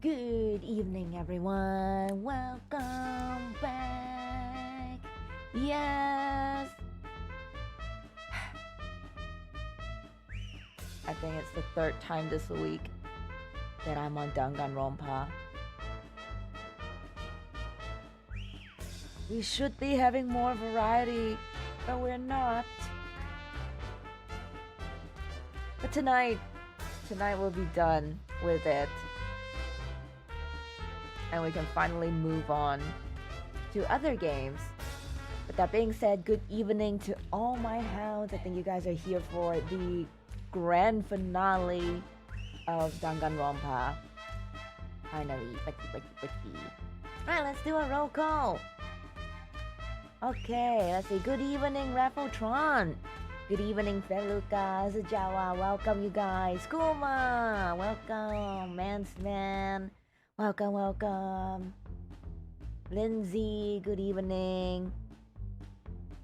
Good evening, everyone. Welcome back. Yes. I think it's the third time this week that I'm on Danganronpa. We should be having more variety, but we're not. But tonight we'll be done with it. And we can finally move on to other games. With that being said, good evening to all my hounds. I think you guys are here for the grand finale of Danganronpa. Finally, Alright, let's do a roll call. Okay, let's see. Good evening, Raffletron. Good evening, Feluca, Zajawa. Welcome, you guys. Kuma, welcome. Mansman. Welcome. Lindsay, good evening.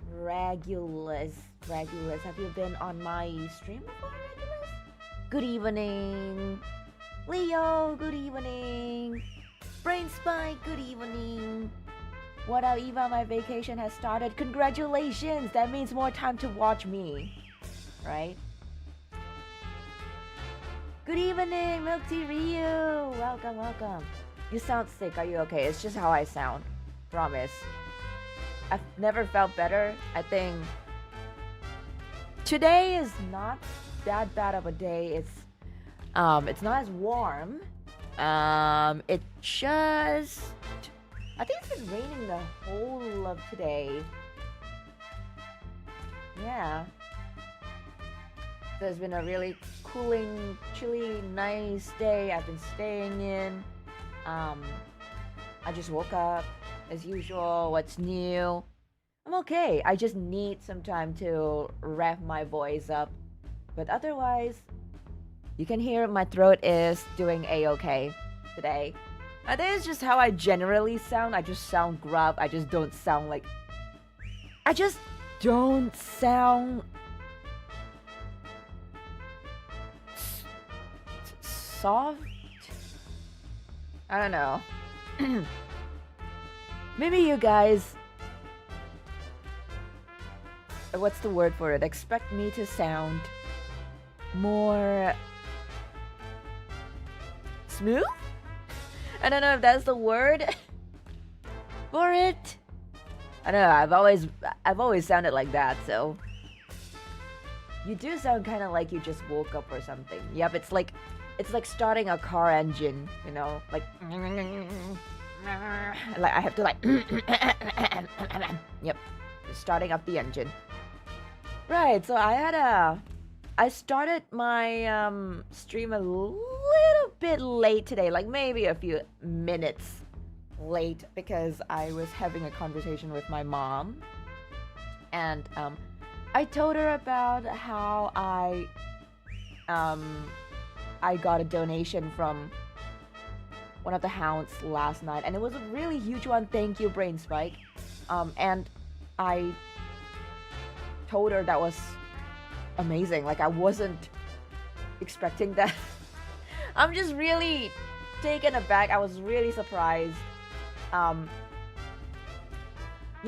Regulus, have you been on my stream before, Regulus? Good evening. Leo, good evening. Brain Spike, good evening. What up, Eva? My vacation has started. Congratulations! That means more time to watch me, right? Good evening, Milk Tea Ryu! Welcome. You sound sick, are you okay? It's just how I sound. Promise. I've never felt better. I think today is not that bad of a day. It's not as warm. It just... I think it's been raining the whole of today. Yeah. So it's been a really cooling, chilly, nice day I've been staying in. I just woke up as usual. What's new? I'm okay. I just need some time to rev my voice up. But otherwise, you can hear my throat is doing a-okay today. I think it's just how I generally sound. I just sound gruff. I just don't sound like... I just don't sound... soft? I don't know. Maybe you guys... what's the word for it? Expect me to sound more... smooth? I don't know if that's the word for it. I don't know, I've always sounded like that, so... You do sound kind of like you just woke up or something. Yep, it's like starting a car engine, you know, like I have to like yep, starting up the engine. Right, so I started my stream a little bit late today, like maybe a few minutes late, because I was having a conversation with my mom, and I told her about how I got a donation from one of the hounds last night, and it was a really huge one. Thank you, Brain Spike. And I told her that was amazing. Like, I wasn't expecting that. I'm just really taken aback. I was really surprised. You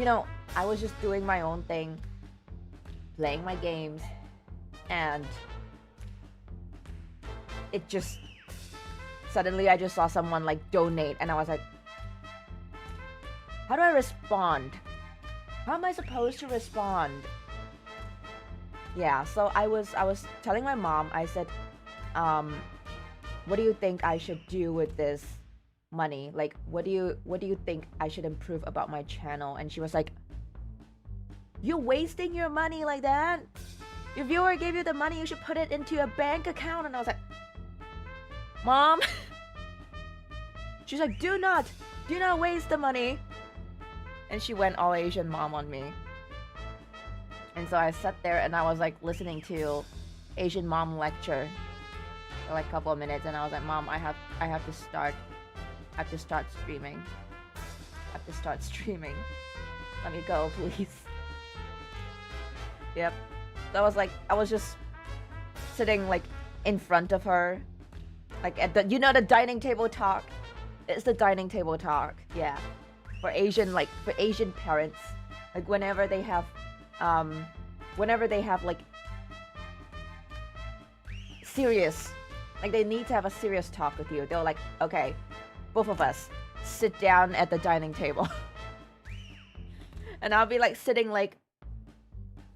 know, I was just doing my own thing, playing my games, and it just... suddenly I just saw someone like donate, and I was like, how do I respond? How am I supposed to respond? Yeah, so I was telling my mom, I said, what do you think I should do with this money? Like, what do you think I should improve about my channel? And she was like, you're wasting your money like that? Your viewer gave you the money, you should put it into a bank account. And I was like, Mom. She's like, do not waste the money. And she went all Asian mom on me. And so I sat there and I was like listening to Asian mom lecture for like a couple of minutes, and I was like, Mom, I have to start streaming. Let me go, please. Yep. So I was just sitting like in front of her, Like at the, you know, the dining table talk. It's the dining table talk. Yeah, for Asian, like for Asian parents, like whenever they have like serious, like they need to have a serious talk with you. They're like, okay, both of us sit down at the dining table. And I'll be like sitting like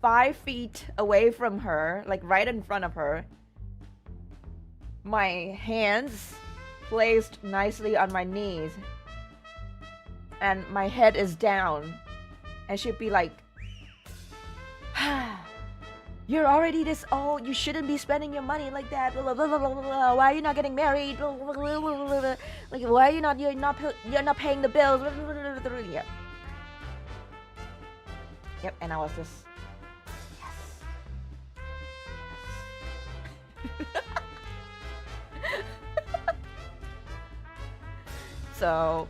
5 feet away from her, like right in front of her. My hands placed nicely on my knees. And my head is down. And she'd be like, you're already this old, you shouldn't be spending your money like that. Blah, blah, blah, blah, blah. Why are you not getting married? Blah, blah, blah, blah, blah. Like, why are you're not paying the bills? Blah, blah, blah, blah, blah. Yep. Yep, and I was just, yes. So,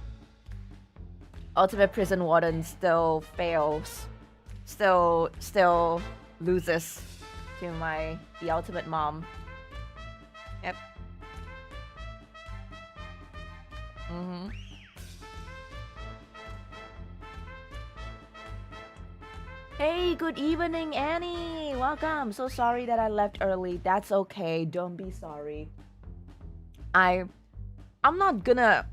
Ultimate Prison Warden still fails. Still loses to the ultimate mom. Yep. Hey, good evening, Annie. Welcome. So sorry that I left early. That's okay. Don't be sorry. I'm not gonna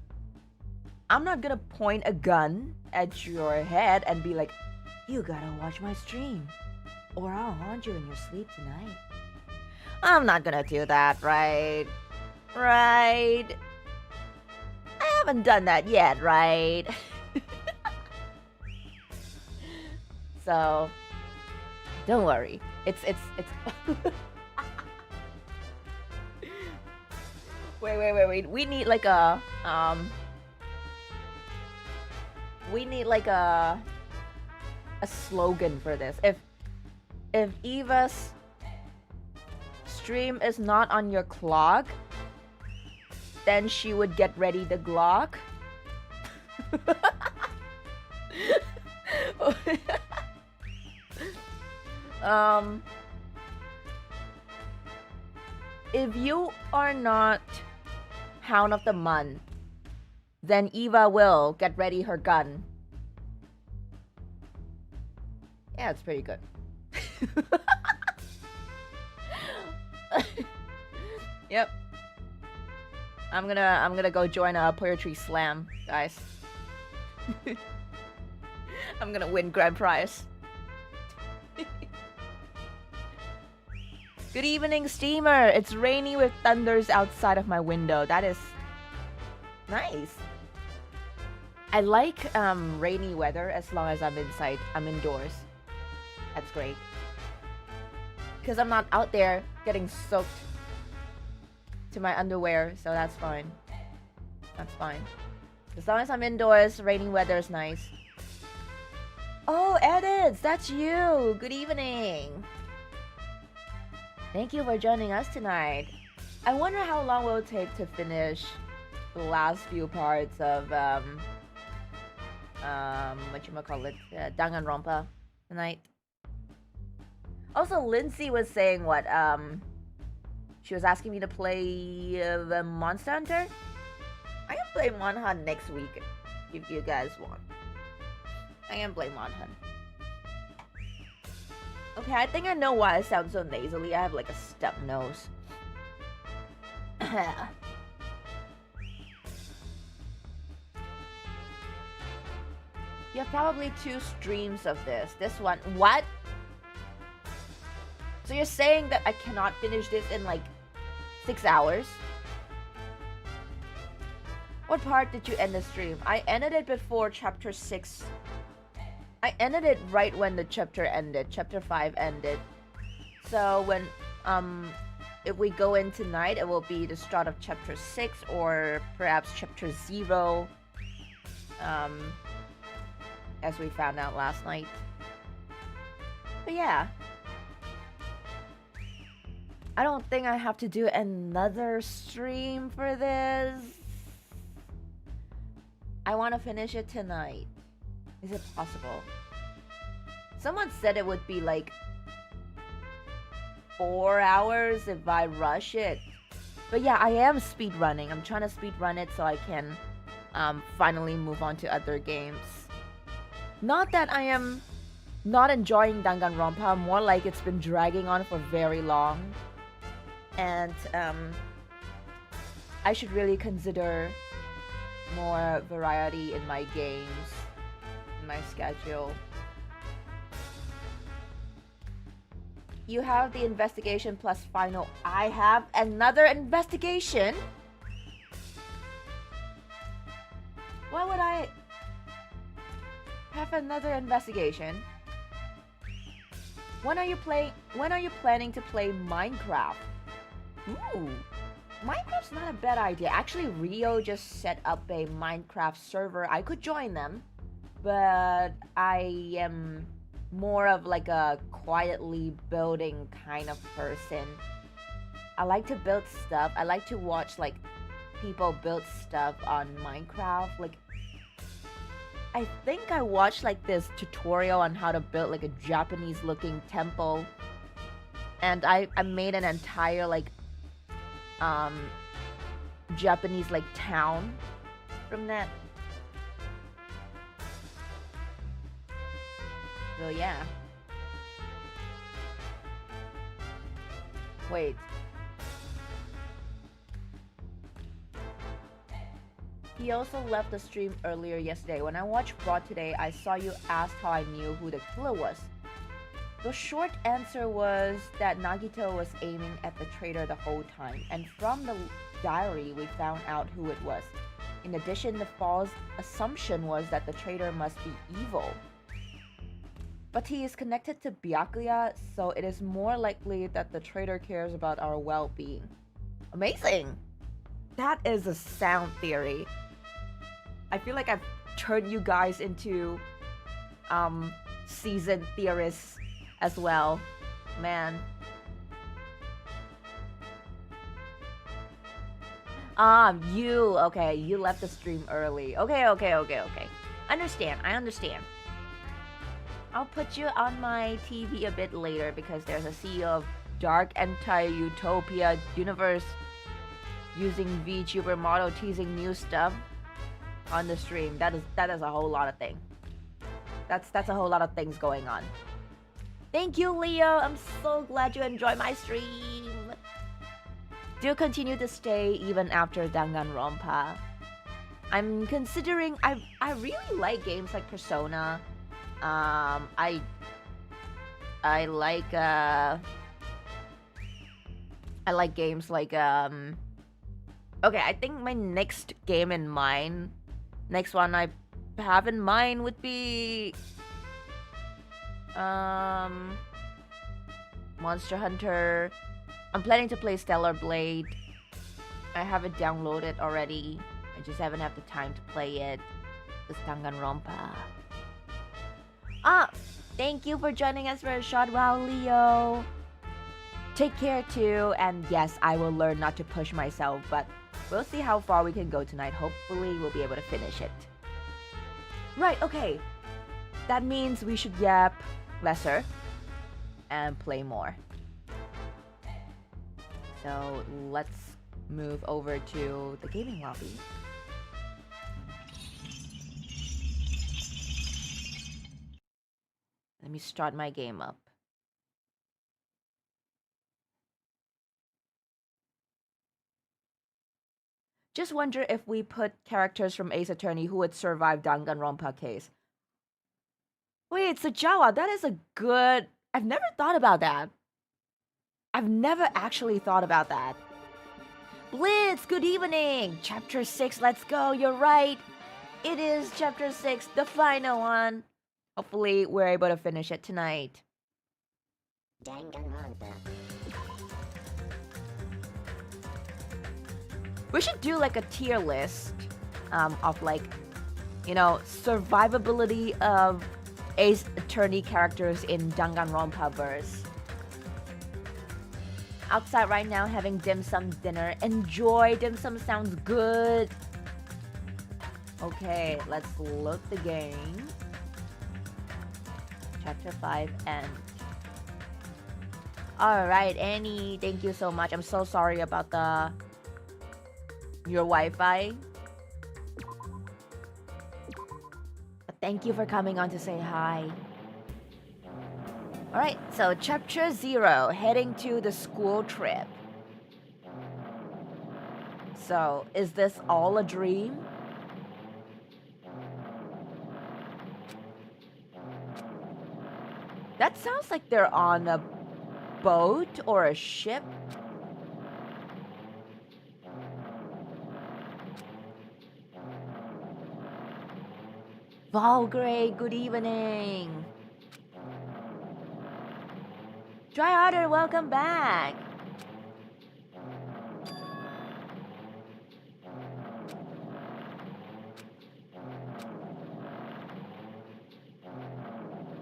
point a gun at your head and be like, you gotta watch my stream, or I'll haunt you in your sleep tonight. I'm not gonna do that, right? Right? I haven't done that yet, right? So, don't worry. It's Wait. We need like a slogan for this. If Eva's stream is not on your clock, then she would get ready the Glock. If you are not Hound of the Month, then Eva will get ready her gun. Yeah, it's pretty good. Yep. I'm gonna go join a poetry slam, guys. I'm gonna win grand prize. Good evening, Steamer. It's rainy with thunders outside of my window. That is nice. I like rainy weather as long as I'm indoors. That's great. Because I'm not out there getting soaked to my underwear, so that's fine. That's fine. As long as I'm indoors, rainy weather is nice. Oh, Edits, that's you. Good evening. Thank you for joining us tonight. I wonder how long will it take to finish the last few parts of whatchamacallit, Danganronpa tonight. Also, Lindsay was saying what she was asking me to play the Monster Hunter. I can play Monhunt next week if you guys want. I can play Monhunt. Okay, I think I know why I sound so nasally. I have like a stub nose. You have probably 2 streams of this. This one, what? So you're saying that I cannot finish this in like 6 hours? What part did you end the stream? I ended it before chapter 6. I ended it right when the chapter ended. Chapter 5 ended. So when if we go in tonight, it will be the start of chapter 6 or perhaps chapter 0. As we found out last night. But yeah. I don't think I have to do another stream for this. I want to finish it tonight. Is it possible? Someone said it would be like 4 hours if I rush it. But yeah, I am speed running. I'm trying to speed run it so I can finally move on to other games. Not that I am not enjoying Danganronpa, more like it's been dragging on for very long. And I should really consider more variety in my games, in my schedule. You have the investigation plus final. I have another investigation? Why would I have another investigation? When are you planning to play Minecraft? Ooh, Minecraft's not a bad idea. Actually, Rio just set up a Minecraft server. I could join them, but I am more of like a quietly building kind of person. I like to build stuff. I like to watch like people build stuff on Minecraft. Like, I think I watched like this tutorial on how to build like a Japanese looking temple, and I made an entire like Japanese like town from that. So yeah. Wait. He also left the stream earlier yesterday. When I watched Raw today, I saw you asked how I knew who the killer was. The short answer was that Nagito was aiming at the traitor the whole time, and from the diary we found out who it was. In addition, the false assumption was that the traitor must be evil. But he is connected to Byakuya, so it is more likely that the traitor cares about our well-being. Amazing! That is a sound theory. I feel like I've turned you guys into seasoned theorists as well. Man. Okay, you left the stream early. Okay. Understand, I understand. I'll put you on my TV a bit later because there's a CEO of Dark Anti-Utopia Universe using VTuber model teasing new stuff on the stream. That is a whole lot of things. That's a whole lot of things going on. Thank you, Leo. I'm so glad you enjoy my stream. Do continue to stay even after Danganronpa. I'm considering. I really like games like Persona. I like games like okay, I think my next game in mind, next one I have in mind would be Monster Hunter. I'm planning to play Stellar Blade. I have it downloaded already. I just haven't had the time to play it. This Danganronpa. Thank you for joining us for a short while, Leo. Take care too, and yes, I will learn not to push myself, but we'll see how far we can go tonight. Hopefully, we'll be able to finish it. Right, okay. That means we should yap lesser and play more. So let's move over to the gaming lobby. Let me start my game up. Just wonder if we put characters from Ace Attorney who would survive Danganronpa case. Wait, Sajawa, that is a good... I've never thought about that. I've never actually thought about that. Blitz, good evening! Chapter 6, let's go, you're right. It is Chapter 6, the final one. Hopefully, we're able to finish it tonight. Danganronpa. We should do like a tier list of like, you know, survivability of Ace Attorney characters in Danganronpa verse. Outside right now having dim sum dinner. Enjoy, dim sum sounds good. Okay, let's load the game. Chapter 5 end. Alright, Annie, thank you so much. I'm so sorry about the your Wi-Fi. But thank you for coming on to say hi. Alright, so chapter 0, heading to the school trip. So, is this all a dream? That sounds like they're on a boat or a ship. Valgray, good evening. Dry Otter, welcome back.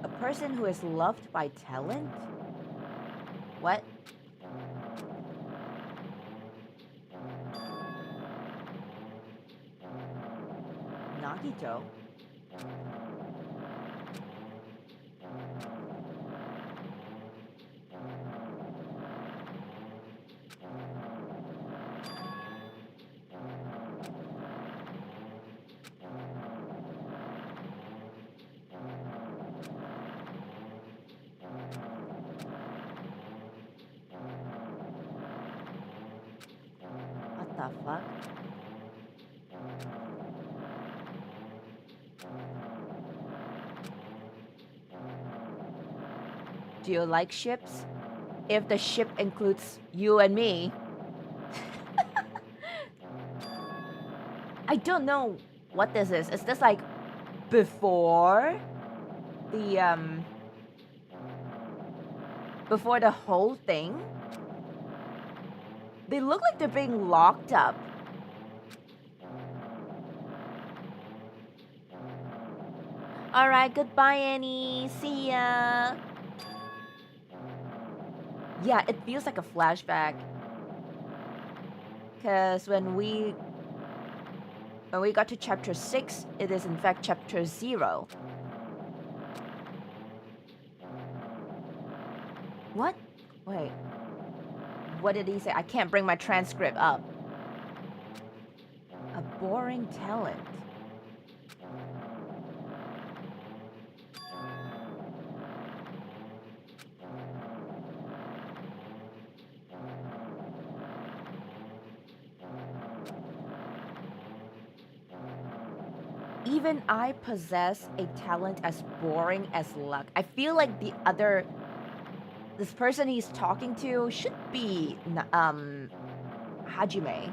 A person who is loved by talent? What? Nagito? What the fuck? Do you like ships? If the ship includes you and me. I don't know what this is. Is this like before the before the whole thing? They look like they're being locked up. Alright, goodbye Annie. See ya. Yeah, it feels like a flashback. Cause when we got to chapter 6, it is in fact chapter 0. What? Wait. What did he say? I can't bring my transcript up. A boring talent. Even I possess a talent as boring as luck. I feel like this person he's talking to should be Hajime.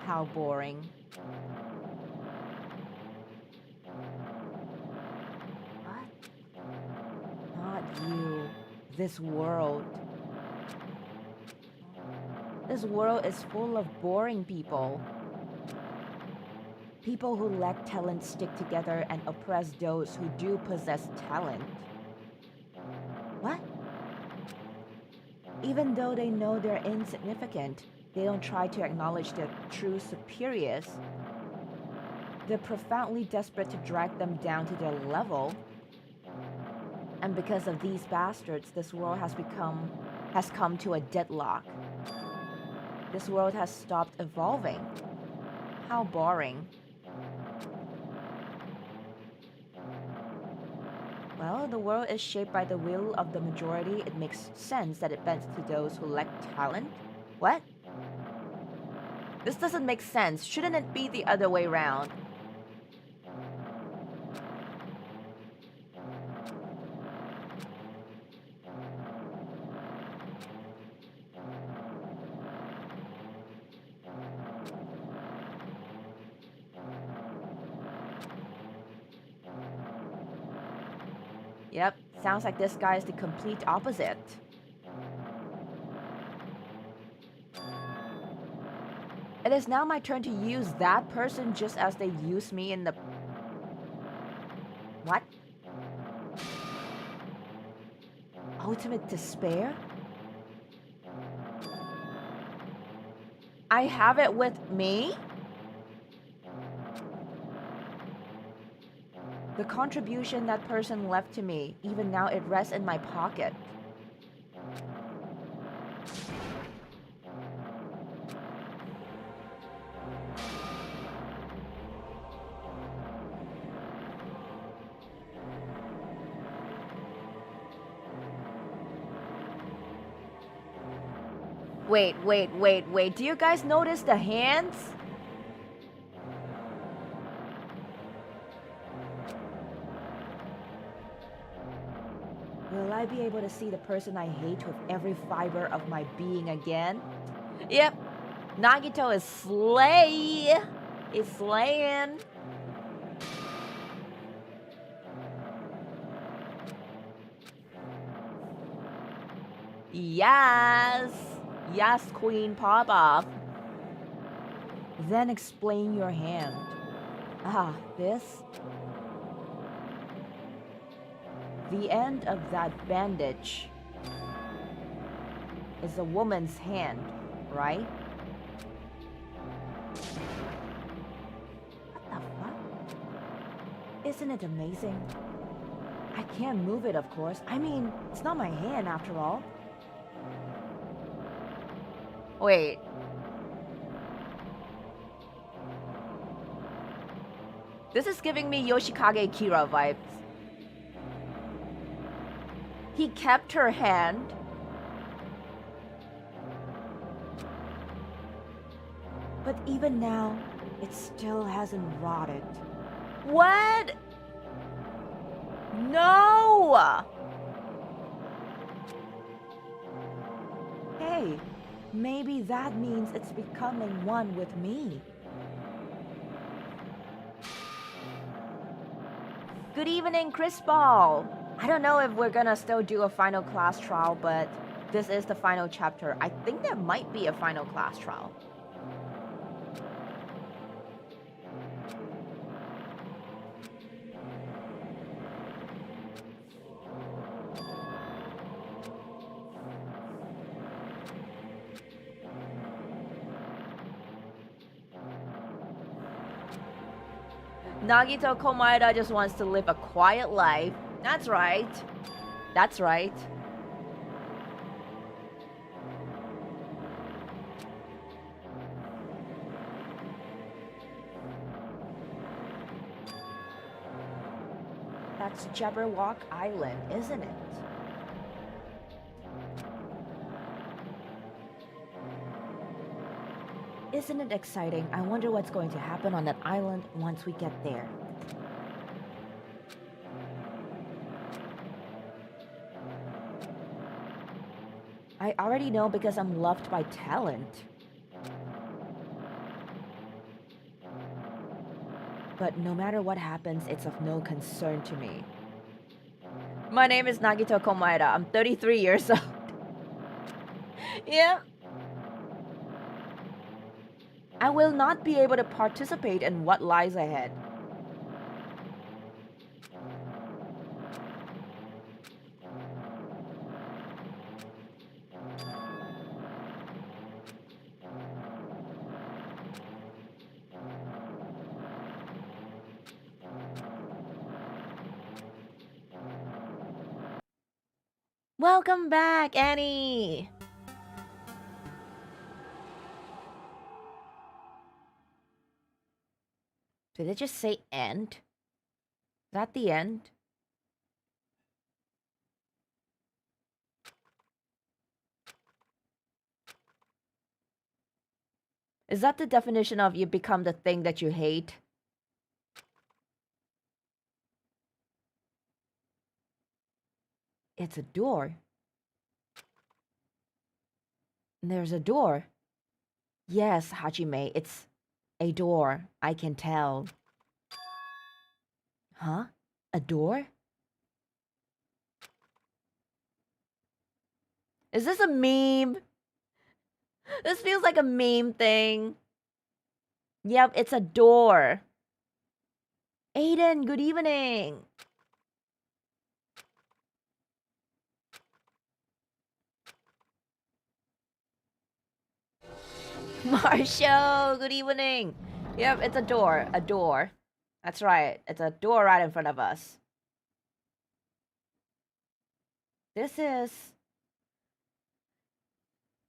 How boring. What? Not you. This world. This world is full of boring people. People who lack talent stick together and oppress those who do possess talent. What? Even though they know they're insignificant, they don't try to acknowledge their true superiors. They're profoundly desperate to drag them down to their level. And because of these bastards, this world has come to a deadlock. This world has stopped evolving. How boring. Well, the world is shaped by the will of the majority. It makes sense that it bends to those who lack talent. What? This doesn't make sense. Shouldn't it be the other way around? Yep, sounds like this guy is the complete opposite. It is now my turn to use that person just as they used me in the... What? Ultimate despair? I have it with me? The contribution that person left to me, even now it rests in my pocket. Wait. Do you guys notice the hands? Will I be able to see the person I hate with every fiber of my being again? Yep. Nagito is slay. He's slaying. Yes. Yes, Queen, pop off. Then explain your hand. Ah, this? The end of that bandage is a woman's hand, right? What the fuck? Isn't it amazing? I can't move it, of course. I mean, it's not my hand after all. Wait. This is giving me Yoshikage Kira vibes. He kept her hand. But even now, it still hasn't rotted. What? No! Hey, maybe that means it's becoming one with me. Good evening, Chris Ball. I don't know if we're gonna still do a final class trial, but this is the final chapter. I think there might be a final class trial. Nagito Komaeda just wants to live a quiet life. That's right. That's right. That's Jabberwock Island, isn't it? Isn't it exciting? I wonder what's going to happen on that island once we get there. I already know because I'm loved by talent. But no matter what happens, it's of no concern to me. My name is Nagito Komaeda. I'm 33 years old. Yeah. I will not be able to participate in what lies ahead. Welcome back, Annie! Did it just say end? Is that the end? Is that the definition of you become the thing that you hate? It's a door. There's a door. Yes, Hajime, it's a door. I can tell. Huh? A door? Is this a meme? This feels like a meme thing. Yep, it's a door. Aiden, good evening. Marshall, good evening. Yep, it's a door. A door. That's right. It's a door right in front of us. This is...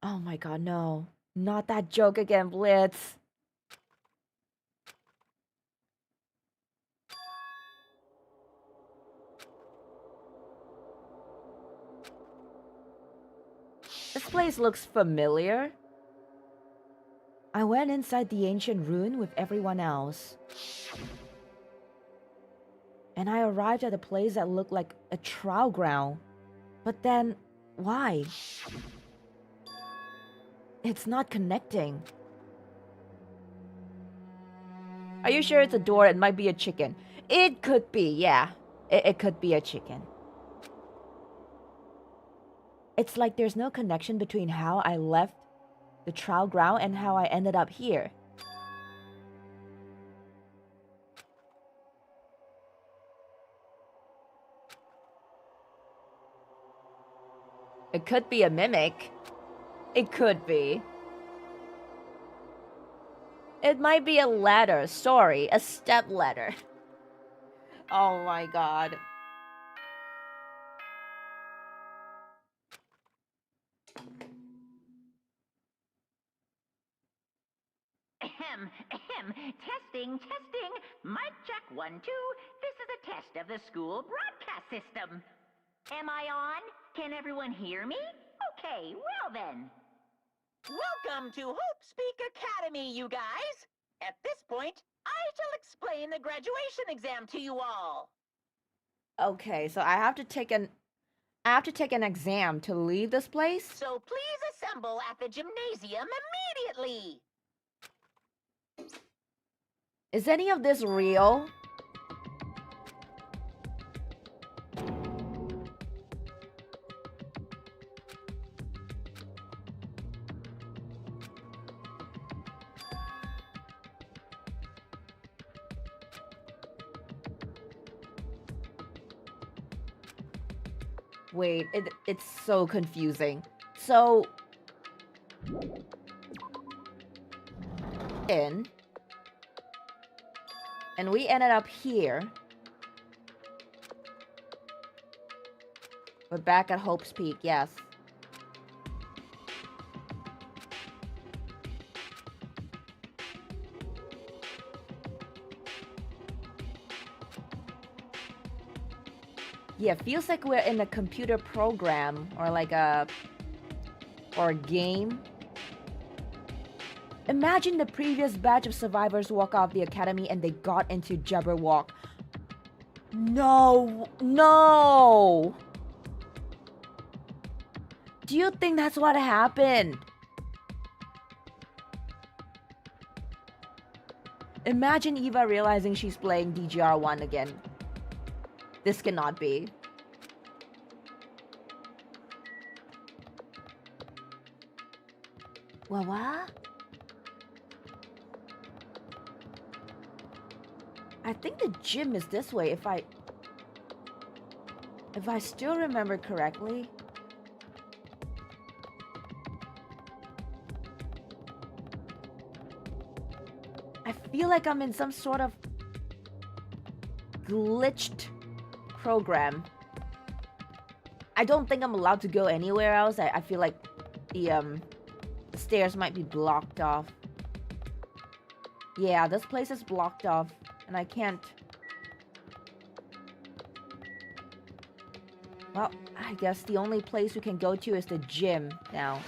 Oh my god, no. Not that joke again, Blitz. This place looks familiar. I went inside the ancient ruin with everyone else. And I arrived at a place that looked like a trial ground. But then, why? It's not connecting. Are you sure it's a door? It might be a chicken. It could be, yeah. It could be a chicken. It's like there's no connection between how I left the trial ground and how I ended up here. It could be a mimic. It could be. It might be a ladder. Sorry, a step ladder. Oh my god. Ahem, ahem. Testing, testing. Mic check 1, 2. This is a test of the school broadcast system. Am I on? Can everyone hear me? Okay, well then. Welcome to Hope Speak Academy, you guys. At this point, I shall explain the graduation exam to you all. Okay, so I have to take an exam to leave this place? So please assemble at the gymnasium immediately. Is any of this real? Wait, it's so confusing. So... in... and we ended up here. We're back at Hope's Peak, yes. Yeah, feels like we're in a computer program or like a game. Imagine the previous batch of survivors walk off the academy and they got into Jabberwock. No, no. Do you think that's what happened? Imagine Eva realizing she's playing DGR1 again. This cannot be. What? I think the gym is this way if I still remember correctly. I feel like I'm in some sort of glitched program. I don't think I'm allowed to go anywhere else. I feel like the stairs might be blocked off. Yeah, this place is blocked off and I can't. Well, I guess the only place we can go to is the gym now.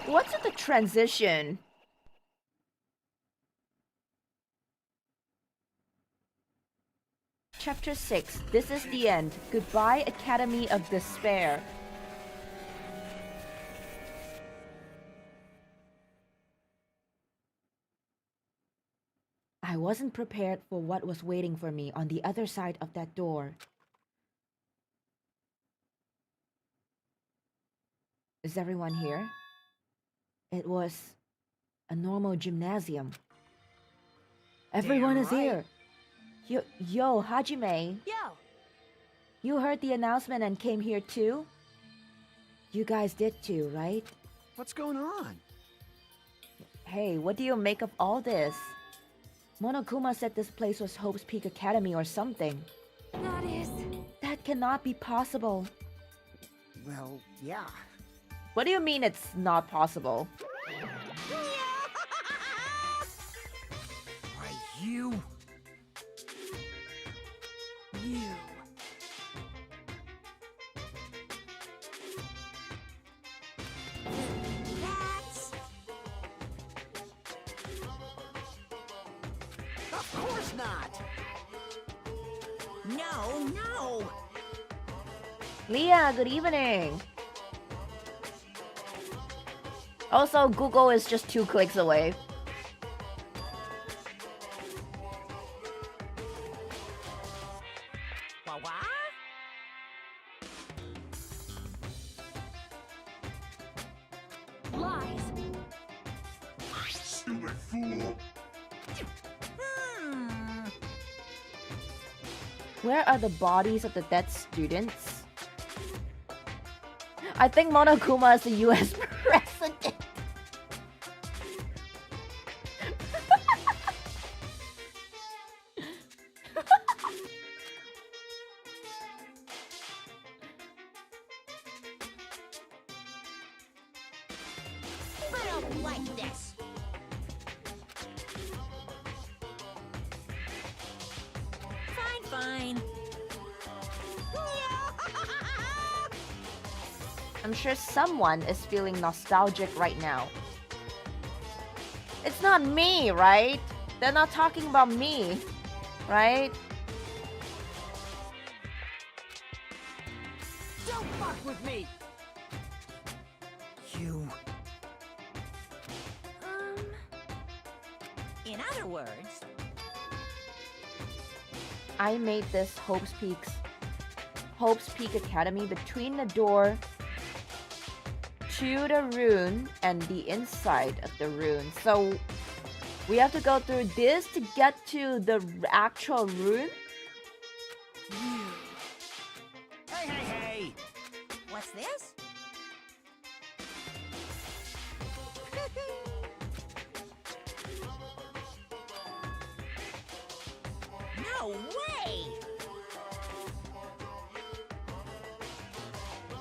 What's with the transition? Chapter 6. This is the end. Goodbye, Academy of Despair. I wasn't prepared for what was waiting for me on the other side of that door. Is everyone here? It was a normal gymnasium. Everyone Damn is right. here. Yo, Hajime. Yo. You heard the announcement and came here too? You guys did too, right? What's going on? Hey, what do you make of all this? Monokuma said this place was Hope's Peak Academy or something. That cannot be possible. Well, yeah. What do you mean it's not possible? Why, you. That's... Of course not. No. Leah, good evening. Also, Google is just 2 clicks away. What? Lies. Stupid fool! Where are the bodies of the dead students? I think Monokuma is the US president. I don't like this. Fine. I'm sure someone is feeling nostalgic right now. It's not me, right? They're not talking about me, right? Don't fuck with me. You. In other words, I made this Hope's Peak Academy between the door to the rune and the inside of the rune. So we have to go through this to get to the actual rune. Hey. What's this? No way!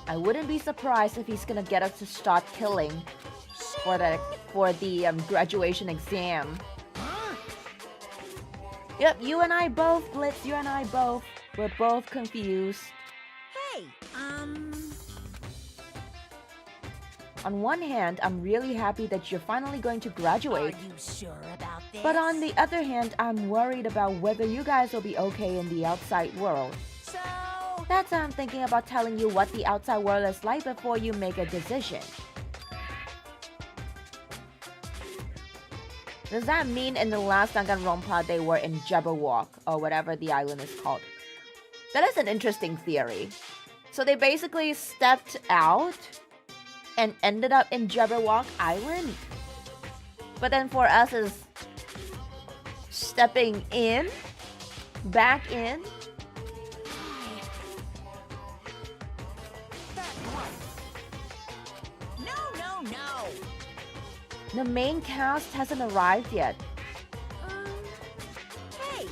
I wouldn't be surprised if he's gonna get us to start killing for the graduation exam. Huh? Yep, you and I both, Blitz, you and I both. We're both confused. Hey, On one hand, I'm really happy that you're finally going to graduate. Are you sure about this? But on the other hand, I'm worried about whether you guys will be okay in the outside world. So... That's why I'm thinking about telling you what the outside world is like before you make a decision. Does that mean in the last Danganronpa they were in Jabberwock, or whatever the island is called? That is an interesting theory. So they basically stepped out and ended up in Jabberwock Island? But then for us is stepping in? Back in? No. The main cast hasn't arrived yet. Hey,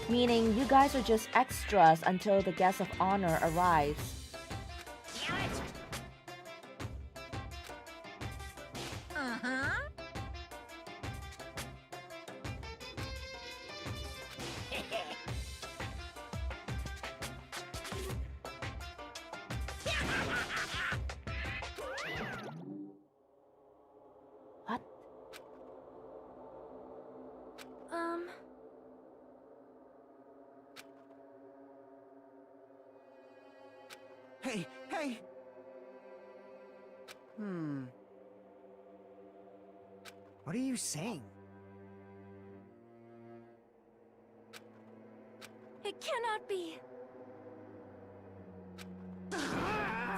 Meaning you guys are just extras until the guest of honor arrives. damn it. Uh-huh. What? Hey. What are you saying? It cannot be.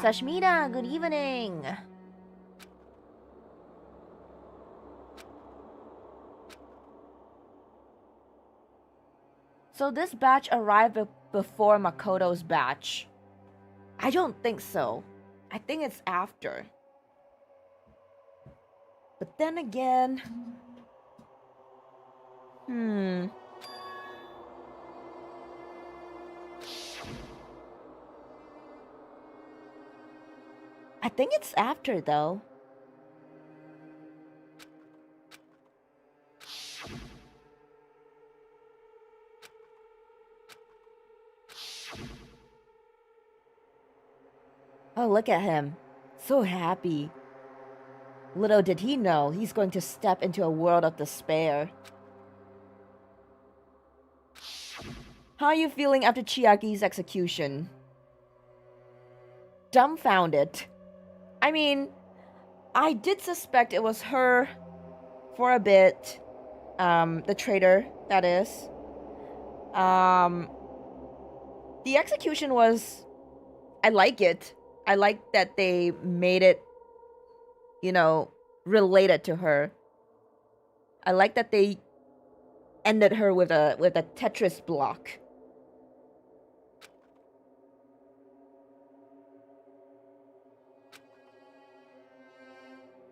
Sashmita, good evening. So this batch arrived before Makoto's batch. I don't think so. I think it's after. But then again... I think it's after, though. Oh, look at him. So happy. Little did he know, he's going to step into a world of despair. How are you feeling after Chiaki's execution? Dumbfounded. I mean, I did suspect it was her for a bit. The traitor, that is. The execution was... I like it. I like that they made it, you know, related to her. I like that they ended her with a Tetris block.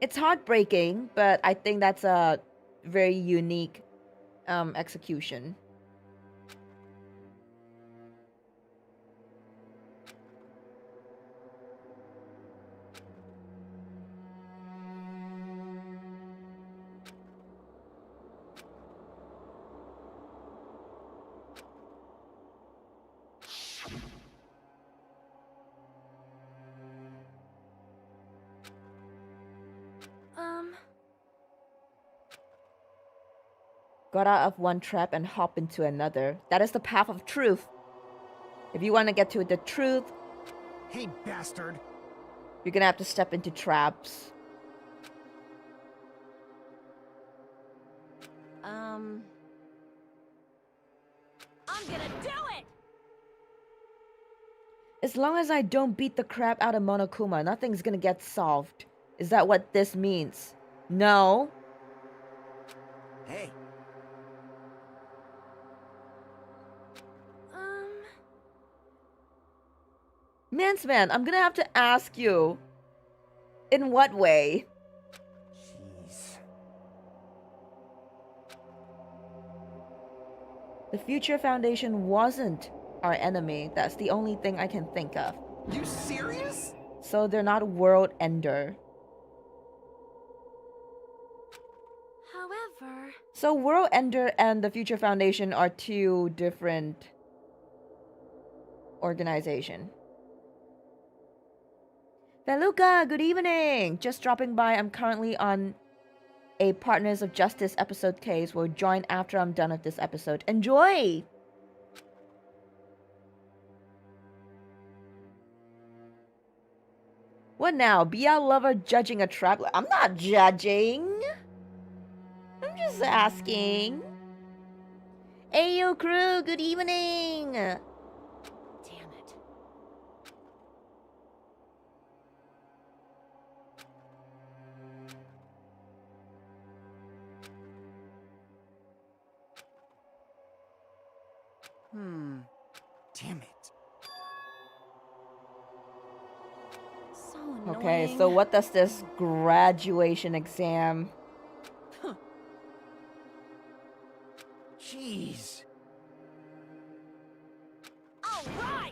It's heartbreaking, but I think that's a very unique execution. Got out of one trap and hop into another. That is the path of truth. If you want to get to the truth... Hey, bastard. You're gonna have to step into traps. I'm gonna do it! As long as I don't beat the crap out of Monokuma, nothing's gonna get solved. Is that what this means? No. Hey. Mansman, I'm gonna have to ask you. In what way? Jeez. The Future Foundation wasn't our enemy. That's the only thing I can think of. You serious? So they're not world ender. However... So World Ender and the Future Foundation are two different organizations. Feluca, good evening! Just dropping by. I'm currently on a Partners of Justice episode case. We'll join after I'm done with this episode. Enjoy! What now? BL lover judging a trap? I'm not judging. I'm just asking. Ayo crew, good evening! Damn it. Damn it. So annoying. Okay, so what does this graduation exam... Jeez. All right!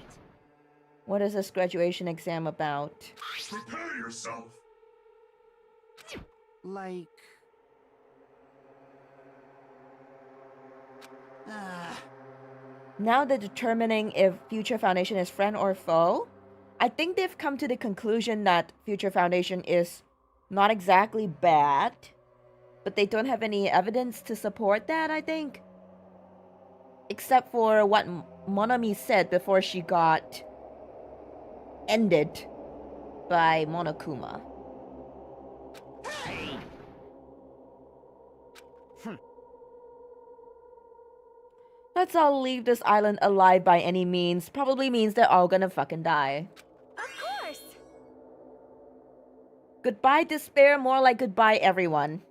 What is this graduation exam about? Prepare yourself. Like... Now they're determining if Future Foundation is friend or foe. I think they've come to the conclusion that Future Foundation is not exactly bad, but they don't have any evidence to support that, I think. Except for what Monami said before she got ended by Monokuma. Hey! Let's all leave this island alive by any means. Probably means they're all gonna fucking die. Of course! Goodbye despair, more like goodbye everyone.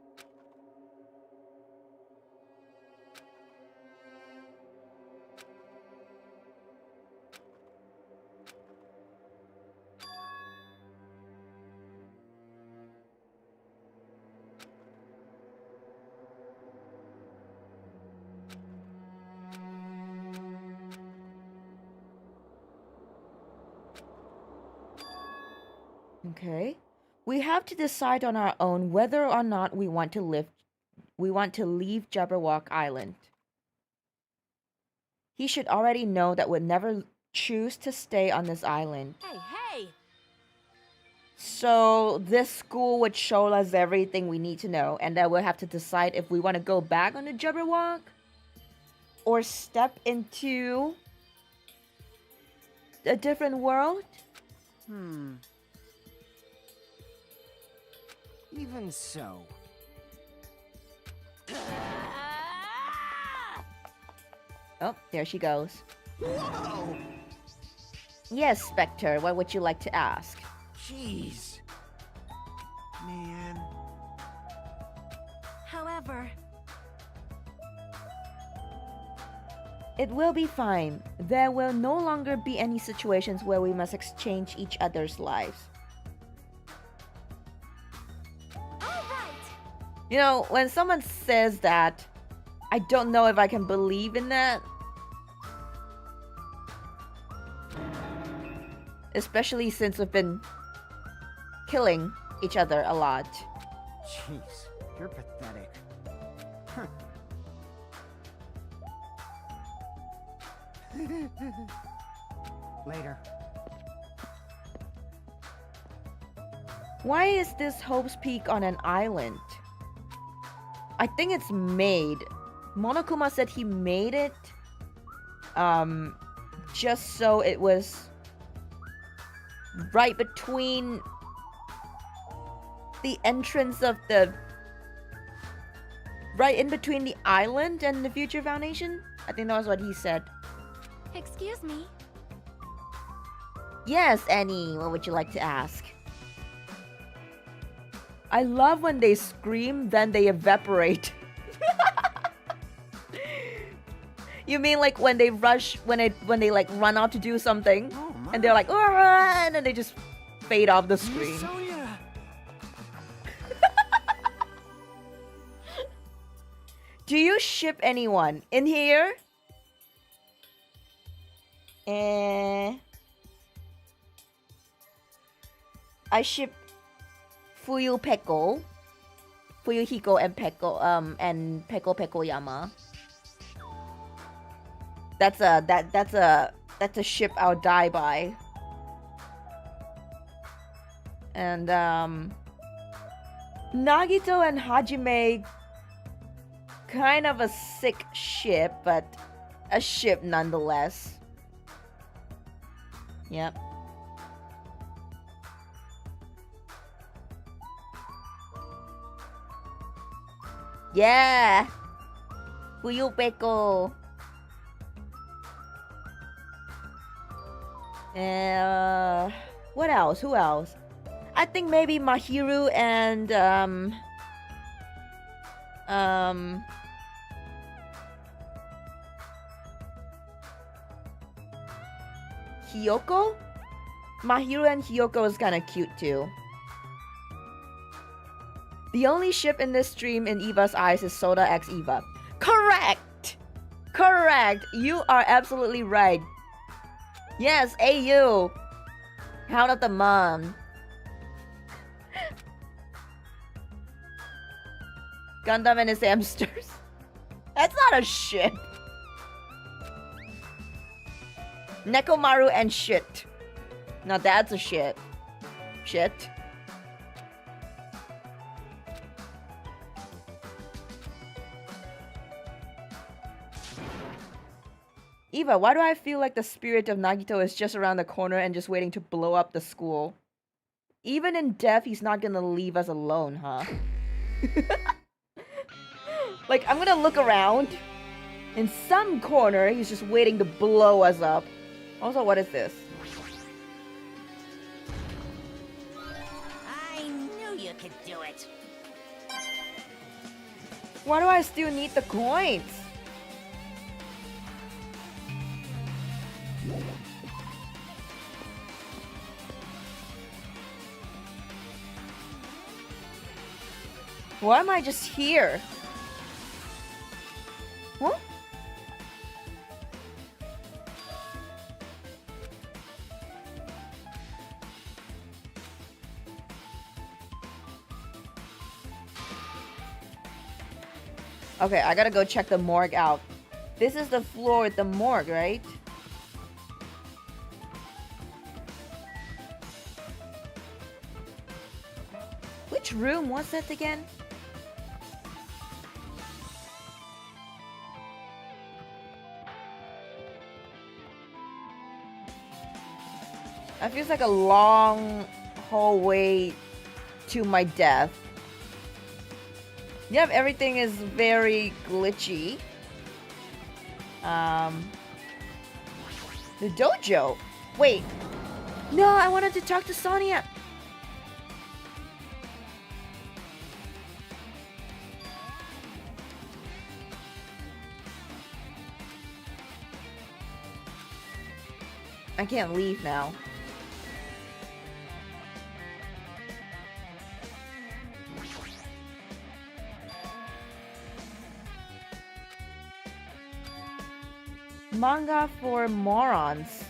Okay. We have to decide on our own whether or not we want to leave Jabberwock Island. He should already know that we'd never choose to stay on this island. Hey, hey! So this school would show us everything we need to know, and then we'll have to decide if we want to go back on the Jabberwock or step into a different world. Even so. Oh, there she goes. Whoa! Yes, Spectre, what would you like to ask? Jeez. Man. However, It will be fine. There will no longer be any situations where we must exchange each other's lives. alright! You know, when someone says that, I don't know if I can believe in that. Especially since we've been killing each other a lot. Jeez, you're pathetic. Huh. Later. Why is this Hope's Peak on an island? I think it's made. Monokuma said he made it just so it was right between the entrance of the right in between the island and the Future Foundation. I think that was what he said. Excuse me. Yes, Annie, what would you like to ask? I love when they scream, then they evaporate. You mean like when they rush, when they like run out to do something, Oh my. and they're like, "Ah," and then they just fade off the screen. Sonia. Do you ship anyone in here? I ship Fuyuhiko, and Peko Yama. That's a ship I'll die by. And Nagito and Hajime, kind of a sick ship, but a ship nonetheless. Yep. Yeah! Fuyupeko. What else? Who else? I think maybe Mahiru and Hiyoko? Mahiru and Hiyoko is kinda cute too. The only ship in this stream in Eva's eyes is Soda X Eva. Correct! Correct! You are absolutely right. Yes, AU! Hound of the Mom. Gundam and his hamsters. That's not a ship. Nekomaru and shit. Now that's a shit. Shit. Eva, why do I feel like the spirit of Nagito is just around the corner and just waiting to blow up the school? Even in death, he's not gonna leave us alone, huh? Like, I'm gonna look around. In some corner, he's just waiting to blow us up. Also, what is this? I knew you could do it. Why do I still need the coins? Why am I just here? Huh? Okay, I gotta go check the morgue out. This is the floor with the morgue, right? Which room was that again? That feels like a long hallway to my death. Yep, everything is very glitchy. The dojo. Wait. No, I wanted to talk to Sonia. I can't leave now. Manga for Morons.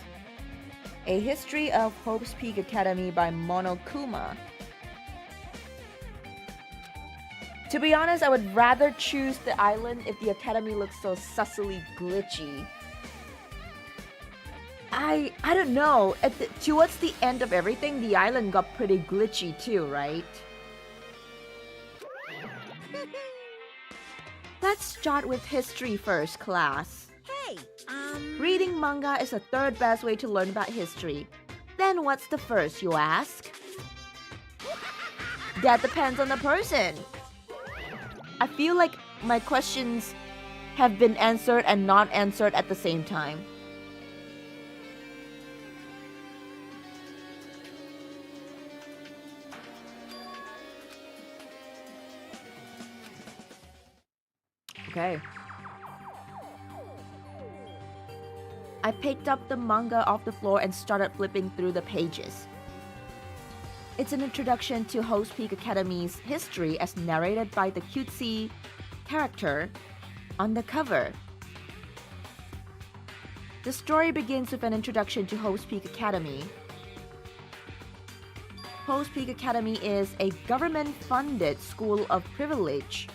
A History of Hope's Peak Academy by Monokuma. To be honest, I would rather choose the island if the academy looks so sussily glitchy. I don't know. Towards the end of everything, the island got pretty glitchy too, right? Let's start with history first, class. Hey, Reading manga is the third best way to learn about history. Then what's the first, you ask? That depends on the person. I feel like my questions have been answered and not answered at the same time. Okay. I picked up the manga off the floor and started flipping through the pages. It's an introduction to Hope's Peak Academy's history as narrated by the cutesy character on the cover. The story begins with an introduction to Hope's Peak Academy. Hope's Peak Academy is a government-funded school of privilege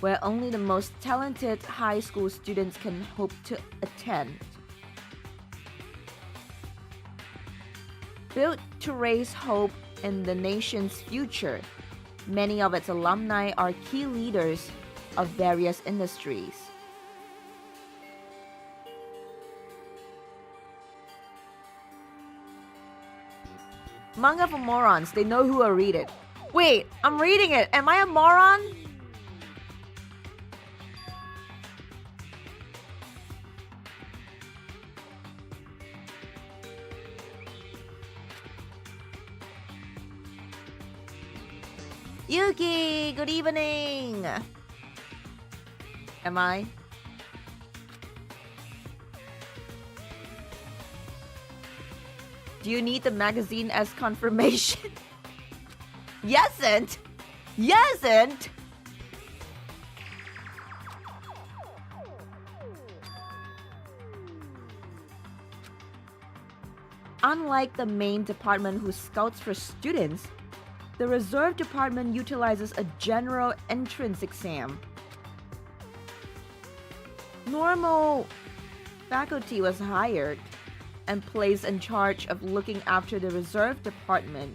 where only the most talented high school students can hope to attend. Built to raise hope in the nation's future, many of its alumni are key leaders of various industries. Manga for morons, they know who will read it. Wait, I'm reading it. Am I a moron? Yuki, good evening. Am I? Do you need the magazine as confirmation? Yesn't. Yesn't. Unlike the main department who scouts for students, the reserve department utilizes a general entrance exam. Normal faculty was hired and placed in charge of looking after the reserve department.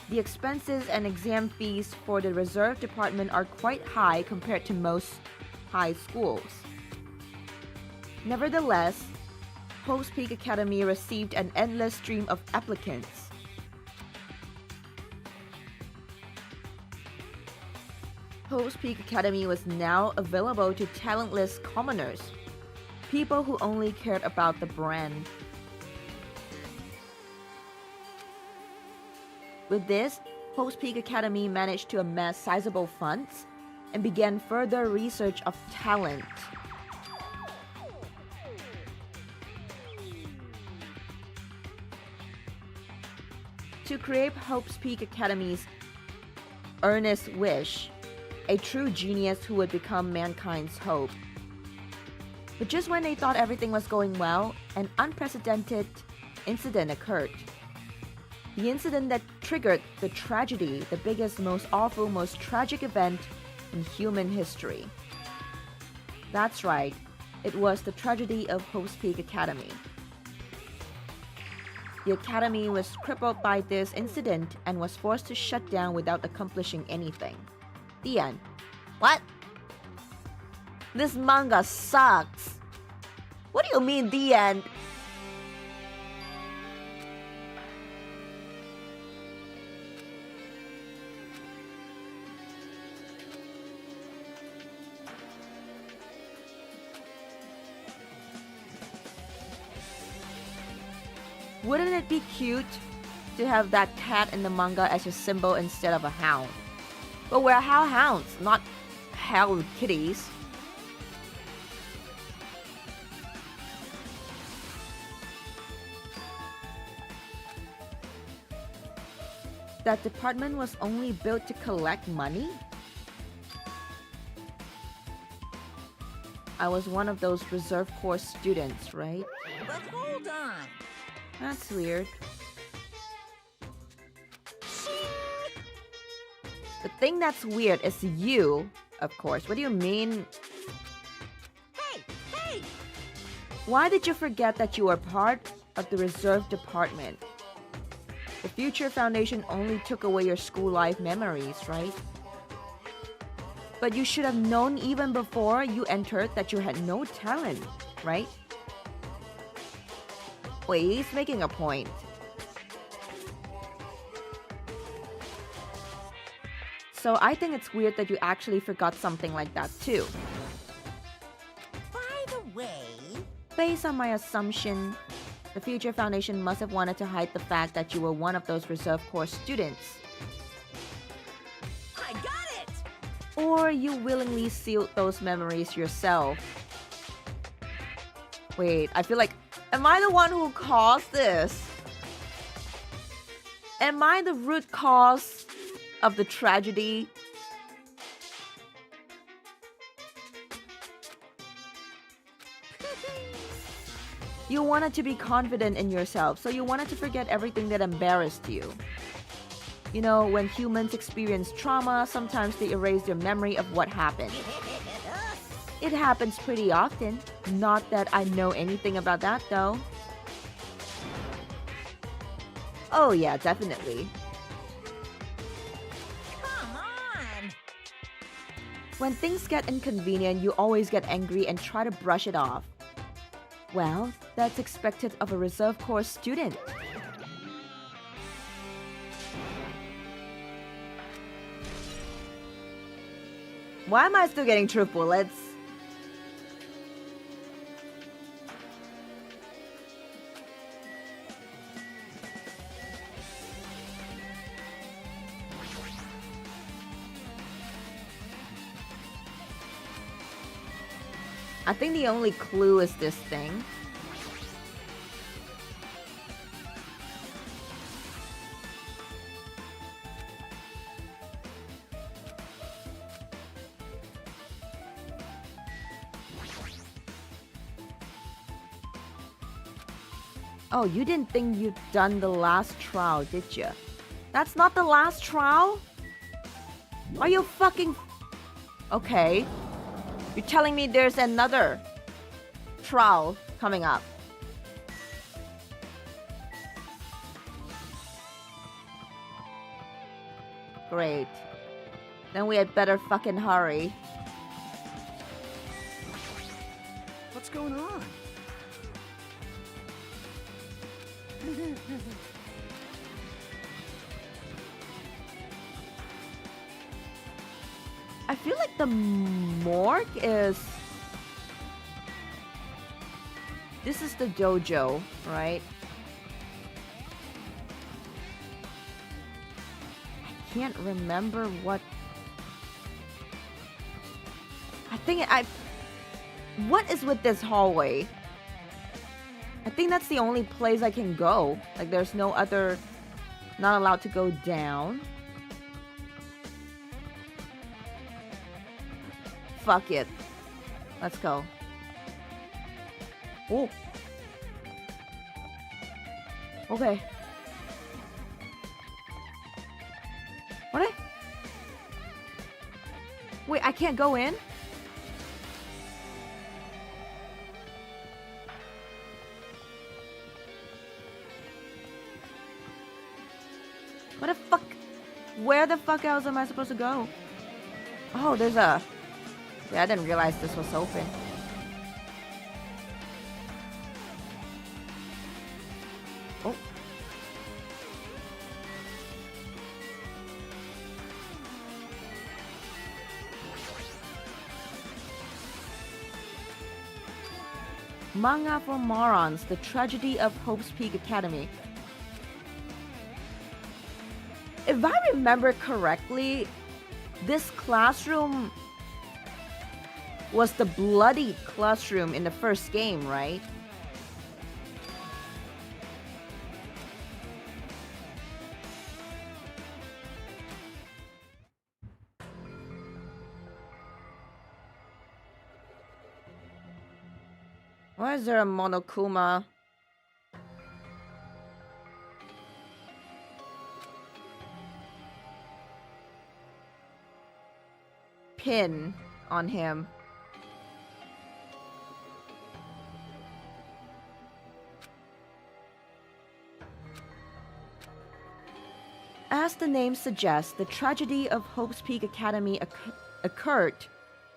The expenses and exam fees for the reserve department are quite high compared to most high schools. Nevertheless, Hope's Peak Academy received an endless stream of applicants. Hope's Peak Academy was now available to talentless commoners, people who only cared about the brand. With this, Hope's Peak Academy managed to amass sizable funds and began further research of talent. To create Hope's Peak Academy's earnest wish, a true genius who would become mankind's hope. But just when they thought everything was going well, an unprecedented incident occurred. The incident that triggered the tragedy, the biggest, most awful, most tragic event in human history. That's right, it was the tragedy of Hope's Peak Academy. The academy was crippled by this incident and was forced to shut down without accomplishing anything. The end. What? This manga sucks. What do you mean, the end? Wouldn't it be cute to have that cat in the manga as your symbol instead of a hound? But we're hellhounds, not hell kitties. That department was only built to collect money? I was one of those reserve course students, right? But hold on. That's weird. The thing that's weird is you, of course. What do you mean? Hey! Why did you forget that you were part of the reserve department? The Future Foundation only took away your school life memories, right? But you should have known even before you entered that you had no talent, right? Wait, he's making a point. So I think it's weird that you actually forgot something like that too. By the way... Based on my assumption, the Future Foundation must have wanted to hide the fact that you were one of those reserve course students. I got it! Or you willingly sealed those memories yourself. Wait, I feel like... Am I the one who caused this? Am I the root cause of the tragedy? You wanted to be confident in yourself, so you wanted to forget everything that embarrassed you. You know, when humans experience trauma, sometimes they erase their memory of what happened. It happens pretty often. Not that I know anything about that, though. Oh yeah, definitely. Come on! When things get inconvenient, you always get angry and try to brush it off. Well, that's expected of a reserve course student. Why am I still getting truth bullets? I think the only clue is this thing. Oh, you didn't think you'd done the last trial, did you? That's not the last trial? Are you fucking... Okay. You're telling me there's another trial coming up. Great. Then we had better fucking hurry. What's going on? I feel like the morgue is... This is the dojo, right? I can't remember what... I think I... What is with this hallway? I think that's the only place I can go. Like, there's no other... Not allowed to go down. Fuck it. Let's go. Oh. Okay. What? Wait, I can't go in? What the fuck? Where the fuck else am I supposed to go? Oh, there's a... Yeah, I didn't realize this was open. Oh. Manga for Morons, The Tragedy of Hope's Peak Academy. If I remember correctly, this classroom was the bloody classroom in the first game, right? Why is there a Monokuma? Pin on him. As the name suggests, the tragedy of Hope's Peak Academy occurred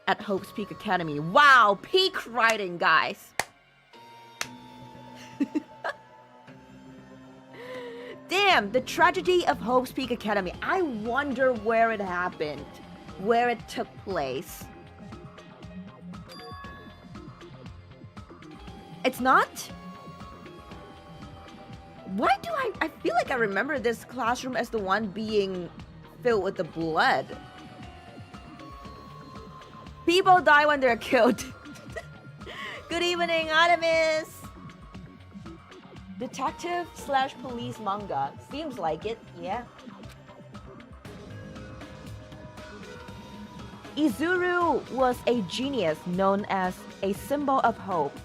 at Hope's Peak Academy. Wow, peak writing, guys. Damn, the tragedy of Hope's Peak Academy. I wonder where it happened, where it took place. It's not? Why do I feel like I remember this classroom as the one being filled with the blood. People die when they're killed. Good evening, Artemis. Detective / police manga. Seems like it, yeah. Izuru was a genius known as a symbol of hope.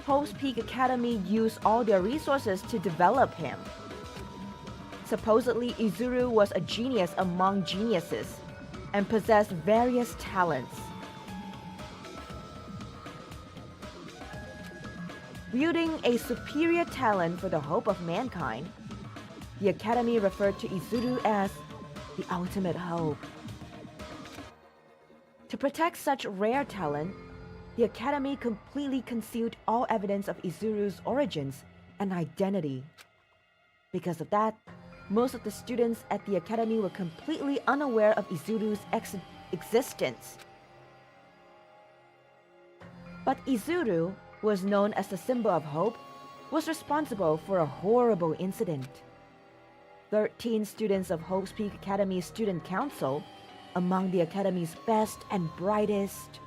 Hope's Peak Academy used all their resources to develop him. Supposedly, Izuru was a genius among geniuses and possessed various talents. Wielding a superior talent for the hope of mankind, the Academy referred to Izuru as the ultimate hope. To protect such rare talent, the Academy completely concealed all evidence of Izuru's origins and identity. Because of that, most of the students at the Academy were completely unaware of Izuru's existence. But Izuru, who was known as the symbol of hope, was responsible for a horrible incident. 13 students of Hope's Peak Academy Student Council, among the Academy's best and brightest,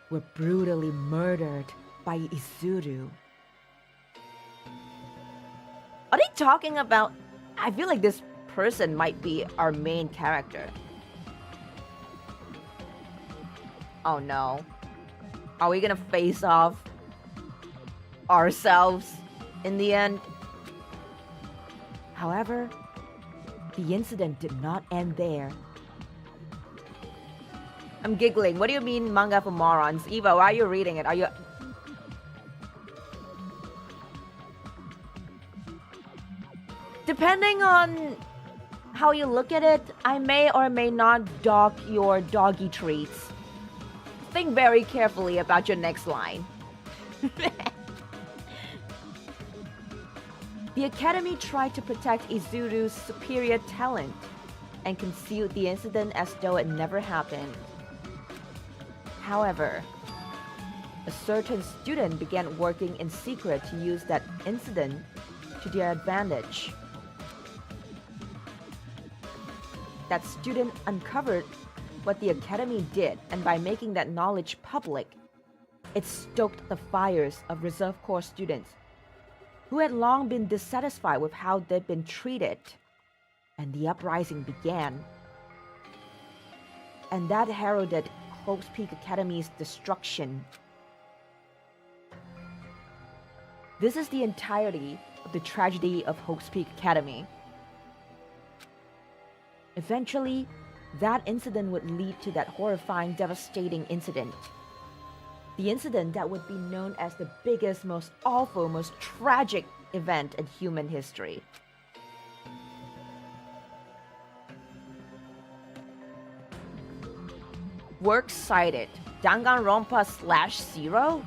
were brutally murdered by Izuru. Are they talking about... I feel like this person might be our main character. Oh no. Are we gonna face off ourselves in the end? However, the incident did not end there. I'm giggling. What do you mean manga for morons? Eva, why are you reading it? Are you... Depending on how you look at it, I may or may not dock your doggy treats. Think very carefully about your next line. The Academy tried to protect Izuru's superior talent and concealed the incident as though it never happened. However, a certain student began working in secret to use that incident to their advantage. That student uncovered what the Academy did, and by making that knowledge public, it stoked the fires of Reserve Corps students who had long been dissatisfied with how they'd been treated, and the uprising began. And that heralded Hope's Peak Academy's destruction. This is the entirety of the tragedy of Hope's Peak Academy. Eventually, that incident would lead to that horrifying, devastating incident. The incident that would be known as the biggest, most awful, most tragic event in human history. Works cited. Danganronpa /0?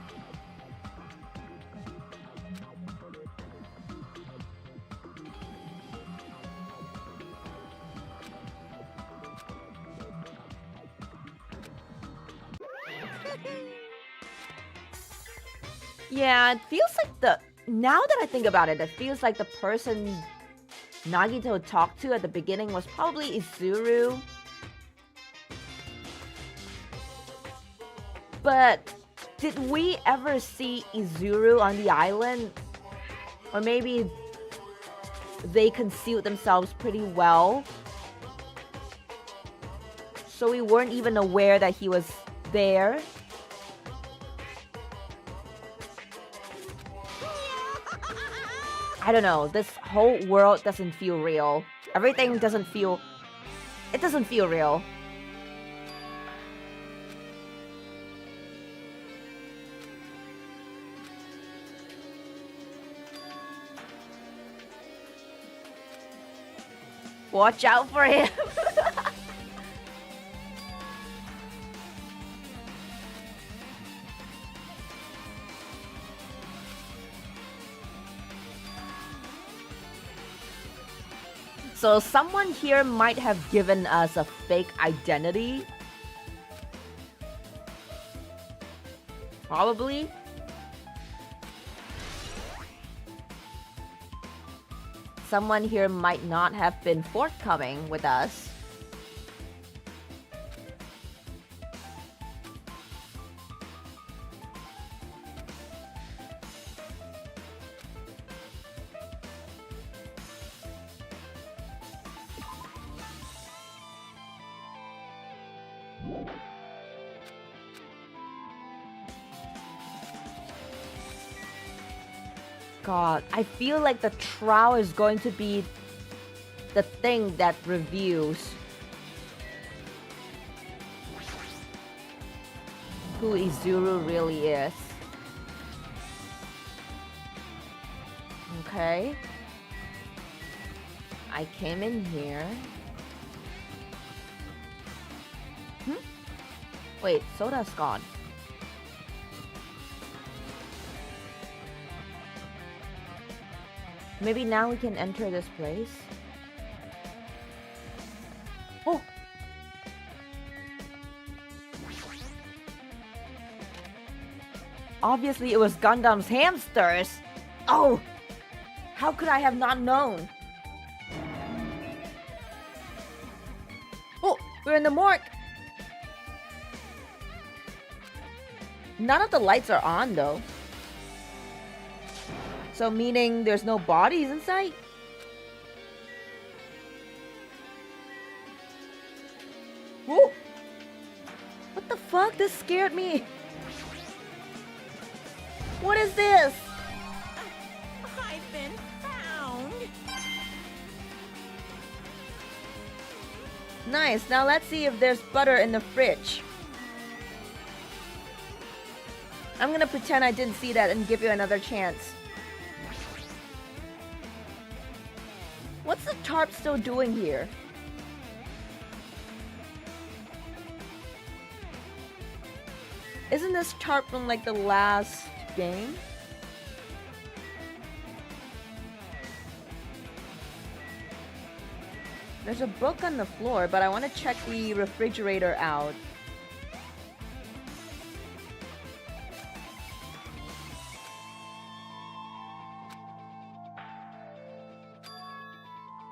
Yeah, it feels like now that I think about it, it feels like the person Nagito talked to at the beginning was probably Izuru. But did we ever see Izuru on the island? Or maybe they concealed themselves pretty well, so we weren't even aware that he was there. I don't know, this whole world doesn't feel real. Everything doesn't feel... It doesn't feel real. Watch out for him. So someone here might have given us a fake identity. Probably. Someone here might not have been forthcoming with us. God, I feel like the trial is going to be the thing that reveals who Izuru really is. Okay. I came in here. Wait, Soda's gone. Maybe now we can enter this place. Oh! Obviously it was Gundam's hamsters. Oh! How could I have not known? Oh! We're in the morgue! None of the lights are on though. So meaning there's no bodies in sight? Whoa! What the fuck? This scared me. What is this? I've been found. Nice. Now let's see if there's butter in the fridge. I'm gonna pretend I didn't see that and give you another chance. What's the tarp still doing here? Isn't this tarp from like the last game? There's a book on the floor, but I want to check the refrigerator out.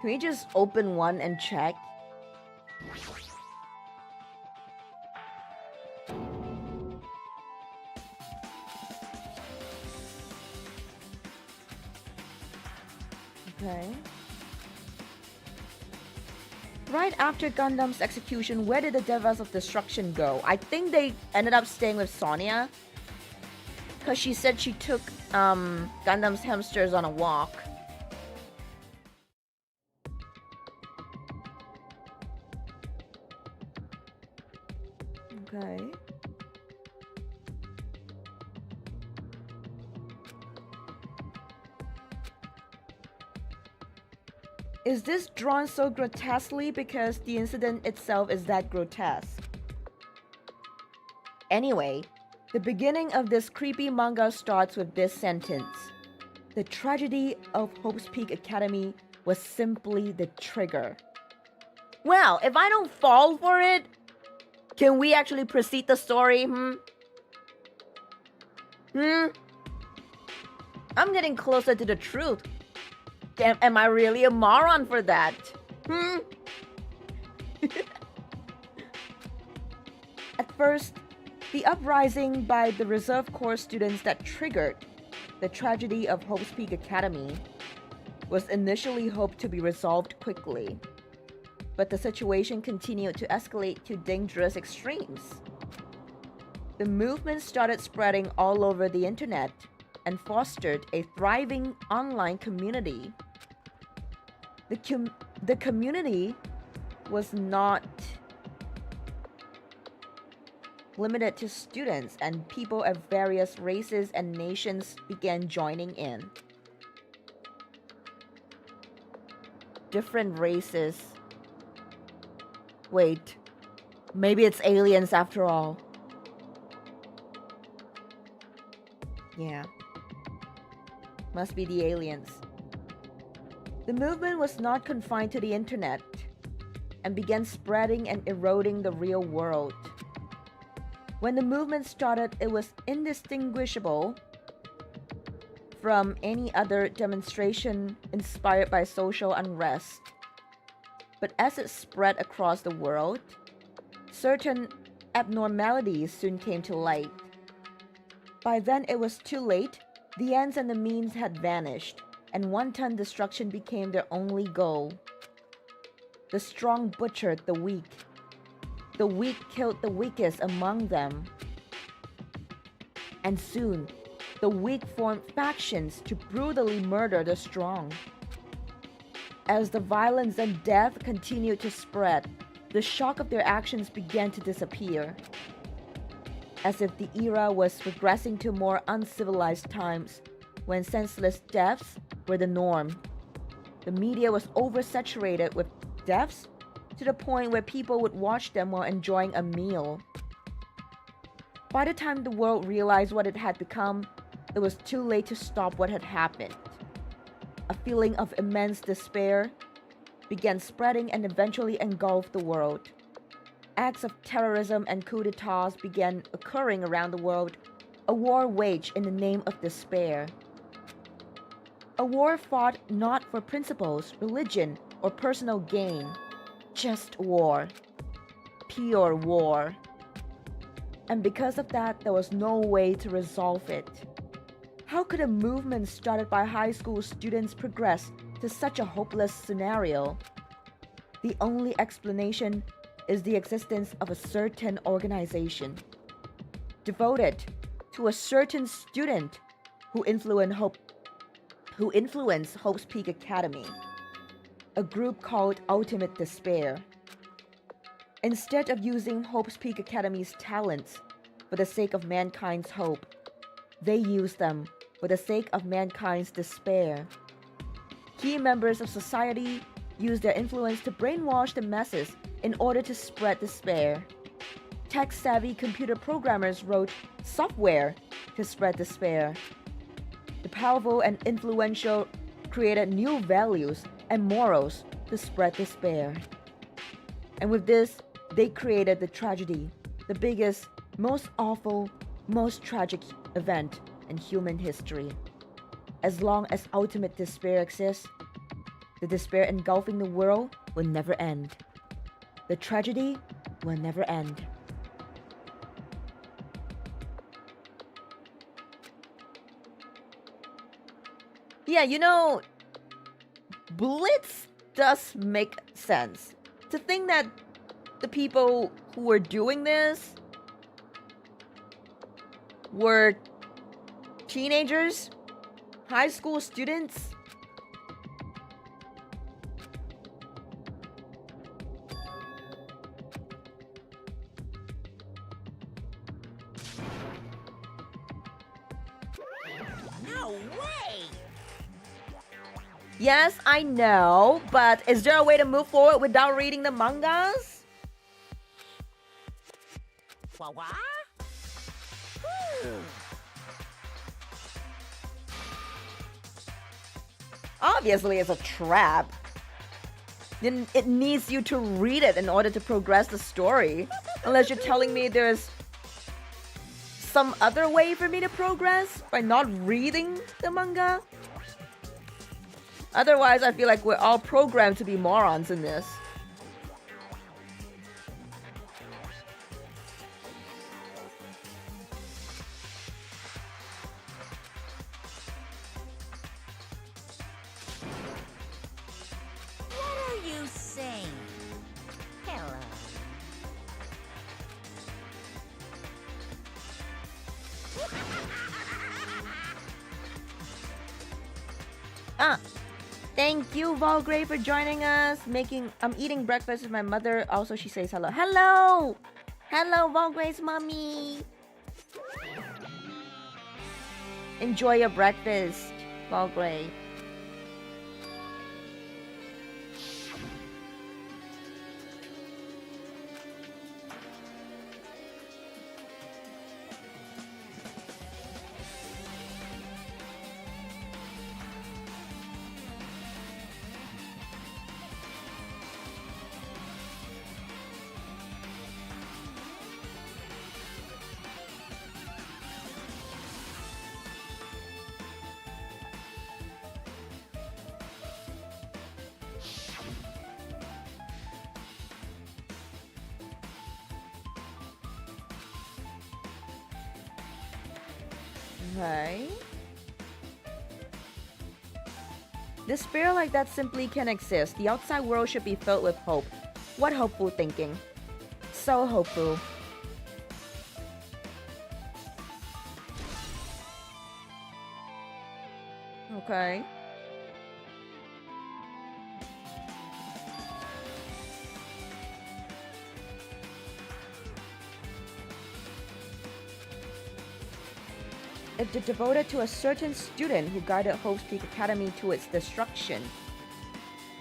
Can we just open one and check? Okay. Right after Gundam's execution, where did the Devas of Destruction go? I think they ended up staying with Sonia, because she said she took Gundam's hamsters on a walk. Okay. Is this drawn so grotesquely because the incident itself is that grotesque? Anyway, the beginning of this creepy manga starts with this sentence. The tragedy of Hope's Peak Academy was simply the trigger. Well, if I don't fall for it, can we actually proceed the story? I'm getting closer to the truth. Am I really a moron for that? At first, the uprising by the reserve corps students that triggered the tragedy of Hope's Peak Academy was initially hoped to be resolved quickly, but the situation continued to escalate to dangerous extremes. The movement started spreading all over the internet and fostered a thriving online community. The community was not limited to students, and people of various races and nations began joining in. Different races. Wait, maybe it's aliens after all. Yeah. Must be the aliens. The movement was not confined to the internet and began spreading and eroding the real world. When the movement started, it was indistinguishable from any other demonstration inspired by social unrest. But as it spread across the world, certain abnormalities soon came to light. By then it was too late. The ends and the means had vanished, and wanton destruction became their only goal. The strong butchered the weak. The weak killed the weakest among them. And soon, the weak formed factions to brutally murder the strong. As the violence and death continued to spread, the shock of their actions began to disappear. As if the era was regressing to more uncivilized times, when senseless deaths were the norm. The media was oversaturated with deaths to the point where people would watch them while enjoying a meal. By the time the world realized what it had become, it was too late to stop what had happened. A feeling of immense despair began spreading and eventually engulfed the world. Acts of terrorism and coups d'etats began occurring around the world, a war waged in the name of despair. A war fought not for principles, religion, or personal gain. Just war. Pure war. And because of that, there was no way to resolve it. How could a movement started by high school students progress to such a hopeless scenario? The only explanation is the existence of a certain organization devoted to a certain student who influenced Hope's Peak Academy, a group called Ultimate Despair. Instead of using Hope's Peak Academy's talents for the sake of mankind's hope, they used them for the sake of mankind's despair. Key members of society used their influence to brainwash the masses in order to spread despair. Tech-savvy computer programmers wrote software to spread despair. The powerful and influential created new values and morals to spread despair. And with this, they created the tragedy, the biggest, most awful, most tragic event in human history. As long as ultimate despair exists, the despair engulfing the world will never end. The tragedy will never end. Yeah, Blitz does make sense. To think that the people who were doing this were teenagers, high school students. No way! Yes, I know, but is there a way to move forward without reading the mangas? What? Obviously, it's a trap. Then it needs you to read it in order to progress the story. Unless you're telling me there's some other way for me to progress by not reading the manga. Otherwise, I feel like we're all programmed to be morons in this. What are you saying? Hello. Thank you, Valgray, for joining us. I'm eating breakfast with my mother. Also, she says hello. Hello! Hello, Valgray's mommy. Enjoy your breakfast, Valgray. Okay. Despair like that simply can't exist. The outside world should be filled with hope. What hopeful thinking. So hopeful. Okay. If they're devoted to a certain student who guided Hope's Peak Academy to its destruction,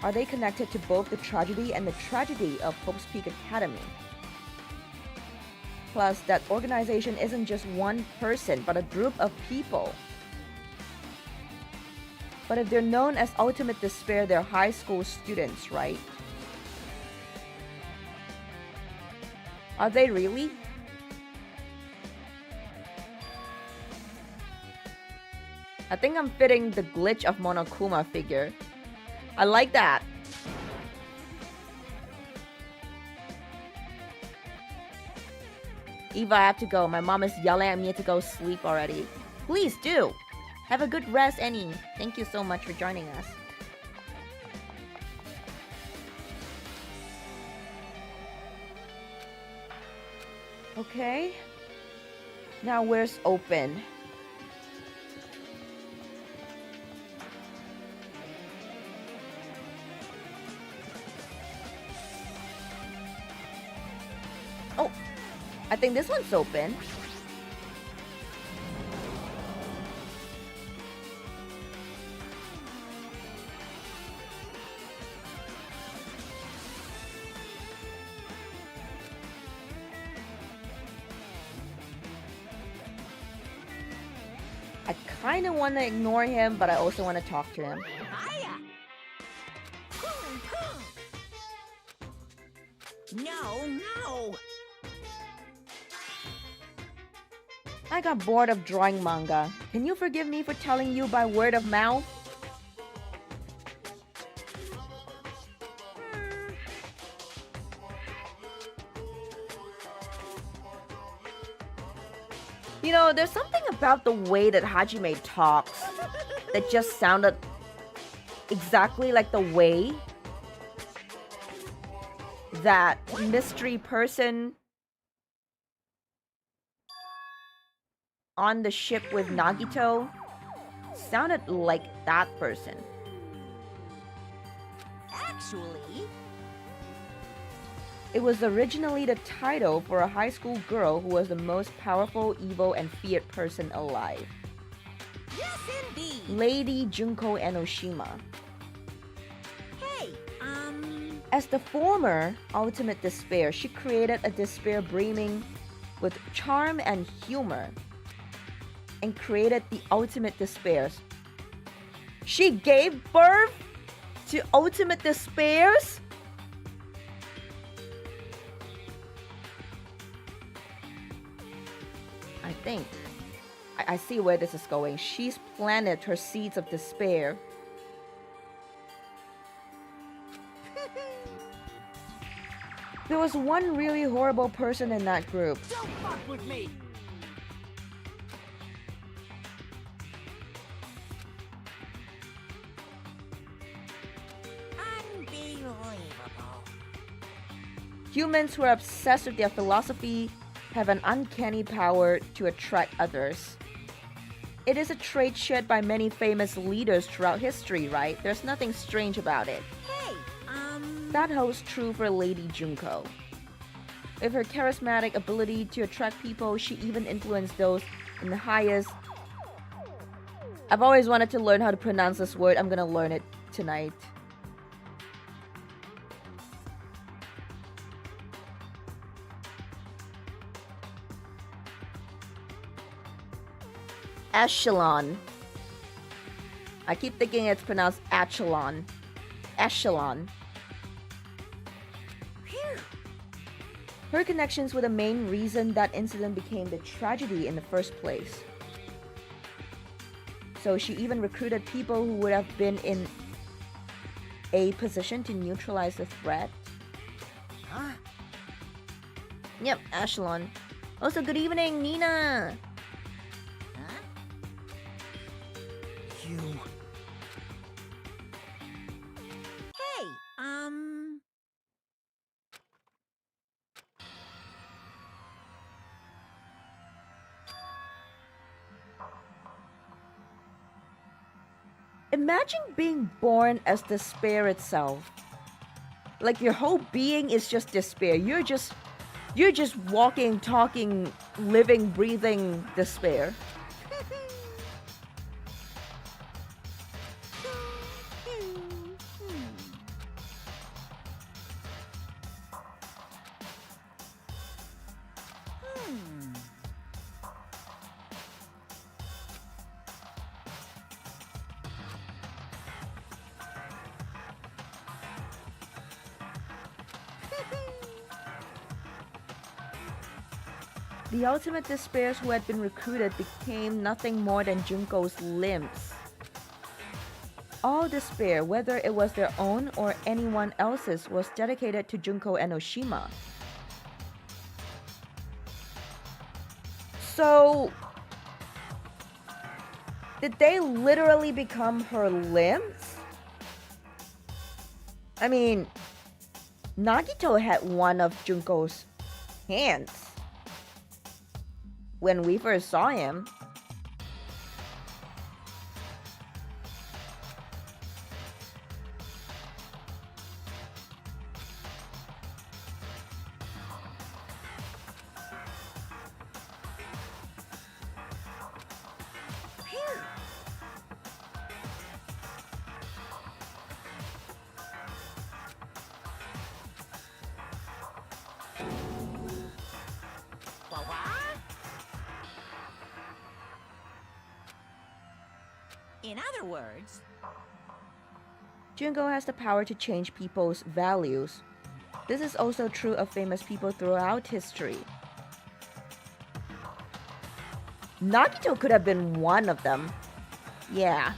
are they connected to both the tragedy and the tragedy of Hope's Peak Academy? Plus, that organization isn't just one person, but a group of people. But if they're known as Ultimate Despair, they're high school students, right? Are they really? I think I'm fitting the glitch of Monokuma figure. I like that. Eva, I have to go. My mom is yelling at me to go sleep already. Please do. Have a good rest, Annie. Thank you so much for joining us. Okay. Now where's open? Oh, I think this one's open. I kind of want to ignore him, but I also want to talk to him. No. I got bored of drawing manga. Can you forgive me for telling you by word of mouth? You know, there's something about the way that Hajime talks that just sounded exactly like the way that mystery person on the ship with Nagito sounded like that person. Actually, it was originally the title for a high school girl who was the most powerful, evil, and feared person alive. Yes, indeed. Lady Junko Enoshima. Hey, As the former ultimate despair, she created a despair brimming with charm and humor and created the ultimate despairs. She gave birth to ultimate despairs? I think I see where this is going. She's planted her seeds of despair. There was one really horrible person in that group. Don't fuck with me! unbelievable. Humans who are obsessed with their philosophy have an uncanny power to attract others. It is a trait shared by many famous leaders throughout history, right? There's nothing strange about it. Hey, That holds true for Lady Junko. With her charismatic ability to attract people, she even influenced those in the highest... I've always wanted to learn how to pronounce this word. I'm gonna learn it tonight. Echelon. I keep thinking it's pronounced echelon. Echelon. Her connections were the main reason that incident became the tragedy in the first place. So she even recruited people who would have been in a position to neutralize the threat. huh? Yep, echelon. Also, good evening, Nina. Huh? You... Hey, Imagine being born as despair itself. Like your whole being is just despair. You're just walking, talking, living, breathing despair. The ultimate despairs who had been recruited became nothing more than Junko's limbs. All despair, whether it was their own or anyone else's, was dedicated to Junko Enoshima. So, did they literally become her limbs? I mean, Nagito had one of Junko's hands when we first saw him. in other words, Junko has the power to change people's values. This is also true of famous people throughout history. Nagito could have been one of them. Yeah.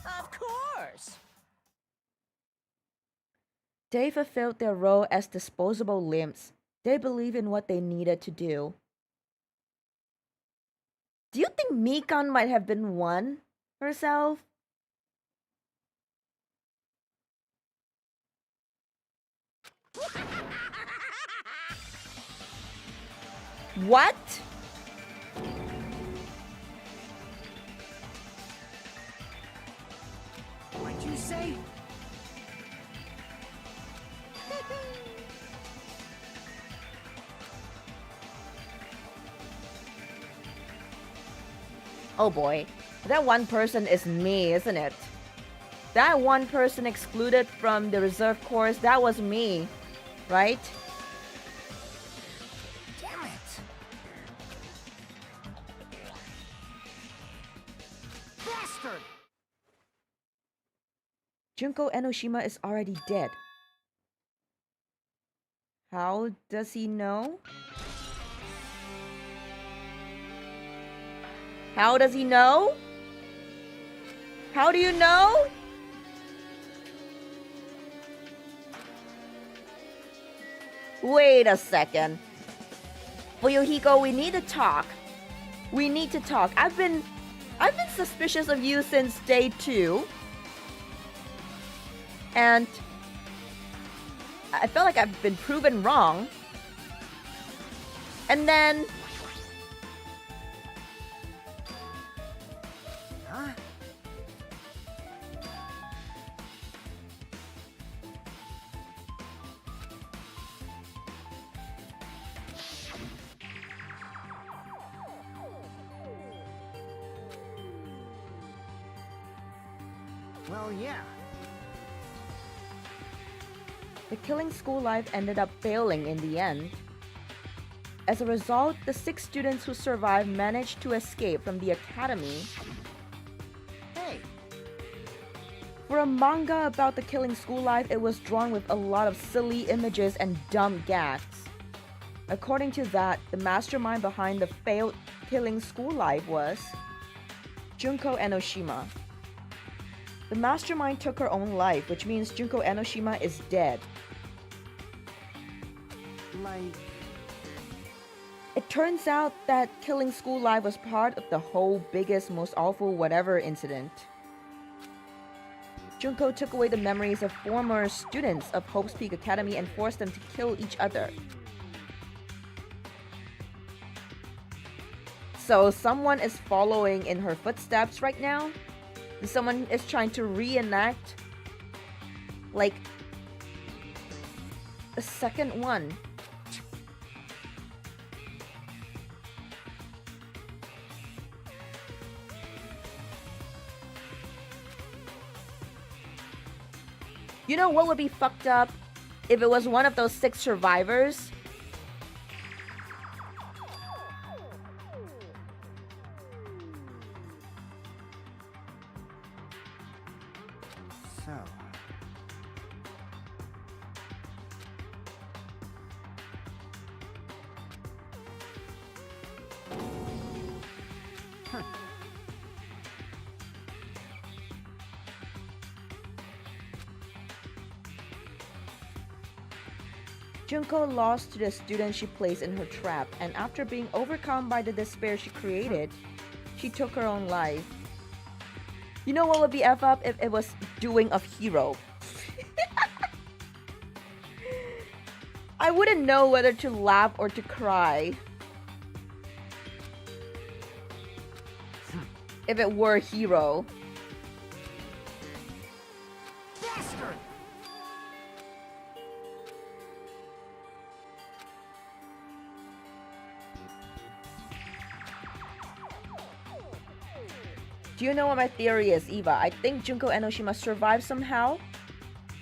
of course. They fulfilled their role as disposable limbs. They believe in what they needed to do. Do you think Mikan might have been one herself? What? What'd you say? Oh boy. That one person is me, isn't it? That one person excluded from the reserve course, that was me. Right? Damn it! Bastard! Junko Enoshima is already dead. How does he know? How does he know? How do you know? Wait a second. Fuyuhiko, we need to talk. We need to talk. I've been suspicious of you since day 2. And I felt like I've been proven wrong. And then Huh? Well, yeah. the killing school life ended up failing in the end. As a result, the 6 students who survived managed to escape from the academy. Hey, For a manga about the killing school life, it was drawn with a lot of silly images and dumb gags. According to that, the mastermind behind the failed killing school life was Junko Enoshima. The mastermind took her own life, which means Junko Enoshima is dead. like, It turns out that killing school life was part of the whole biggest, most awful whatever incident. Junko took away the memories of former students of Hope's Peak Academy and forced them to kill each other. So someone is following in her footsteps right now? Someone is trying to reenact like the second one. You know what would be fucked up if it was one of those 6 survivors? so. Huh. Junko lost to the student she placed in her trap, and after being overcome by the despair she created, she took her own life. You know what would be F up if it was doing of Hero? I wouldn't know whether to laugh or to cry. If it were Hero. Bastard! Do you know what my theory is, Eva? I think Junko Enoshima survived somehow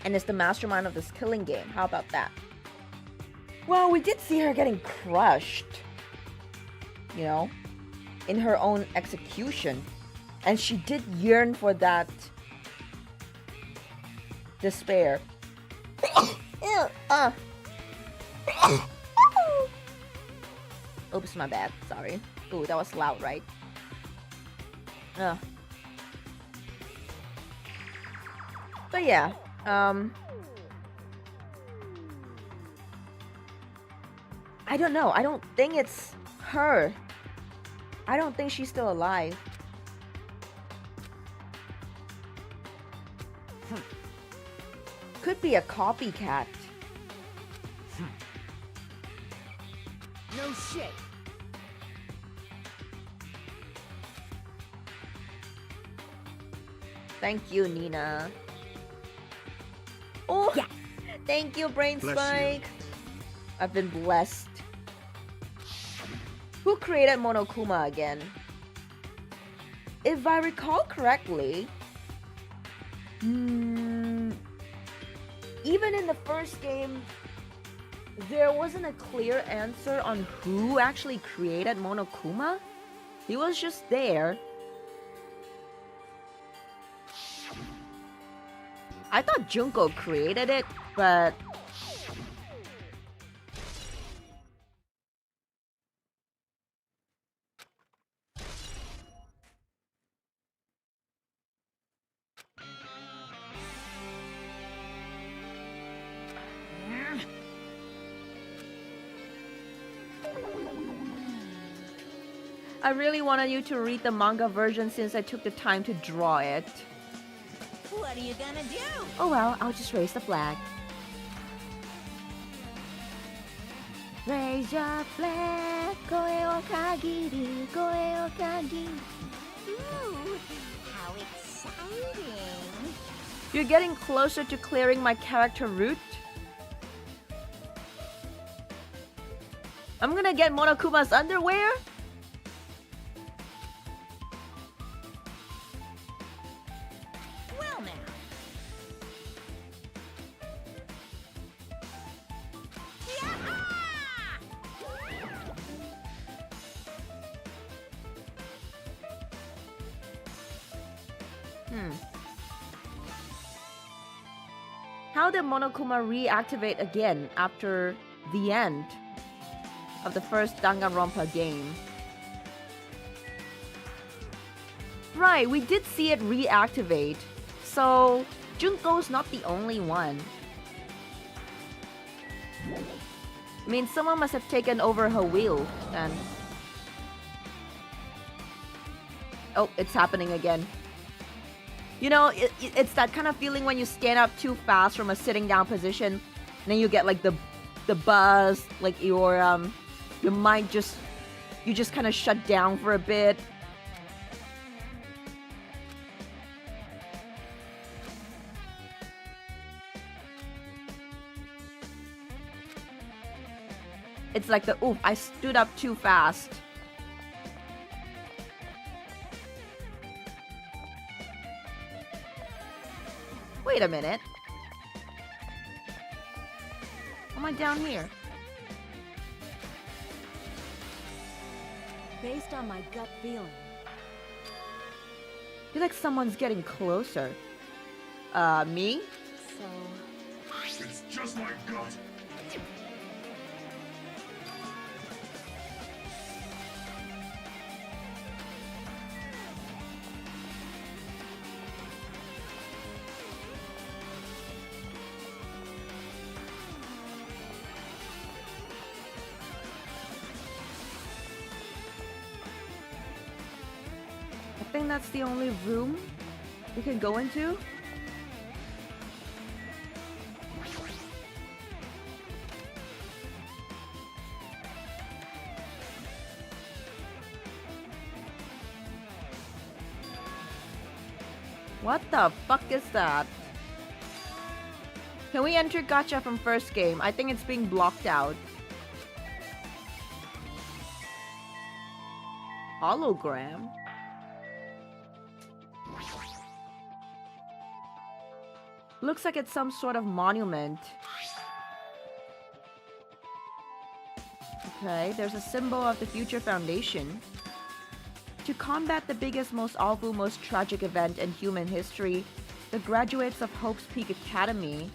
and is the mastermind of this killing game. How about that? Well, we did see her getting crushed, you know, in her own execution. And she did yearn for that despair. Oops, my bad. Sorry. Ooh, that was loud, right? But yeah, I don't know. I don't think it's her. I don't think she's still alive. Could be a copycat. No shit! Thank you, Nina. Oh, Yeah. Thank you, Brain Bless Spike. I've been blessed. Who created Monokuma again? If I recall correctly, even in the first game, there wasn't a clear answer on who actually created Monokuma. He was just there. I thought Junko created it, but I really wanted you to read the manga version since I took the time to draw it. What are you gonna do? Oh well, I'll just raise the flag. Raise your flag, koe o kagiri, koe o kagiri. Ooh, how exciting. You're getting closer to clearing my character route. I'm gonna get Monokuma's underwear? Well now. How did Monokuma reactivate again after the end of the first Danganronpa game? Right, we did see it reactivate, so Junko's not the only one. I mean, someone must have taken over her wheel, then. Oh, it's happening again. You know, it's that kind of feeling when you stand up too fast from a sitting down position, and then you get like the buzz, like your mind you just kind of shut down for a bit. It's like the oof, I stood up too fast. Wait a minute. Am I down here? Based on my gut feeling. I feel like someone's getting closer. Me? So, It's just my gut. I think that's the only room we can go into. What the fuck is that? Can we enter gacha from first game? I think it's being blocked out. Hologram? Looks like it's some sort of monument. Okay, there's a symbol of the Future Foundation. To combat the biggest, most awful, most tragic event in human history, the graduates of Hope's Peak Academy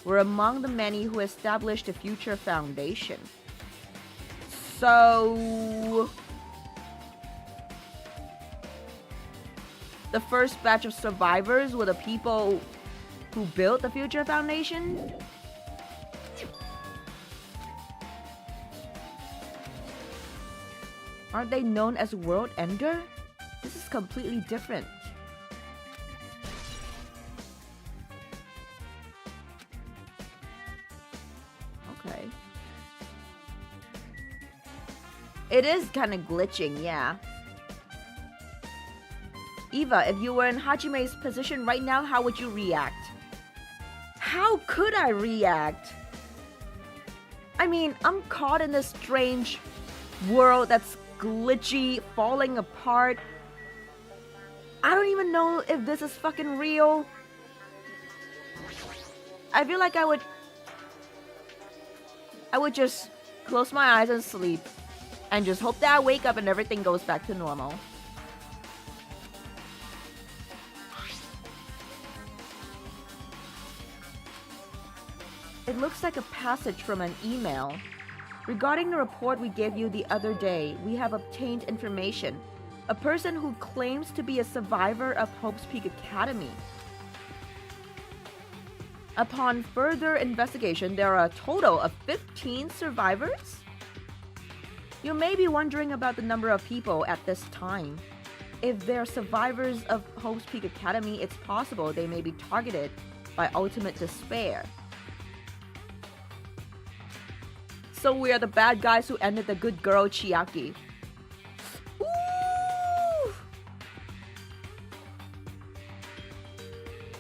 were among the many who established the Future Foundation. So, the first batch of survivors were the people who built the Future Foundation? Aren't they known as World Ender? This is completely different. Okay. It is kind of glitching, yeah. Eva, if you were in Hajime's position right now, how would you react? How could I react? I mean, I'm caught in this strange world that's glitchy, falling apart. I don't even know if this is fucking real. I feel like I would just close my eyes and sleep and just hope that I wake up and everything goes back to normal. It looks like a passage from an email. Regarding the report we gave you the other day, we have obtained information. A person who claims to be a survivor of Hope's Peak Academy. Upon further investigation, there are a total of 15 survivors? You may be wondering about the number of people at this time. If they're survivors of Hope's Peak Academy, it's possible they may be targeted by ultimate despair. So we are the bad guys who ended the good girl Chiaki. Ooh!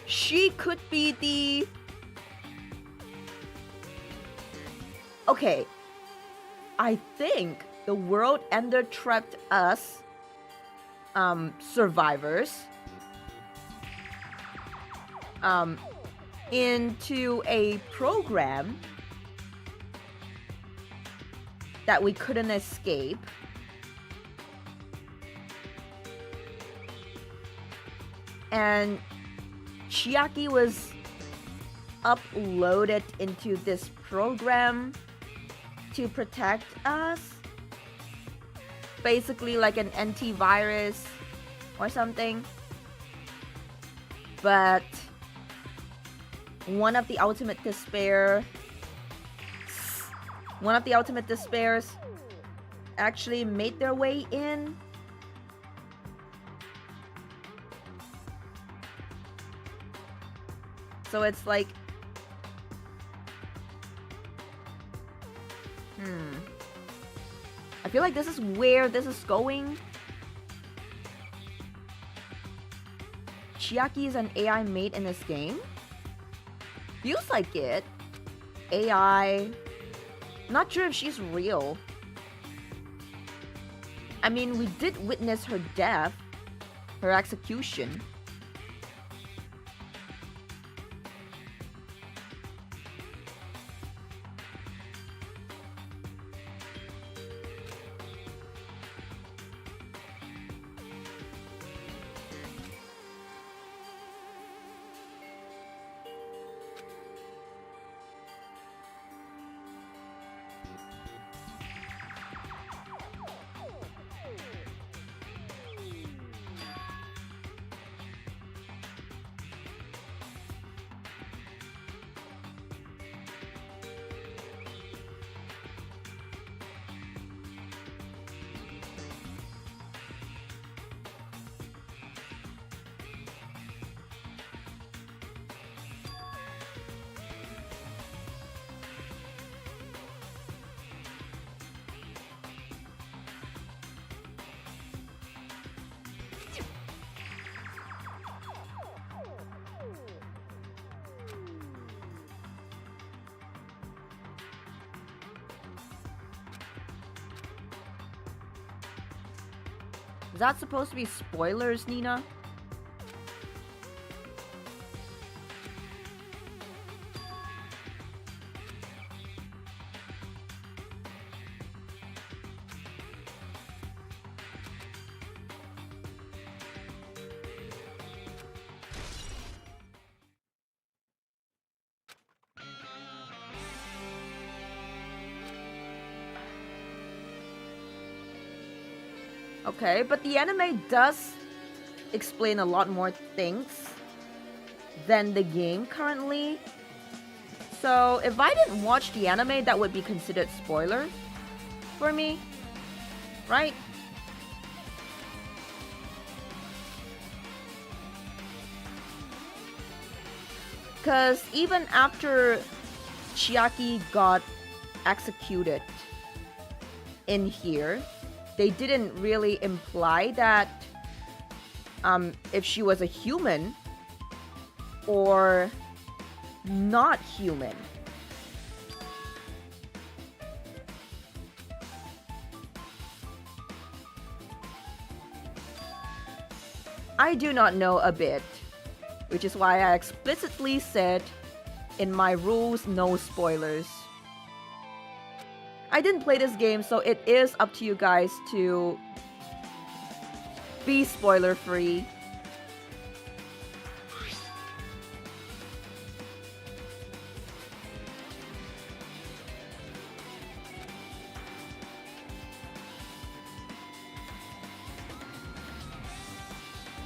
She could be the... Okay. I think the world ender trapped us, survivors, into a program that we couldn't escape. And Chiaki was uploaded into this program to protect us. Basically like an antivirus or something. But one of the ultimate despairs actually made their way in. So it's like, I feel like this is where this is going. Chiaki is an AI made in this game. Feels like it. AI. Not sure if she's real. I mean, we did witness her death, her execution. Is that supposed to be spoilers, Nina? Okay, but the anime does explain a lot more things than the game currently. So if I didn't watch the anime, that would be considered spoiler for me, right? Because even after Chiaki got executed in here, they didn't really imply that if she was a human or not human. I do not know a bit, which is why I explicitly said in my rules, no spoilers. I didn't play this game, so it is up to you guys to be spoiler free.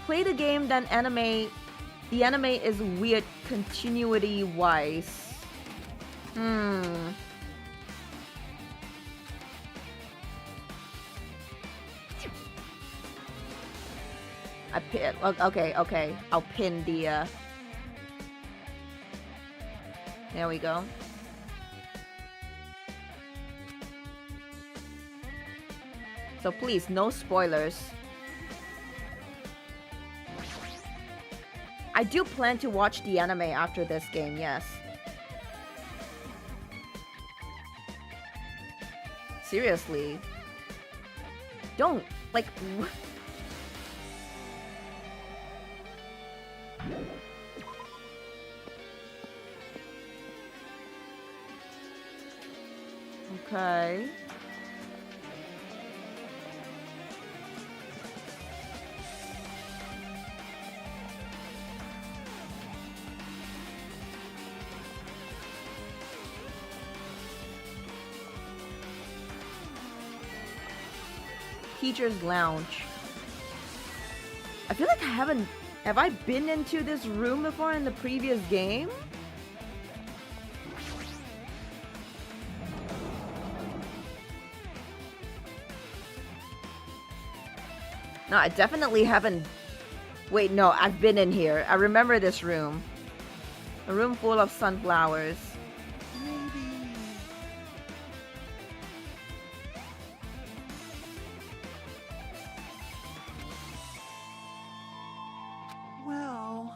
Play the game, then anime. The anime is weird continuity wise. Okay. I'll pin the. There we go. So please, no spoilers. I do plan to watch the anime after this game, yes. Seriously. Don't, like... Okay. Teacher's Lounge. I feel like I haven't... Have I been into this room before in the previous game? No, I definitely haven't... Wait, no, I've been in here. I remember this room. A room full of sunflowers. Well...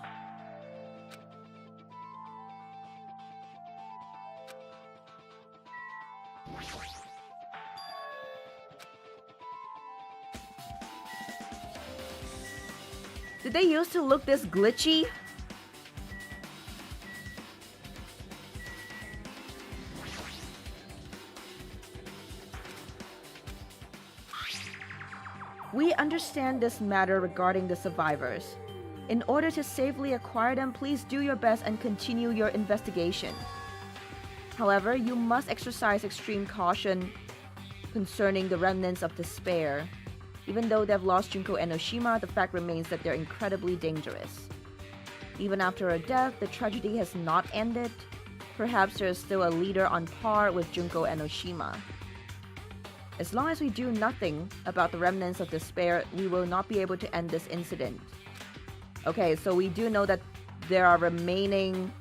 Did they used to look this glitchy? We understand this matter regarding the survivors. In order to safely acquire them, please do your best and continue your investigation. However, you must exercise extreme caution concerning the remnants of despair. Even though they've lost Junko and Oshima, the fact remains that they're incredibly dangerous. Even after her death, the tragedy has not ended. Perhaps there is still a leader on par with Junko and Oshima. As long as we do nothing about the remnants of despair, we will not be able to end this incident. Okay, so we do know that there are remaining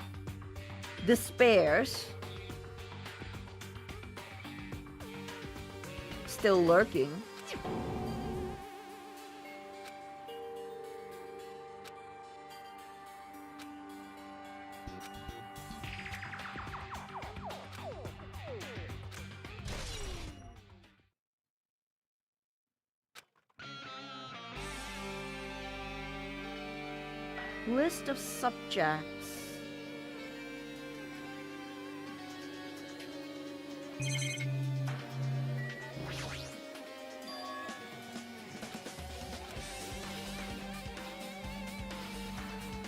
despairs still lurking. List of subjects.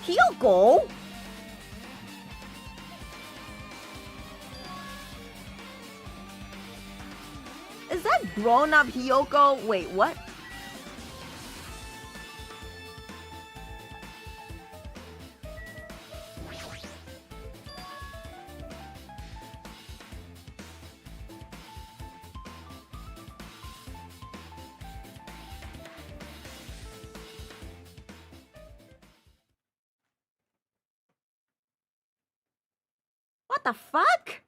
Hyoko? Is that grown-up Hyoko? Wait, what? What the fuck?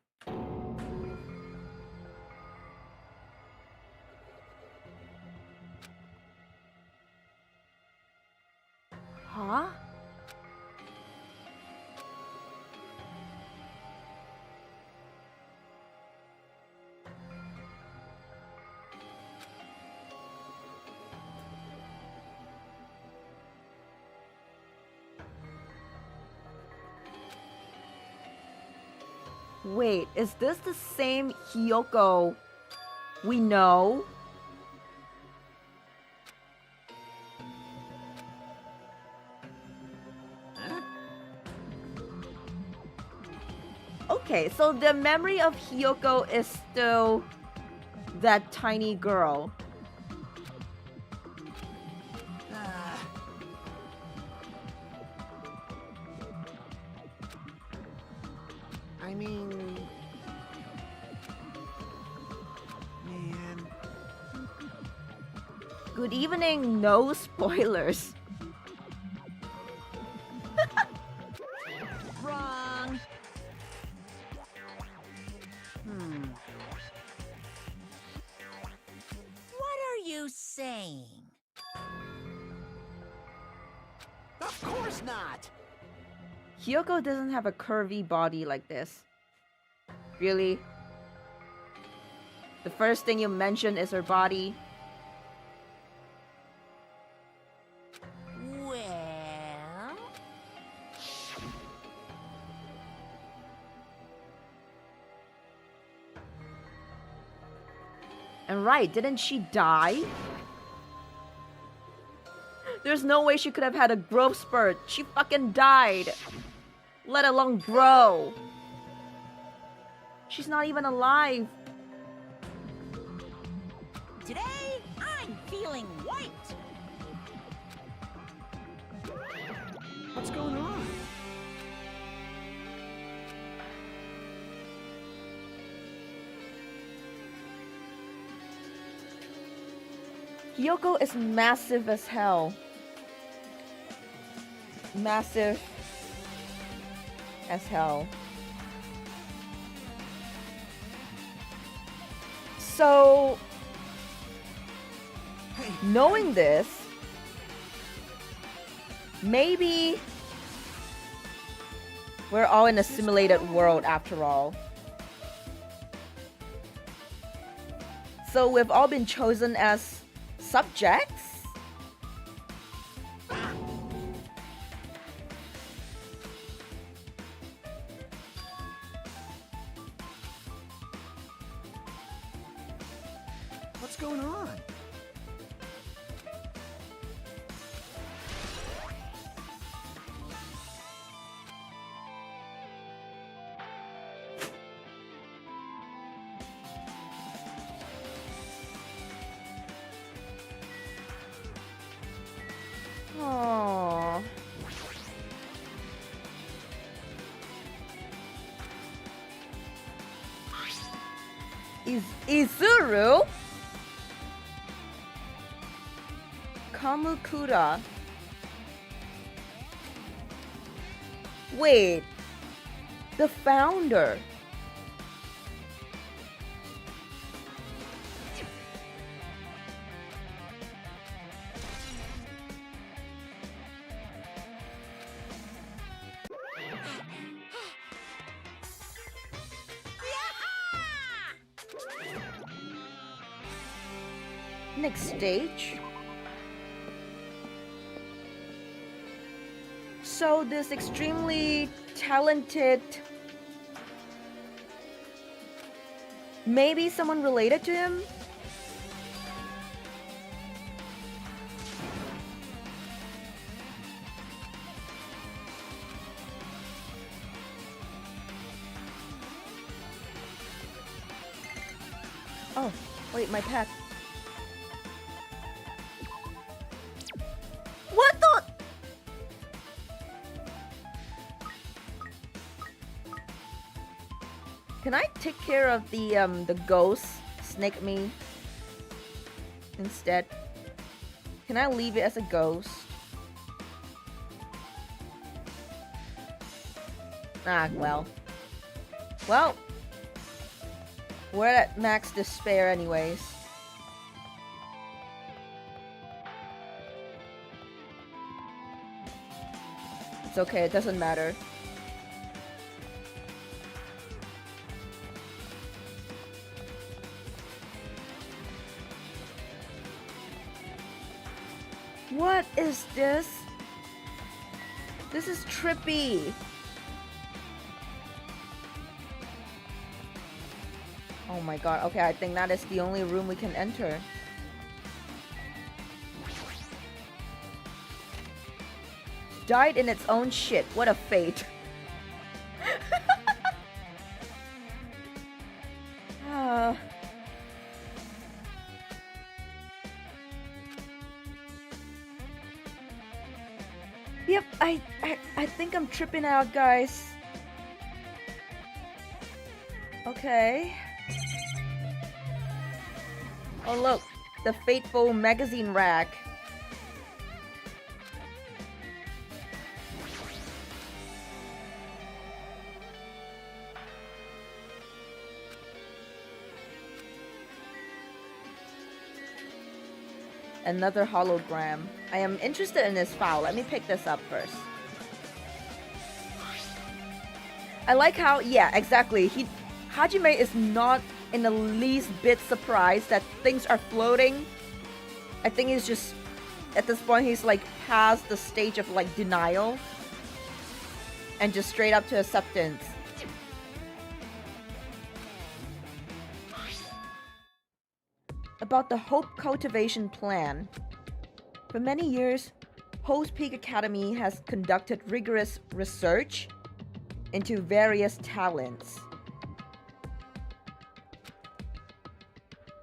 Huh? Wait, is this the same Hiyoko we know? Okay, so the memory of Hiyoko is still that tiny girl. I mean... Man... Good evening, no spoilers. Wrong. What are you saying? Of course not! Hiyoko doesn't have a curvy body like this. Really? The first thing you mention is her body. Well... And right, didn't she die? There's no way she could have had a growth spurt. She fucking died. Let alone grow. She's not even alive. Today, I'm feeling white. What's going on? Hiyoko is massive as hell. Massive as hell. So, knowing this, maybe we're all in a simulated world after all. So we've all been chosen as subjects? What's going on? Aww. Izuru? Kamukura. Wait. The founder. Next stage. So this extremely talented, maybe someone related to him? Oh, wait, my pet. What the? Can I take care of the ghost snake me instead? Can I leave it as a ghost? Ah, well. Well, we're at max despair anyways. It's okay, it doesn't matter. What is this? This is trippy. Oh my god. Okay, I think that is the only room we can enter. Died in its own shit. What a fate. Yep, I think I'm tripping out, guys. Okay. Oh look, the fateful magazine rack. Another hologram. I am interested in this file. Let me pick this up first. I like how, yeah, exactly. Hajime is not in the least bit surprised that things are floating. I think he's just, at this point, he's like past the stage of like denial and just straight up to acceptance. About the Hope Cultivation Plan. For many years, Hope's Peak Academy has conducted rigorous research into various talents.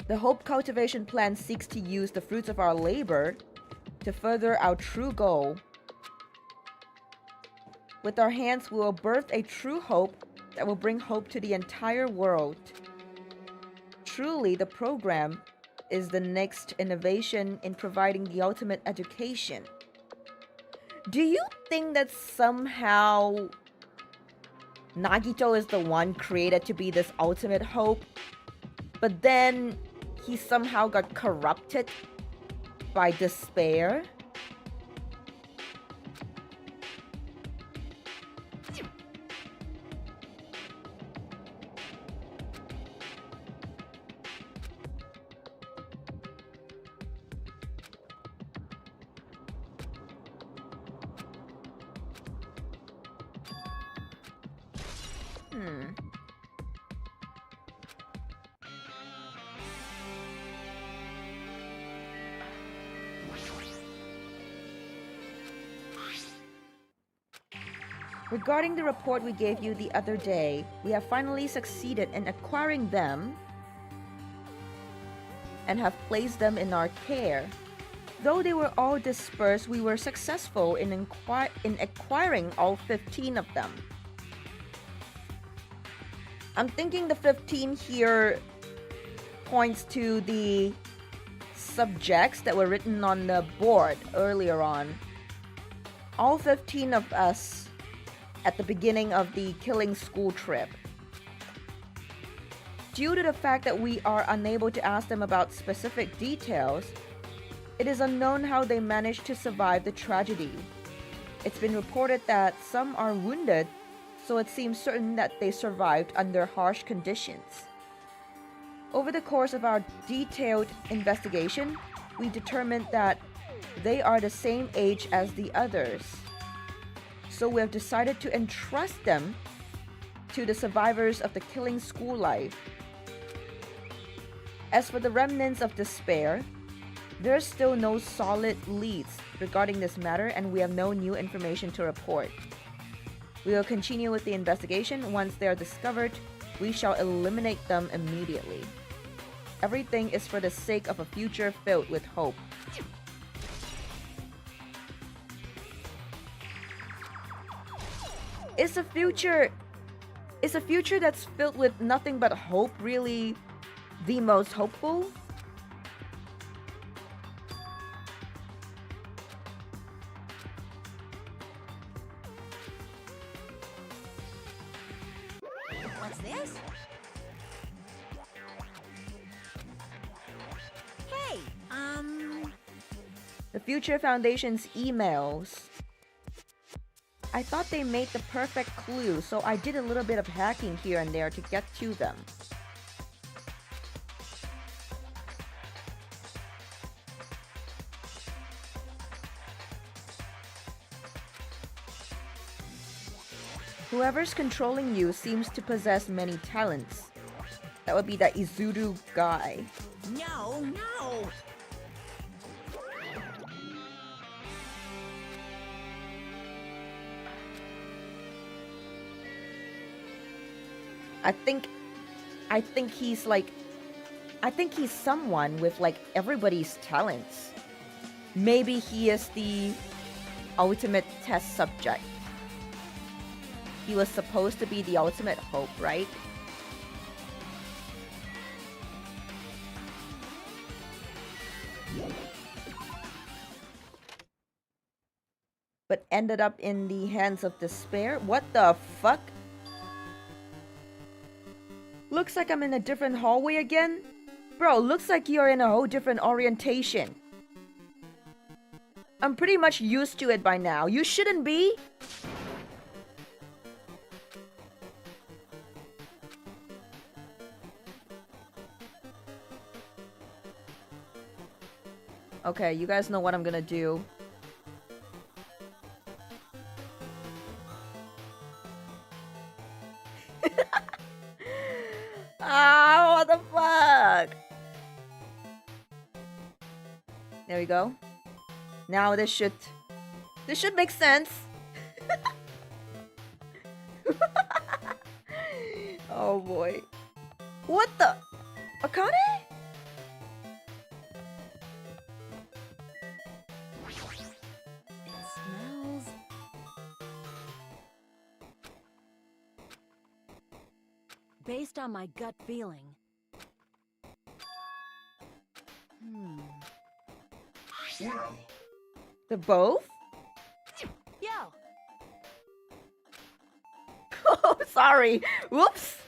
The Hope Cultivation Plan seeks to use the fruits of our labor to further our true goal. With our hands, we will birth a true hope that will bring hope to the entire world. Truly, the program is the next innovation in providing the ultimate education. Do you think that somehow Nagito is the one created to be this ultimate hope, but then he somehow got corrupted by despair? Regarding the report we gave you the other day, we have finally succeeded in acquiring them and have placed them in our care. Though they were all dispersed, we were successful in acquiring all 15 of them. I'm thinking the 15 here points to the subjects that were written on the board earlier on. All 15 of us at the beginning of the killing school trip. Due to the fact that we are unable to ask them about specific details, it is unknown how they managed to survive the tragedy. It's been reported that some are wounded, so it seems certain that they survived under harsh conditions. Over the course of our detailed investigation, we determined that they are the same age as the others. So we have decided to entrust them to the survivors of the killing school life. As for the remnants of despair, there are still no solid leads regarding this matter, and we have no new information to report. We will continue with the investigation. Once they are discovered, we shall eliminate them immediately. Everything is for the sake of a future filled with hope. Is a future that's filled with nothing but hope really the most hopeful? What's this? Hey, The Future Foundation's emails. I thought they made the perfect clue, so I did a little bit of hacking here and there to get to them. Whoever's controlling you seems to possess many talents. That would be the Izuru guy. No, no. I think he's like, I think he's someone with like everybody's talents. Maybe he is the ultimate test subject. He was supposed to be the ultimate hope, right? But ended up in the hands of despair? What the fuck? Looks like I'm in a different hallway again? Bro, looks like you're in a whole different orientation. I'm pretty much used to it by now. You shouldn't be. Okay, you guys know what I'm gonna do. Ah, what the fuck? There we go. Now this should make sense. Oh boy. What the? Akane? It smells. Based on my gut feeling. Well, The both? Yo, Oh, sorry. Whoops.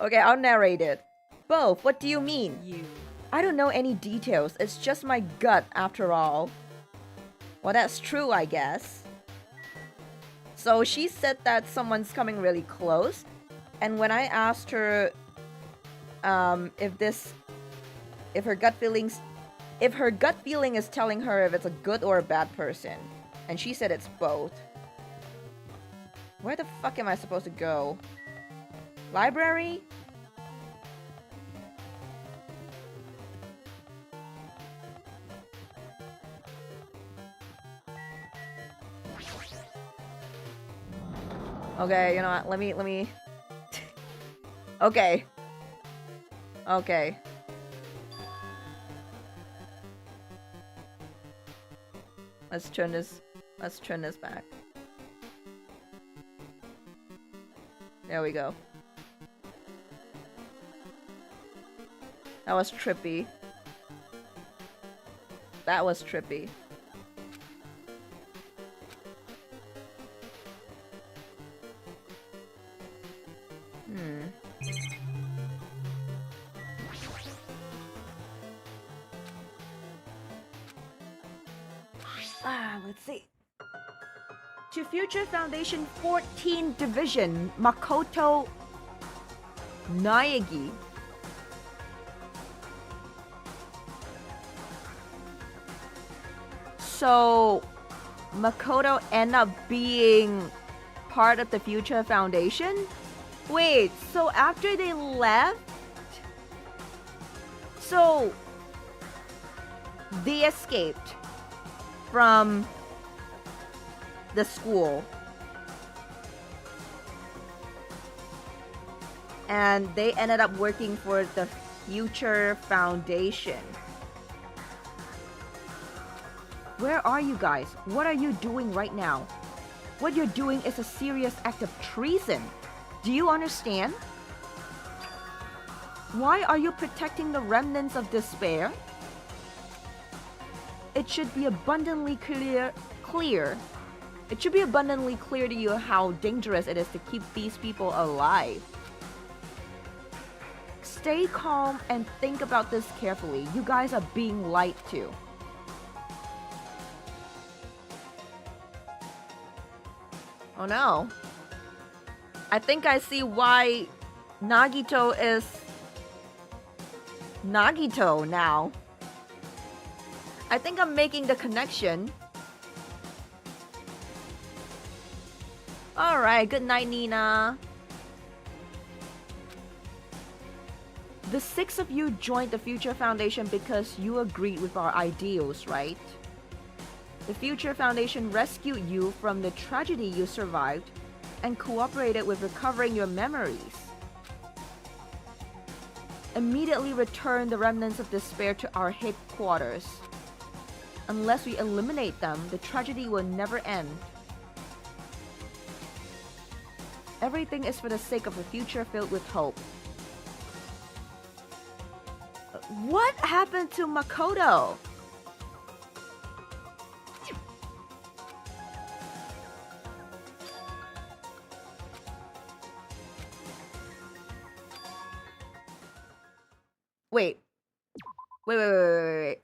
Okay, I'll narrate it. Both, what do you mean? you. I don't know any details. It's just my gut after all. Well, that's true, I guess. So she said that someone's coming really close. And when I asked her if her gut feeling is telling her if it's a good or a bad person, and she said it's both. Where the fuck am I supposed to go? Library? Okay, you know what? Let me Okay. Okay. Let's turn this back. There we go. That was trippy. That was trippy. Let's see. To Future Foundation 14 Division, Makoto Naegi. So, Makoto ended up being part of the Future Foundation? Wait, so after they left? So, they escaped from the school. And they ended up working for the Future Foundation. Where are you guys? What are you doing right now? What you're doing is a serious act of treason. Do you understand? Why are you protecting the remnants of despair? It should be abundantly clear. It should be abundantly clear to you how dangerous it is to keep these people alive. Stay calm and think about this carefully. You guys are being lied to. Oh no. I think I see why Nagito is Nagito now. I think I'm making the connection. Alright, good night, Nina. The 6 of you joined the Future Foundation because you agreed with our ideals, right? The Future Foundation rescued you from the tragedy you survived and cooperated with recovering your memories. Immediately return the remnants of despair to our headquarters. Unless we eliminate them, the tragedy will never end. Everything is for the sake of a future filled with hope. What happened to Makoto? Wait. Wait.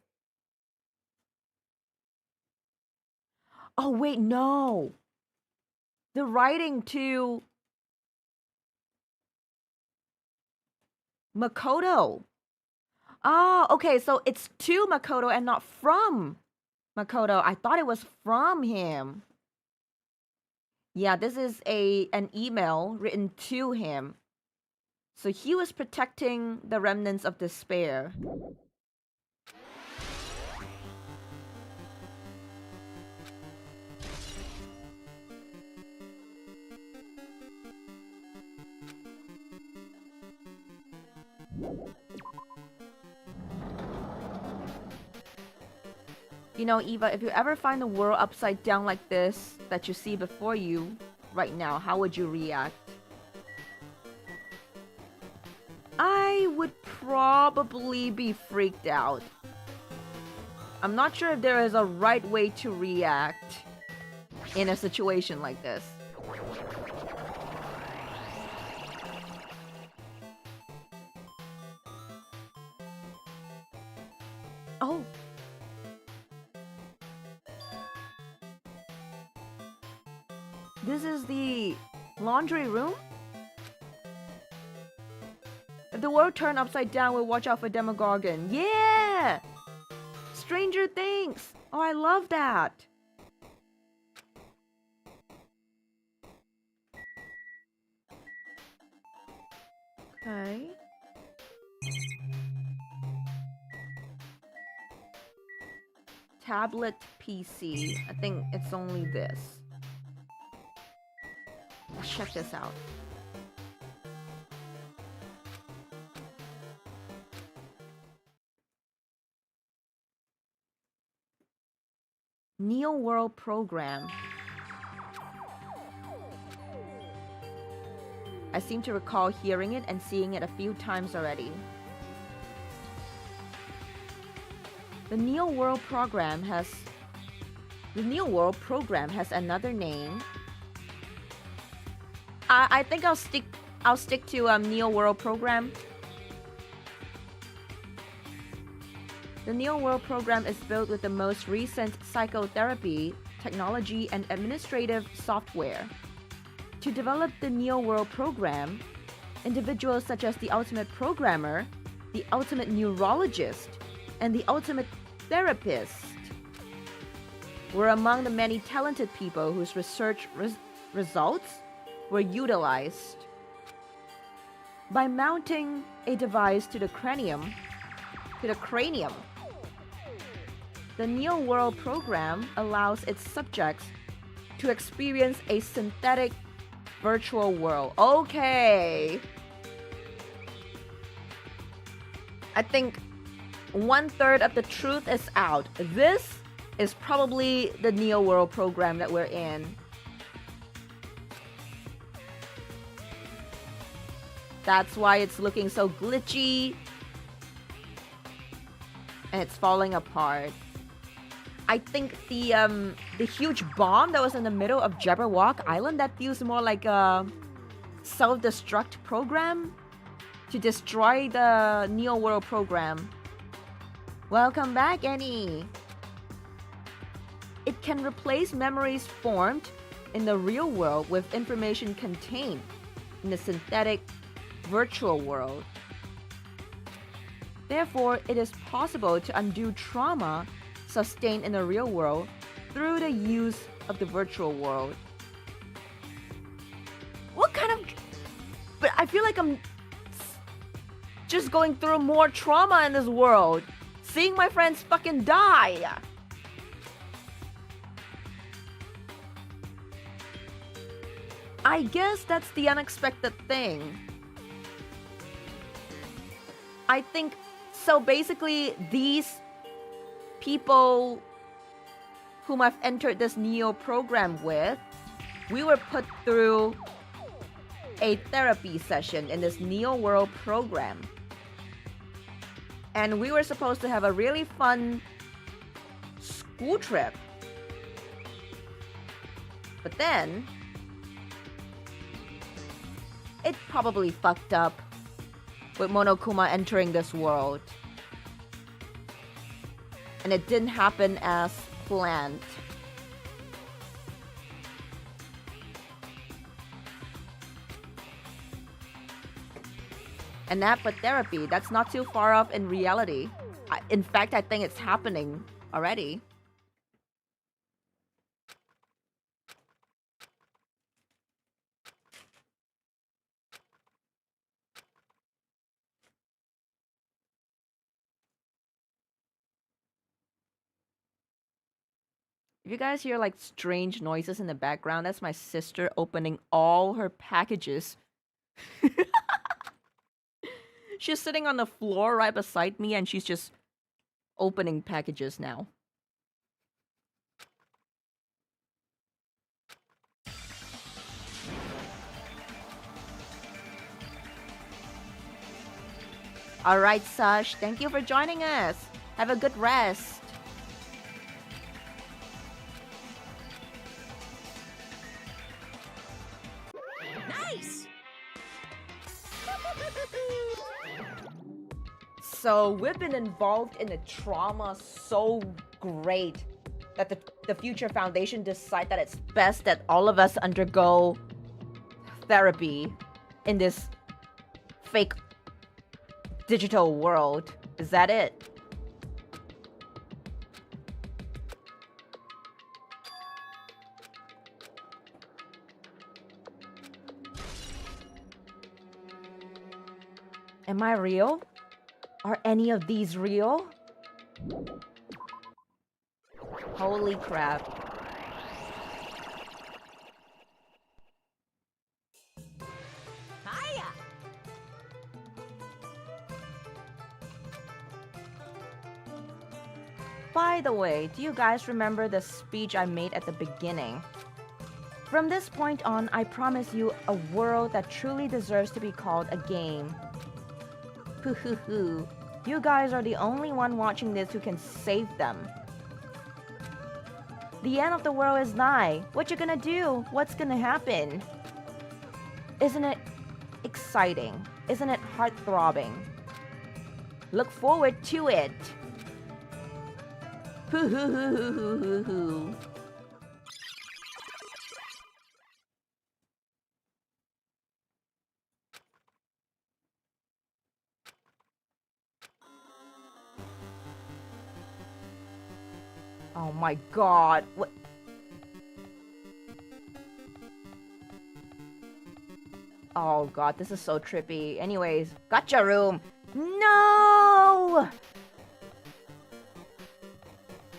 Oh, wait, no. The writing to Makoto. Oh, okay, so it's to Makoto and not from Makoto. I thought it was from him. Yeah, this is an email written to him. So he was protecting the remnants of despair. You know, Eva, if you ever find the world upside down like this that you see before you right now, how would you react? I would probably be freaked out. I'm not sure if there is a right way to react in a situation like this. Oh. This is the laundry room? If the world turned upside down, we'll watch out for Demogorgon. Yeah! Stranger Things! Oh, I love that! Okay. Tablet PC. I think it's only this. Let's check this out. Neo World Program. I seem to recall hearing it and seeing it a few times already. The Neo World Program has another name. I think I'll stick to Neo World Program. The Neo World Program is built with the most recent psychotherapy, technology, and administrative software. To develop the Neo World Program, individuals such as the Ultimate Programmer, the Ultimate Neurologist, and the Ultimate Therapist were among the many talented people whose research results were utilized. By mounting a device to the cranium, the Neo World Program allows its subjects to experience a synthetic virtual world. Okay. I think 1/3 of the truth is out. This is probably the Neo World Program that we're in. That's why it's looking so glitchy. And it's falling apart. I think the huge bomb that was in the middle of Jabberwock Island, that feels more like a self-destruct program to destroy the Neo World Program. Welcome back, Annie. It can replace memories formed in the real world with information contained in the synthetic virtual world. Therefore, it is possible to undo trauma sustained in the real world through the use of the virtual world. What kind of... But I feel like I'm just going through more trauma in this world. Seeing my friends fucking die. I guess that's the unexpected thing. I think, so basically these people whom I've entered this Neo program with, we were put through a therapy session in this Neo World program. And we were supposed to have a really fun school trip. But then, it probably fucked up with Monokuma entering this world. And it didn't happen as planned. And that for therapy, that's not too far off in reality. In fact, I think it's happening already. If you guys hear like strange noises in the background, that's my sister opening all her packages. She's sitting on the floor right beside me and she's just opening packages now. Alright, Sash, thank you for joining us. Have a good rest. Nice! So we've been involved in a trauma so great that the Future Foundation decide that it's best that all of us undergo therapy in this fake digital world. Is that it? Am I real? Are any of these real? Holy crap. Hiya! By the way, do you guys remember the speech I made at the beginning? From this point on, I promise you a world that truly deserves to be called a game. Hoo hoo hoo. You guys are the only one watching this who can save them. The end of the world is nigh. What you gonna do? What's gonna happen? Isn't it exciting? Isn't it heart-throbbing? Look forward to it. Hoo hoo hoo hoo hoo hoo hoo. Oh my god, what? Oh god, this is so trippy. Anyways, gotcha room. No!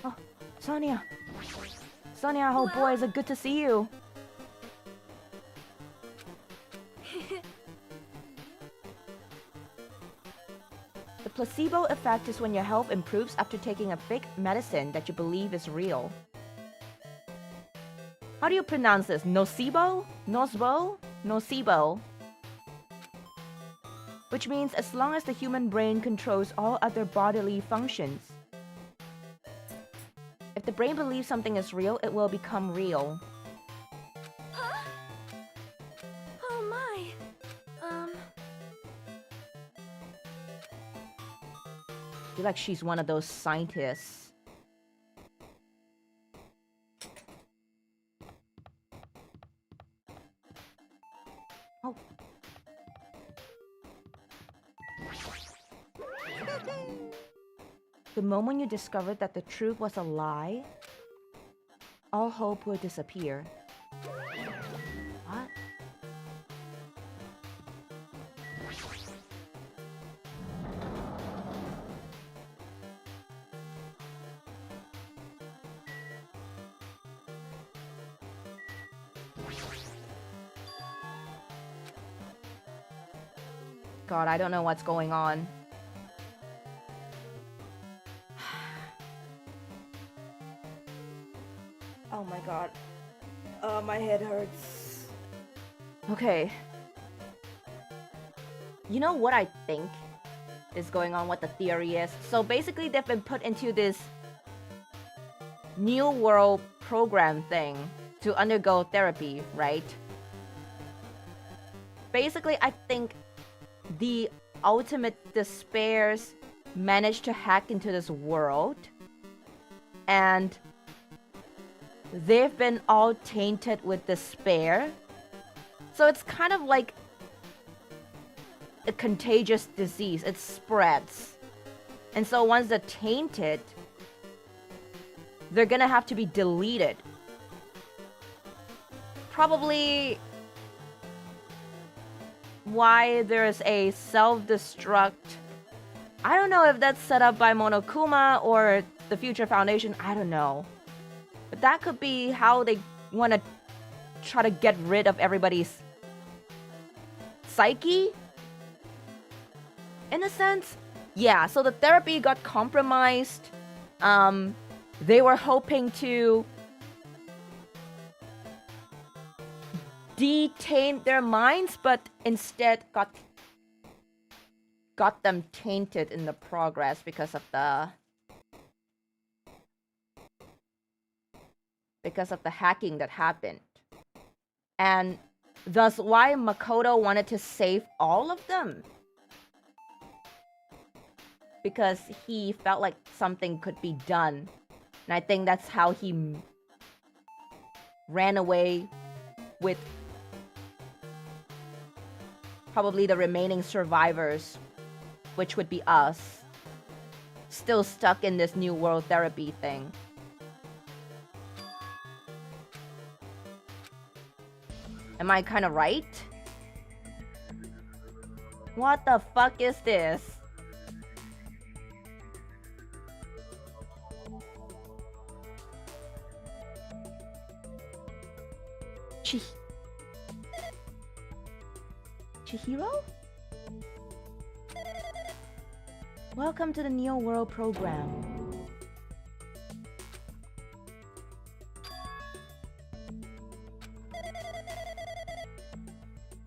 Oh, Sonia. Sonia, oh boy, is it good to see you. The placebo effect is when your health improves after taking a fake medicine that you believe is real. How do you pronounce this? Nocebo? Nocebo? Nocebo. Which means as long as the human brain controls all other bodily functions. If the brain believes something is real, it will become real. Huh? Oh my. I feel like she's one of those scientists. Oh. The moment you discovered that the truth was a lie, all hope will disappear. What? God, I don't know what's going on. Oh my god. My head hurts. Okay. You know what I think is going on, what the theory is? So basically they've been put into this new world program thing to undergo therapy, right? Basically, I think the ultimate despairs managed to hack into this world, and they've been all tainted with despair. So it's kind of like a contagious disease. It spreads. And so once they're tainted, they're gonna have to be deleted. Probably why there's a self-destruct. I don't know if that's set up by Monokuma or the Future Foundation. I don't know. But that could be how they want to try to get rid of everybody's psyche? In a sense? Yeah, so the therapy got compromised. They were hoping to detain their minds, but instead got them tainted in the progress because of the hacking that happened. And thus why Makoto wanted to save all of them. Because he felt like something could be done. And I think that's how he ran away with probably the remaining survivors, which would be us, still stuck in this new world therapy thing. Am I kind of right? What the fuck is this? Chihiro? Welcome to the Neo World program.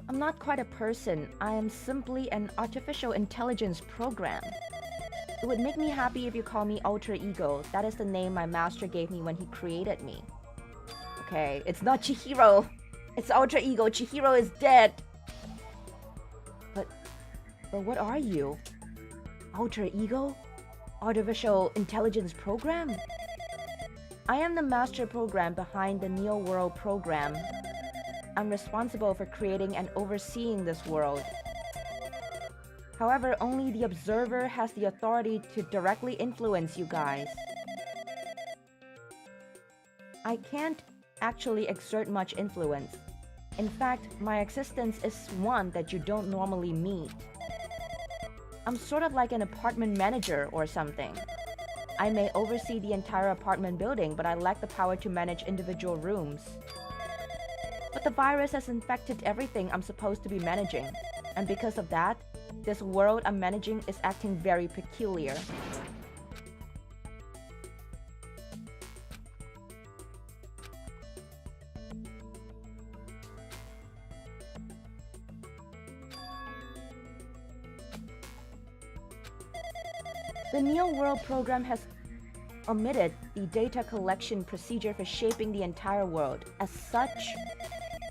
I'm not quite a person. I am simply an artificial intelligence program. It would make me happy if you call me Ultra Ego. That is the name my master gave me when he created me. Okay, it's not Chihiro. It's Ultra Ego. Chihiro is dead. But what are you? Ultra Ego? Artificial intelligence program? I am the master program behind the Neo World program. I'm responsible for creating and overseeing this world. However, only the observer has the authority to directly influence you guys. I can't actually exert much influence. In fact, my existence is one that you don't normally meet. I'm sort of like an apartment manager or something. I may oversee the entire apartment building, but I lack the power to manage individual rooms. But the virus has infected everything I'm supposed to be managing. And because of that, this world I'm managing is acting very peculiar. The Neo World program has omitted the data collection procedure for shaping the entire world. As such,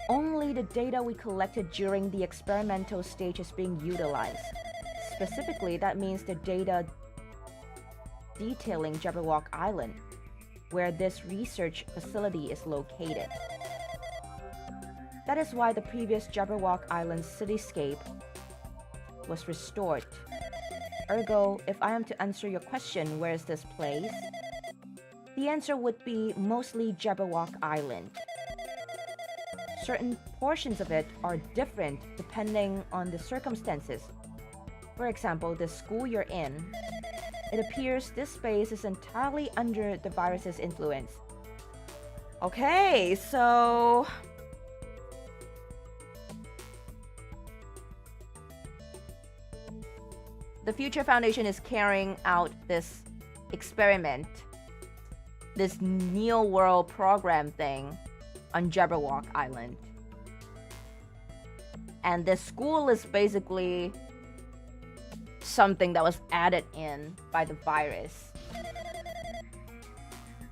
only the data we collected during the experimental stage is being utilized. Specifically, that means the data detailing Jabberwock Island, where this research facility is located. That is why the previous Jabberwock Island cityscape was restored. Ergo, if I am to answer your question, where is this place? The answer would be mostly Jabberwock Island. Certain portions of it are different depending on the circumstances. For example, the school you're in. It appears this space is entirely under the virus's influence. Okay, so... the Future Foundation is carrying out this experiment, this Neo World program thing on Jabberwock Island. And this school is basically something that was added in by the virus.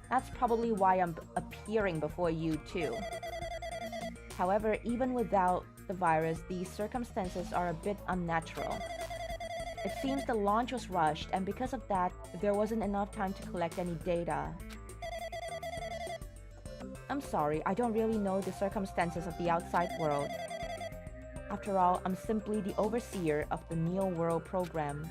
That's probably why I'm appearing before you too. However, even without the virus, these circumstances are a bit unnatural. It seems the launch was rushed, and because of that, there wasn't enough time to collect any data. I'm sorry, I don't really know the circumstances of the outside world. After all, I'm simply the overseer of the Neo World program.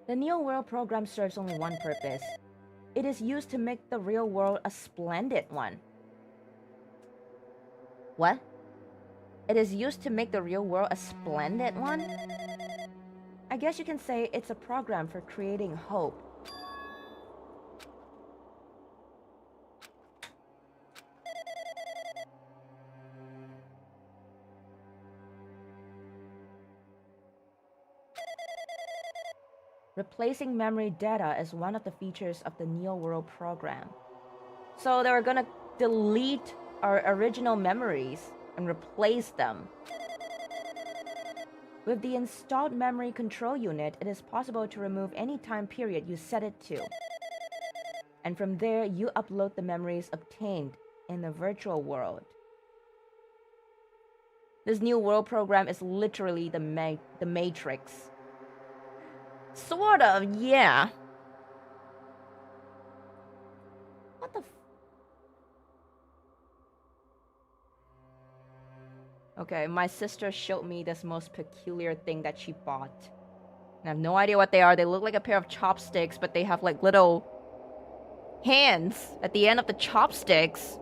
The Neo World program serves only one purpose. It is used to make the real world a splendid one. What? It is used to make the real world a splendid one? I guess you can say it's a program for creating hope. Replacing memory data is one of the features of the Neo World program. So they're gonna delete our original memories and replace them. With the installed memory control unit, it is possible to remove any time period you set it to. And from there, you upload the memories obtained in the virtual world. This New World program is literally the Matrix. Sort of, yeah. What the Okay, my sister showed me this most peculiar thing that she bought. And I have no idea what they are. They look like a pair of chopsticks, but they have like little hands at the end of the chopsticks.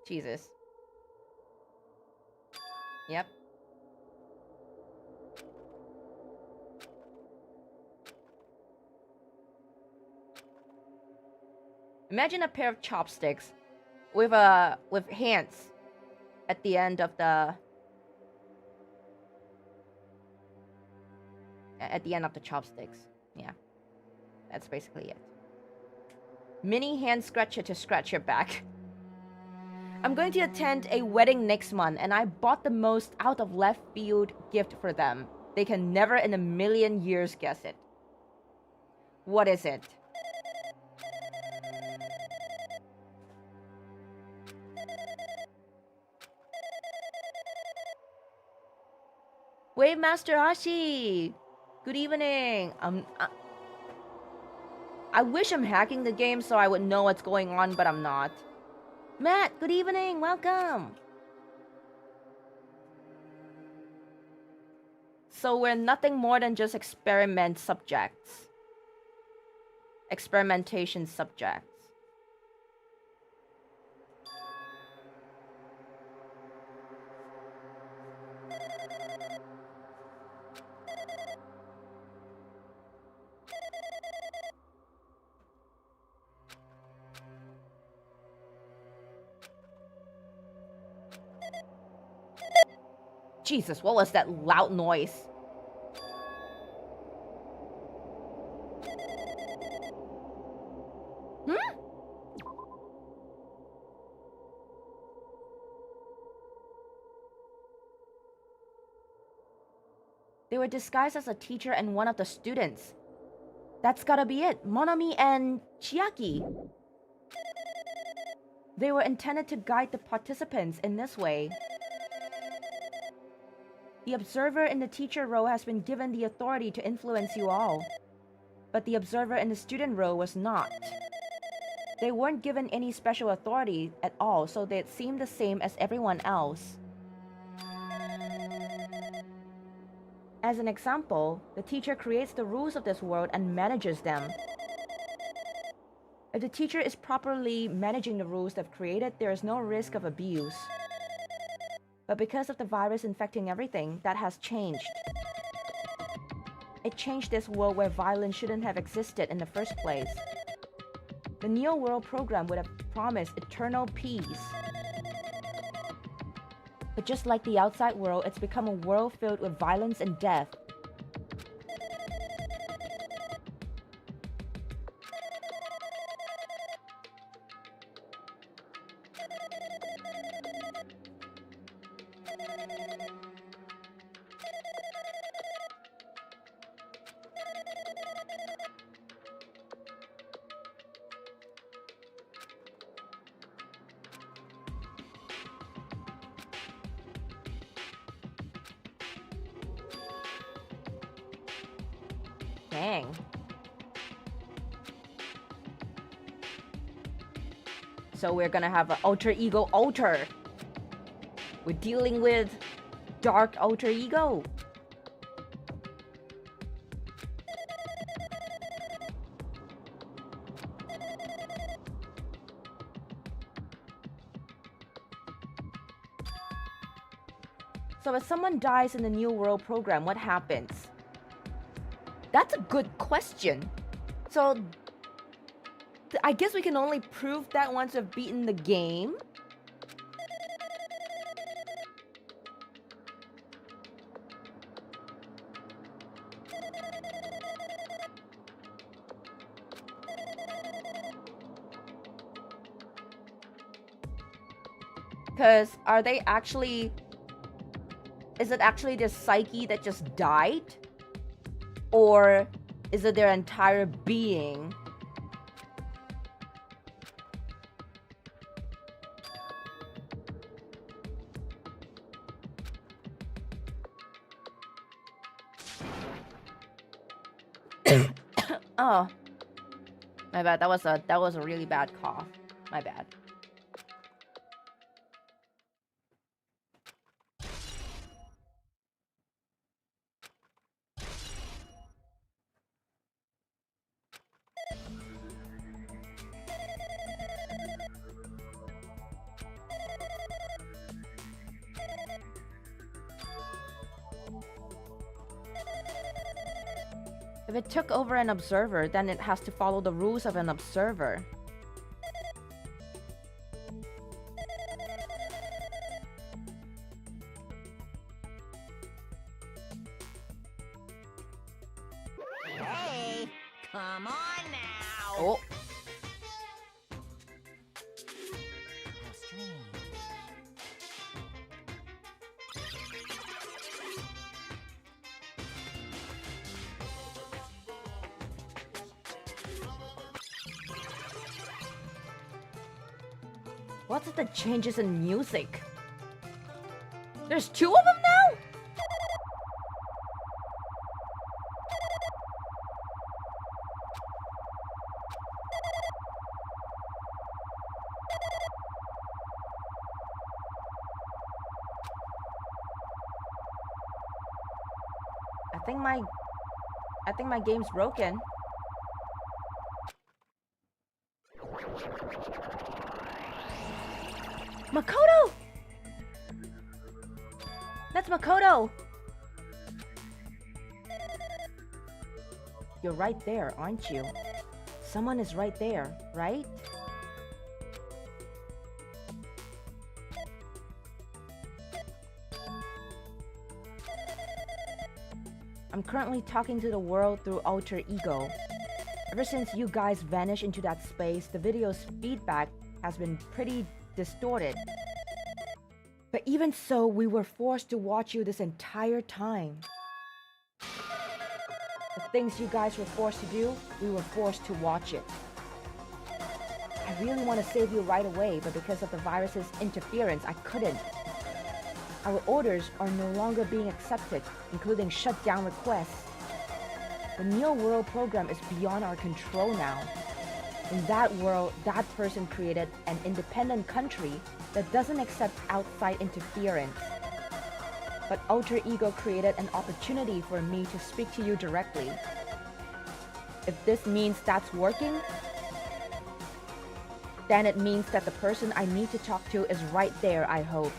Jesus. Yep. Imagine a pair of chopsticks with hands at the end of the chopsticks. Yeah. That's basically it. Mini hand scratcher to scratch your back. I'm going to attend a wedding next month, and I bought the most out of left field gift for them. They can never in a million years guess it. What is it? Wave Master Hashi! Good evening! I wish I'm hacking the game so I would know what's going on, but I'm not. Matt, good evening, welcome! So we're nothing more than just experiment subjects. Experimentation subjects. Jesus, what was that loud noise? Hmm? They were disguised as a teacher and one of the students. That's gotta be it. Monami and Chiaki. They were intended to guide the participants in this way. The observer in the teacher row has been given the authority to influence you all. But the observer in the student row was not. They weren't given any special authority at all, so they seemed the same as everyone else. As an example, the teacher creates the rules of this world and manages them. If the teacher is properly managing the rules they've created, there is no risk of abuse. But because of the virus infecting everything, that has changed. It changed this world where violence shouldn't have existed in the first place. The Neo World program would have promised eternal peace. But just like the outside world, it's become a world filled with violence and death. Dang. So we're gonna have an alter ego alter. We're dealing with dark alter ego. So if someone dies in the New World program, what happens? That's a good question. So, I guess we can only prove that once we've beaten the game. Because are they actually... Is it actually their psyche that just died? Or is it their entire being? Oh, my bad. That was a really bad cough. My bad. If it took over an observer, then it has to follow the rules of an observer. Hey, come on now. Oh. How strange. What's with the changes in music? There's two of them now? I think my game's broken. Makoto! That's Makoto! You're right there, aren't you? Someone is right there, right? I'm currently talking to the world through alter ego. Ever since you guys vanished into that space, the video's feedback has been pretty distorted. But even so, we were forced to watch you this entire time. The things you guys were forced to do, we were forced to watch it. I really want to save you right away, but because of the virus's interference, I couldn't. Our orders are no longer being accepted, including shutdown requests. The Neo World program is beyond our control now. In that world, that person created an independent country that doesn't accept outside interference. but Alter Ego created an opportunity for me to speak to you directly. If this means that's working, then it means that the person I need to talk to is right there, I hope.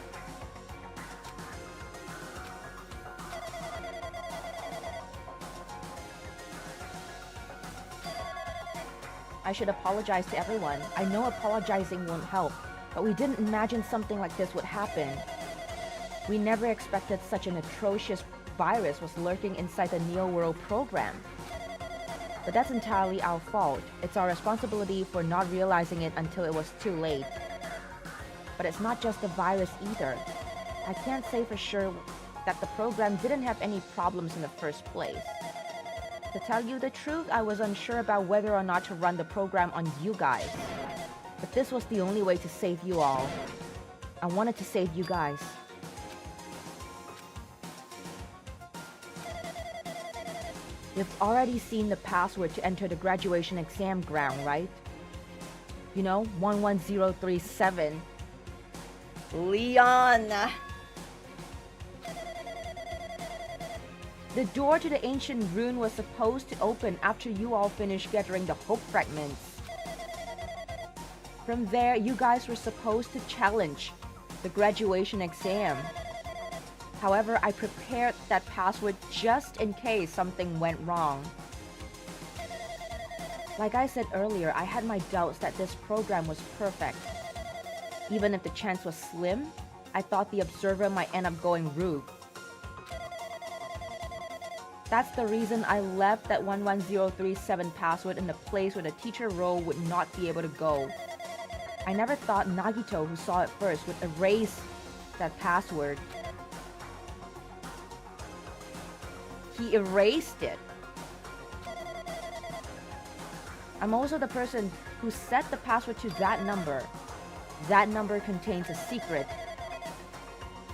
I should apologize to everyone. I know apologizing won't help, but we didn't imagine something like this would happen. We never expected such an atrocious virus was lurking inside the Neo World program. But that's entirely our fault. It's our responsibility for not realizing it until it was too late. But it's not just the virus either. I can't say for sure that the program didn't have any problems in the first place. To tell you the truth, I was unsure about whether or not to run the program on you guys. But this was the only way to save you all. I wanted to save you guys. You've already seen the password to enter the graduation exam ground, right? You know, 11037. Leon! The door to the ancient rune was supposed to open after you all finished gathering the hope fragments. From there, you guys were supposed to challenge the graduation exam. However, I prepared that password just in case something went wrong. Like I said earlier, I had my doubts that this program was perfect. Even if the chance was slim, I thought the observer might end up going rogue. That's the reason I left that 11037 password in a place where the teacher role would not be able to go. I never thought Nagito, who saw it first, would erase that password. He erased it. I'm also the person who set the password to that number. That number contains a secret.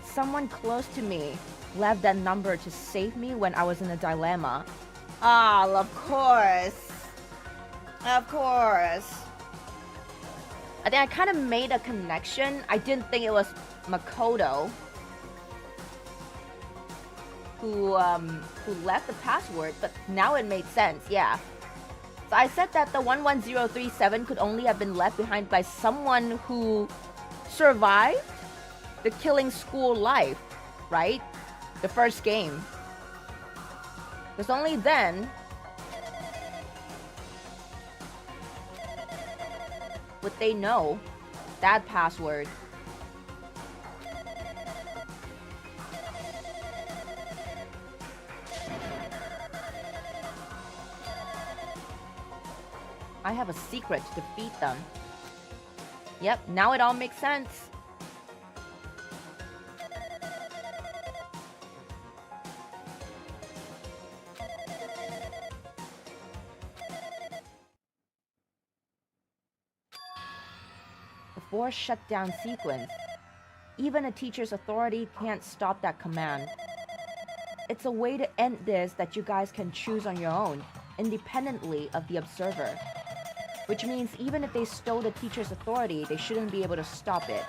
Someone close to me left that number to save me when I was in a dilemma. Ah, of course. Of course. I think I kind of made a connection. I didn't think it was Makoto who left the password, but now it made sense, yeah. So I said that the 11037 could only have been left behind by someone who survived the killing school life, right? The first game. Because only then would they know that password. I have a secret to defeat them. Yep, now it all makes sense. The force shutdown sequence. Even a teacher's authority can't stop that command. It's a way to end this that you guys can choose on your own, independently of the observer. Which means even if they stole the teacher's authority, they shouldn't be able to stop it.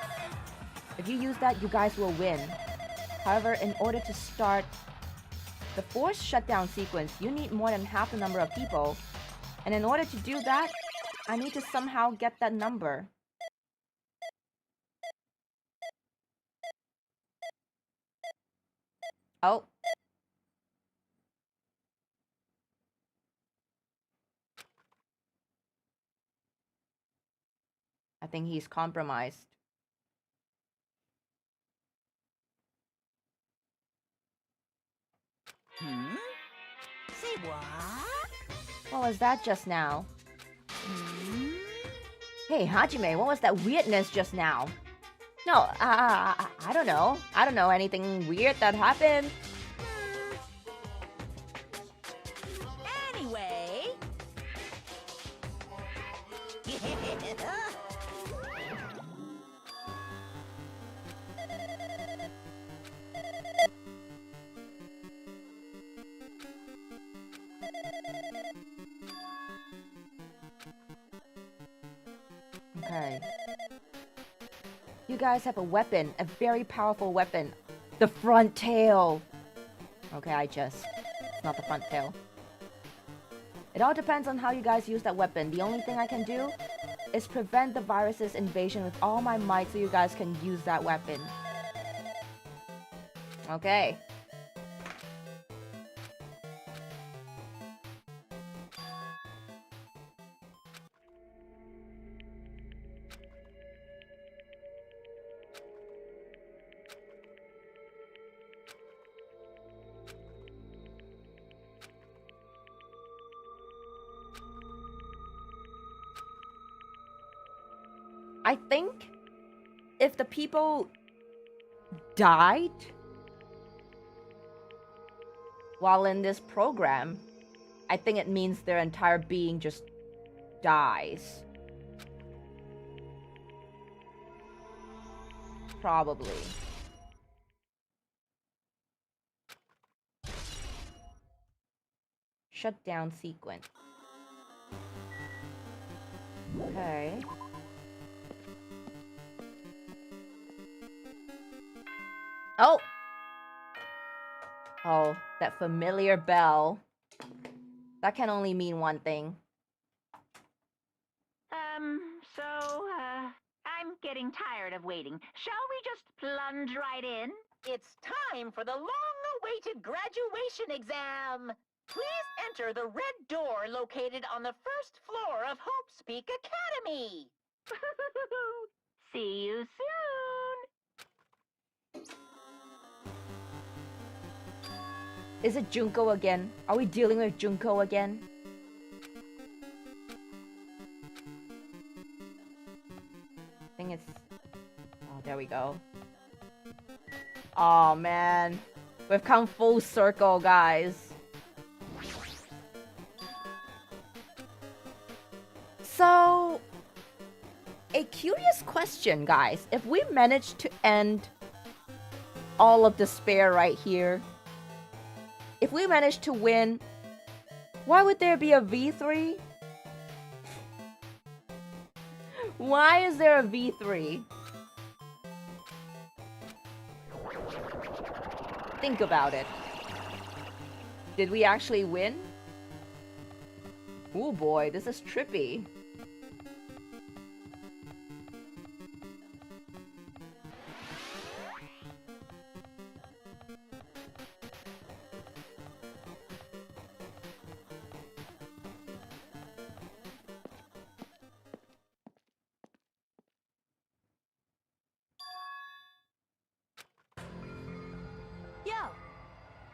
If you use that, you guys will win. However, in order to start the force shutdown sequence, you need more than half the number of people. And in order to do that, I need to somehow get that number. Oh. I think he's compromised. Hmm? Say what? What was that just now? Hmm? Hey, Hajime, what was that weirdness just now? No, I don't know. I don't know anything weird that happened. Anyway. Okay. You guys have a weapon, a very powerful weapon. The front tail. Okay, it's not the front tail. It all depends on how you guys use that weapon. The only thing I can do is prevent the virus's invasion with all my might so you guys can use that weapon. Okay. I think if the people died while in this program, I think it means their entire being just dies. Probably. Shutdown sequence. Okay. Oh! Oh, that familiar bell. That can only mean one thing. I'm getting tired of waiting. Shall we just plunge right in? It's time for the long-awaited graduation exam. Please enter the red door located on the first floor of Hope's Peak Academy. See you soon. Is it Junko again? Are we dealing with Junko again? I think it's... Oh, there we go. Oh, man. We've come full circle, guys. So... A curious question, guys. If we manage to end all of despair right here, if we manage to win, why would there be a V3? Why is there a V3? Think about it. Did we actually win? Oh boy, this is trippy.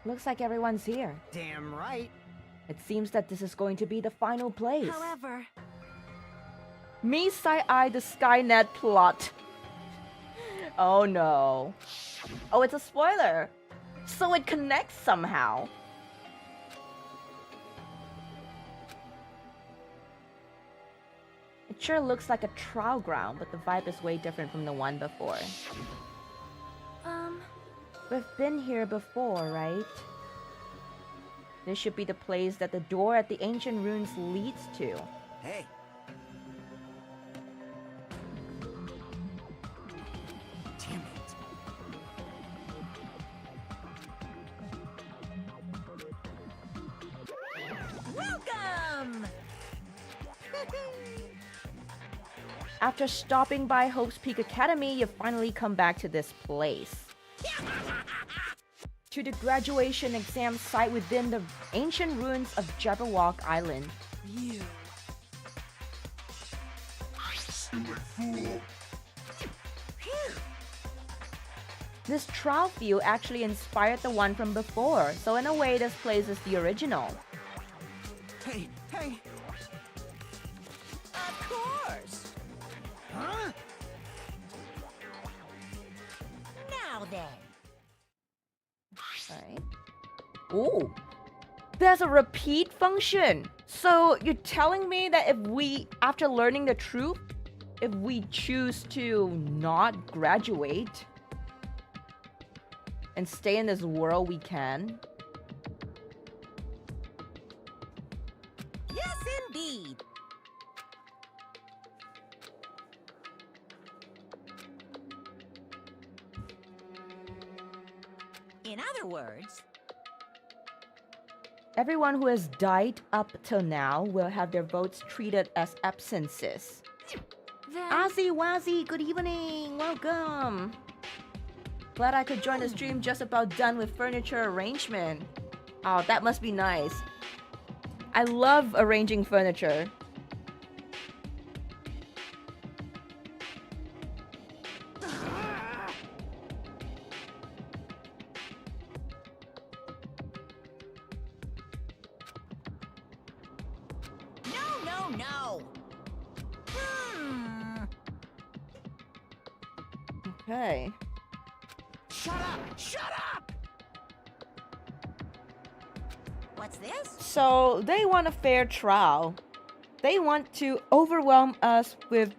Looks like everyone's here. Damn right. It seems that this is going to be the final place. However, Me side-eye the Skynet plot. Oh no. Oh, it's a spoiler. So it connects somehow. It sure looks like a trial ground, but the vibe is way different from the one before. We've been here before, right? This should be the place that the door at the ancient ruins leads to. Hey. Damn it. Welcome! After stopping by Hope's Peak Academy, you finally come back to this place. To the graduation exam site within the ancient ruins of Jabberwock Island. You. Stupid fool. This trial view actually inspired the one from before, so in a way this place is the original. Hey, hey. Of course. Huh? Now then. Alright. Ooh. There's a repeat function. So you're telling me that if we, after learning the truth, if we choose to not graduate and stay in this world, we can? Yes, indeed. In other words, Everyone who has died up till now will have their votes treated as absences. Then Ozzy Wazzy, good evening. Welcome. Glad I could join the stream, just about done with furniture arrangement. Oh, that must be nice. I love arranging furniture. no. Okay. Shut up! Shut up! What's this? So they want a fair trial. They want to overwhelm us with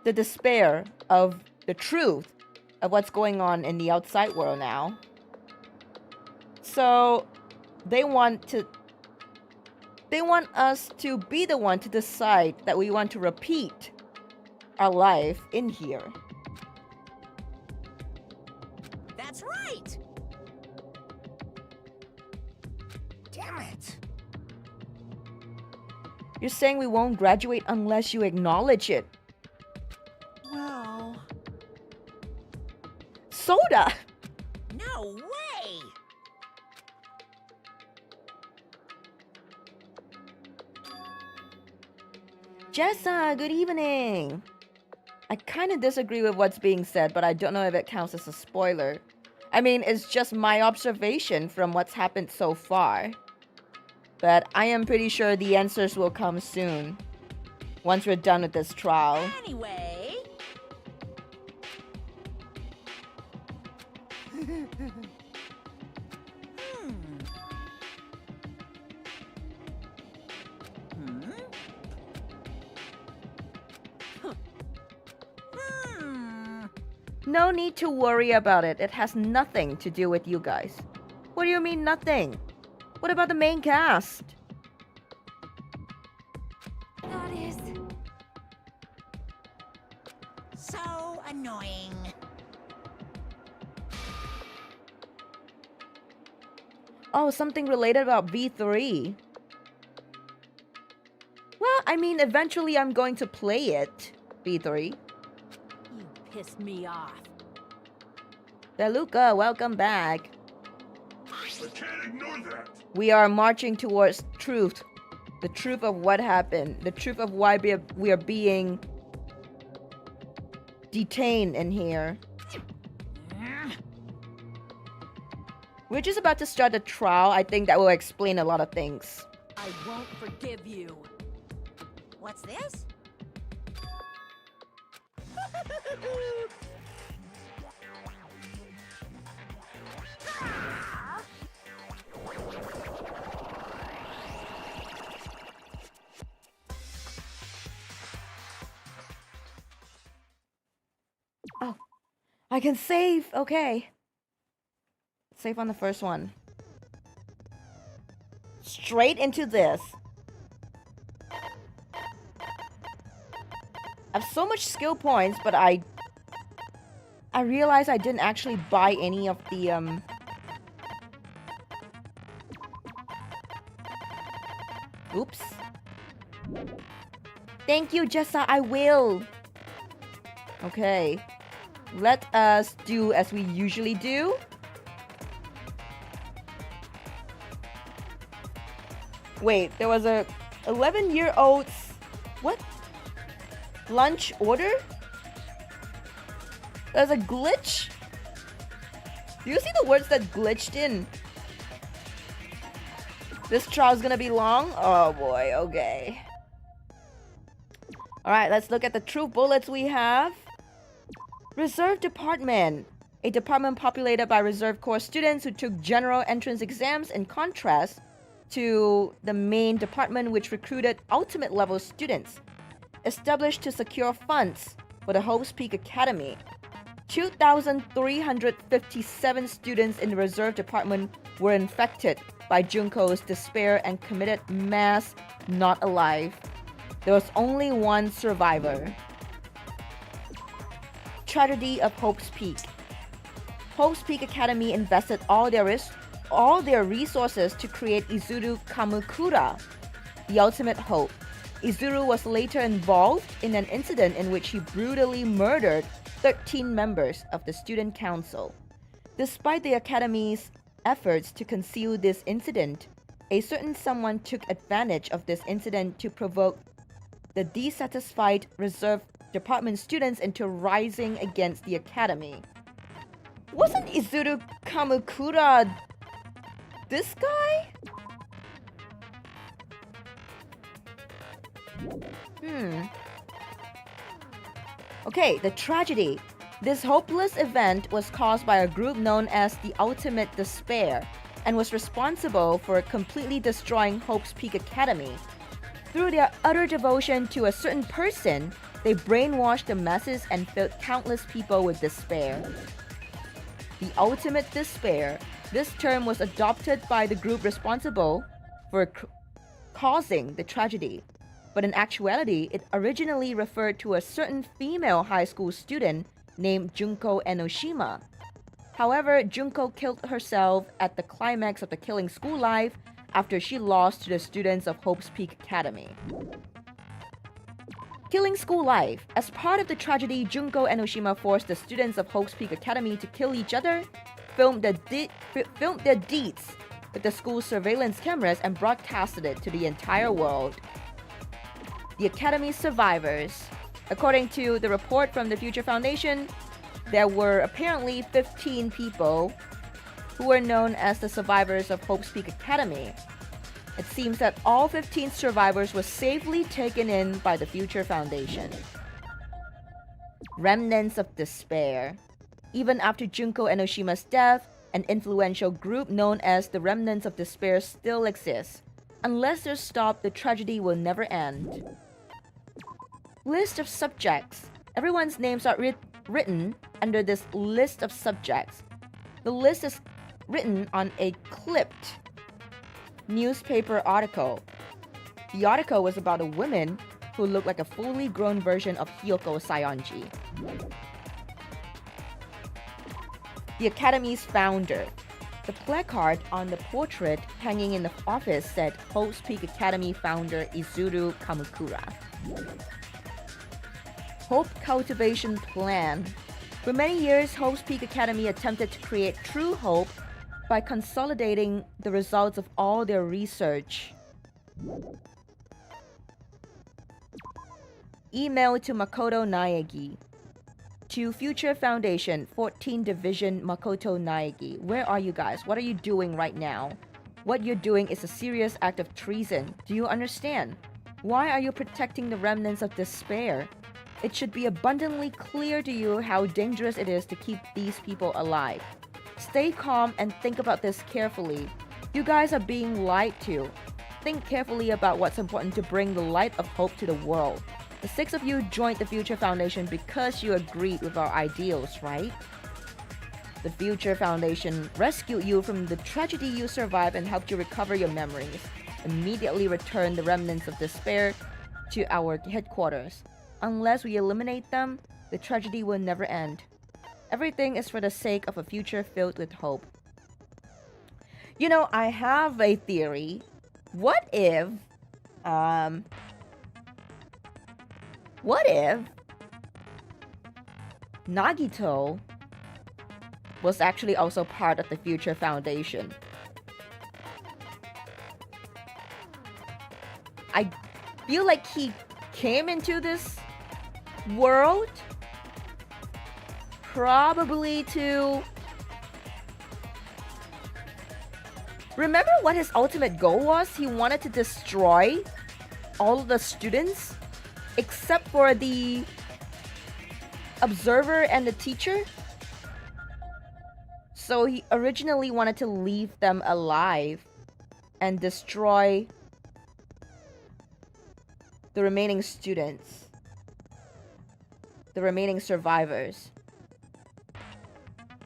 the despair of the truth of what's going on in the outside world now. So they want us to be the one to decide that we want to repeat our life in here. That's right. Damn it! You're saying we won't graduate unless you acknowledge it. Well... Soda! No way. Jessa, good evening. I kind of disagree with what's being said, but I don't know if it counts as a spoiler. I mean, it's just my observation from what's happened so far. But I am pretty sure the answers will come soon. Once we're done with this trial. Anyway. No need to worry about it. It has nothing to do with you guys. What do you mean nothing? What about the main cast? that is... So annoying. Oh, something related about V3. Well, I mean, eventually I'm going to play it, V3. You pissed me off. Beluca, welcome back. I can't ignore that. We are marching towards truth. The truth of what happened. The truth of why we are being detained in here. We're just about to start the trial. I think that will explain a lot of things. I won't forgive you. What's this? Oh, I can save. Okay. Save on the first one. Straight into this. I have so much skill points, but I realized I didn't actually buy any of the Oops. Thank you, Jessa. I will. Okay. Let us do as we usually do. Wait, there was a 11-year-old's... What? Lunch order? There's a glitch? Do you see the words that glitched in? This trial's gonna be long? Oh boy, okay. Alright, let's look at the true bullets we have. Reserve Department. A department populated by Reserve Corps students who took general entrance exams, in contrast to the main department which recruited ultimate level students. Established to secure funds for the Hope's Peak Academy. 2,357 students in the Reserve Department were infected by Junko's despair and committed mass not alive. There was only one survivor. Tragedy of Hope's Peak. Hope's Peak Academy invested all their resources to create Izuru Kamukura, the ultimate hope. Izuru was later involved in an incident in which he brutally murdered 13 members of the student council. Despite the Academy's efforts to conceal this incident, a certain someone took advantage of this incident to provoke the dissatisfied reserve department students into rising against the Academy. Wasn't Izuru Kamukura this guy? Okay, the tragedy. This hopeless event was caused by a group known as the Ultimate Despair and was responsible for completely destroying Hope's Peak Academy. Through their utter devotion to a certain person, they brainwashed the masses and filled countless people with despair. The Ultimate Despair. This term was adopted by the group responsible for causing the tragedy, but in actuality, it originally referred to a certain female high school student named Junko Enoshima. However, Junko killed herself at the climax of the Killing School Life after she lost to the students of Hope's Peak Academy. Killing School Life. As part of the tragedy, Junko Enoshima forced the students of Hope's Peak Academy to kill each other, filmed their deeds with the school's surveillance cameras, and broadcasted it to the entire world. The Academy's survivors. According to the report from the Future Foundation, there were apparently 15 people who were known as the survivors of Hope's Peak Academy. It seems that all 15 survivors were safely taken in by the Future Foundation. Remnants of despair. Even after Junko Enoshima's death, an influential group known as the Remnants of Despair still exists. Unless they're stopped, the tragedy will never end. List of subjects. Everyone's names are written under this list of subjects. The list is written on a clipped newspaper article. The article was about a woman who looked like a fully grown version of Hyoko Sayonji. The Academy's founder. The placard on the portrait hanging in the office said Hope's Peak Academy founder Izuru Kamukura. Hope Cultivation Plan. For many years, Hope's Peak Academy attempted to create true hope by consolidating the results of all their research. Email to Makoto Naegi. To Future Foundation, 14 Division Makoto Naegi. Where are you guys? What are you doing right now? What you're doing is a serious act of treason. Do you understand? Why are you protecting the remnants of despair? It should be abundantly clear to you how dangerous it is to keep these people alive. Stay calm and think about this carefully. You guys are being lied to. Think carefully about what's important to bring the light of hope to the world. The 6 of you joined the Future Foundation because you agreed with our ideals, right? The Future Foundation rescued you from the tragedy you survived and helped you recover your memories. Immediately return the remnants of despair to our headquarters. Unless we eliminate them, the tragedy will never end. Everything is for the sake of a future filled with hope. You know, I have a theory. What if Nagito was actually also part of the Future Foundation? I feel like he came into this world probably to... Remember what his ultimate goal was? He wanted to destroy all of the students except for the observer and the teacher. So he originally wanted to leave them alive and destroy the remaining students, the remaining survivors.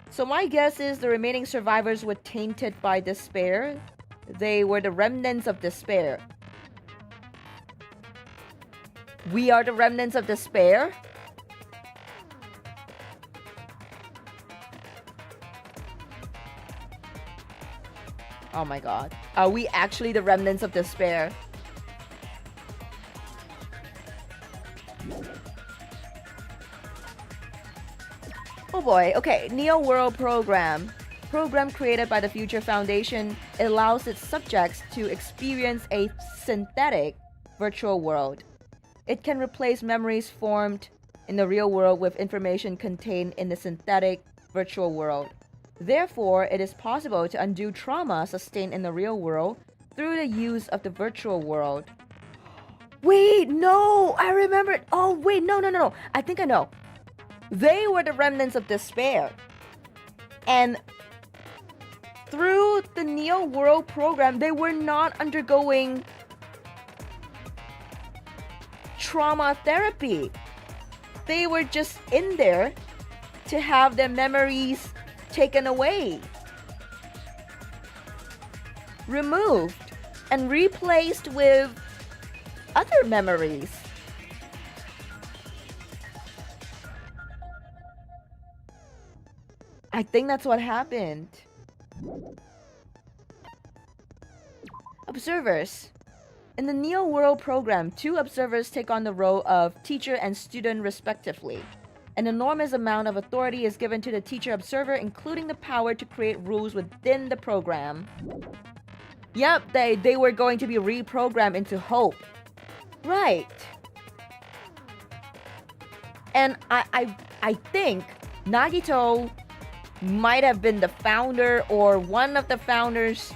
So my guess is the remaining survivors were tainted by despair. They were the remnants of despair. We are the remnants of despair? Oh my god. Are we actually the remnants of despair? Oh boy. Okay, Neo World Program. Program created by the Future Foundation allows its subjects to experience a synthetic virtual world. It can replace memories formed in the real world with information contained in the synthetic virtual world. Therefore, it is possible to undo trauma sustained in the real world through the use of the virtual world. Wait, no! I remembered! Oh, wait, no. I think I know. They were the remnants of despair. And through the Neo World Program, they were not undergoing trauma therapy. They were just in there to have their memories taken away, removed, and replaced with other memories. I think that's what happened. Observers. In the Neo World Program, 2 observers take on the role of teacher and student respectively. An enormous amount of authority is given to the teacher observer, including the power to create rules within the program. Yep, they were going to be reprogrammed into hope. Right. And I think Nagito might have been the founder or one of the founders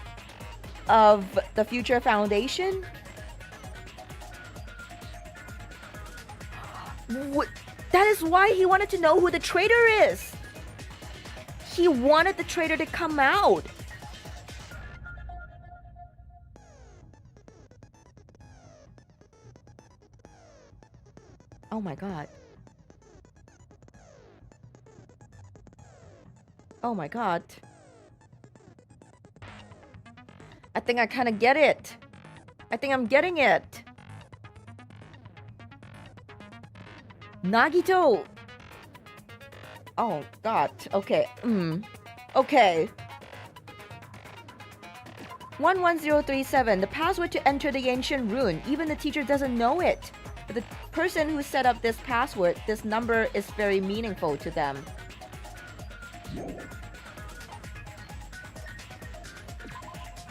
of the Future Foundation. That is why he wanted to know who the traitor is. He wanted the traitor to come out. Oh my god. Oh my god. I think I kind of get it. I think I'm getting it. Nagito. Oh god. Okay. Okay. 11037. The password to enter the ancient rune. Even the teacher doesn't know it. But the person who set up this password, this number is very meaningful to them.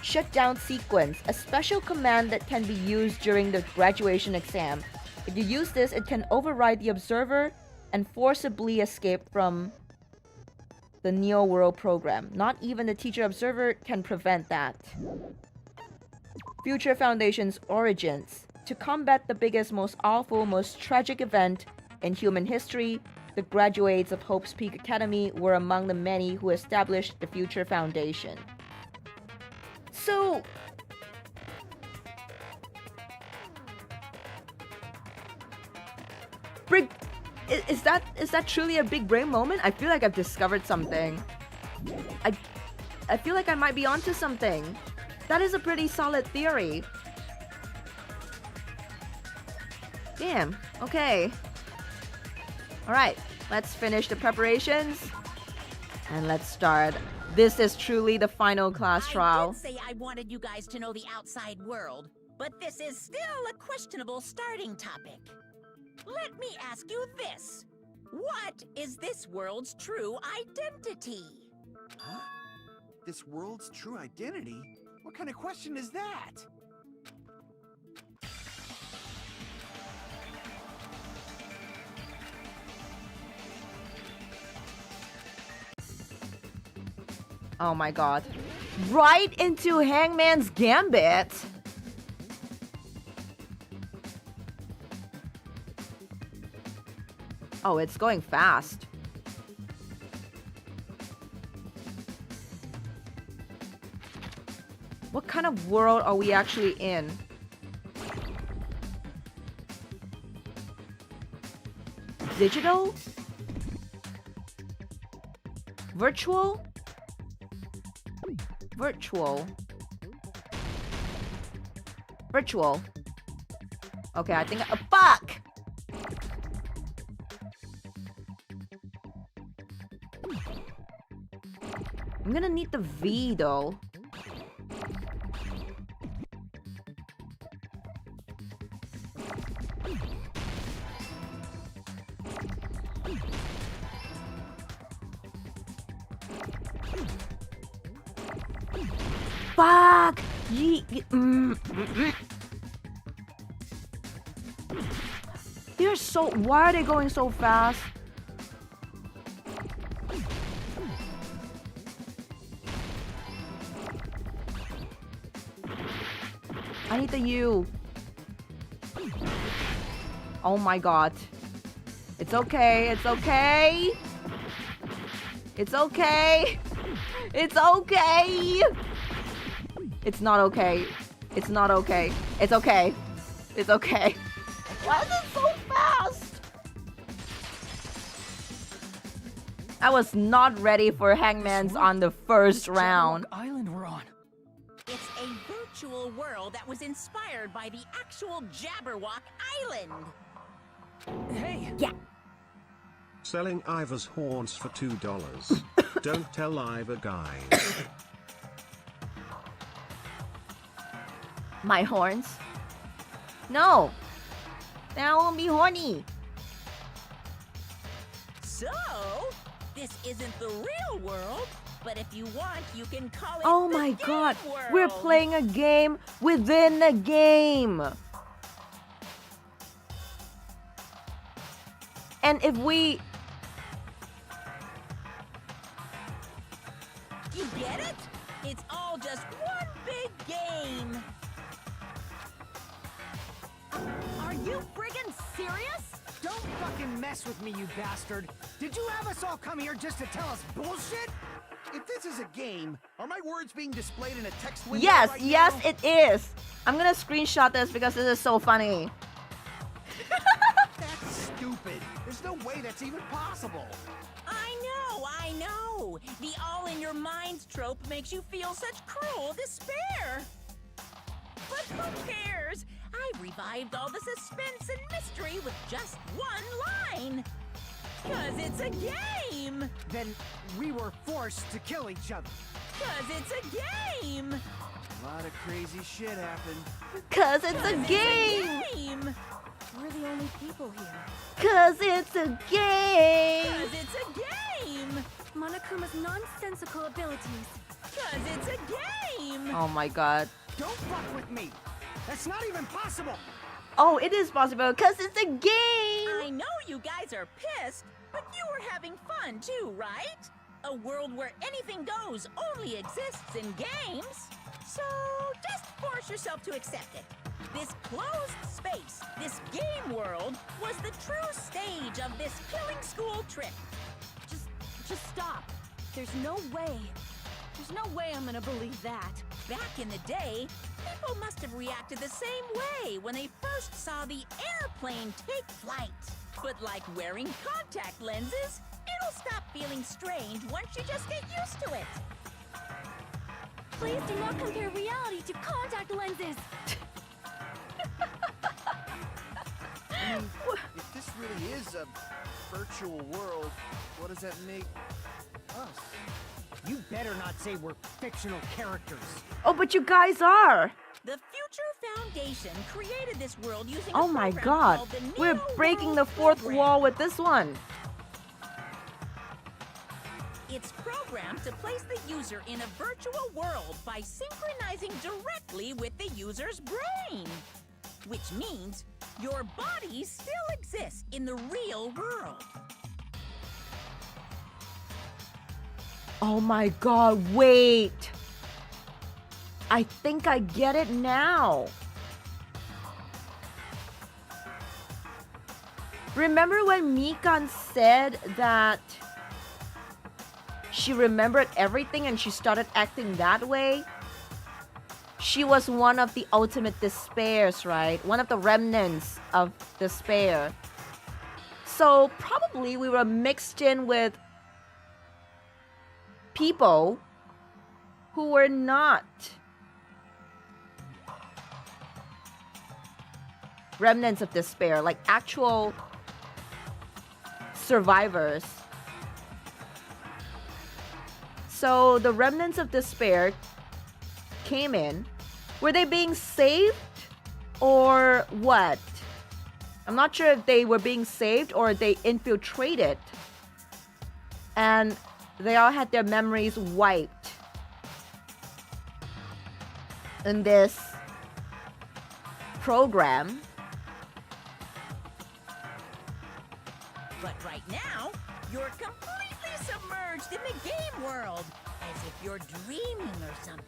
Shutdown sequence. A special command that can be used during the graduation exam. If you use this, it can override the observer and forcibly escape from the Neo World Program. Not even the teacher observer can prevent that. Future Foundation's origins. To combat the biggest, most awful, most tragic event in human history, the graduates of Hope's Peak Academy were among the many who established the Future Foundation. So, is that truly a big brain moment? I feel like I've discovered something. I feel like I might be onto something. That is a pretty solid theory. Damn. Okay. Alright, let's finish the preparations. And let's start. This is truly the final class trial. I did say I wanted you guys to know the outside world, but this is still a questionable starting topic. Let me ask you this. What is this world's true identity? Huh? This world's true identity? What kind of question is that? Oh my god. Right into Hangman's Gambit! Oh, it's going fast. What kind of world are we actually in? Digital? Virtual? Virtual. Virtual. Okay, I think fuck! I'm gonna need the V though. Fuck! They're so... Why are they going so fast? I need the U. Oh my god. It's okay, it's okay. It's okay. It's okay. It's not okay. It's not okay. It's okay. It's okay. Why is it so fast? I was not ready for hangmans on the first round. Island we're on. It's a virtual world that was inspired by the actual Jabberwock Island. Hey! Yeah. Selling Iva's horns for $2. Don't tell Iva, guys. My horns? No. Then I won't be horny. So, this isn't the real world, but if you want, you can call it Oh the my game god. world. We're playing a game within a game. And if we... You get it? It's all just one big game. Are you friggin' serious? Don't fucking mess with me, you bastard! Did you have us all come here just to tell us bullshit? If this is a game, are my words being displayed in a text window Yes, right yes, now? it is. I'm gonna screenshot this because this is so funny. That's stupid. There's no way that's even possible. I know. The all-in-your-minds trope makes you feel such cruel despair. But who cares? I revived all the suspense and mystery with just one line. 'Cause it's a game. Then we were forced to kill each other. 'Cause it's a game. A lot of crazy shit happened. Cause it's a 'Cause game. It's a game. We're the only people here. Cause it's a game. 'Cause it's a game. Monokuma's nonsensical abilities. 'Cause it's a game. Oh my god. Don't fuck with me! That's not even possible! Oh, it is possible because it's a game. I know you guys are pissed, but you were having fun too, right? A world where anything goes only exists in games. So just force yourself to accept it. This closed space, this game world, was the true stage of this killing school trip. Just stop. There's no way. There's no way I'm gonna believe that. Back in the day, people must have reacted the same way when they first saw the airplane take flight. But like wearing contact lenses, it'll stop feeling strange once you just get used to it. Please do not compare reality to contact lenses. I mean, if this really is a virtual world, what does that make us? You better not say we're fictional characters. Oh, but you guys are. The Future Foundation created this world using Oh a my program god. called the We're Neo breaking World the fourth Program. wall with this one. It's programmed to place the user in a virtual world by synchronizing directly with the user's brain. Which means your body still exists in the real world. Oh my god, wait. I think I get it now. Remember when Mikan said that she remembered everything and she started acting that way? She was one of the ultimate despairs, right? One of the remnants of despair. So probably we were mixed in with people who were not remnants of despair, like actual survivors. So the remnants of despair came in. Were they being saved or what? I'm not sure if they were being saved or they infiltrated and they all had their memories wiped. in this program. But right now, you're completely submerged in the game world, as if you're dreaming or something.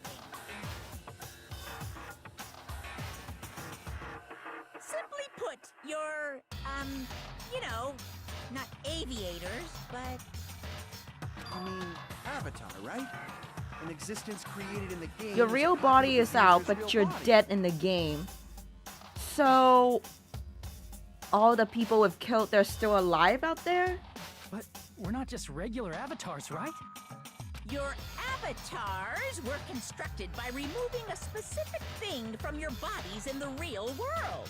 Simply put, you're, you know, not aviators, but... I mean, Avatar, right? An existence created in the game. Your real body is out, but you're dead in the game. So, all the people we've killed, they're still alive out there? But we're not just regular avatars, right? Your avatars were constructed by removing a specific thing from your bodies in the real world.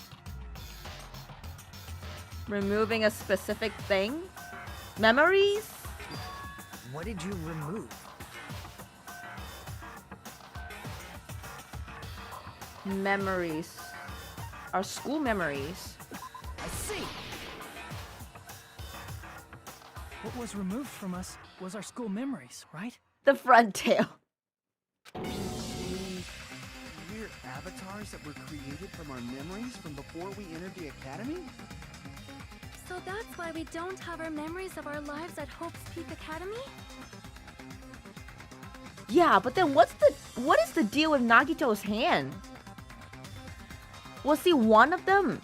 Removing a specific thing? Memories? What did you remove? Memories. Our school memories. I see. What was removed from us was our school memories, right? The front tail. We're avatars that were created from our memories from before we entered the academy? So that's why we don't have our memories of our lives at Hope's Peak Academy? Yeah, but then what is the deal with Nagito's hand? Was he one of them?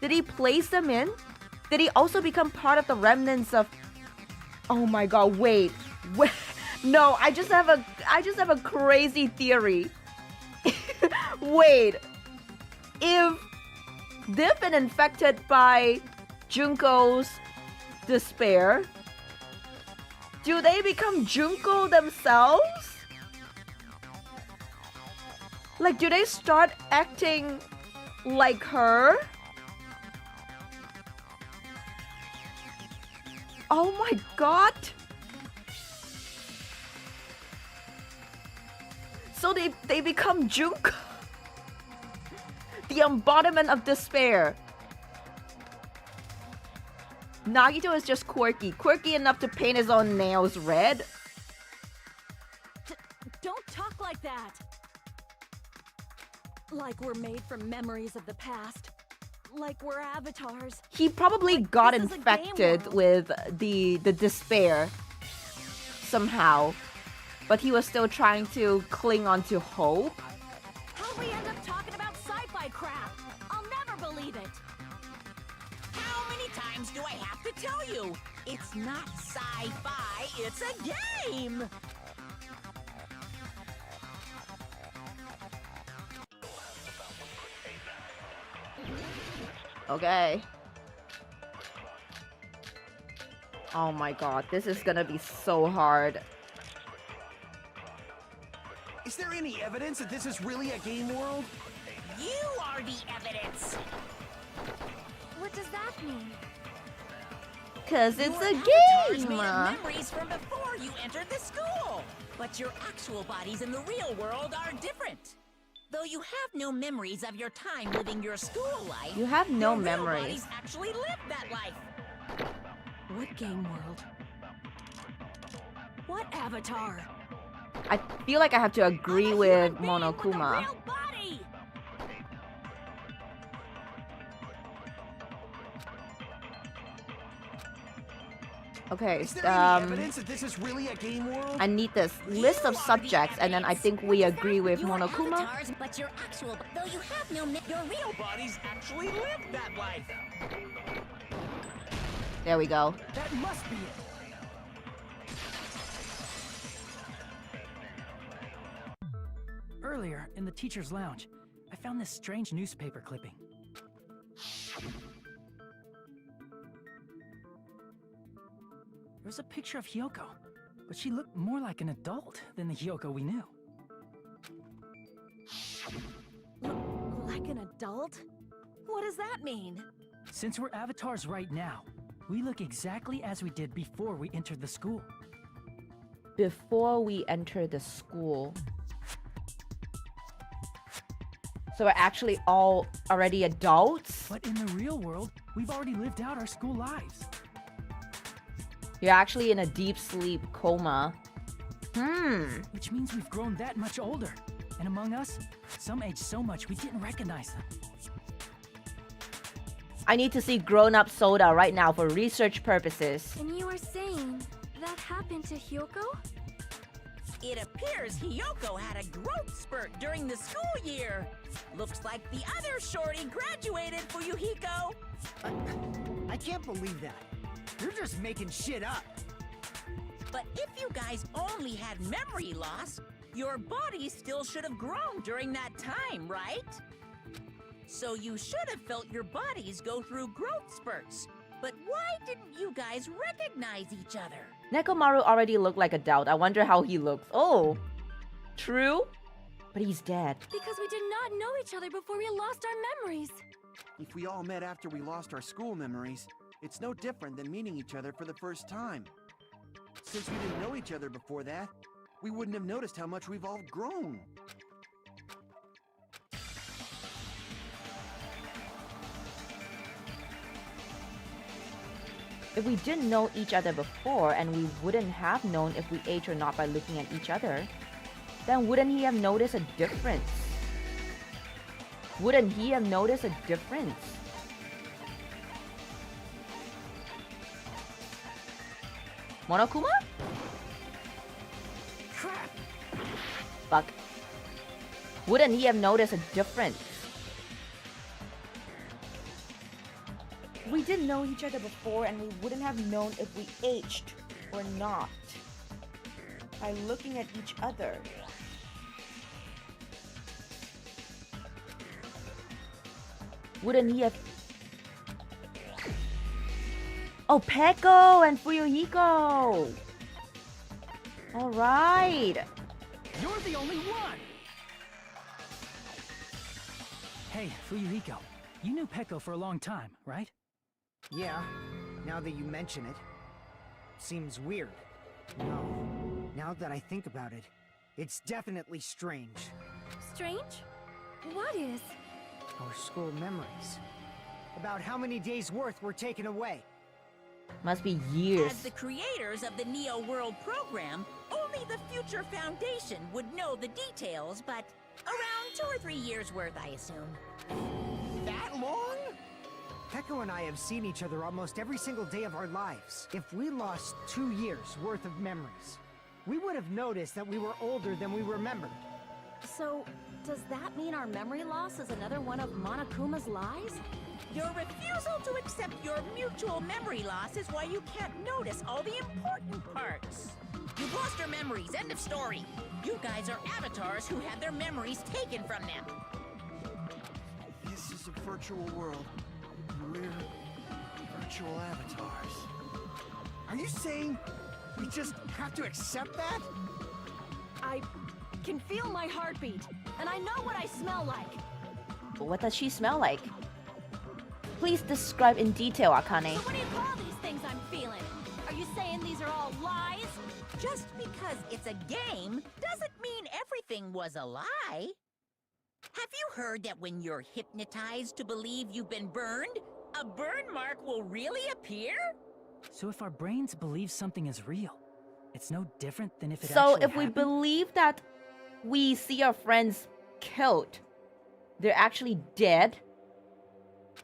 Did he place them in? Did he also become part of the remnants of... Oh my god, wait. No, I just have a crazy theory. Wait. If they've been infected by Junko's despair, do they become Junko themselves? Like, do they start acting like her? Oh my god! So they become Junko? The embodiment of despair. Nagito is just quirky. Quirky enough to paint his own nails red. Don't talk like that! Like we're made from memories of the past. Like we're avatars. He probably Like got this is a game infected world. with the despair somehow. But he was still trying to cling on to hope. How'd we end up talking about sci-fi crap? I'll never believe it. How many times do I have to tell you? It's not sci-fi, it's a game! Okay. Oh my god, this is gonna be so hard. Is there any evidence that this is really a game world? You are the evidence! What does that mean? Cause it's Your a avatars game! made of memories from before you entered the school! But your actual bodies in the real world are different. Though you have no memories of your time living your school life, You have no your real memories. bodies actually lived that life. What game world? What avatar? I feel like I have to agree I'm a with human being with a Monokuma. real body! Okay, Is there any evidence that this is really a game world? I need this list of You are the subjects, and then I think we agree with You are Monokuma. avatars, but your actual, though you have no, your real Bodies actually live that life. There we go. That must be it. Earlier, in the teacher's lounge, I found this strange newspaper clipping. There was a picture of Hyoko, but she looked more like an adult than the Hyoko we knew. Like an adult? What does that mean? Since we're avatars right now, we look exactly as we did before we entered the school. Before we enter the school. So we're actually all already adults? But in the real world, we've already lived out our school lives. You're actually in a deep sleep coma. Which means we've grown that much older. And among us, some age so much we didn't recognize them. I need to see grown-up Soda right now for research purposes. And you were saying that happened to Hyoko? It appears Hyoko had a growth spurt during the school year. Looks like the other shorty graduated, Fuyuhiko. I can't believe that. You're just making shit up. But if you guys only had memory loss, your body still should have grown during that time, right? So you should have felt your bodies go through growth spurts. But why didn't you guys recognize each other? Nekomaru already looked like a doubt. I wonder how he looks. Oh, true? But he's dead. Because we did not know each other before we lost our memories. If we all met after we lost our school memories, it's no different than meeting each other for the first time. Since we didn't know each other before that, we wouldn't have noticed how much we've all grown. If we didn't know each other before and we wouldn't have known if we aged or not by looking at each other, then wouldn't he have noticed a difference? Wouldn't he have noticed a difference? Monokuma? Crap! Fuck. Wouldn't he have noticed a difference? We didn't know each other before and we wouldn't have known if we aged or not by looking at each other. Wouldn't he have... Oh, Peko and Fuyuhiko! Alright! You're the only one! Hey, Fuyuhiko, you knew Peko for a long time, right? Yeah, now that you mention it. Seems weird. No, now that I think about it, it's definitely strange. Strange? What is? Our school memories. About how many days' worth were taken away. Must be years. As the creators of the Neo World program, only the Future Foundation would know the details, but around 2 or 3 years worth, I assume. That long? Peko and I have seen each other almost every single day of our lives. If we lost 2 years worth of memories, we would have noticed that we were older than we remembered. So, does that mean our memory loss is another one of Monokuma's lies? Your refusal to accept your mutual memory loss is why you can't notice all the important parts. You've lost your memories, end of story. You guys are avatars who had their memories taken from them. This is a virtual world. We're virtual avatars. Are you saying we just have to accept that? I can feel my heartbeat, and I know what I smell like. What does she smell like? Please describe in detail, Akane. So what do you call these things I'm feeling? Are you saying these are all lies? Just because it's a game doesn't mean everything was a lie. Have you heard that when you're hypnotized to believe you've been burned, a burn mark will really appear? So if our brains believe something is real, it's no different than if it So actually if we happened? believe that we see our friends killed, they're actually dead?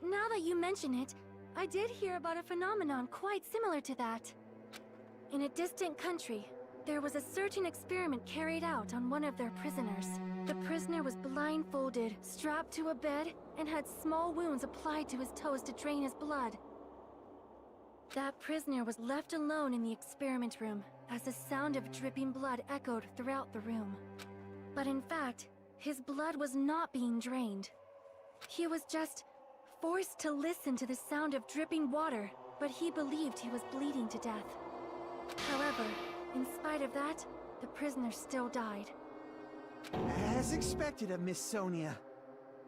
Now that you mention it, I did hear about a phenomenon quite similar to that. In a distant country, there was a certain experiment carried out on one of their prisoners. The prisoner was blindfolded, strapped to a bed, and had small wounds applied to his toes to drain his blood. That prisoner was left alone in the experiment room as the sound of dripping blood echoed throughout the room. But in fact, his blood was not being drained. He was just forced to listen to the sound of dripping water, but he believed he was bleeding to death. However, in spite of that, the prisoner still died. As expected of Miss Sonia.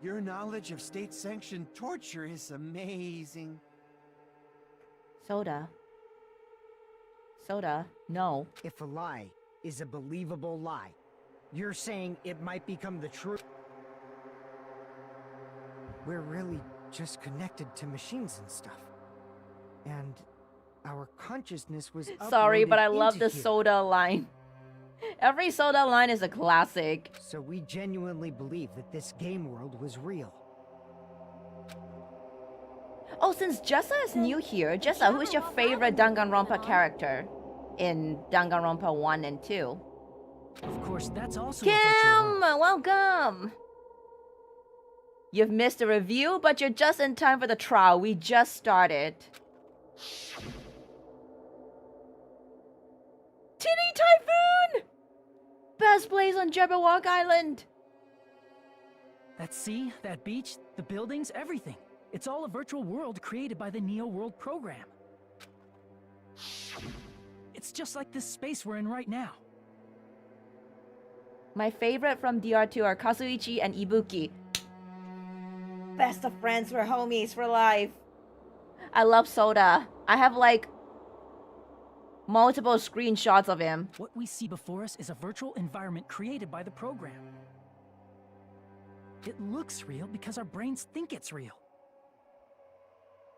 Your knowledge of state-sanctioned torture is amazing. Soda. Soda, no. If a lie is a believable lie, you're saying it might become the truth. We're really just connected to machines and stuff. And our consciousness was Sorry, but I uploaded love into the here. Soda line. Every Soda line is a classic. So we genuinely believe that this game world was real. Oh, since Jessa is new here, Jessa, who's your favorite Danganronpa character in Danganronpa 1 and 2? Of course, that's also a virtual Kim, world. welcome! You've missed the review, but you're just in time for the trial. We just started. Titty Typhoon! Best place on Jabberwock Island. That sea, that beach, the buildings, everything. It's all a virtual world created by the Neo World program. It's just like this space we're in right now. My favorite from DR2 are Kazuichi and Ibuki. Best of friends, we're homies for life. I love Soda. I have like multiple screenshots of him. What we see before us is a virtual environment created by the program. It looks real because our brains think it's real.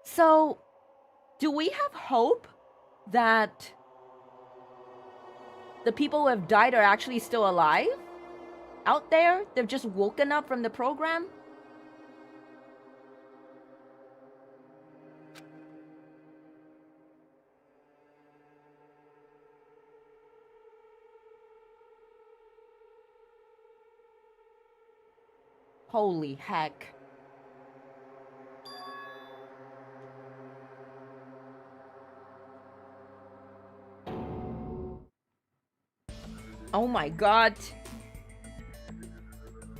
So, do we have hope that the people who have died are actually still alive? Out there? They've just woken up from the program? Holy heck. Oh my god.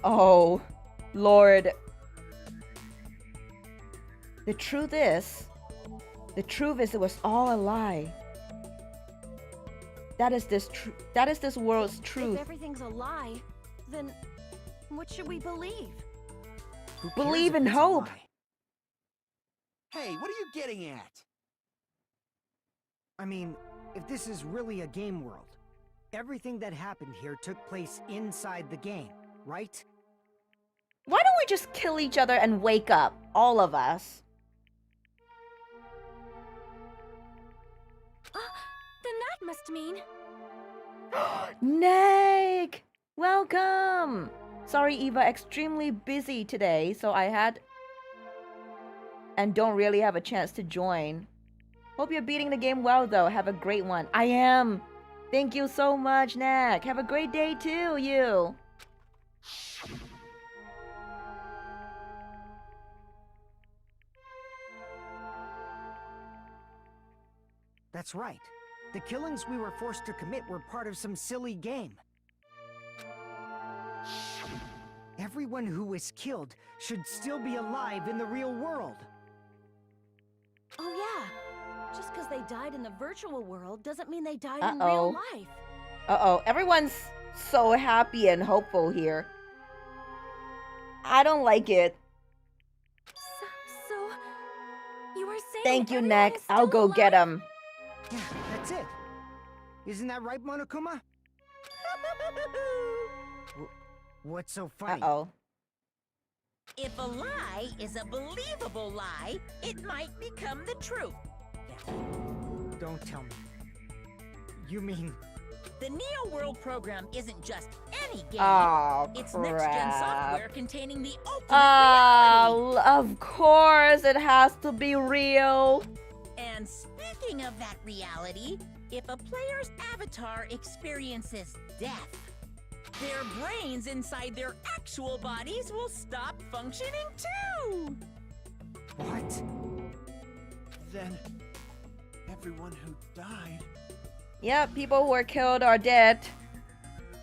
Oh, Lord. The truth is it was all a lie. That is this world's truth. If everything's a lie, then what should we believe? Who cares Believe if in it's a hope. lie? Hey, what are you getting at? I mean, if this is really a game world, everything that happened here took place inside the game, right? Why don't we just kill each other and wake up, all of us? Then that must mean... Nick! Welcome! Sorry, Eva, extremely busy today, so I had... and don't really have a chance to join. Hope you're beating the game well, though. Have a great one. I am! Thank you so much, Nick. Have a great day, too, you! That's right. The killings we were forced to commit were part of some silly game. Everyone who was killed should still be alive in the real world. Oh yeah. Just because they died in the virtual world doesn't mean they died in real life. Uh-oh. Everyone's so happy and hopeful here. I don't like it. So you were saying... Thank you, everyone Nick. is I'll still go get alive? him. Yeah, that's it. Isn't that right, Monokuma? What's so funny? Uh-oh. If a lie is a believable lie, it might become the truth. Don't tell me. You mean... The Neo World program isn't just any game. Oh, It's next-gen crap. software containing the ultimate reality. Oh, of course it has to be real. And speaking of that reality, if a player's avatar experiences death, their brains inside their actual bodies will stop functioning too! What? Then everyone who died... Yeah, people who were killed are dead.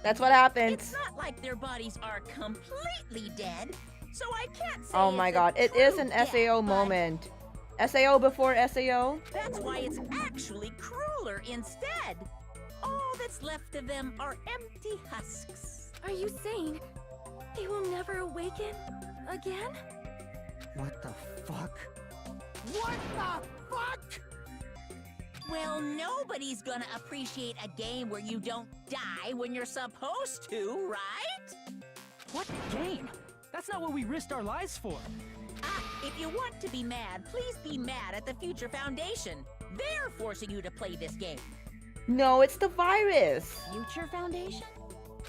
That's what happens. It's not like their bodies are completely dead, so I can't say Oh my it's a god, it true is an death, SAO but moment. SAO before SAO? That's why it's actually crueler instead. All that's left of them are empty husks. Are you saying they will never awaken again? What the fuck? What the fuck? Well, nobody's gonna appreciate a game where you don't die when you're supposed to, right? What game? That's not what we risked our lives for. If you want to be mad, please be mad at the Future Foundation. They're forcing you to play this game. No, it's the virus. Future Foundation?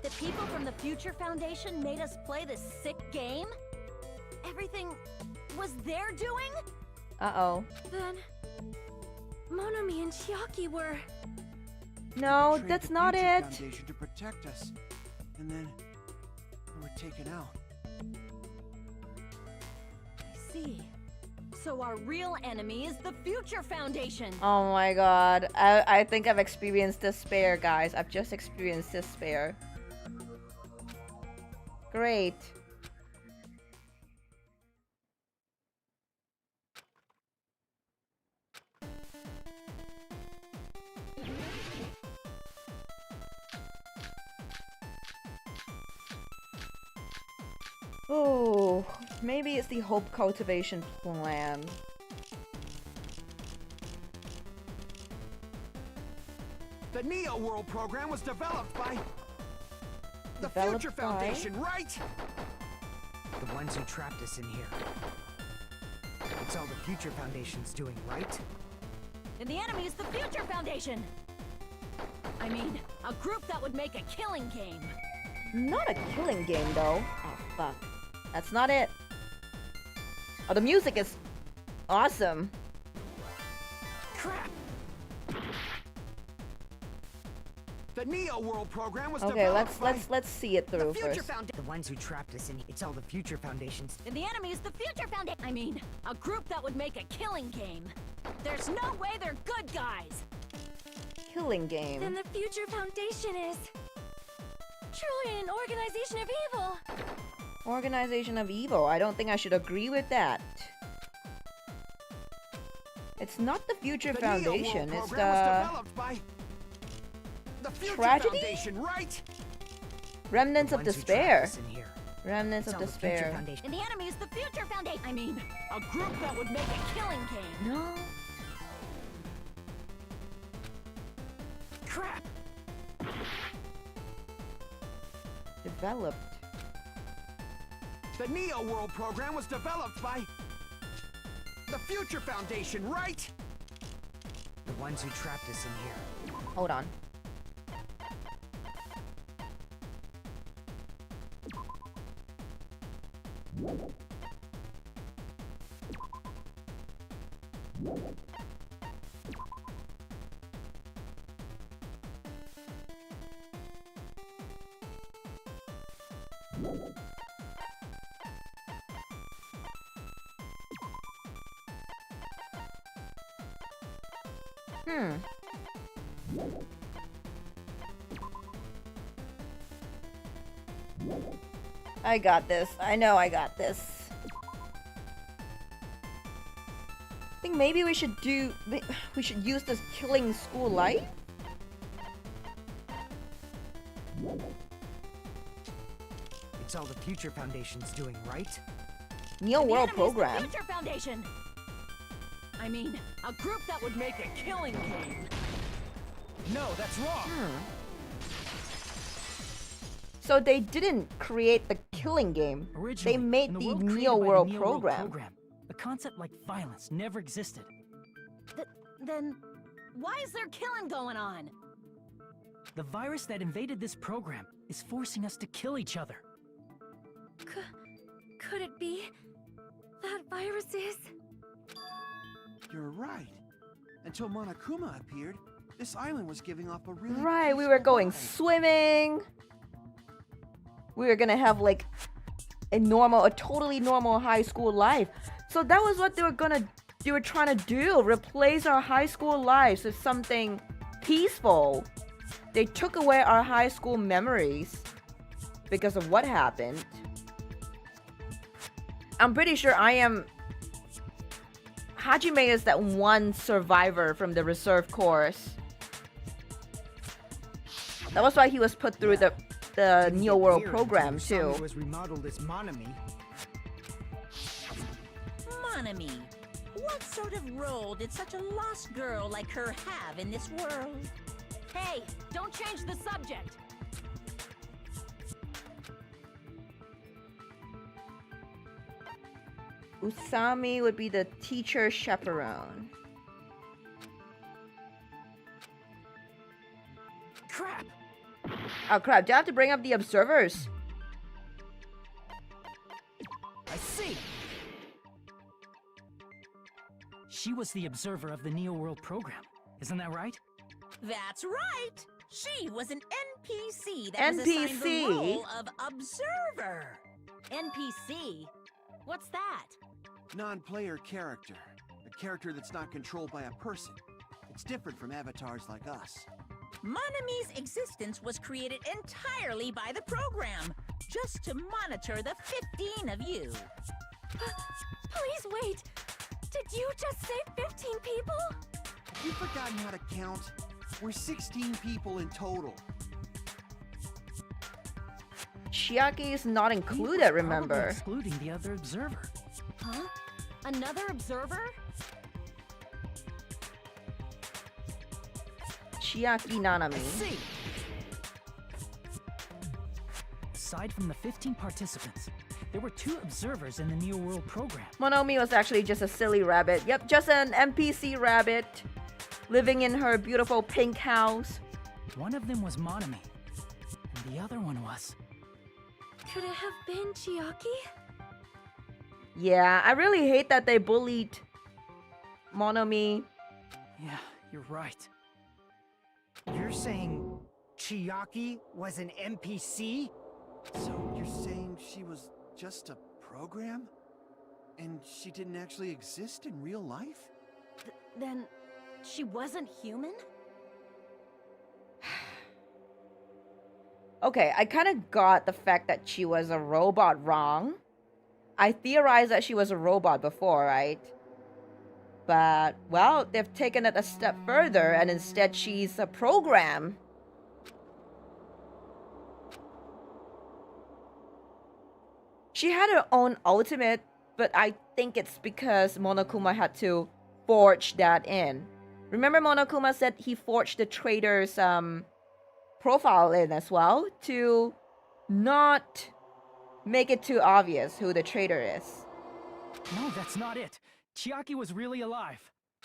The people from the Future Foundation made us play this sick game? Everything was their doing? Uh-oh. Then Monomi and Chiaki were... No, Betrayed that's the not Future it. Foundation to protect us, and then we were taken out. I see. So our real enemy is the Future Foundation. Oh my god. I think I've experienced despair, guys. I've just experienced despair. Great. Oh, maybe it's the hope cultivation plan. The Neo World program was developed by the Developed Future by? Foundation, right? The ones who trapped us in here. It's all the Future Foundation's doing, right? And the enemy is the Future Foundation. I mean, a group that would make a killing game. Not a killing game, though. Oh, fuck. That's not it. Oh, the music is awesome. Crap! The Neo World program was Okay, developed by let's see it through the Future first. Foundation. The ones who trapped us in here. It's all the Future Foundation's. And the enemy is the Future Foundation. I mean, a group that would make a killing game. There's no way they're good guys. Killing game. Then the Future Foundation is... truly an organization of evil. Organization of evil. I don't think I should agree with that. It's not the Future The Foundation. Neo World It's program was the developed by the Future Tragedy? Foundation, right? Remnants The of ones who trapped Despair. us in here. Remnants It's of all the Future Despair. Foundation. And the enemy is the Future Foundation. I mean, a group that would make a killing game. No. Crap! Developed. The Neo World program was developed by the Future Foundation, right? The ones who trapped us in here. Hold on. I got this. I know I got this. I think maybe we should use this killing school life? It's all the Future Foundation's doing, right? Neo And the World enemy is the program. Future Foundation. I mean, a group that would make a killing game. No, that's wrong. So they didn't create the killing game. Originally, They made in the world created Neo by the World Neo World program. A concept like violence never existed. Then, why is there killing going on? The virus that invaded this program is forcing us to kill each other. Could it be that virus is... You're right. Until Monokuma appeared, this island was giving off a really Right, we were peaceful going vibe. swimming. We were gonna have like a totally normal high school life. So that was what they were trying to do, replace our high school lives with something peaceful. They took away our high school memories because of what happened. I'm pretty sure Hajime is that one survivor from the reserve course. That was why he was put through the Neo World program too. Was remodeled as Monomi. Monomi, what sort of role did such a lost girl like her have in this world? Hey, don't change the subject. Usami would be the teacher chaperone. Oh crap, do I have to bring up the observers? I see. She was the observer of the Neo World program. Isn't that right? That's right. She was an NPC that was assigned the role of observer. NPC? What's that? Non-player character. A character that's not controlled by a person. It's different from avatars like us. Monami's existence was created entirely by the program, just to monitor the 15 of you. Please wait. Did you just say 15 people? Have you forgotten how to count? We're 16 people in total. Chiaki is not included, remember? Excluding the other observer. Huh? Another observer? Chiaki Nanami. See. Aside from the 15 participants, there were 2 observers in the Neo World program. Monomi was actually just a silly rabbit. Yep, just an NPC rabbit living in her beautiful pink house. One of them was Monami, and the other one was... Could it have been Chiaki? Yeah, I really hate that they bullied Monomi. Yeah, you're right. You're saying Chiaki was an NPC? So you're saying she was just a program? And she didn't actually exist in real life? Then she wasn't human? Okay, I kind of got the fact that she was a robot wrong. I theorized that she was a robot before, right? But, well, they've taken it a step further and instead she's a program. She had her own ultimate, but I think it's because Monokuma had to forge that in. Remember Monokuma said he forged the trader's profile in as well to not make it too obvious who the trader is. No, that's not it. Chiaki was really alive.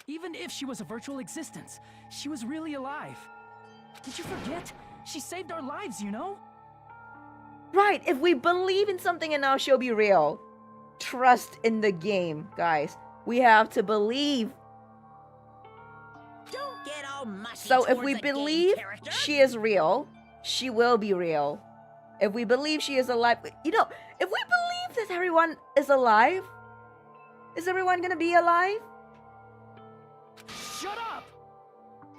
Even if she was a virtual existence, she was really alive. Did you forget? She saved our lives, you know? Right, if we believe in something enough, she'll be real. Trust in the game, guys. We have to believe. Don't get all mushy. So if we towards a game believe character. she is real, she will be real. If we believe she is alive, you know, if we believe that everyone is alive, is everyone gonna be alive? Shut up!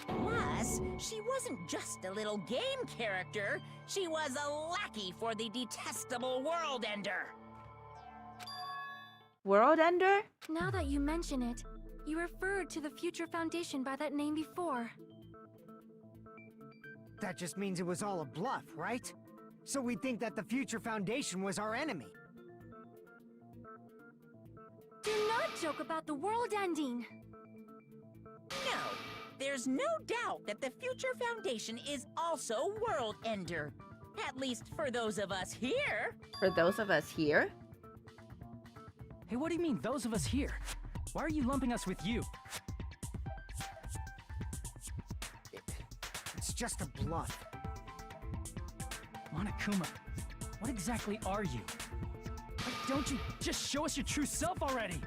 Plus, she wasn't just a little game character. She was a lackey for the detestable World Ender. World Ender? Now that you mention it, you referred to the Future Foundation by that name before. That just means it was all a bluff, right? So we think that the Future Foundation was our enemy. Do not joke about the world ending. No, there's no doubt that the Future Foundation is also World Ender. At least for those of us here. For those of us here? Hey, what do you mean, those of us here? Why are you lumping us with you? It's just a bluff. Monokuma, what exactly are you? Why don't you just show us your true self already?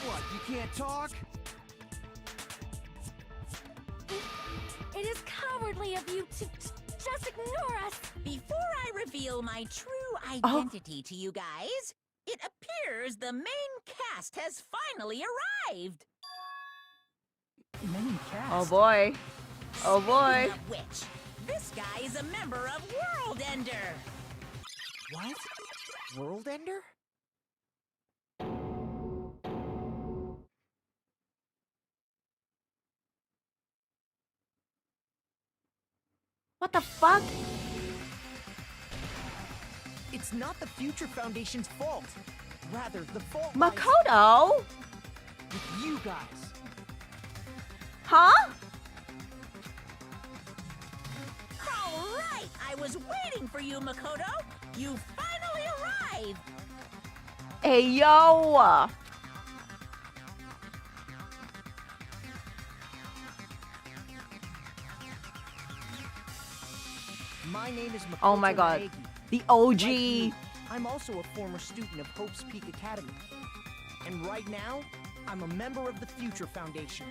What, you can't talk? It is cowardly of you to just ignore us. Before I reveal my true identity to you guys, it appears the main cast has finally arrived. Main cast? Oh boy. Oh boy. Speaking of which, this guy is a member of World Ender. What? World Ender? What the fuck? It's not the Future Foundation's fault. Rather, the fault Makoto? with you guys. Huh? All right, I was waiting for you, Makoto. You finally arrived. Hey, yo! My name is Makoto Oh my god. Naegi. The OG. Like you, I'm also a former student of Hope's Peak Academy. And right now, I'm a member of the Future Foundation.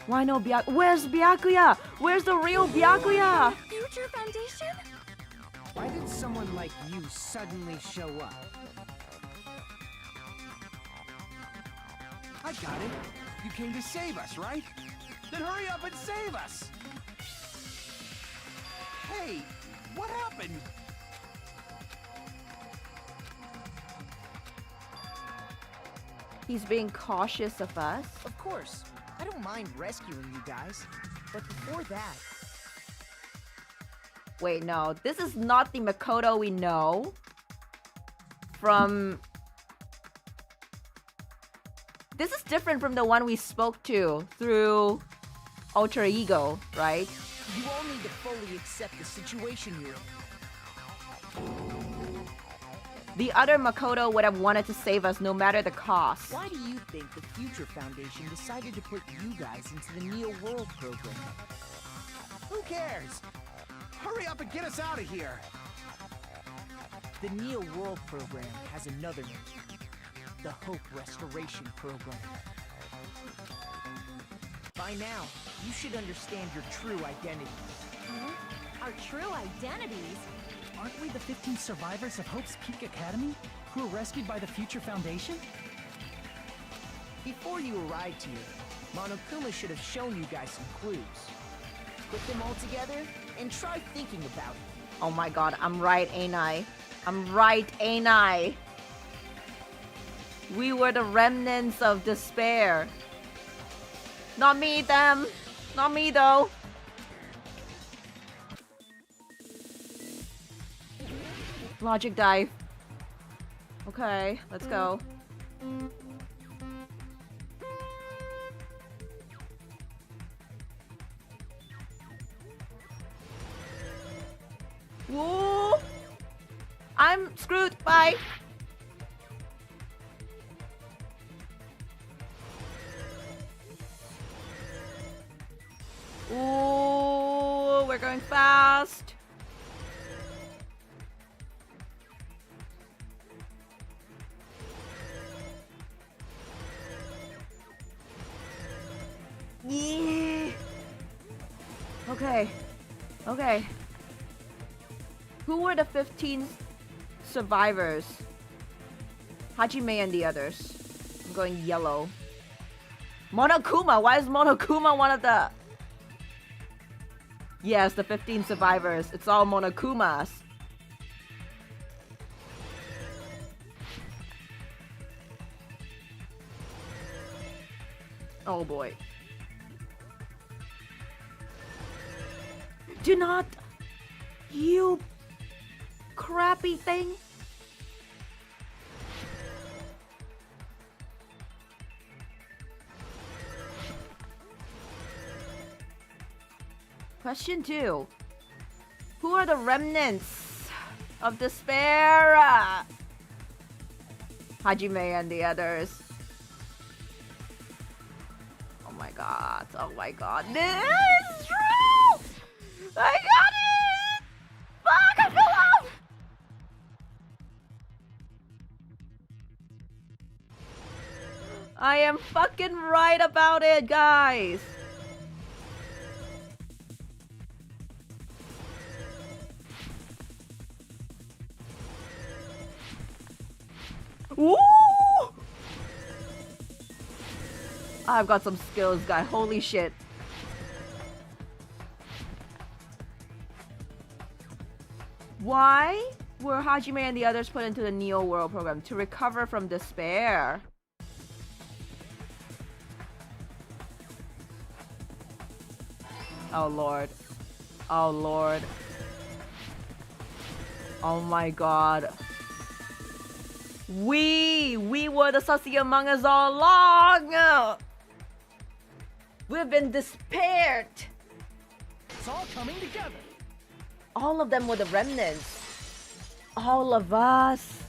Why no Byakuya? Where's Byakuya? Where's the real Byakuya? Future Foundation? Why did someone like you suddenly show up? I got it. You came to save us, right? Then hurry up and save us! Hey, what happened? He's being cautious of us. Of course, I don't mind rescuing you guys. But before that, Wait, no. This is not the Makoto we know from... This is different from the one we spoke to through Alter Ego, right? you all need to fully accept the situation you're in. The other Makoto would have wanted to save us no matter the cost. Why do you think the Future Foundation decided to put you guys into the Neo World program? Who cares? Hurry up and get us out of here! The Neo World program has another name. The Hope Restoration Program. By now, you should understand your true identity. Our true identities? Aren't we the 15 survivors of Hope's Peak Academy who were rescued by the Future Foundation? Before you arrived here, Monokuma should have shown you guys some clues. Put them all together and try thinking about it. Oh my god, I'm right, ain't I? I'm right, ain't I? We were the remnants of despair. Not me, them. Not me, though. Logic dive. Okay, let's go. Woo! I'm screwed. Bye. Ooh, we're going fast. Yeah. Okay. Okay. Who were the 15 survivors? Hajime and the others. I'm going yellow. Monokuma! Why is Monokuma one of the... Yes, the 15 survivors. It's all Monokumas. Oh boy. Do not... You... crappy thing. Question 2. Who are the remnants of despair? Hajime and the others. Oh my god. Oh my god. This is true! I got it! Fuck, I fell off! I am fucking right about it, guys. Woo! I've got some skills, guy. Holy shit. Why were Hajime and the others put into the Neo World program? To recover from despair. Oh lord. Oh lord. Oh my god. We were the sussy among us all along. We've been despaired. It's all coming together. All of them were the remnants. All of us.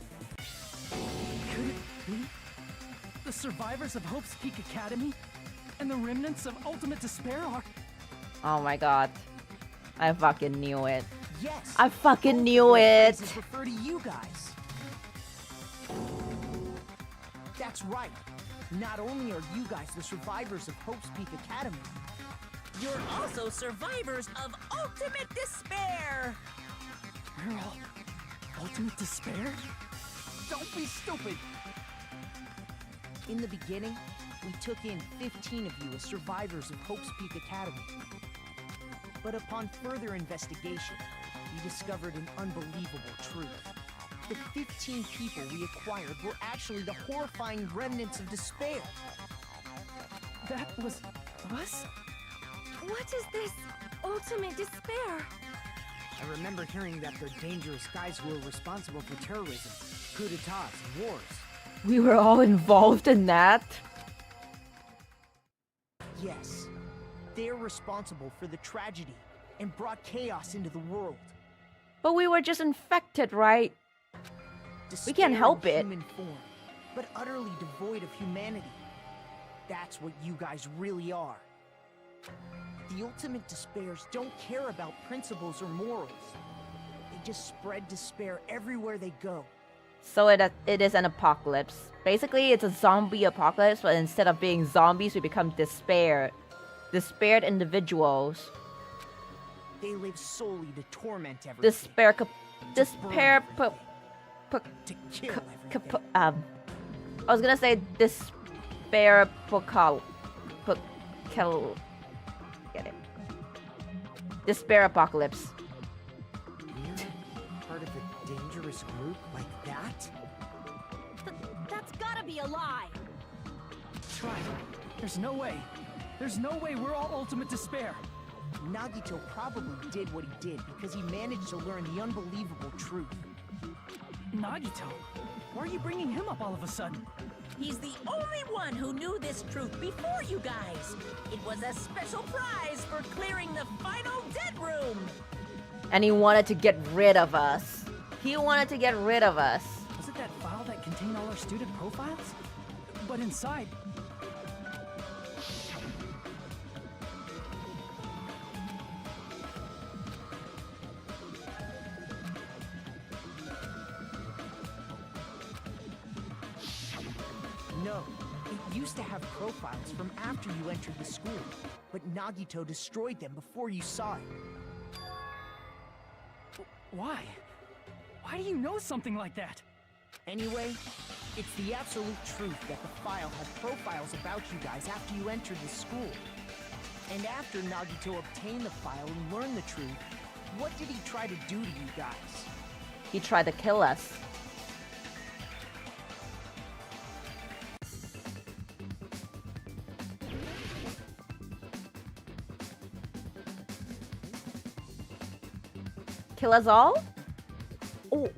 Could it be the survivors of Hope's Peak Academy and the remnants of Ultimate Despair are... Oh my god. I fucking knew it. Yes. I fucking both knew of their it. phrases refer to you guys. That's right. Not only are you guys the survivors of Hope's Peak Academy, You're also survivors of ultimate despair. We're all ultimate despair? don't be stupid. In the beginning, we took in 15 of you as survivors of Hope's Peak Academy. But upon further investigation, we discovered an unbelievable truth. The 15 people we acquired were actually the horrifying remnants of despair. That was us? What is this ultimate despair? I remember hearing that they're dangerous guys who are responsible for terrorism, coup d'etats, and wars. We were all involved in that. Yes, they're responsible for the tragedy and brought chaos into the world. But we were just infected, right? We can't Despair help in it. human form, but utterly devoid of humanity. That's what you guys really are. The ultimate despairs don't care about principles or morals. They just spread despair everywhere they go. So it is an apocalypse. Basically, it's a zombie apocalypse, but instead of being zombies, we become despaired individuals. They live solely to torment everything. Despair, To kill everything. I was gonna say despair get it? Despair apocalypse. We're part of a dangerous group like that? That's gotta be a lie. That's right. There's no way. There's no way we're all ultimate despair. Nagito probably did what he did because he managed to learn the unbelievable truth. Nagito? Why are you bringing him up all of a sudden? He's the only one who knew this truth before you guys. It was a special prize for clearing the final dead room. And he wanted to get rid of us. He wanted to get rid of us. Was it that file that contained all our student profiles? But inside... No, it used to have profiles from after you entered the school, but Nagito destroyed them before you saw it. Why? Why do you know something like that? Anyway, it's the absolute truth that the file had profiles about you guys after you entered the school. And after Nagito obtained the file and learned the truth, what did he try to do to you guys? He tried to kill us. Kill us all? Oh.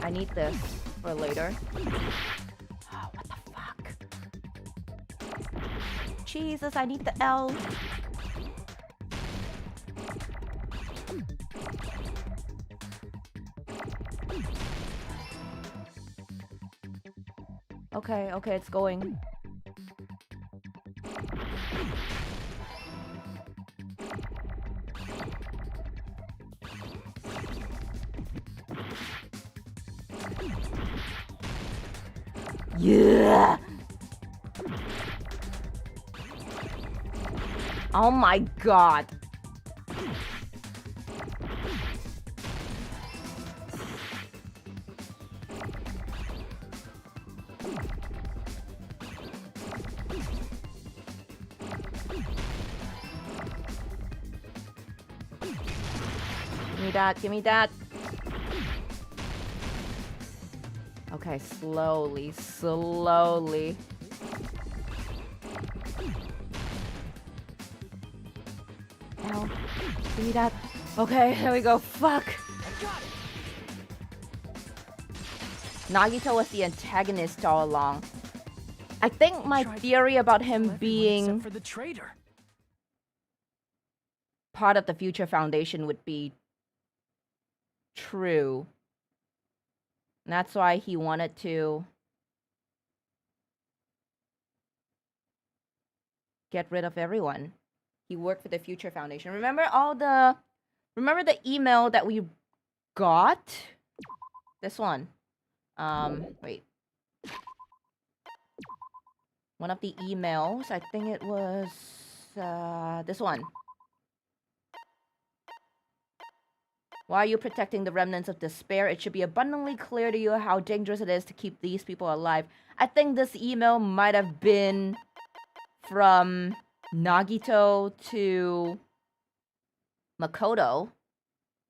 I need this for later. Oh, what the fuck? Jesus, I need the L. Okay, okay, it's going. Yeah. Oh my god. Give me that, give me that. Okay, slowly, slowly. Ow. Give me that. Okay, there we go. Fuck. Nagito was the antagonist all along. I think my theory about him being... for the traitor. part of the Future Foundation would be true. And that's why he wanted to get rid of everyone. He worked for the Future Foundation. Remember the email that we got? This one. Wait. One of the emails, I think it was this one. Why are you protecting the remnants of despair? It should be abundantly clear to you how dangerous it is to keep these people alive. I think this email might have been from Nagito to Makoto,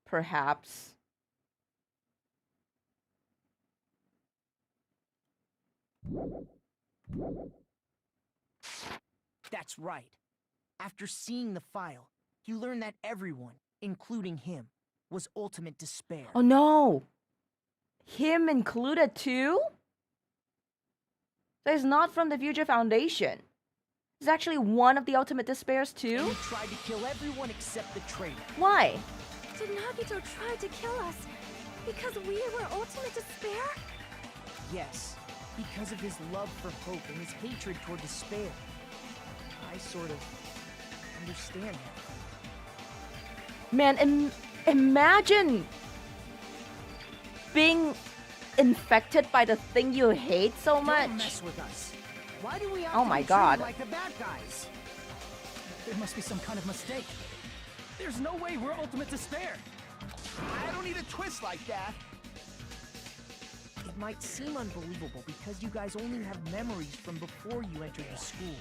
perhaps. That's right. After seeing the file, you learn that everyone, including him, was ultimate despair. Oh no! Him included too? So he's not from the Future Foundation. He's actually one of the ultimate despairs too? And he tried to kill everyone except the traitor. Why? Did Nagito try to kill us because we were ultimate despair? Yes, because of his love for hope and his hatred toward despair. I sort of understand him. Man, imagine being infected by the thing you hate so much. Don't mess with us. Why do we have Oh to my be God. treated like the bad guys? There must be some kind of mistake. There's no way we're ultimate despair. I don't need a twist like that. It might seem unbelievable because you guys only have memories from before you entered the school.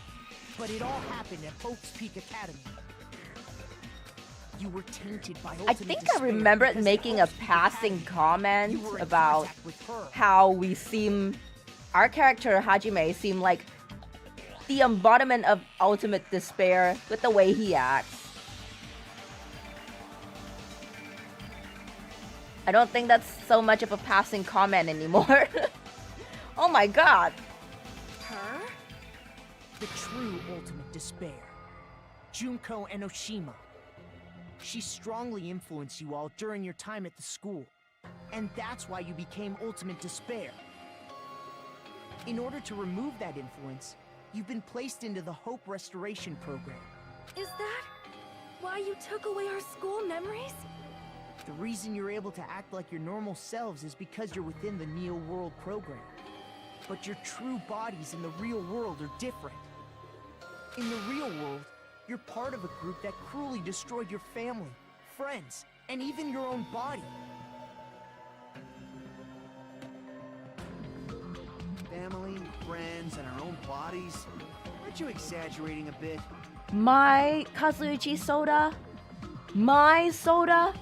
But it all happened at Hope's Peak Academy. You were tainted by ultimate I think I despair remembered because making at a Hope's Peak passing Academy, comment you were in about contact with her. how we seem, our character Hajime seemed like the embodiment of ultimate despair with the way he acts. I don't think that's so much of a passing comment anymore. Oh my god. Her? The true ultimate despair. Junko Enoshima. She strongly influenced you all during your time at the school. And that's why you became ultimate despair. In order to remove that influence, you've been placed into the Hope Restoration Program. Is that why you took away our school memories? The reason you're able to act like your normal selves is because you're within the Neo World program. But your true bodies in the real world are different. In the real world, you're part of a group that cruelly destroyed your family, friends, and even your own body. Family, friends, and our own bodies. Aren't you exaggerating a bit? My Kazuichi soda? My soda?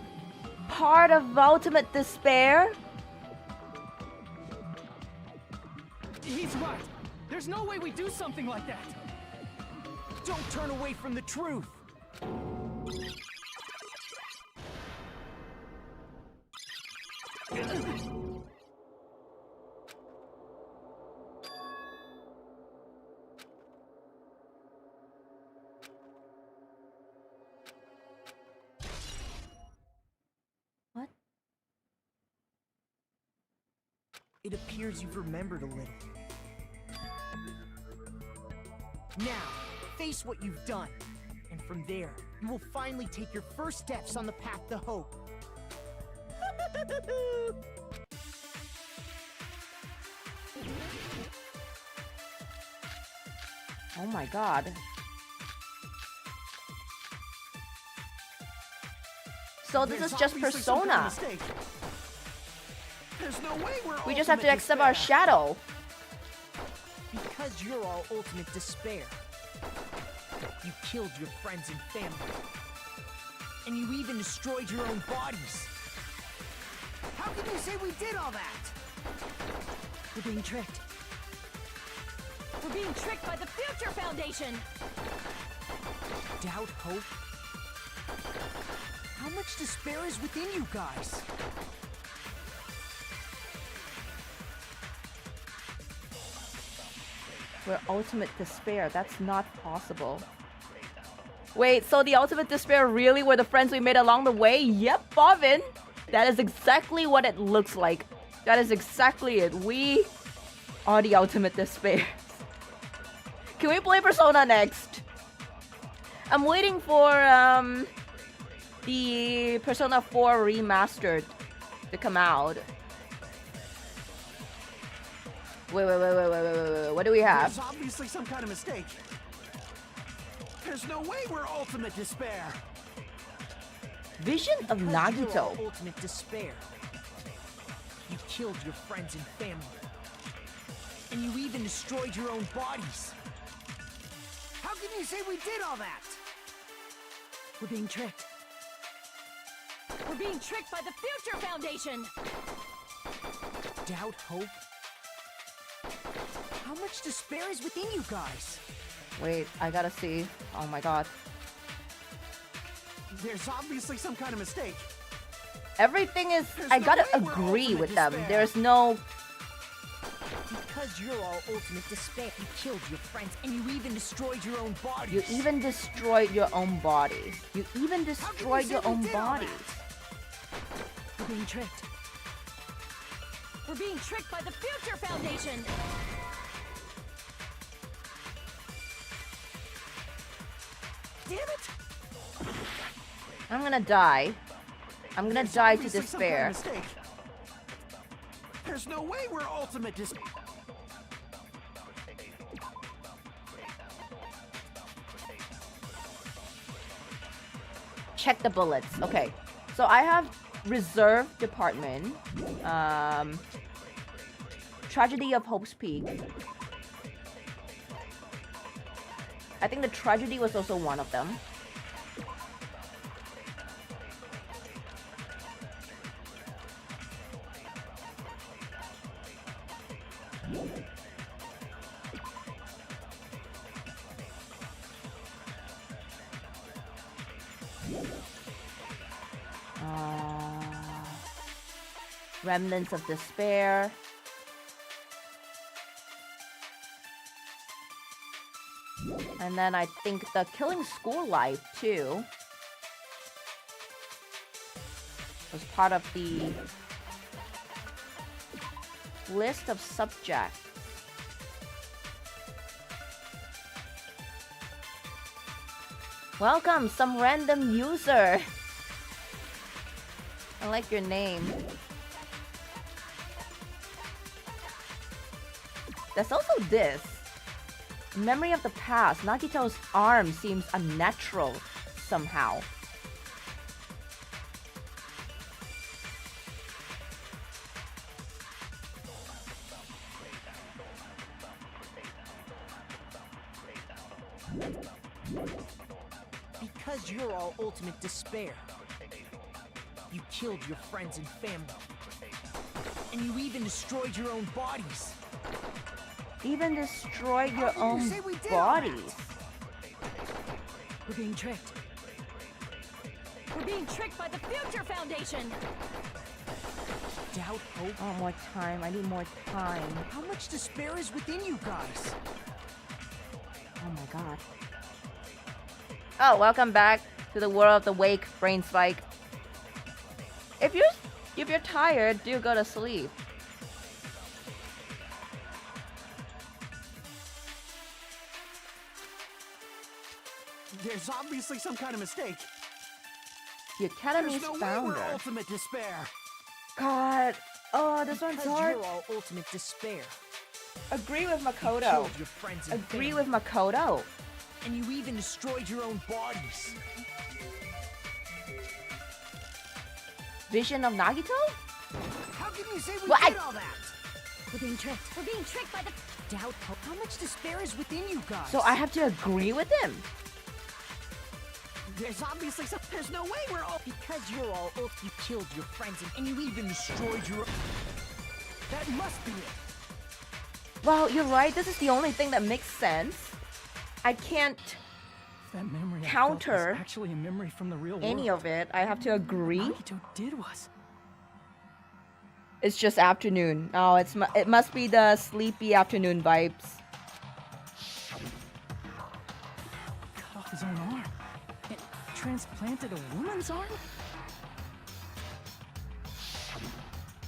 Part of ultimate despair? He's right. There's no way we do something like that. Don't turn away from the truth. What? It appears you've remembered a little. Now, face what you've done. And from there, you will finally take your first steps on the path to hope. Oh my god. So this is just obviously some kind of Persona. mistake. There's no way we're We just have to ultimate accept our despair. shadow. Because you're all ultimate despair. You killed your friends and family. And you even destroyed your own bodies. How can you say we did all that? We're being tricked. We're being tricked by the Future Foundation! Doubt hope? How much despair is within you guys? We're ultimate despair. That's not possible. Wait, so the ultimate despair really were the friends we made along the way? Yep, Bovin. That is exactly what it looks like. That is exactly it. We are the ultimate despair. Can we play Persona next? I'm waiting for the Persona 4 remastered to come out. Wait. What do we have? There's obviously some kind of mistake. There's no way we're ultimate despair. Vision of Nagito. Ultimate despair. You killed your friends and family. And you even destroyed your own bodies. How can you say we did all that? We're being tricked. We're being tricked by the Future Foundation! Doubt, hope? How much despair is within you guys? Wait, I gotta see. Oh my god. There's obviously some kind of mistake. Everything is... I no gotta way we're agree ultimate with them. despair. There's no... Because you're all ultimate despair, you killed your friends and you even destroyed your own bodies. You even destroyed your own bodies. You even destroyed say your we own did all bodies. We're being tricked. We're being tricked by the Future Foundation! Damn it! I'm gonna die. I'm gonna die to Obviously some kind of despair. mistake. There's no way we're ultimate despair. Check the bullets. Okay. So I have reserve department. Tragedy of Hope's Peak. I think the tragedy was also one of them. Remnants of Despair. And then I think the Killing School Life too was part of the list of subjects. Welcome, some random user. I like your name. There's also this. Memory of the past. Nagito's arm seems unnatural somehow. Because you're all ultimate despair. You killed your friends and family. And you even destroyed your own bodies. Even destroyed your How can you own say we did all that? bodies. We're being tricked. We're being tricked by the Future Foundation! Doubt, hope? Oh, more time. I need more time. How much despair is within you guys? Oh my god. Oh, welcome back to the world of the wake, Brain Spike. If you're tired, do go to sleep. There's obviously some kind of mistake. The Academy's There's no way founder. we're ultimate despair. God. Oh, this one's Because hard. you're all ultimate despair. Agree with You Makoto. killed your friends and Agree family. with Makoto. And you even destroyed your own bodies. Vision of Nagito? How can you say we Well, did all that? We're being tricked. We're being tricked by the... Doubt, hope? How much despair is within you guys? So I have to agree with him. There's obviously some. There's no way we're all. Because you're all you killed your friends and you even destroyed your... That must be it. Well, you're right. This is the only thing that makes sense. I can't That memory I felt counter was actually a memory from the real world. any of it. I have to agree. Nagito did was. It's just afternoon. Oh, it must be the sleepy afternoon vibes. Cut off his own arm. transplanted a woman's arm?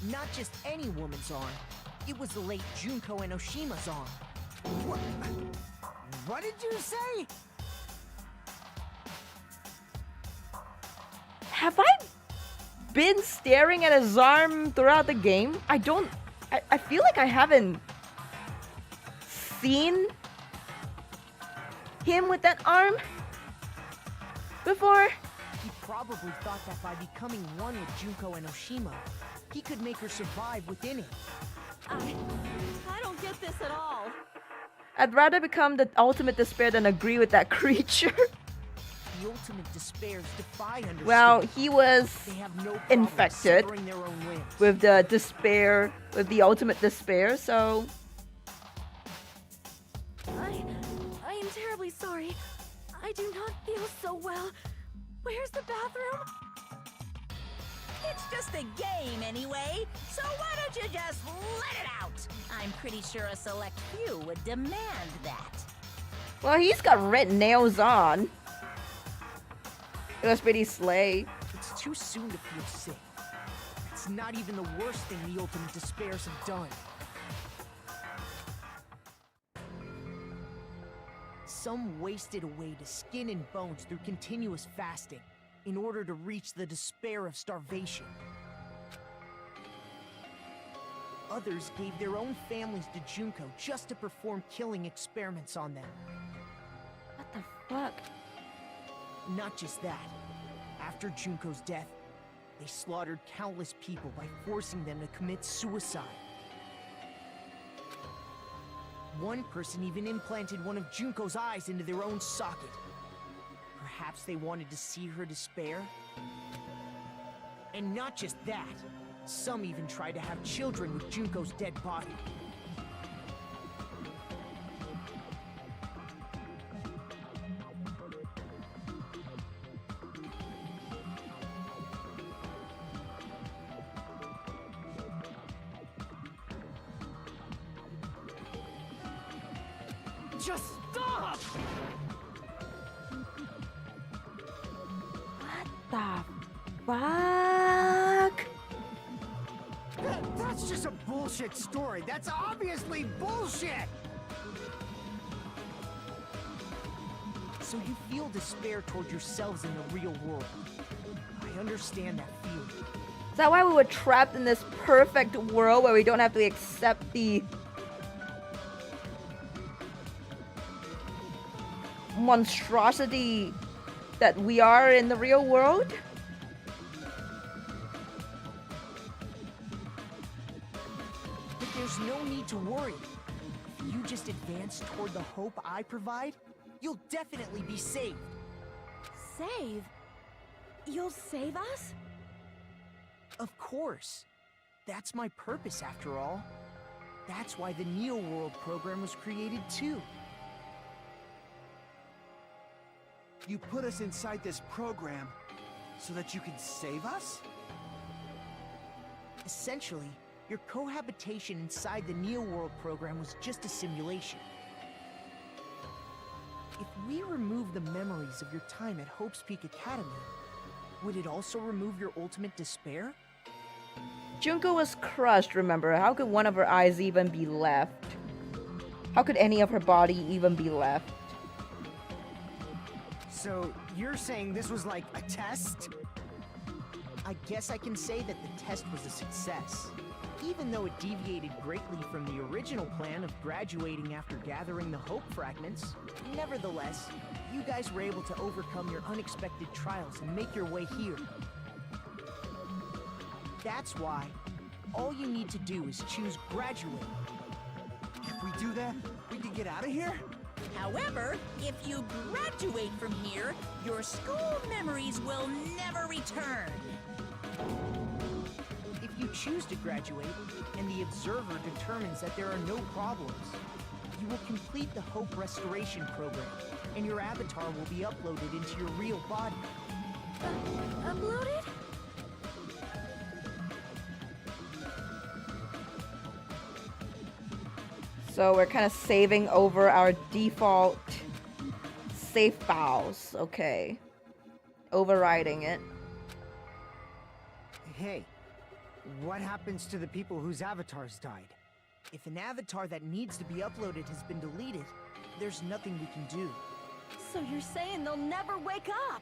Not just any woman's arm. It was the late Junko Enoshima's arm. What did you say? Have I been staring at his arm throughout the game? I feel like I haven't seen him with that arm before. He probably thought that by becoming one with Junko Enoshima, he could make her survive within it. I don't get this at all. I'd rather become the ultimate despair than agree with that creature. The ultimate despairs defy understanding. Well, he was They have no problem infected severing their own limbs. with the despair, with the ultimate despair, so... I am terribly sorry. I do not feel so well. Where's the bathroom? It's just a game anyway, so why don't you just let it out? I'm pretty sure a select few would demand that. Well, he's got red nails on. It was pretty slay. It's too soon to feel sick. It's not even the worst thing the ultimate despairs have done. Some wasted away to skin and bones through continuous fasting in order to reach the despair of starvation. Others gave their own families to Junko just to perform killing experiments on them. What the fuck? Not just that. After Junko's death, they slaughtered countless people by forcing them to commit suicide. One person even implanted one of Junko's eyes into their own socket. Perhaps they wanted to see her despair? And not just that. Some even tried to have children with Junko's dead body. Just stop! What the fuck? That's just a bullshit story. That's obviously bullshit! So you feel despair toward yourselves in the real world. I understand that feeling. Is that why we were trapped in this perfect world where we don't have to accept the monstrosity that we are in the real world? But there's no need to worry. If you just advance toward the hope I provide, you'll definitely be saved. Save? You'll save us? Of course. That's my purpose, after all. That's why the Neo World program was created, too. You put us inside this program so that you can save us? Essentially, your cohabitation inside the Neo World program was just a simulation. If we remove the memories of your time at Hope's Peak Academy, would it also remove your ultimate despair? Junko was crushed, remember? How could one of her eyes even be left? How could any of her body even be left? So, you're saying this was like a test? I guess I can say that the test was a success. Even though it deviated greatly from the original plan of graduating after gathering the Hope fragments, nevertheless, you guys were able to overcome your unexpected trials and make your way here. That's why, all you need to do is choose graduate. If we do that, we can get out of here? However, if you graduate from here, your school memories will never return. If you choose to graduate, and the observer determines that there are no problems, you will complete the Hope Restoration Program, and your avatar will be uploaded into your real body. Uploaded? So we're kind of saving over our default save files. Okay. overriding it. Hey, what happens to the people whose avatars died? If an avatar that needs to be uploaded has been deleted, there's nothing we can do. So you're saying they'll never wake up?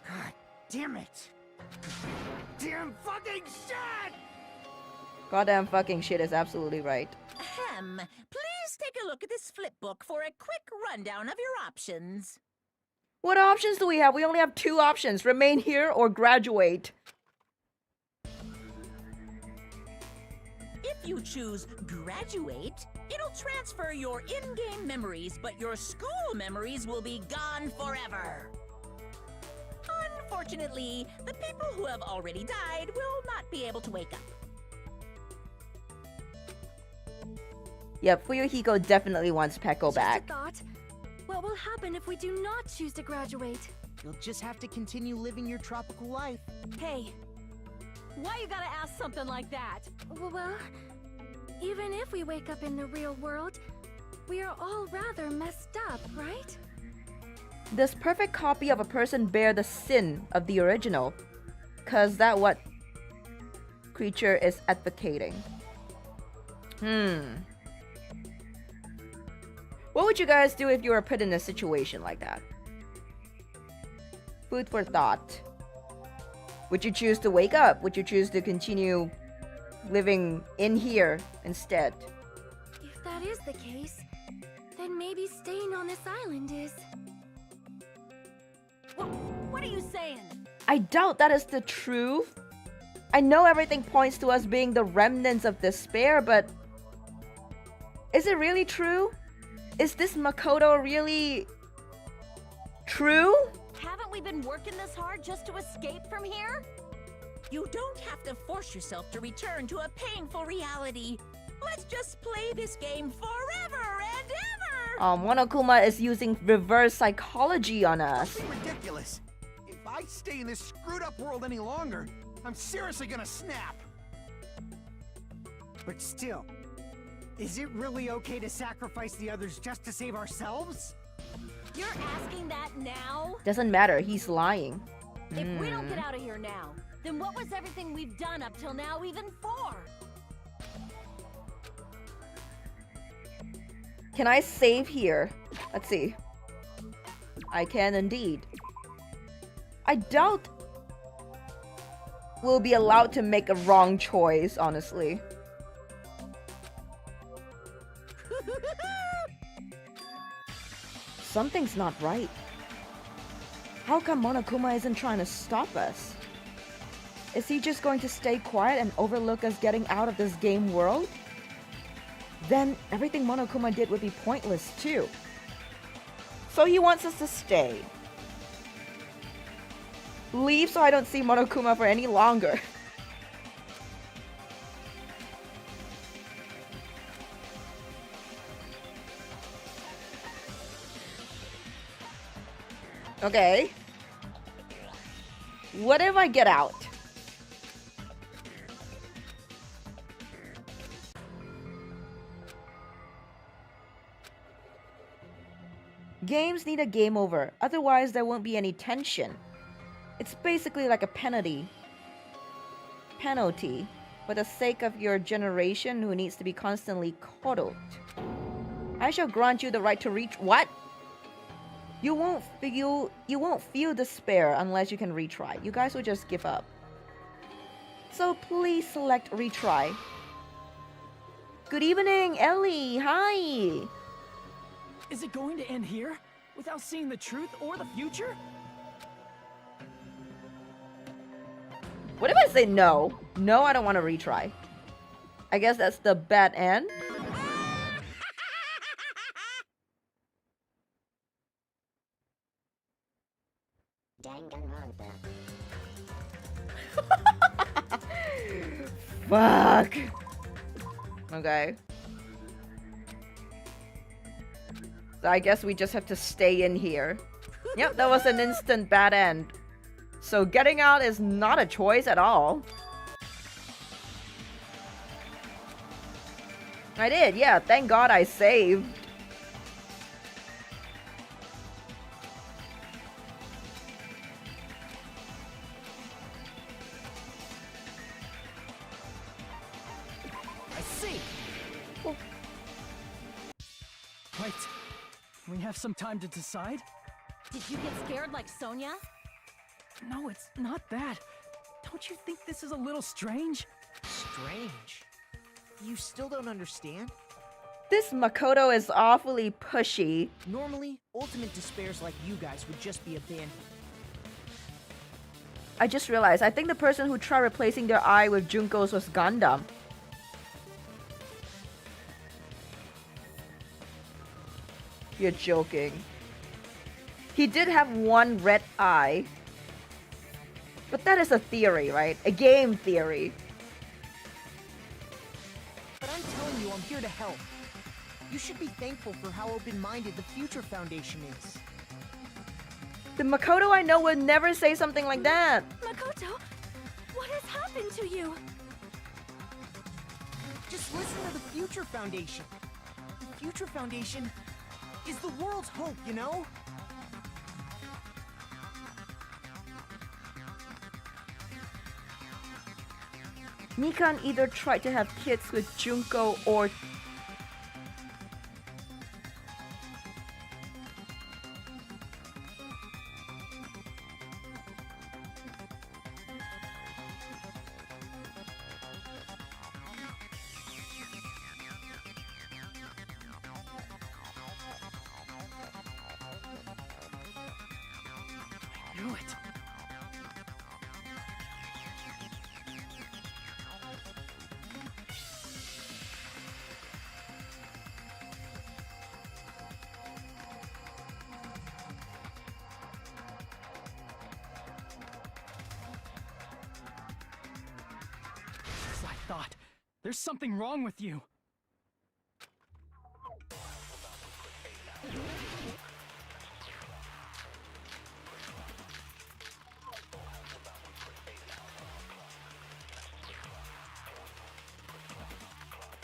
God damn it! Damn fucking shit! Goddamn fucking shit is absolutely right. Ahem. Please take a look at this flipbook for a quick rundown of your options. What options do we have? We only have 2 options. Remain here or graduate. If you choose graduate, it'll transfer your in-game memories, but your school memories will be gone forever. Unfortunately, the people who have already died will not be able to wake up. Yep, Fuyuhiko definitely wants Peko back. Just a thought. What will happen if we do not choose to graduate? You'll just have to continue living your tropical life. Hey, why you gotta ask something like that? Well, even if we wake up in the real world, we are all rather messed up, right? Does perfect copy of a person bear the sin of the original? Cause that what creature is advocating. What would you guys do if you were put in a situation like that? Food for thought. Would you choose to wake up? Would you choose to continue living in here instead? If that is the case, then maybe staying on this island is... What are you saying? I doubt that is the truth. I know everything points to us being the remnants of despair, but... is it really true? Is this Makoto really... true? Haven't we been working this hard just to escape from here? You don't have to force yourself to return to a painful reality. Let's just play this game forever and ever! Monokuma is using reverse psychology on us. Don't be ridiculous. If I stay in this screwed up world any longer, I'm seriously gonna snap. But still, is it really okay to sacrifice the others just to save ourselves? You're asking that now? Doesn't matter, he's lying. If we don't get out of here now, then what was everything we've done up till now even for? Can I save here? Let's see. I can indeed. I doubt we'll be allowed to make a wrong choice, honestly. Something's not right. How come Monokuma isn't trying to stop us? Is he just going to stay quiet and overlook us getting out of this game world? Then everything Monokuma did would be pointless too. So he wants us to stay. Leave so I don't see Monokuma for any longer. Okay. What if I get out? Games need a game over, otherwise there won't be any tension. It's basically like a penalty for the sake of your generation who needs to be constantly coddled. I shall grant you the right to reach... What? You won't feel despair unless you can retry. You guys will just give up. So please select retry. Good evening, Ellie. Hi. Is it going to end here? Without seeing the truth or the future? What if I say no? No, I don't want to retry. I guess that's the bad end. Danganronpa. Fuck. Okay. So I guess we just have to stay in here. Yep, that was an instant bad end. So getting out is not a choice at all. I did, yeah. Thank God I saved. Wait, we have some time to decide? Did you get scared like Sonia? No, it's not that. Don't you think this is a little strange? Strange? You still don't understand? This Makoto is awfully pushy. Normally, ultimate despairs like you guys would just be abandoned. I just realized, I think the person who tried replacing their eye with Junko's was Gundam. You're joking. He did have one red eye. But that is a theory, right? A game theory. But I'm telling you, I'm here to help. You should be thankful for how open-minded the Future Foundation is. The Makoto I know would never say something like that. Makoto, what has happened to you? Just listen to the Future Foundation. The Future Foundation is the world's hope, you know? Nikan either tried to have kids with Junko or... I knew it. As I thought, there's something wrong with you.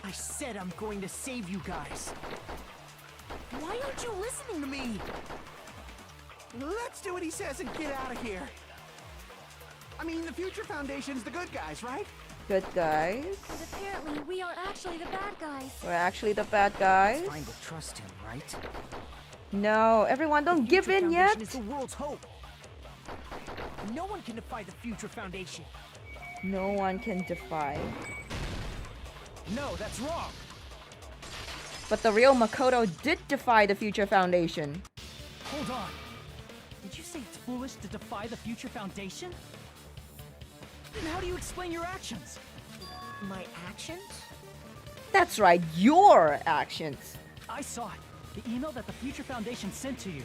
I said I'm going to save you guys. Why aren't you listening to me? Let's do what he says and get out of here. I mean, the Future Foundation's the good guys, right? Good guys. And apparently we are actually the bad guys. We're actually the bad guys. It's fine to trust him, right? No, everyone don't give in yet. Is the world's hope. No one can defy the Future Foundation. No one can defy. No, that's wrong. But the real Makoto did defy the Future Foundation. Hold on. Did you say it's foolish to defy the Future Foundation? Then how do you explain your actions? My actions? That's right, your actions. I saw it. The email that the Future Foundation sent to you.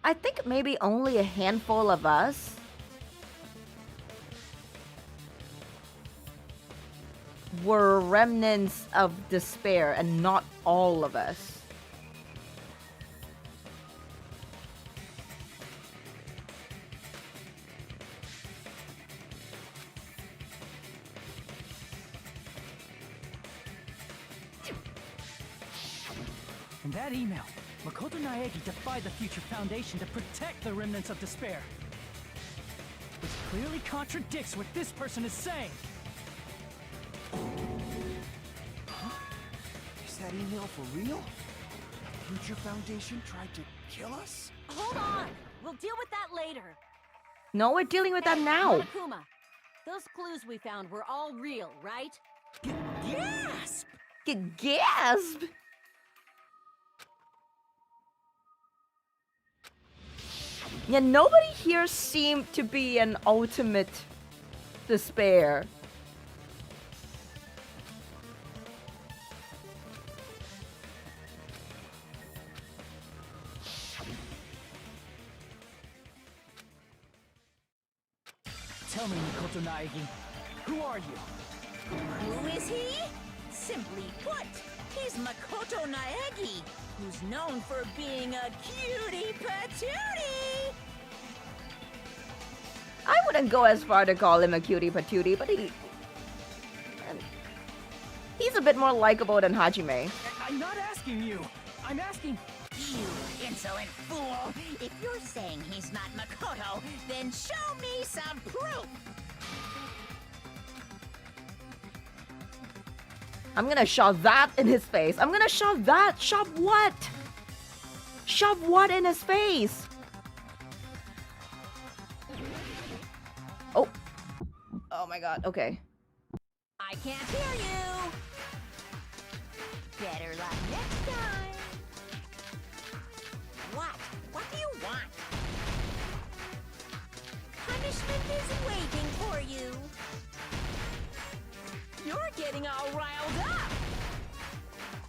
I think maybe only a handful of us were remnants of despair, and not all of us. In that email, Makoto Naegi defied the Future Foundation to protect the remnants of despair. Which clearly contradicts what this person is saying. Is that email for real? The Future Foundation tried to kill us? Hold on! We'll deal with that later. No, we're dealing with that now. Monokuma, those clues we found were all real, right? Gasp! Gasp! Yeah, nobody here seemed to be an ultimate despair. Tell me, Mikoto Naegi, who are you? Who is he? Simply put, he's Makoto Naegi, who's known for being a cutie patootie. I wouldn't go as far to call him a cutie patootie, but he's a bit more likable than Hajime. I'm not asking you. I'm asking... You insolent fool! If you're saying he's not Makoto, then show me some proof! I'm gonna shove that in his face. I'm gonna shove that. Shove what? Shove what in his face? Oh. Oh my god. Okay. I can't hear you! Better luck next time! What? What do you want? Punishment is waiting for you! You're getting all riled up!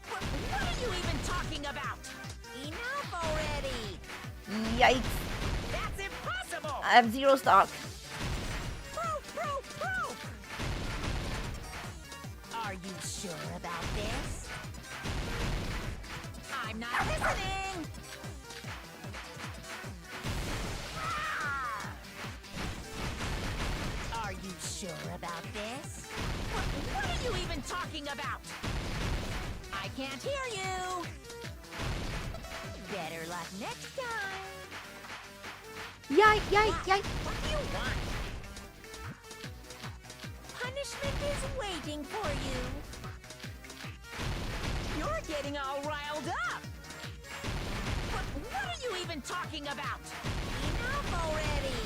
What are you even talking about? Enough already! Yikes. That's impossible! I have 0 stock. Proof! Are you sure about this? I'm not listening! Are you sure about this? What are you even talking about? I can't hear you! Better luck next time! Yike. What do you want? Punishment is waiting for you! You're getting all riled up! What are you even talking about? Enough already!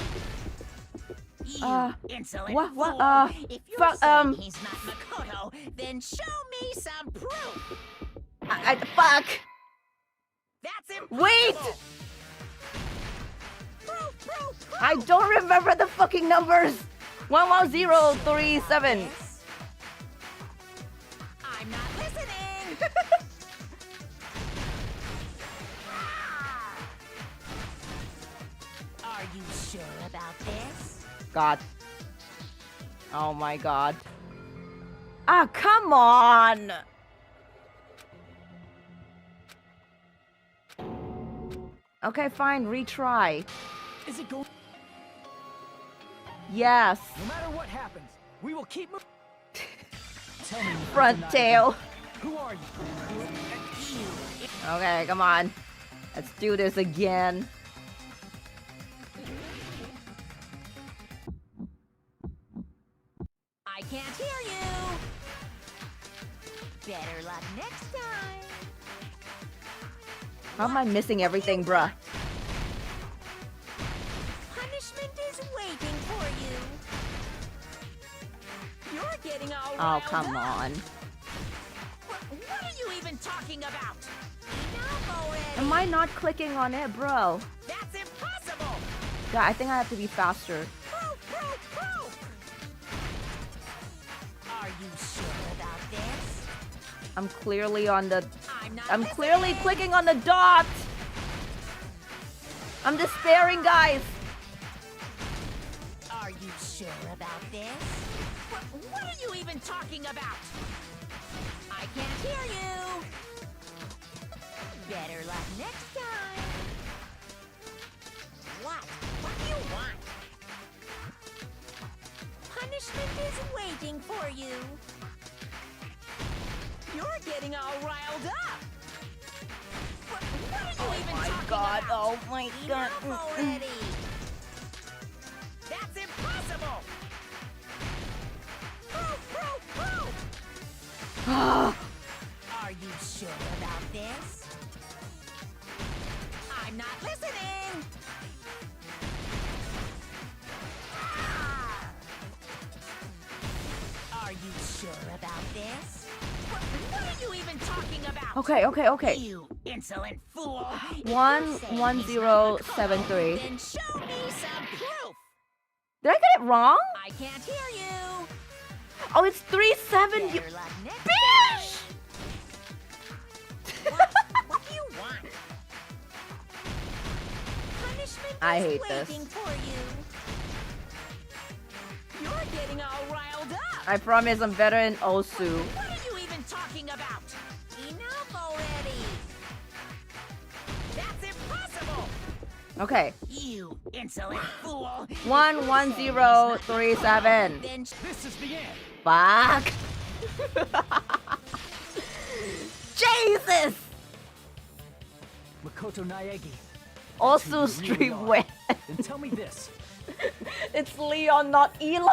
You insolent fool! If you're saying he's not Makoto, then show me some proof! Fuck! That's impossible! Wait! Proof! I don't remember the fucking numbers! 11037. I'm not listening! Are you sure about this? God. Oh my god. Ah, come on! Okay, fine, retry. Is it going... Yes. No matter what happens, we will keep moving. Tell me, Front Mikoto tail. Naegi, who are you? Okay, come on. Let's do this again. I can't hear you! Better luck next time! How am I missing everything, bruh? Punishment is waiting for you! You're getting all Oh, riled come up. on. What are you even talking about? Enough already! Am I not clicking on it, bro? That's impossible! Yeah, I think I have to be faster. Proof! Are you sure about this? I'm clearly on the... I'm clearly clicking on the dot! I'm despairing, guys! Are you sure about this? What are you even talking about? I can't hear you! Better luck next time! What? What do you want? Punishment is waiting for you! You're getting all riled up! What are you even talking about? Oh my god. Enough already! That's impossible! Proof! Are you sure about this? I'm not listening! Are you sure about this? What are you even talking about? Okay. You insolent fool! If you're 11073. then show me some proof! Did I get it wrong? I can't hear you! Oh, it's 37. You Better luck next bitch! What do you want? Punishment I is hate this. waiting for you. I promise I'm better in Osu. What are you even talking about? Enough already! That's impossible! Okay. You insolent fool! 11037. This is the end. Fuck. Jesus. Makoto Naegi. Osu stream win. Then tell me this. It's Leon, not Elo.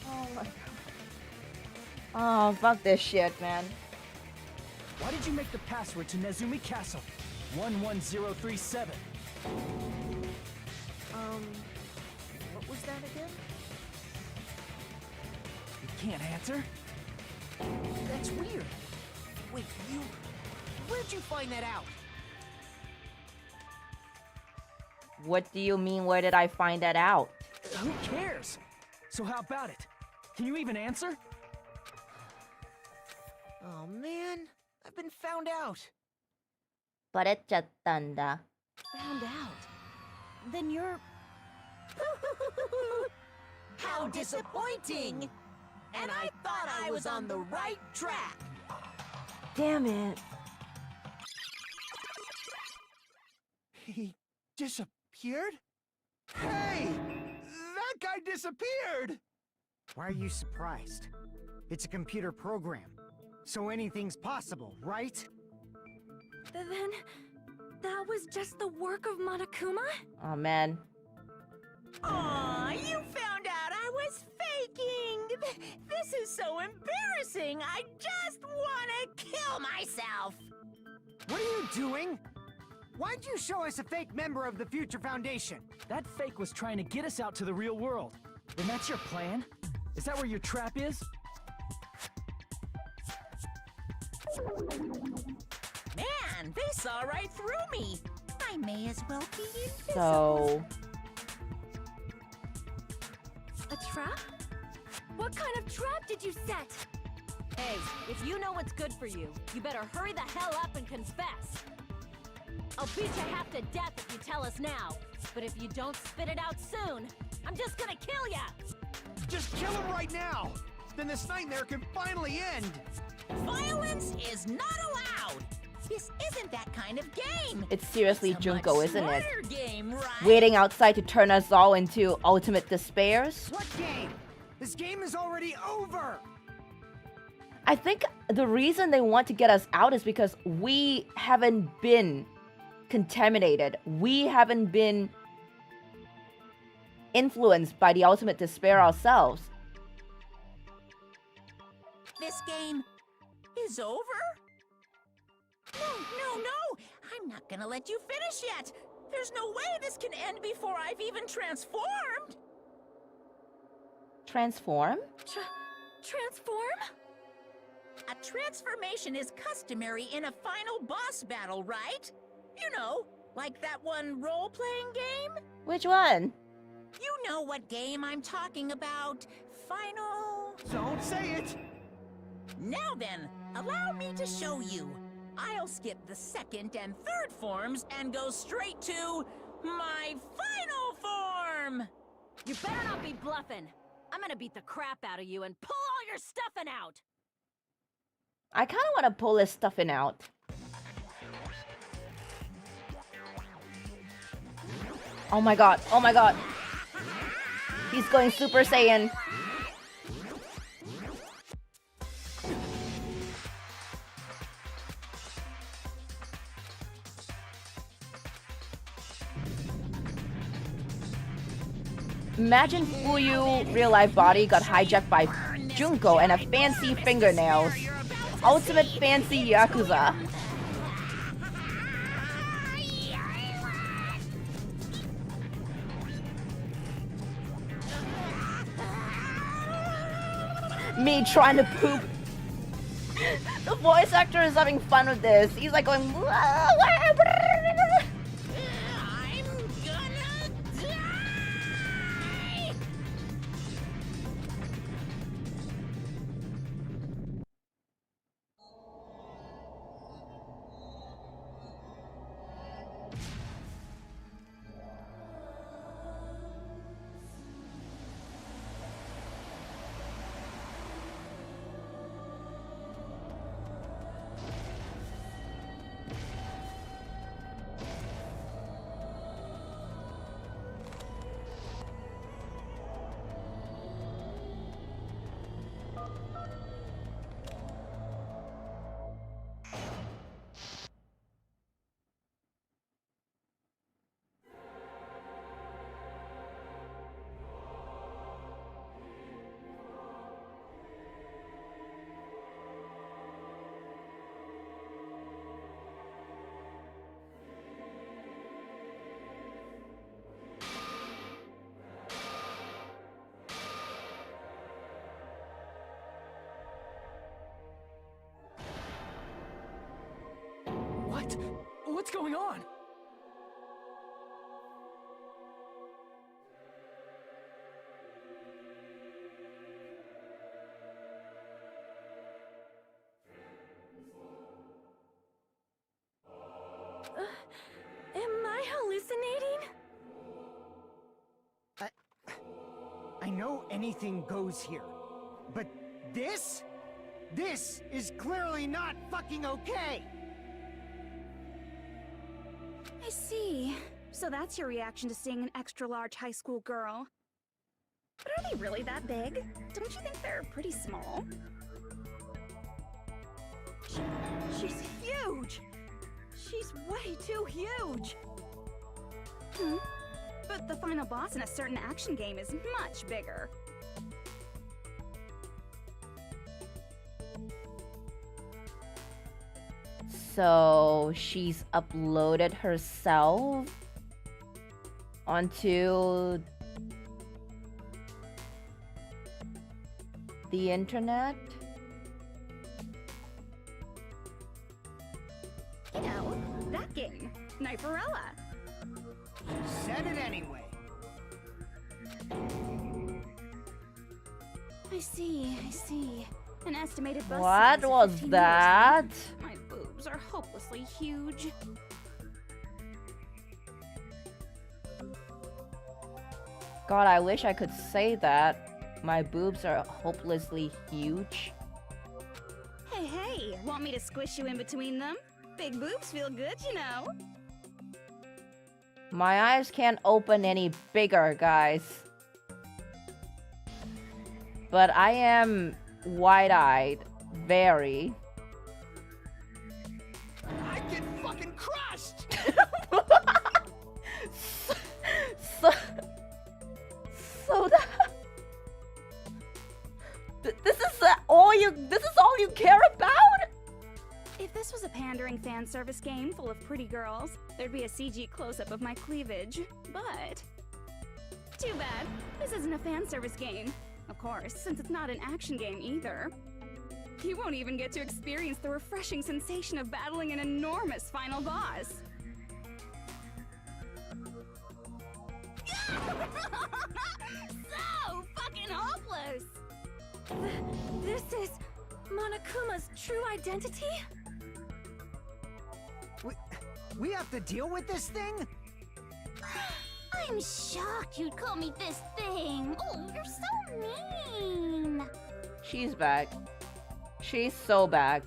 Oh my god. Oh, fuck this shit, man. Why did you make the password to Nezumi Castle? 11037. What was that again? You can't answer? That's weird. Wait, where'd you find that out? What do you mean, where did I find that out? Who cares? So how about it? Can you even answer? Oh man, I've been found out. 바랬잖다. Found out. Then you're... How disappointing! And I thought I was on the right track! Damn it. He disappeared? Hey! That guy disappeared! Why are you surprised? It's a computer program, so anything's possible, right? Then that was just the work of Monokuma? Oh man. Aw, you found out I was faking! This is so embarrassing! I just wanna kill myself! What are you doing? Why'd you show us a fake member of the Future Foundation? That fake was trying to get us out to the real world. Then that's your plan? Is that where your trap is? Man, they saw right through me! I may as well be invisible. So... A trap? What kind of trap did you set? Hey, if you know what's good for you, you better hurry the hell up and confess. I'll beat you half to death if you tell us now. But if you don't spit it out soon, I'm just gonna kill ya! Just kill him right now! Then this nightmare can finally end! Violence is not allowed! This isn't that kind of game! It's seriously It's a Junko, much isn't it? smarter game, right? Waiting outside to turn us all into ultimate despairs? What game? This game is already over! I think the reason they want to get us out is because we haven't been contaminated. We haven't been influenced by the ultimate despair ourselves. This game is over? No! I'm not gonna let you finish yet! There's no way this can end before I've even transformed! Transform? Transform? A transformation is customary in a final boss battle, right? You know, like that one role-playing game? Which one? You know what game I'm talking about. Final... Don't say it! Now then, allow me to show you. I'll skip the second and third forms and go straight to my final form! You better not be bluffing. I'm gonna beat the crap out of you and pull all your stuffing out! I kind of want to pull this stuffing out. Oh my god, oh my god. He's going Super Saiyan. Imagine Fuyu real life body got hijacked by Junko and a fancy fingernails. Ultimate fancy Yakuza. Me trying to poop. The voice actor is having fun with this. He's like going. I'm gonna die! What? What's going on? Am I hallucinating? I know anything goes here, but this is clearly not fucking okay! I see. So that's your reaction to seeing an extra-large high school girl. But are they really that big? Don't you think they're pretty small? She's huge! She's way too huge! Hmm. But the final boss in a certain action game is much bigger. So she's uploaded herself onto the internet? You know, that game, Niferella. Said it anyway. I see. An estimated bus What size of was 15 that? years. My boobs are hopelessly huge. God, I wish I could say that. My boobs are hopelessly huge. Hey, want me to squish you in between them? Big boobs feel good, you know. My eyes can't open any bigger, guys. But I am wide-eyed. Very. I get fucking crushed! So that... This is all you care about? If this was a pandering fan service game full of pretty girls, there'd be a CG close-up of my cleavage. But too bad. This isn't a fan service game. Of course, since it's not an action game either. You won't even get to experience the refreshing sensation of battling an enormous final boss. So fucking hopeless! This is Monokuma's true identity? We have to deal with this thing? I'm shocked you'd call me this thing. Oh, you're so mean. She's back. She's so back.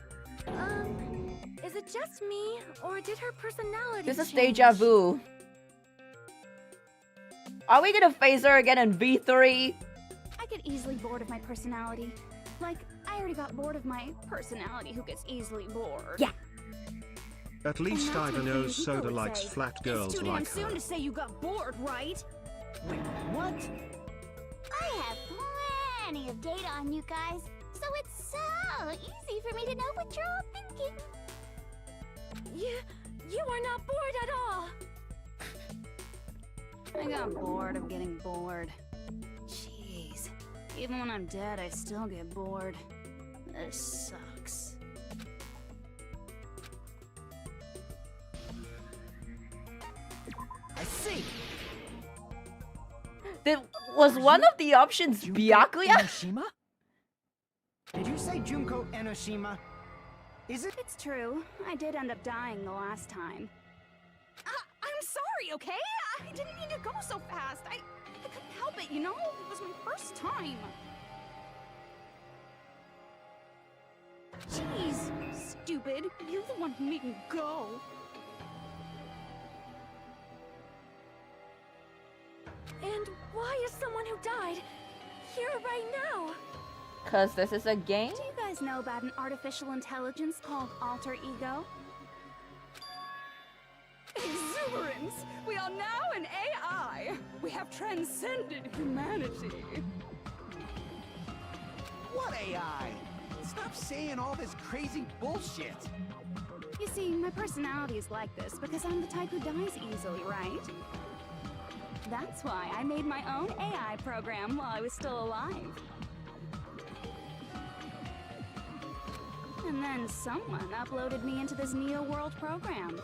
Is it just me, or did her personality This is change? deja vu. Are we gonna face her again in V3? I get easily bored of my personality. Like, I already got bored of my personality who gets easily bored. Yeah. At least And that's Ida what knows Finn Soda would likes say. flat It's girls too damn like soon her. to say you got bored, right? Wait, what? I have plenty of data on you guys, so it's so easy for me to know what you're all thinking. You are not bored at all. I got bored of getting bored. Jeez. Even when I'm dead, I still get bored. This sucks. I see. Was one of the options Byakuya? Enoshima? Did you say Junko Enoshima? Is it? It's true. I did end up dying the last time. I'm sorry, okay? I didn't mean to go so fast. I couldn't help it, you know? It was my first time. Jeez, stupid. You're the one who made me go. And why is someone who died here right now? Cause this is a game? Do you guys know about an artificial intelligence called alter ego? Exuberance! We are now an AI! We have transcended humanity! What AI? Stop saying all this crazy bullshit! You see, my personality is like this because I'm the type who dies easily, right? That's why I made my own AI program while I was still alive. And then someone uploaded me into this Neo World program.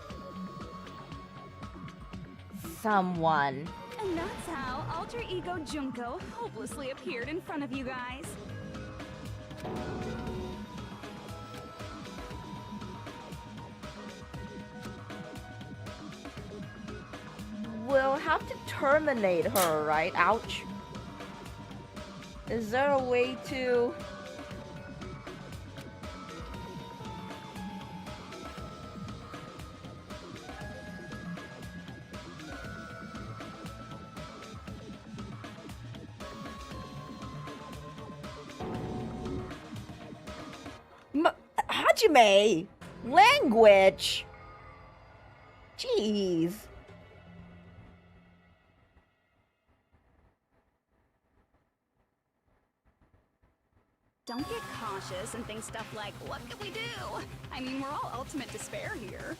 Someone. And that's how alter ego Junko hopelessly appeared in front of you guys. We'll have to terminate her, right? Ouch. Is there a way to... Hajime! Language! Jeez. Don't get cautious and think stuff like, what can we do? I mean, we're all ultimate despair here.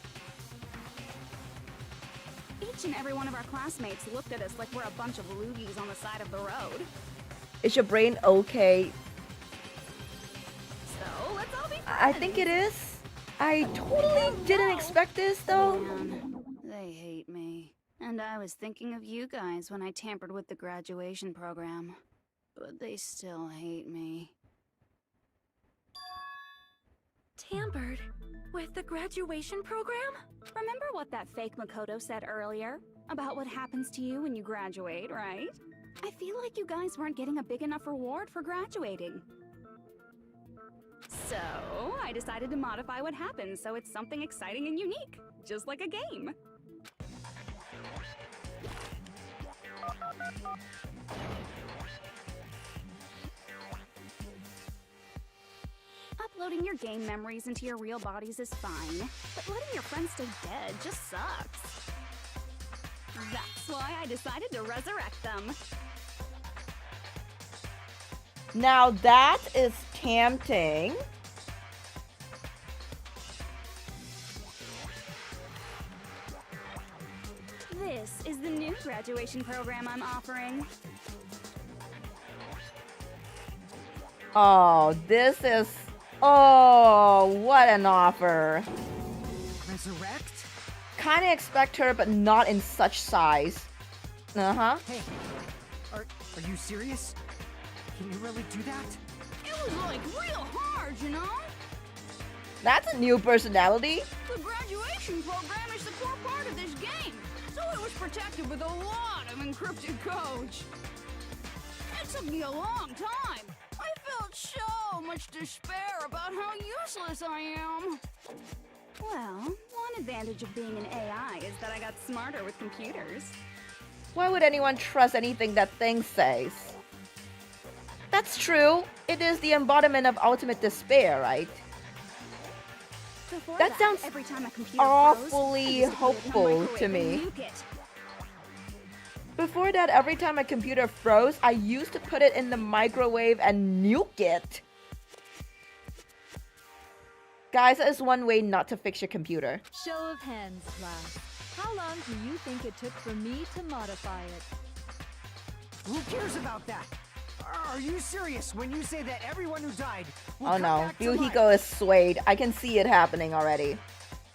Each and every one of our classmates looked at us like we're a bunch of loogies on the side of the road. Is your brain okay? So, let's all be friends. I think it is. I totally didn't expect this, though. Man, they hate me. And I was thinking of you guys when I tampered with the graduation program. But they still hate me. Tampered with the graduation program? Remember what that fake Makoto said earlier? About what happens to you when you graduate, right? I feel like you guys weren't getting a big enough reward for graduating. So, I decided to modify what happens so it's something exciting and unique. Just like a game. Uploading your game memories into your real bodies is fine, but letting your friends stay dead just sucks. That's why I decided to resurrect them. Now that is tempting. This is the new graduation program I'm offering. Oh, this is... Oh, what an offer. Resurrect? Kinda expect her, but not in such size. Uh-huh. Hey, are you serious? Can you really do that? It was like real hard, you know? That's a new personality. The graduation program is the core part of this game, so it was protected with a lot of encrypted codes. It took me a long time. I felt so much despair about how useless I am. Well, one advantage of being an AI is that I got smarter with computers. Why would anyone trust anything that thing says? That's true. It is the embodiment of ultimate despair, right? Before That sounds every time a computer awfully froze, I just put it in a hopeful microwave to and me. nuke it. Before that, every time a computer froze, I used to put it in the microwave and nuke it. Guys, that is one way not to fix your computer. Show of hands, class. How long do you think it took for me to modify it? Who cares about that? Are you serious when you say that everyone who died will Oh come no, back to life? Yuhiko is swayed. I can see it happening already.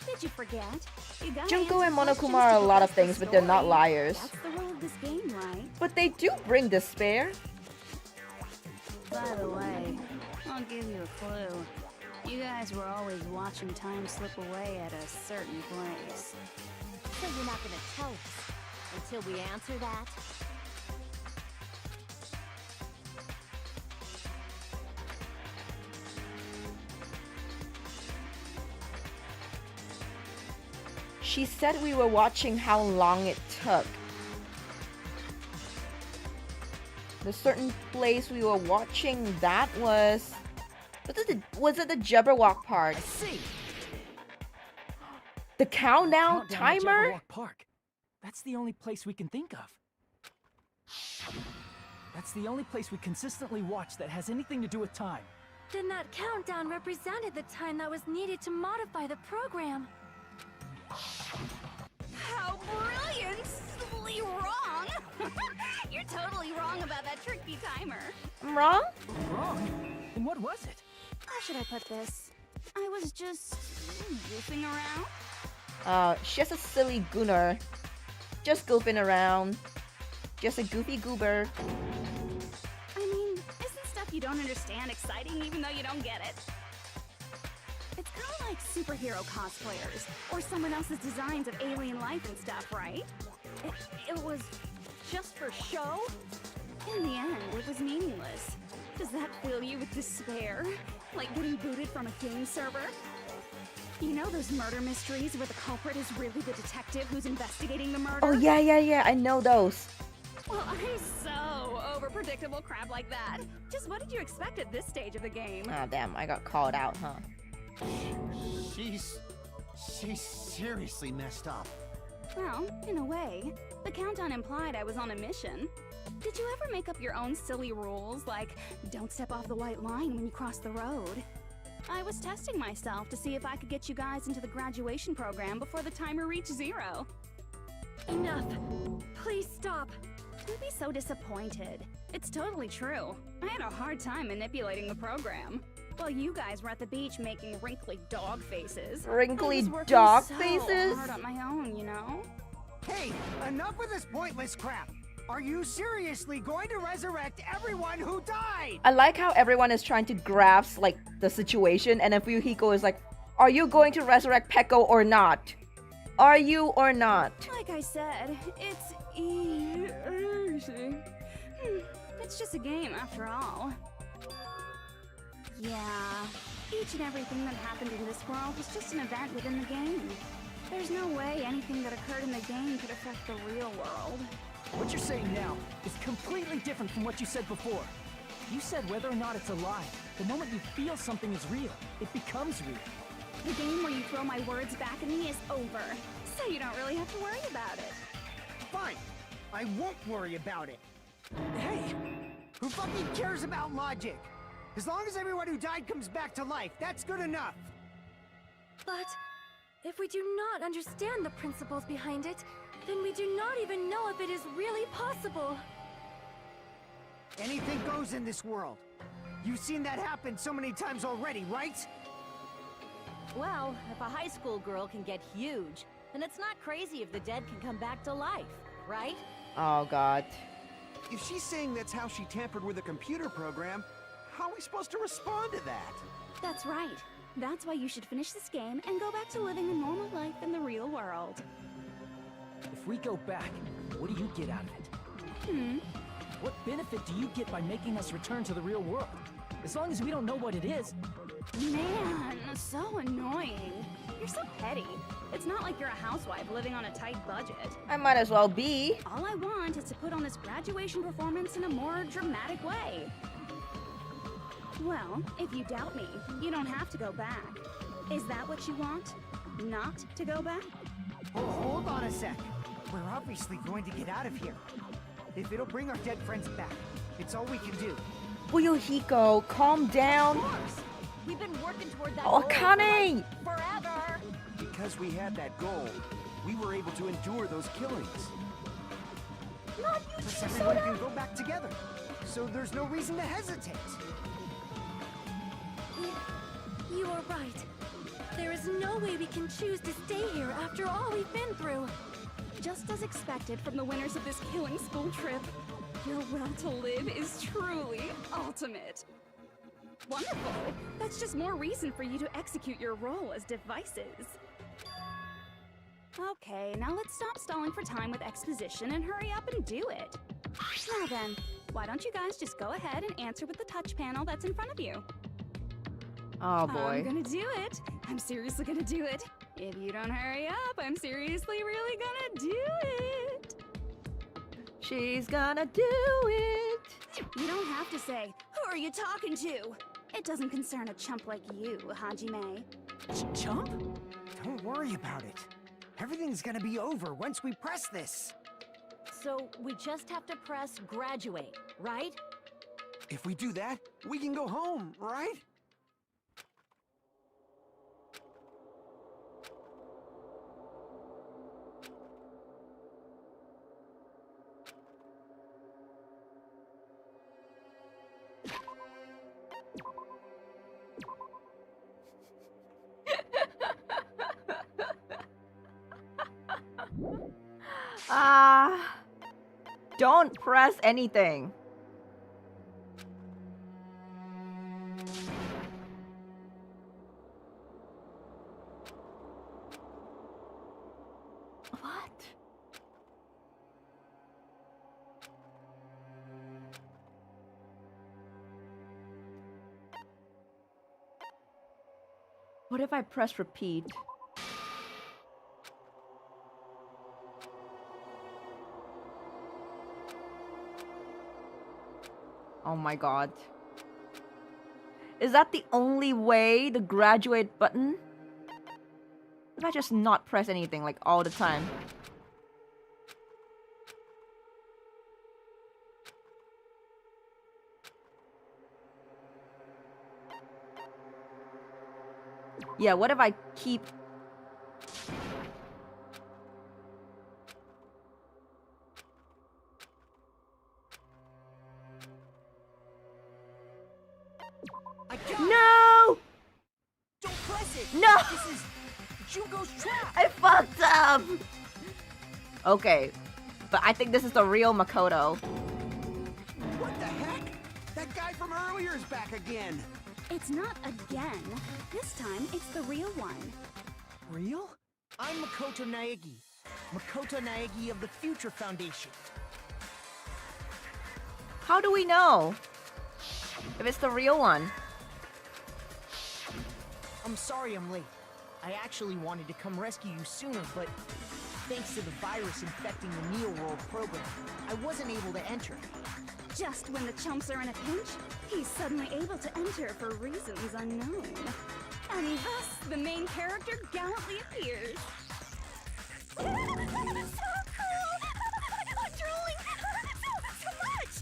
Did you forget? You gotta Junko and answer Monokuma questions are a to lot of progress things, the but they're not story. liars. That's the rule of this game, right? But they do bring despair. By the way, I'll give you a clue. You guys were always watching time slip away at a certain place. So you're not gonna tell us until we answer that? She said we were watching how long it took. The certain place we were watching, that was... Was it the Jabberwock part? I see. The countdown Countdown at timer? Jabberwock Park. That's the only place we can think of. That's the only place we consistently watch that has anything to do with time. Then that countdown represented the time that was needed to modify the program. How brilliantly wrong! You're totally wrong about that tricky timer. I'm wrong? Wrong? And what was it? How should I put this? I was just goofing around. She's a silly gooner. Just goofing around. Just a goofy goober. I mean, isn't stuff you don't understand exciting even though you don't get it? It's kind of like superhero cosplayers, or someone else's designs of alien life and stuff, right? It was just for show? In the end, it was meaningless. Does that fill you with despair? Like getting booted from a game server? You know those murder mysteries where the culprit is really the detective who's investigating the murder? Oh, yeah. I know those. Well, I'm so over predictable crap like that. Just what did you expect at this stage of the game? Ah, damn. I got called out, huh? She's seriously messed up. Well, in a way. The countdown implied I was on a mission. Did you ever make up your own silly rules, like don't step off the white line when you cross the road? I was testing myself to see if I could get you guys into the graduation program before the timer reached 0. Enough. Please stop. Don't be so disappointed. It's totally true. I had a hard time manipulating the program. While you guys were at the beach making wrinkly dog faces. Wrinkly dog so faces? hard on my own, you know? Hey, enough with this pointless crap. Are you seriously going to resurrect everyone who died? I like how everyone is trying to grasp like the situation, and then Fuyuhiko is like, "Are you going to resurrect Peko or not? Are you or not?" Like I said, it's easy. It's just a game after all. Yeah, each and everything that happened in this world was just an event within the game. There's no way anything that occurred in the game could affect the real world. What you're saying now is completely different from what you said before. You said whether or not it's alive. The moment you feel something is real, it becomes real. The game where you throw my words back at me is over, so you don't really have to worry about it. Fine. I won't worry about it. Hey! Who fucking cares about logic? As long as everyone who died comes back to life, that's good enough. But if we do not understand the principles behind it, then we do not even know if it is really possible. Anything goes in this world. You've seen that happen so many times already, right? Well, if a high school girl can get huge, then it's not crazy if the dead can come back to life, right? Oh god. If she's saying that's how she tampered with a computer program, how are we supposed to respond to that? That's right. That's why you should finish this game and go back to living a normal life in the real world. If we go back, what do you get out of it? What benefit do you get by making us return to the real world? As long as we don't know what it is. Man, so annoying. You're so petty. It's not like you're a housewife living on a tight budget. I might as well be. All I want is to put on this graduation performance in a more dramatic way. Well, if you doubt me, you don't have to go back. Is that what you want? Not to go back? Oh, hold on a sec. We're obviously going to get out of here. If it'll bring our dead friends back, it's all we can do. Fuyuhiko, calm down. Of course! We've been working toward that Oh, goal Kane! for like forever! Because we had that goal, we were able to endure those killings. Not you, Plus everyone can go back together. So there's no reason to hesitate. You are right. There is no way we can choose to stay here after all we've been through. Just as expected from the winners of this killing school trip, your will to live is truly ultimate. Wonderful! That's just more reason for you to execute your role as devices. Okay, now let's stop stalling for time with exposition and hurry up and do it. Now then, why don't you guys just go ahead and answer with the touch panel that's in front of you? Oh boy. I'm gonna do it. I'm seriously gonna do it. If you don't hurry up, I'm seriously really gonna do it. She's gonna do it. You don't have to say, who are you talking to? It doesn't concern a chump like you, Hajime. Chump? Don't worry about it. Everything's gonna be over once we press this. So we just have to press graduate, right? If we do that, we can go home, right? Don't press anything. What? What if I press repeat? Oh my god. Is that the only way, the graduate button? If I just not press anything like all the time. Yeah, what if I keep... No! Don't press it! No! This is Junko's trap! I fucked up! Okay, but I think this is the real Makoto. What the heck? That guy from earlier is back again. It's not again. This time, it's the real one. Real? I'm Makoto Naegi. Makoto Naegi of the Future Foundation. How do we know if it's the real one? I'm sorry I'm late. I actually wanted to come rescue you sooner, but thanks to the virus infecting the Neo World program, I wasn't able to enter. Just when the chumps are in a pinch, he's suddenly able to enter for reasons unknown. And thus, the main character gallantly appears. So cool! I'm drooling so much!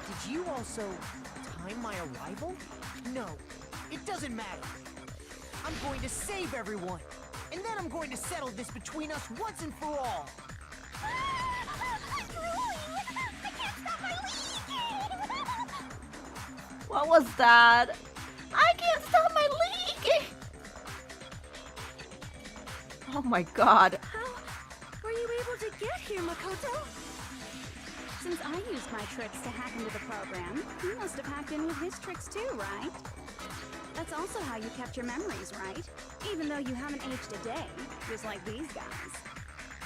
Did you also time my arrival? No, it doesn't matter. I'm going to save everyone, and then I'm going to settle this between us once and for all. I'm drooling! I can't stop my leaking! What was that? I can't stop my leaking! Oh my god. How were you able to get here, Makoto? Since I used my tricks to hack into the program, you must have hacked in with his tricks too, right? That's also how you kept your memories, right? Even though you haven't aged a day, just like these guys.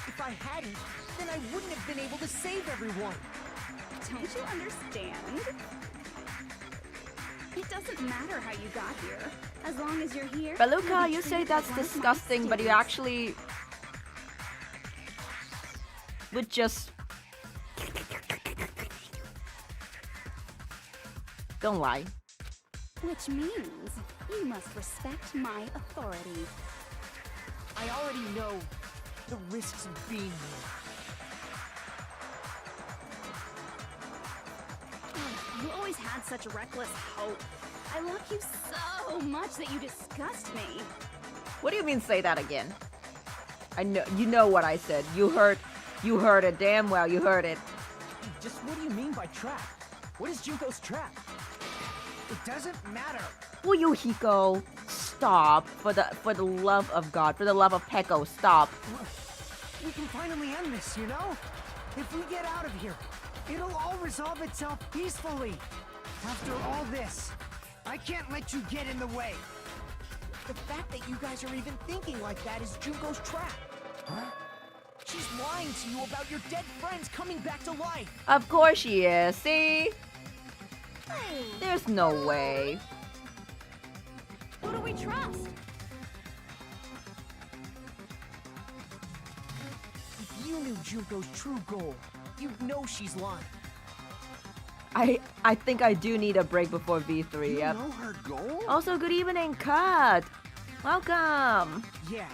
If I hadn't, then I wouldn't have been able to save everyone. Don't you understand? It doesn't matter how you got here, as long as you're here. Beluka, you say that's disgusting, but you actually would just... Don't lie. Which means you must respect my authority. I already know the risks of being here. You always had such reckless hope. I love you so much that you disgust me. What do you mean say that again? I know, you know what I said. You heard it damn well, you heard it. Just what do you mean by trap? What is Junko's trap? It doesn't matter. Will you, Hiko, stop? For the love of God, for the love of Peko, stop. We can finally end this, you know? If we get out of here, it'll all resolve itself peacefully. After all this, I can't let you get in the way. The fact that you guys are even thinking like that is Junko's trap. Huh? She's lying to you about your dead friends coming back to life. Of course she is, see? There's no way. Who do we trust? If you knew Junko's true goal, you'd know she's lying. I think I do need a break before V3, You yep. know her goal? Also, good evening, Kat. Welcome. Yeah.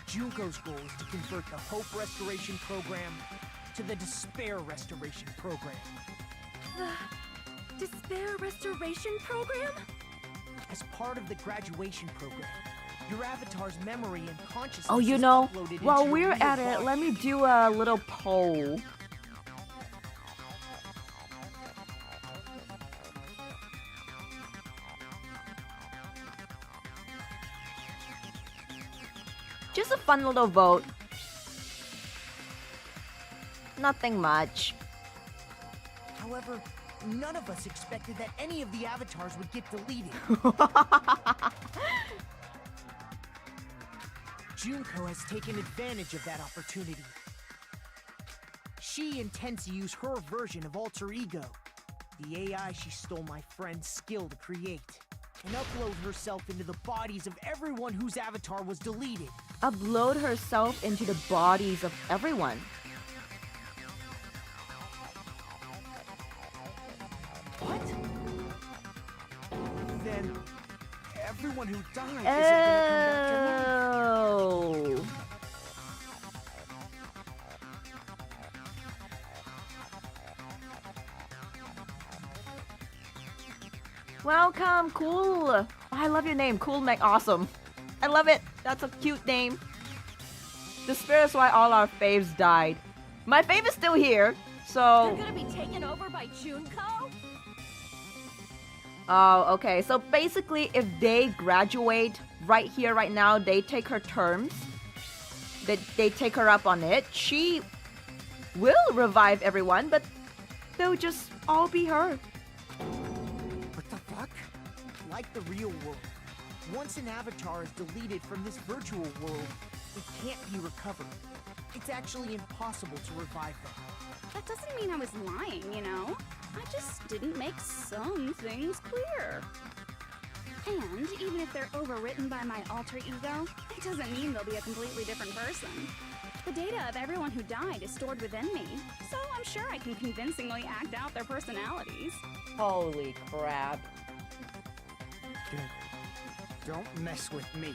Junko's goal is to convert the Hope Restoration Program to the Despair Restoration Program. The Despair Restoration Program? As part of the graduation program, your avatar's memory and consciousness Oh, you is know, uploaded into while your we're real at it, body. let me do a little poll. Just a fun little vote. Nothing much. However, none of us expected that any of the avatars would get deleted. Junko has taken advantage of that opportunity. She intends to use her version of Alter Ego, the AI she stole my friend's skill to create, and upload herself into the bodies of everyone whose avatar was deleted. Upload herself into the bodies of everyone. What? Then everyone who died isn't gonna come back to life. Oh. Welcome, Cool. Oh, I love your name, Cool Meg Awesome. I love it. That's a cute name. Despair is why all our faves died. My fave is still here, so. You're gonna be taken over by Junko? Oh, okay. So basically, if they graduate right here, right now, they take her terms. They take her up on it. She will revive everyone, but they'll just all be her. What the fuck? Like the real world, once an avatar is deleted from this virtual world, it can't be recovered. It's actually impossible to revive them. That doesn't mean I was lying, you know? I just didn't make some things clear. And even if they're overwritten by my alter ego, it doesn't mean they'll be a completely different person. The data of everyone who died is stored within me, so I'm sure I can convincingly act out their personalities. Holy crap. Don't mess with me.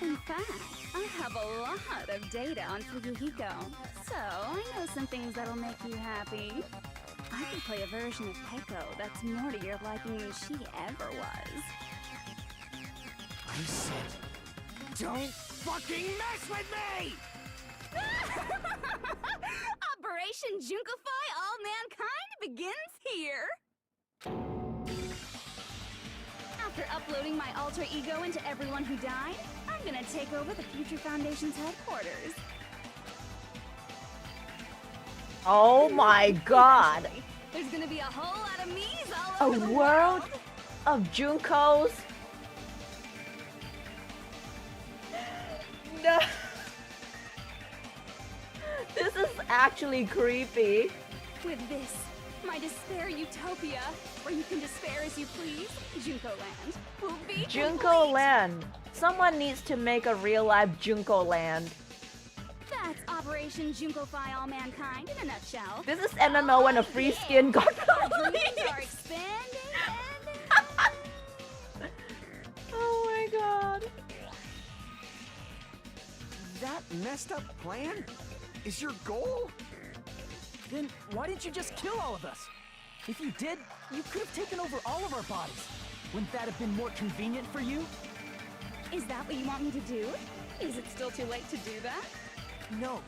In fact, I have a lot of data on Fuyuhiko, so I know some things that'll make you happy. I can play a version of Peko that's more to your liking than she ever was. I said, don't fucking mess with me! Operation Junkify All Mankind begins here! After uploading my alter ego into everyone who died, I'm gonna take over the Future Foundation's headquarters. Oh my god. There's gonna be a whole lot of me's all A over the world of Junkos? No. This is actually creepy. With this, my despair utopia, where you can despair as you please, Junko Land, will be Junko complete. Land. Someone needs to make a real life Junko Land. That's Operation Junkify All Mankind in a nutshell. This is MMO and a free skin got Our dreams are expanding and... Oh my god. That messed up plan is your goal? Then why didn't you just kill all of us? If you did, you could have taken over all of our bodies. Wouldn't that have been more convenient for you? Is that what you want me to do? Is it still too late to do that? No.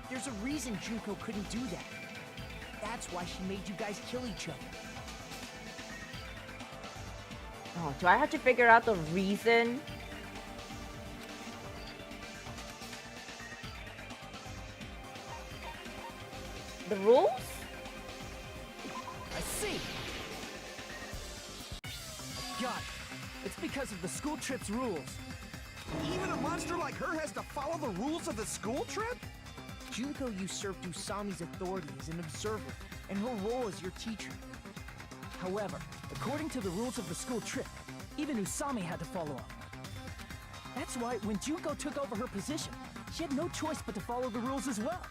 There's a reason Junko couldn't do that. That's why she made you guys kill each other. Oh, do I have to figure out the reason? The rules? I see. Got it. It's because of the school trip's rules. Even a monster like her has to follow the rules of the school trip? Junko usurped Usami's authority as an observer, and her role as your teacher. However, according to the rules of the school trip, even Usami had to follow up. That's why when Junko took over her position, she had no choice but to follow the rules as well.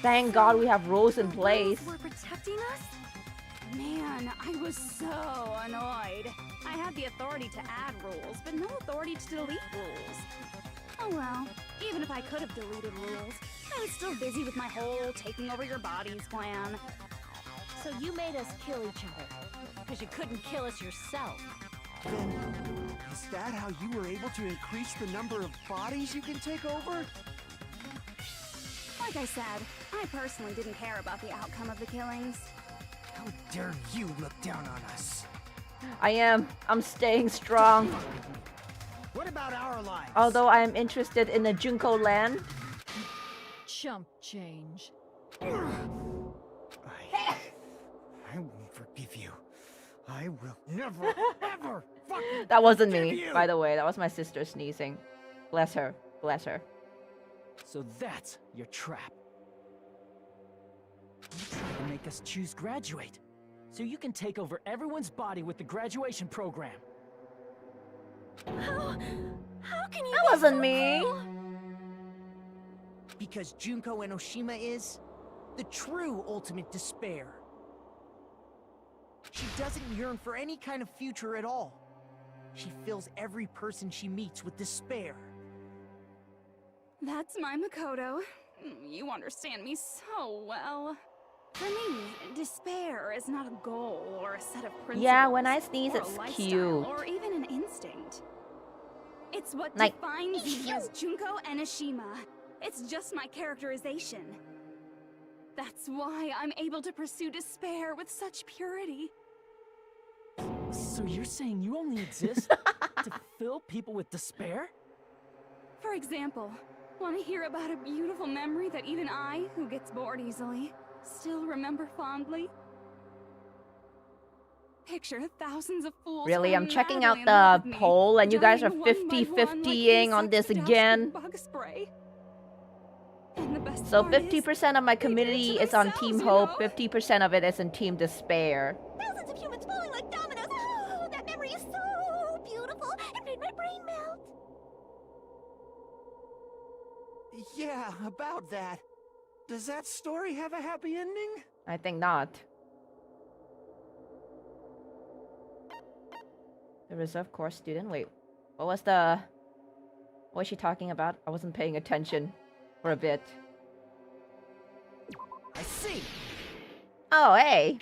Thank God we have rules in place. Rules were protecting us? Man, I was so annoyed. I had the authority to add rules, but no authority to delete rules. Oh well, even if I could have deleted rules, I was still busy with my whole taking over your bodies plan. So you made us kill each other, because you couldn't kill us yourself. Then, is that how you were able to increase the number of bodies you can take over? Like I said, I personally didn't care about the outcome of the killings. How dare you look down on us? I am. I'm staying strong. What about our lives? Although I am interested in the Junko land. Chump change. I won't forgive you. I will never, ever fucking That wasn't forgive me, you. by the way. That was my sister sneezing. Bless her. Bless her. So that's your trap. You try to make us choose graduate, so you can take over everyone's body with the graduation program. How can you That be wasn't so me. cruel? Because Junko Enoshima is the true ultimate despair. She doesn't yearn for any kind of future at all. She fills every person she meets with despair. That's my Makoto. You understand me so well. For me, despair is not a goal or a set of principles. Yeah, when I sneeze, or a it's lifestyle, cute. Or even an instinct. It's what Like- defines me as Junko Enoshima. It's just my characterization. That's why I'm able to pursue despair with such purity. So you're saying you only exist to fill people with despair? For example, want to hear about a beautiful memory that even I, who gets bored easily, still remember fondly? Picture thousands of fools. Really, who I'm checking madly out in love with the me, poll, and you guys are dying one by one like 50-50ing on this insect dust again. with bug spray. And the best So part is, 50% of my they do it community to is on themselves, Team you Hope, know? 50% of it is in Team Despair. Thousands of humans falling like dominoes. Oh, that memory is so beautiful. It made my brain melt. Yeah, about that. Does that story have a happy ending? I think not. The reserve course student? Wait, what was she talking about? I wasn't paying attention for a bit. I see. Oh, hey.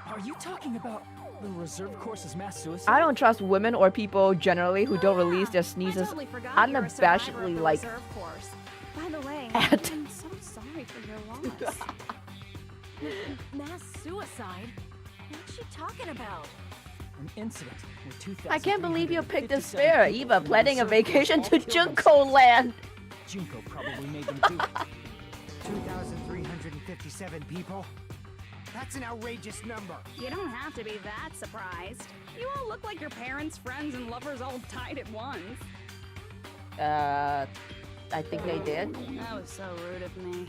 Are you talking about the reserve course's mass suicide? I don't trust women or people generally who don't release their sneezes I totally forgot you're a survivor of unabashedly the like reserve course. By the way, at. I'm so sorry for your loss. Mass suicide? What's she talking about? An incident where 2,000. I can't believe you picked Despair, Eva, planning a vacation to Junko land. Junko probably made them do it. 2,357 people? That's an outrageous number. You don't have to be that surprised. You all look like your parents, friends, and lovers all died at once. I think they did. That was so rude of me.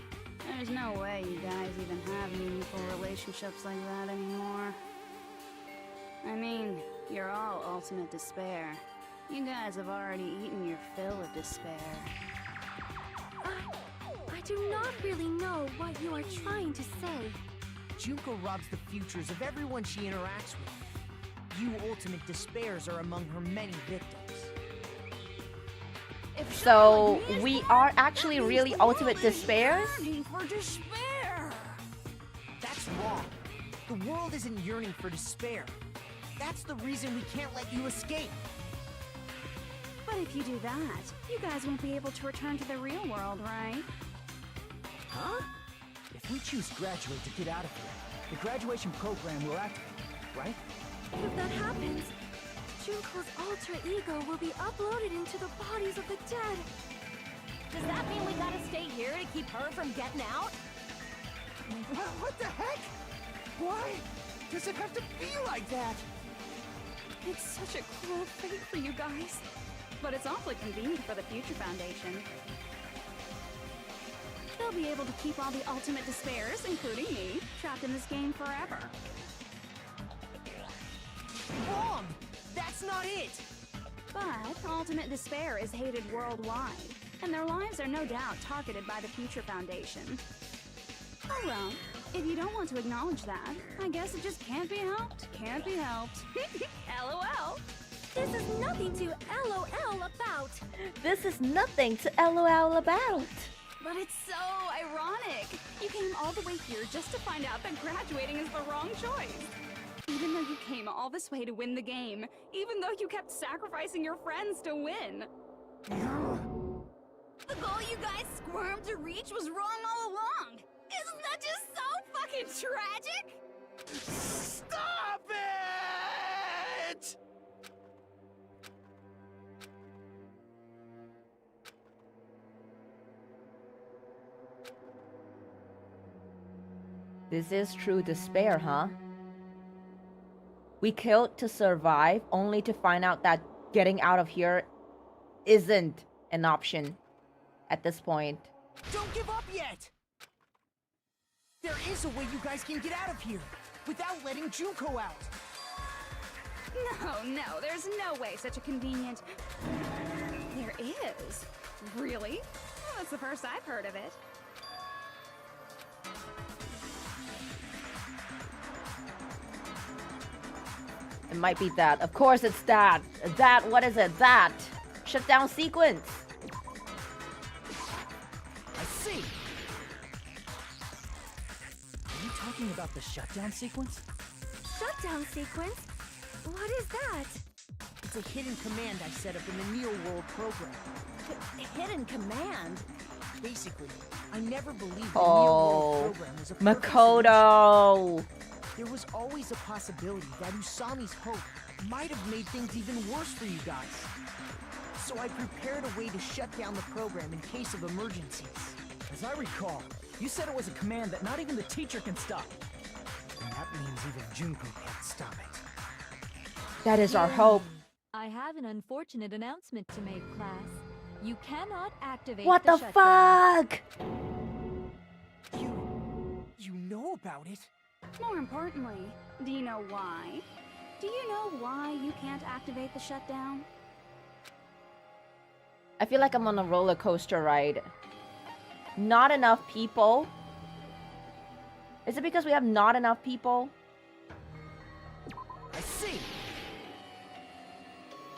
There's no way you guys even have meaningful relationships like that anymore. I mean, you're all ultimate despair. You guys have already eaten your fill of despair. I do not really know what you are trying to say. Junko robs the futures of everyone she interacts with. You ultimate despairs are among her many victims. So we are actually really ultimate despairs? Yearning for despair! That's wrong. The world isn't yearning for despair. That's the reason we can't let you escape. But if you do that, you guys won't be able to return to the real world, right? Huh? If we choose graduate to get out of here, the graduation program will activate, right? If that happens, Junko's alter ego will be uploaded into the bodies of the dead. Does that mean we gotta stay here to keep her from getting out? What the heck? Why does it have to be like that? It's such a cruel fate for you guys. But it's awfully convenient for the Future Foundation. They'll be able to keep all the ultimate despairs, including me, trapped in this game forever. Wrong! That's not it! But ultimate despair is hated worldwide, and their lives are no doubt targeted by the Future Foundation. Oh well, if you don't want to acknowledge that, I guess it just can't be helped. Can't be helped. LOL. This is nothing to LOL about. This is nothing to LOL about. But it's so ironic. You came all the way here just to find out that graduating is the wrong choice. Even though you came all this way to win the game, even though you kept sacrificing your friends to win. The goal you guys squirmed to reach was wrong all along. Isn't that just so fucking tragic? Stop it! This is true despair, huh? We killed to survive, only to find out that getting out of here isn't an option at this point. Don't give up yet! There is a way you guys can get out of here without letting Junko out. No, there's no way such a convenient... There is. Really? Well, that's the first I've heard of it. It might be that. Of course it's that. That, what is it? That. Shutdown sequence. I see. Are you talking about the shutdown sequence? Shutdown sequence? What is that? It's a hidden command I set up in the Neo World program. Hidden command? Basically, I never believed the Neo World program was a perfect Makoto. There was always a possibility that Usami's hope might have made things even worse for you guys. So I prepared a way to shut down the program in case of emergencies. As I recall, you said it was a command that not even the teacher can stop. And that means even Junko can't stop it. That is our hope. I have an unfortunate announcement to make, class. You cannot activate What the shutdown. fuck? You know about it? More importantly, do you know why? Do you know why you can't activate the shutdown? I feel like I'm on a roller coaster ride. Not enough people. Is it because we have not enough people? I see.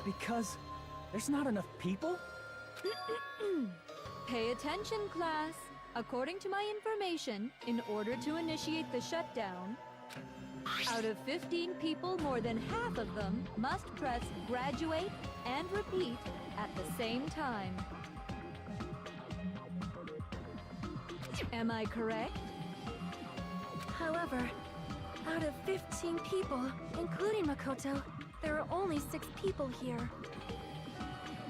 Because there's not enough people? Pay attention, class. According to my information, in order to initiate the shutdown, out of 15 people, more than half of them must press graduate and repeat at the same time. Am I correct? However, out of 15 people, including Makoto, there are only 6 people here.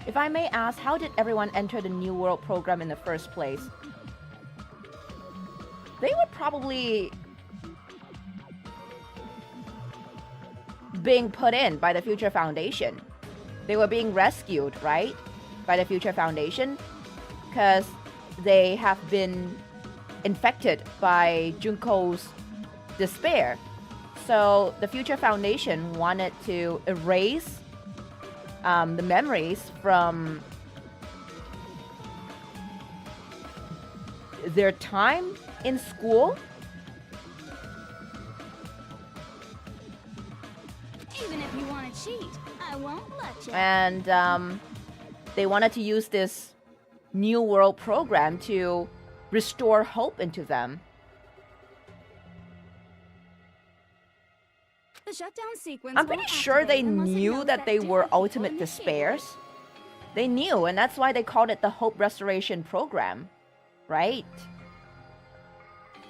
If I may ask, how did everyone enter the New World program in the first place? They were probably being put in by the Future Foundation. They were being rescued, right? By the Future Foundation. Because they have been infected by Junko's despair. So the Future Foundation wanted to erase the memories from their time in school. Even if you want to cheat, I won't let you. And they wanted to use this New World program to restore hope into them. The shutdown sequence. I'm pretty sure they knew that they were ultimate despairs. They knew, and that's why they called it the Hope Restoration Program. Right?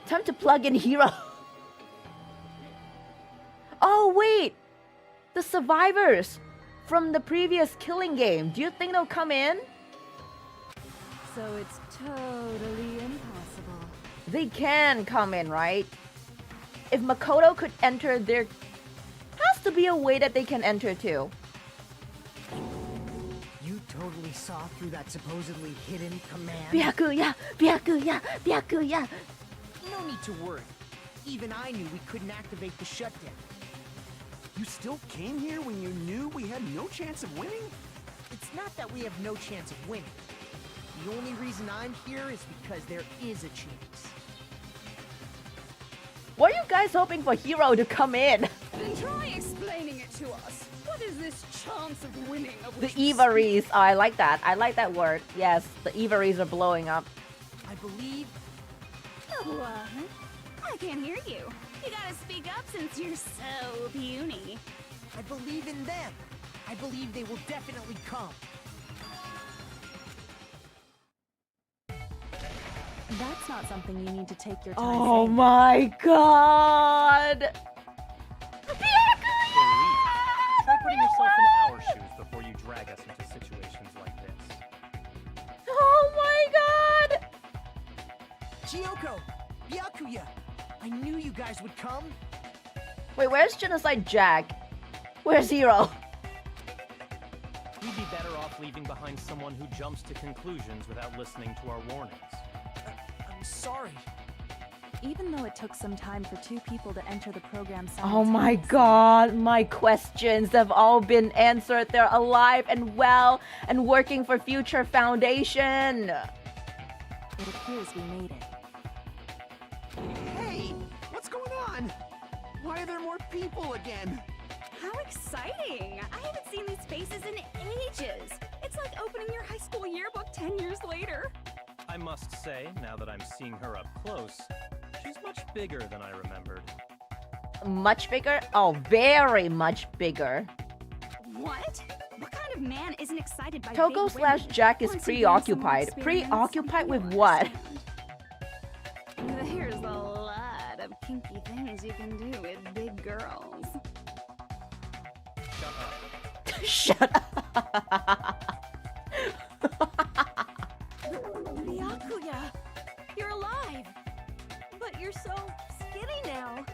Time to plug in Hero. Oh, wait! The survivors from the previous killing game. Do you think they'll come in? So it's totally impossible. They can come in, right? If Makoto could enter, there has to be a way that they can enter too. You totally saw through that supposedly hidden command? Byakuya! Byakuya! Byakuya! No need to worry. Even I knew we couldn't activate the shutdown. You still came here when you knew we had no chance of winning? It's not that we have no chance of winning. The only reason I'm here is because there is a chance. Were you guys hoping for Hero to come in? Then try explaining it to us. What is this chance of winning? The Evaries. Oh, I like that. I like that word. Yes, the Evaries are blowing up. I believe... What? I can't hear you. You gotta speak up since you're so puny. I believe in them. I believe they will definitely come. That's not something you need to take your time Oh saying. my god! Try putting yourself in our shoes before you drag us into situations like this. Oh my god! Chiyoko! Byakuya! I knew you guys would come. Wait, where's Genocide Jack? Where's Hero? We'd be better off leaving behind someone who jumps to conclusions without listening to our warnings. I'm sorry. Even though it took some time for two people to enter the program Oh my simultaneously, god, my questions have all been answered. They're alive and well and working for Future Foundation. it appears we made it. Hey, what's going on? Why are there more people again? How exciting! I haven't seen these faces in ages. It's like opening your high school yearbook 10 years later. I must say, now that I'm seeing her up close, she's much bigger than I remembered. Much bigger? Oh, very much bigger. What? What kind of man isn't excited by Toko big slash women? Jack is Once you gain some preoccupied. experience, Preoccupied with you'll what? understand. There's a lot of kinky things you can do with big girls. Shut up. Shut up. Byakuya, you're alive. But you're so skinny now.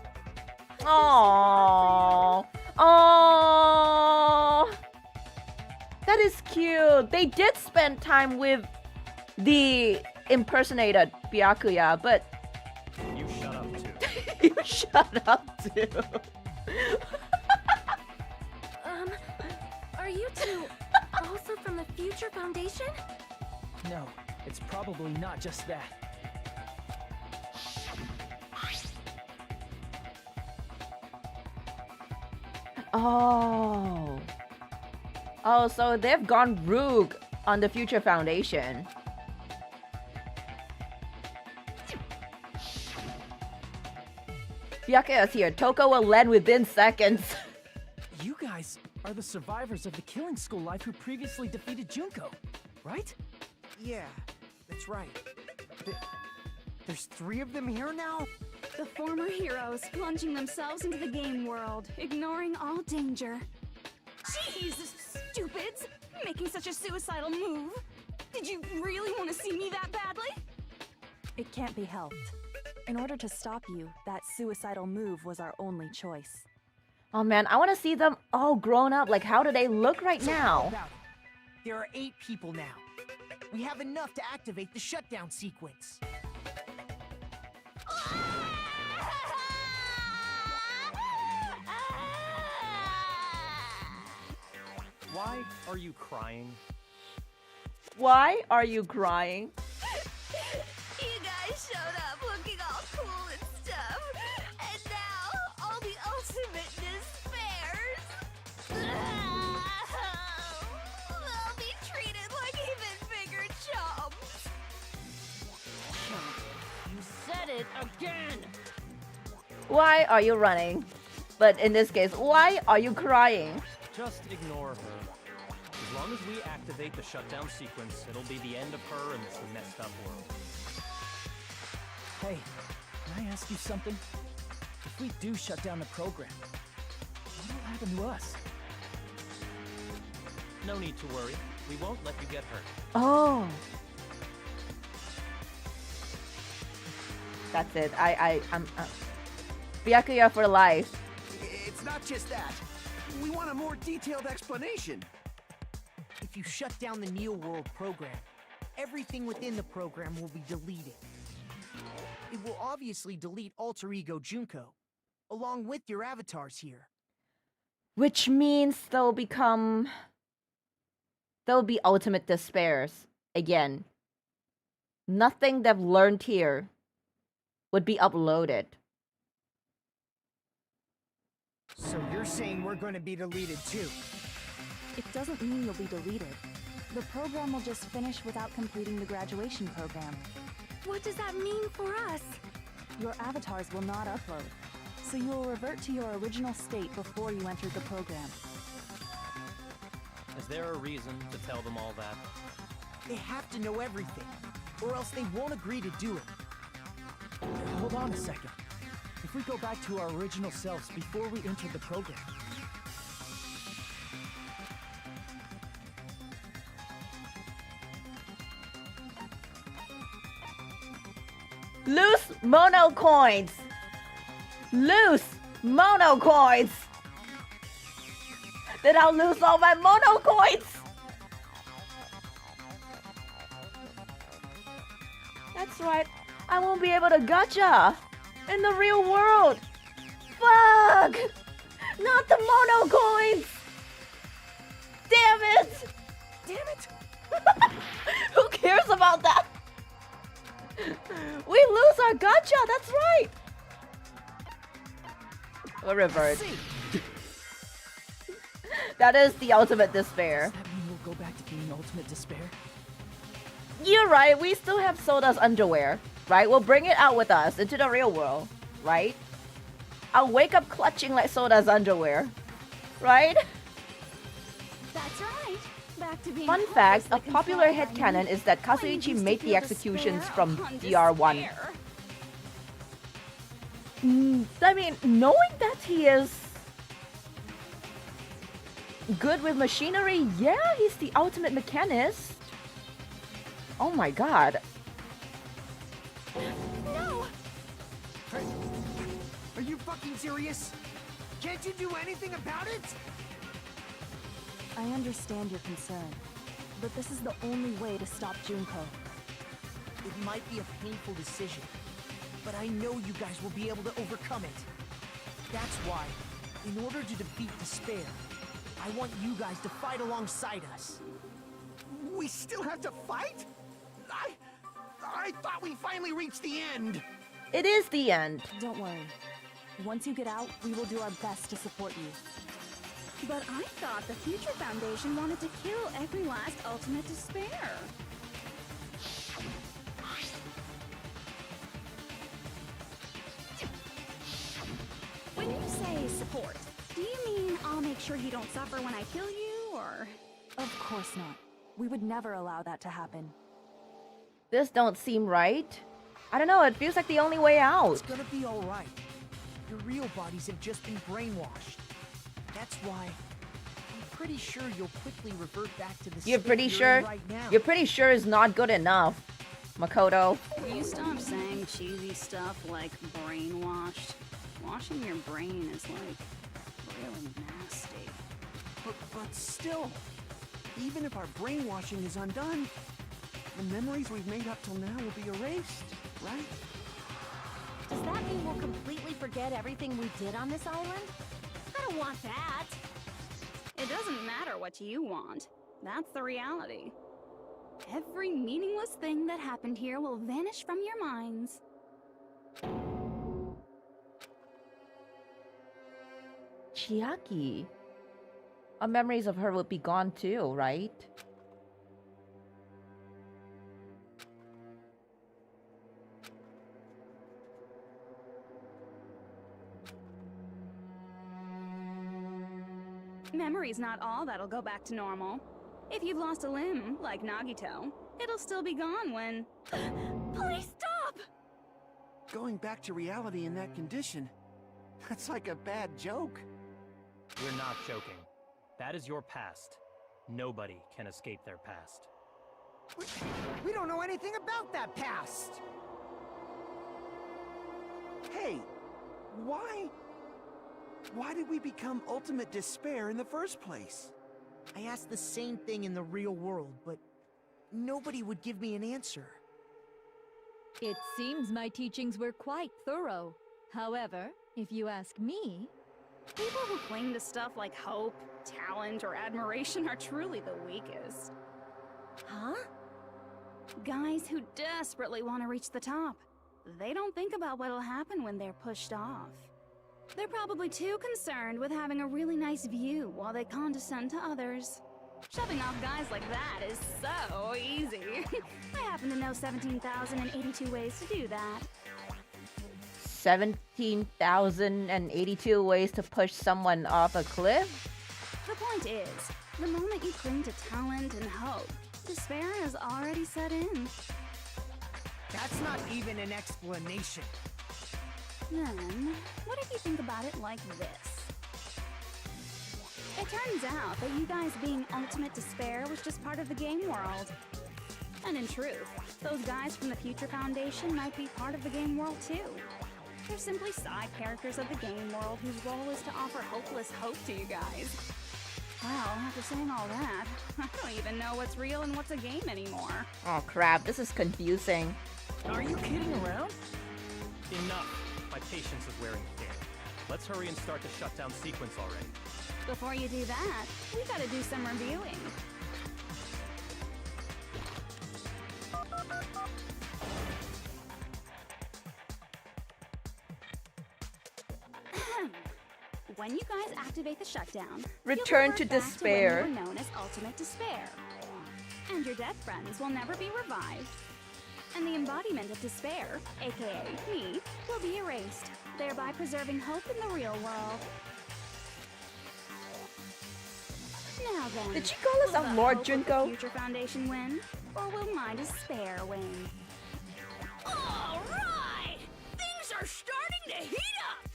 Aww. Aww. That is cute. They did spend time with the impersonated Byakuya, but You shut up too. you shut up too. Are you two also from the Future Foundation? No, it's probably not just that. Oh. Oh, so they've gone rogue on the Future Foundation. Byakuya is here. Toko will land within seconds. You guys are the survivors of the killing school life who previously defeated Junko, right? Yeah, that's right. There's 3 of them here now? The former heroes plunging themselves into the game world, ignoring all danger. Jeez, stupids! Making such a suicidal move. Did you really want to see me that badly? It can't be helped. In order to stop you, that suicidal move was our only choice. Oh man, I want to see them all grown up. Like, how do they look right So how now? about it? There are 8 people now. We have enough to activate the shutdown sequence. Why are you crying? Why are you crying? You guys showed up looking all cool and stuff, and now all the ultimate despairs. They'll be treated like even bigger chumps. You said it again. Why are you running? But in this case, why are you crying? Just ignore her. As long as we activate the shutdown sequence, it'll be the end of her in this messed up world. Hey, can I ask you something? If we do shut down the program, what will happen to us? No need to worry. We won't let you get hurt. Oh. That's it. I'm Byakuya for life. It's not just that. We want a more detailed explanation. If you shut down the Neo World program, everything within the program will be deleted. It will obviously delete Alter Ego Junko, along with your avatars here. Which means they'll be ultimate despairs again. Nothing they've learned here would be uploaded. So you're saying we're going to be deleted too? It doesn't mean you'll be deleted. The program will just finish without completing the graduation program. What does that mean for us? Your avatars will not upload, so you will revert to your original state before you entered the program. Is there a reason to tell them all that? They have to know everything, or else they won't agree to do it. Hold on a second. If we go back to our original selves before we entered the program, Loose mono coins. lose mono coins. Then I'll lose all my mono coins. That's right. I won't be able to gacha in the real world. Fuck! Not the mono coins. Damn it! Damn it! Who cares about that? We lose our gacha. That's right. We'll revert. That is the ultimate despair. Does that mean we'll go back to being ultimate despair? You're right. We still have Soda's underwear, right? We'll bring it out with us into the real world, right? I'll wake up clutching like Soda's underwear, right? That's right. Back to being Fun fact, a popular headcanon is that Kazuichi made the executions from DR1. I mean, knowing that he is good with machinery, yeah, he's the ultimate mechanist. Oh my god. No! Are you fucking serious? Can't you do anything about it? I understand your concern, but this is the only way to stop Junko. It might be a painful decision, but I know you guys will be able to overcome it. That's why, in order to defeat despair, I want you guys to fight alongside us. We still have to fight? I thought we finally reached the end. It is the end. Don't worry. Once you get out, we will do our best to support you. But I thought the Future Foundation wanted to kill every last ultimate despair. When you say support, do you mean I'll make sure you don't suffer when I kill you, or...? Of course not. We would never allow that to happen. This don't seem right. I don't know, it feels like the only way out. It's gonna be alright. Your real bodies have just been brainwashed. That's why I'm pretty sure you'll quickly revert back to the You're state pretty you're sure? in right now. You're pretty sure is not good enough, Makoto. You stop saying cheesy stuff like brainwashed. Washing your brain is like really nasty. But still, even if our brainwashing is undone, the memories we've made up till now will be erased, right? Does that mean we'll completely forget everything we did on this island? I don't want that. It doesn't matter what you want. That's the reality. Every meaningless thing that happened here will vanish from your minds. Chiaki. Our memories of her would be gone too, right? Memory's not all that'll go back to normal. If you've lost a limb, like Nagito, it'll still be gone when... Please stop! Going back to reality in that condition, that's like a bad joke. We're not joking. That is your past. Nobody can escape their past. We don't know anything about that past! Hey, why did we become ultimate despair in the first place? I asked the same thing in the real world, but nobody would give me an answer. It seems my teachings were quite thorough. However, if you ask me... People who cling to stuff like hope, talent, or admiration are truly the weakest. Huh? Guys who desperately want to reach the top. They don't think about what'll happen when they're pushed off. They're probably too concerned with having a really nice view while they condescend to others. Shoving off guys like that is so easy. I happen to know 17,082 ways to do that. 17,082 ways to push someone off a cliff? The point is, the moment you cling to talent and hope, despair has already set in. That's not even an explanation. Then, what if you think about it like this? It turns out that you guys being ultimate despair was just part of the game world. And in truth, those guys from the Future Foundation might be part of the game world too. They're simply side characters of the game world whose role is to offer hopeless hope to you guys. Well, after saying all that, I don't even know what's real and what's a game anymore. Oh crap, this is confusing. Are you kidding around? Enough. My patience is wearing thin. Let's hurry and start the shutdown sequence already. Before you do that, we gotta do some reviewing. When you guys activate the shutdown, Return you'll to revert back despair. To when you were known as Ultimate Despair. And your dead friends will never be revived. And the embodiment of despair, aka me, will be erased, thereby preserving hope in the real world. Now then, Did she call us will out the Lord hope of the Junko? Future Foundation win, or will my despair win? All right! Things are starting to heat up!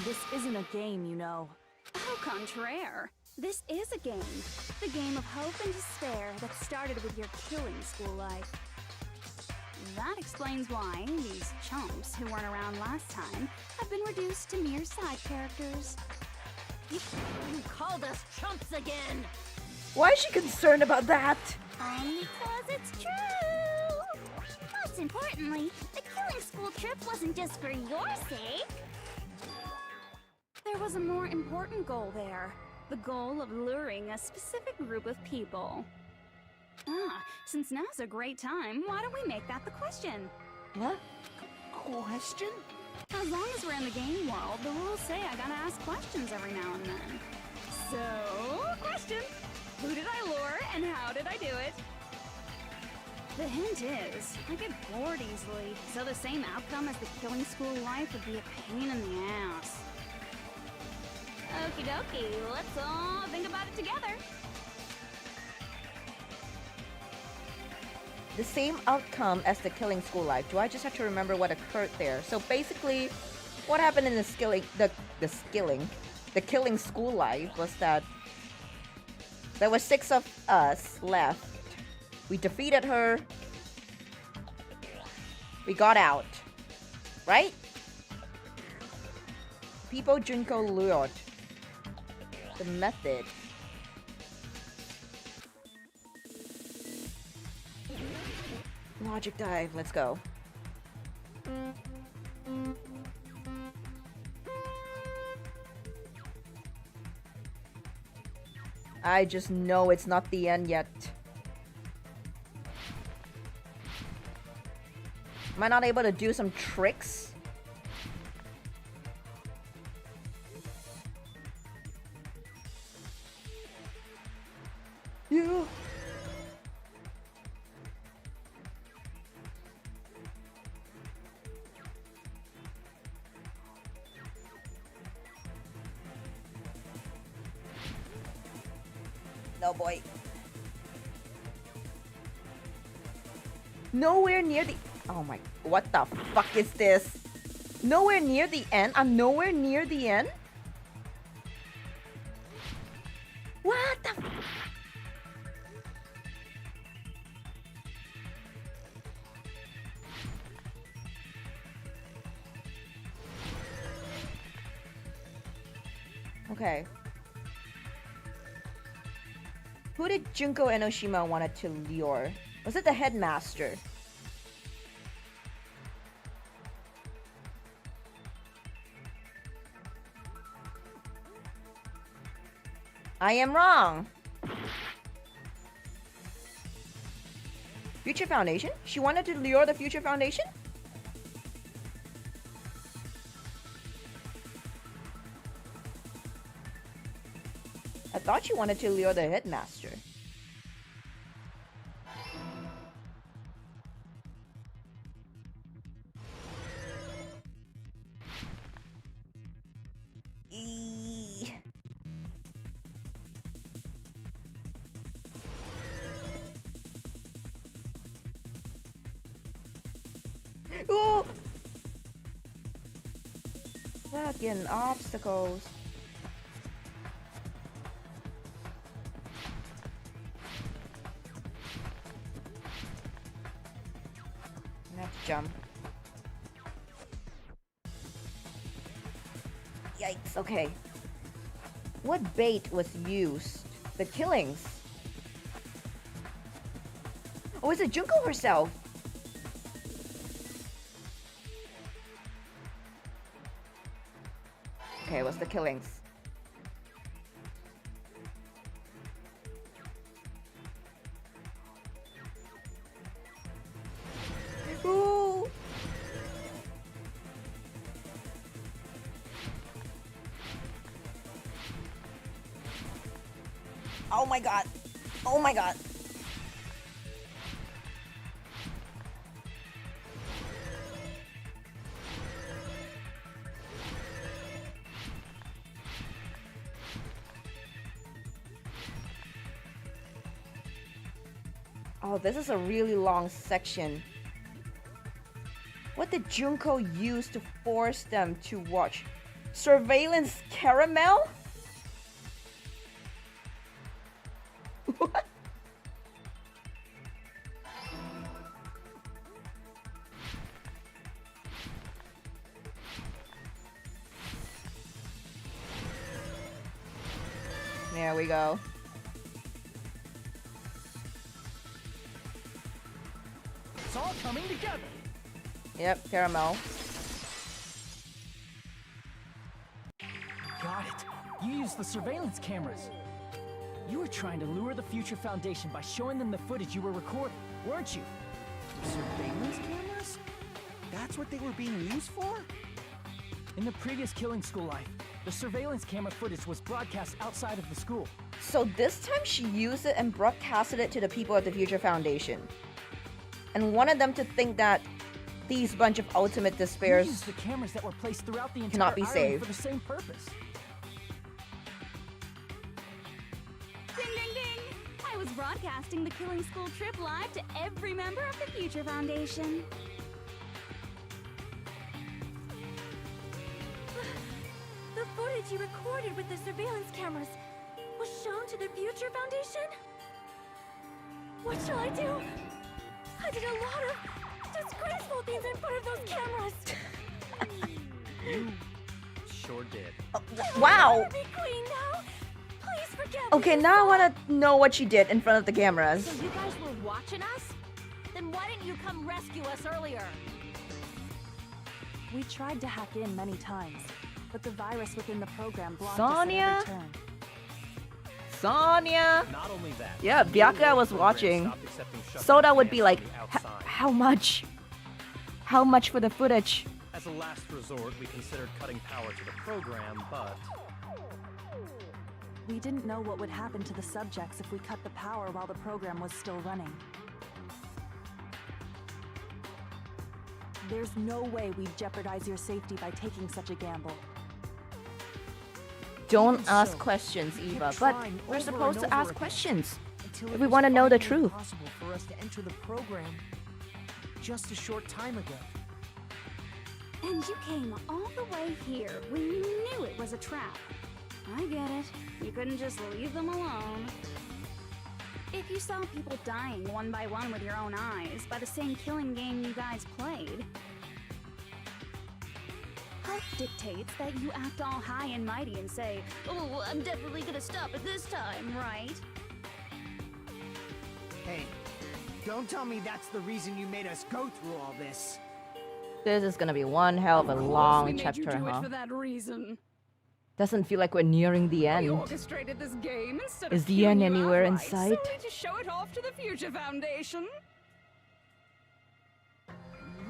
This isn't a game, you know. Au contraire. This is a game. The game of hope and despair that started with your killing school life. That explains why these chumps who weren't around last time have been reduced to mere side characters. You called us chumps again! Why is she concerned about that? Only because it's true! Most importantly, the killing school trip wasn't just for your sake. There was a more important goal there. The goal of luring a specific group of people. Since now's a great time, why don't we make that the question? What? Question? As long as we're in the game world, the rules say I gotta ask questions every now and then. So, question. Who did I lure and how did I do it? The hint is, I get bored easily, so the same outcome as the killing school life would be a pain in the ass. Okie dokie, let's all think about it together. The same outcome as the killing school life. Do I just have to remember what occurred there? So basically, what happened in the killing school life was that there were 6 of us left. We defeated her. We got out. Right? People Junko lured. The method. Logic dive, let's go. I just know it's not the end yet. Am I not able to do some tricks? You. No, boy. Nowhere near the... Oh my... What the fuck is this? Nowhere near the end? I'm nowhere near the end? What the... Okay. Who did Junko Enoshima wanted to lure? Was it the headmaster? I am wrong. Future Foundation? She wanted to lure the Future Foundation? I thought she wanted to lure the headmaster. Oh! Fucking obstacles. I have to jump. Yikes. Okay. What bait was used? The killings. Oh, is it Junko herself? Okay, what's the killings? Ooh. Oh my god. Oh my god. Oh, this is a really long section. What did Junko use to force them to watch? Surveillance caramel? What? There we go. It's all coming together. Yep, caramel. Got it. You used the surveillance cameras. You were trying to lure the Future Foundation by showing them the footage you were recording, weren't you? Surveillance cameras? That's what they were being used for? In the previous Killing School life, the surveillance camera footage was broadcast outside of the school. So this time she used it and broadcasted it to the people at the Future Foundation. And wanted them to think that these bunch of ultimate despairs You used the cameras that were placed throughout the entire cannot be island saved. for the same purpose. Ding ding ding! I was broadcasting the Killing School trip live to every member of the Future Foundation. The footage you recorded with the surveillance cameras was shown to the Future Foundation? What shall I do? I did a lot of disgraceful things in front of those cameras. You sure did. Wow. Be queen now. Please forgive me. Okay, now I want to know what she did in front of the cameras. So you guys were watching us? Then why didn't you come rescue us earlier? We tried to hack in many times, but the virus within the program blocked Sonia? us at every turn. Sonia. Not only that. Yeah, Byakuya was watching. Soda would be like, how much? How much for the footage? As a last resort, we considered cutting power to the program, but We didn't know what would happen to the subjects if we cut the power while the program was still running. There's no way we'd jeopardize your safety by taking such a gamble. Don't ask questions, Eva, but we're supposed to ask questions if we want to know the truth. Possible for us to enter the program just a short time ago. And you came all the way here when you knew it was a trap. I get it. You couldn't just leave them alone. If you saw people dying one by one with your own eyes by the same killing game you guys played, health dictates that you act all high and mighty and say, "Oh, I'm definitely gonna stop it this time," right? Hey, don't tell me that's the reason you made us go through all this. This is gonna be one hell of a long chapter, huh? For that reason. Doesn't feel like we're nearing the We end. orchestrated this game instead Is of the end killing you anywhere in outright, sight? solely to show it off to the Future Foundation.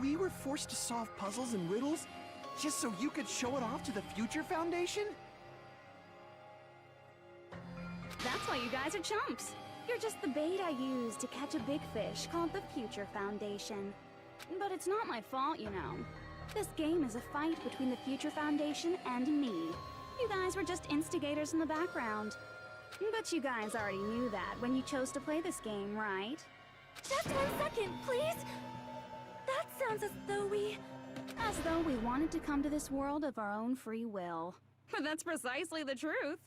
We were forced to solve puzzles and riddles just so you could show it off to the Future Foundation? That's why you guys are chumps. You're just the bait I used to catch a big fish called the Future Foundation. But it's not my fault, you know. This game is a fight between the Future Foundation and me. You guys were just instigators in the background. But you guys already knew that when you chose to play this game, right? Just 1 second, please. That sounds as though we... As though we wanted to come to this world of our own free will. But that's precisely the truth.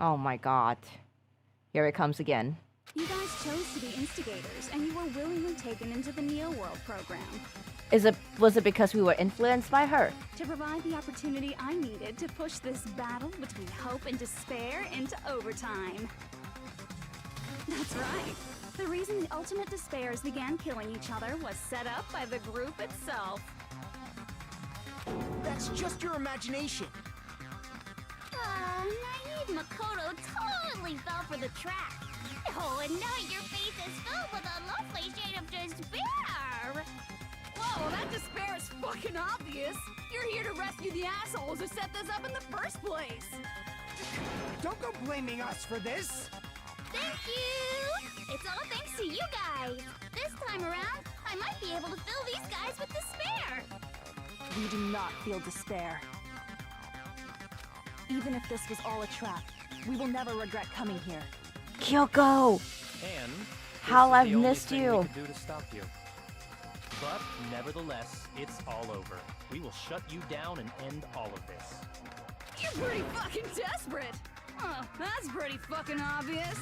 Oh my god. Here it comes again. You guys chose to be instigators, and you were willingly taken into the Neo World program. Was it because we were influenced by her? To provide the opportunity I needed to push this battle between hope and despair into overtime. That's right. The reason the ultimate despairs began killing each other was set up by the group itself. That's just your imagination. Naive Makoto totally fell for the trap. Oh, and now your face is filled with a lovely shade of despair. Whoa, that despair is fucking obvious. You're here to rescue the assholes who set this up in the first place. Don't go blaming us for this. Thank you! It's all thanks to you guys. This time around, I might be able to fill these guys with despair. We do not feel despair. Even if this was all a trap, we will never regret coming here. Kyoko! And How I've the only missed thing you. we can do to stop you. But nevertheless, it's all over. We will shut you down and end all of this. You're pretty fucking desperate. Oh, that's pretty fucking obvious.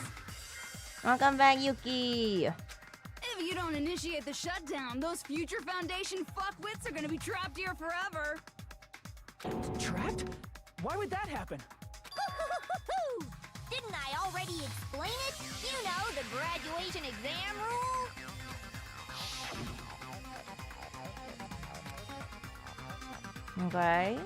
Welcome back, Yuki. If you don't initiate the shutdown, those future Foundation fuckwits are gonna be trapped here forever. Trapped? Why would that happen? Didn't I already explain it? You know, the graduation exam rule? Okay.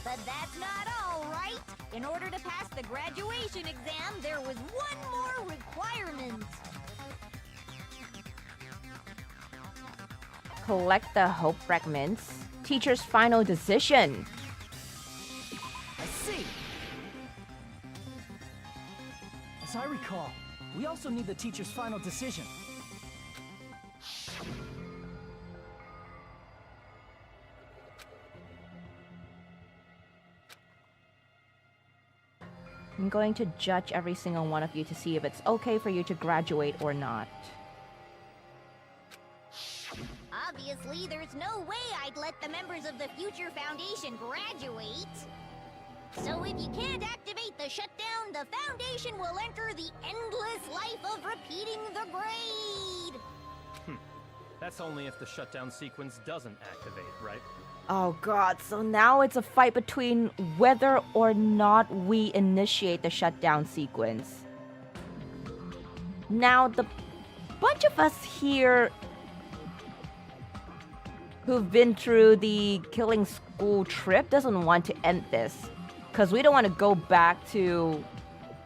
But that's not all, right? In order to pass the graduation exam, there was one more requirement. Collect the hope fragments. Teacher's final decision. I see. As I recall, we also need the teacher's final decision. I'm going to judge every single one of you to see if it's okay for you to graduate or not. Obviously, there's no way I'd let the members of the Future Foundation graduate. So if you can't activate the shutdown, the Foundation will enter the endless life of repeating the grade. That's only if the shutdown sequence doesn't activate, right? Oh god, so now it's a fight between whether or not we initiate the shutdown sequence. Now, the bunch of us here who've been through the killing school trip doesn't want to end this. Because we don't want to go back to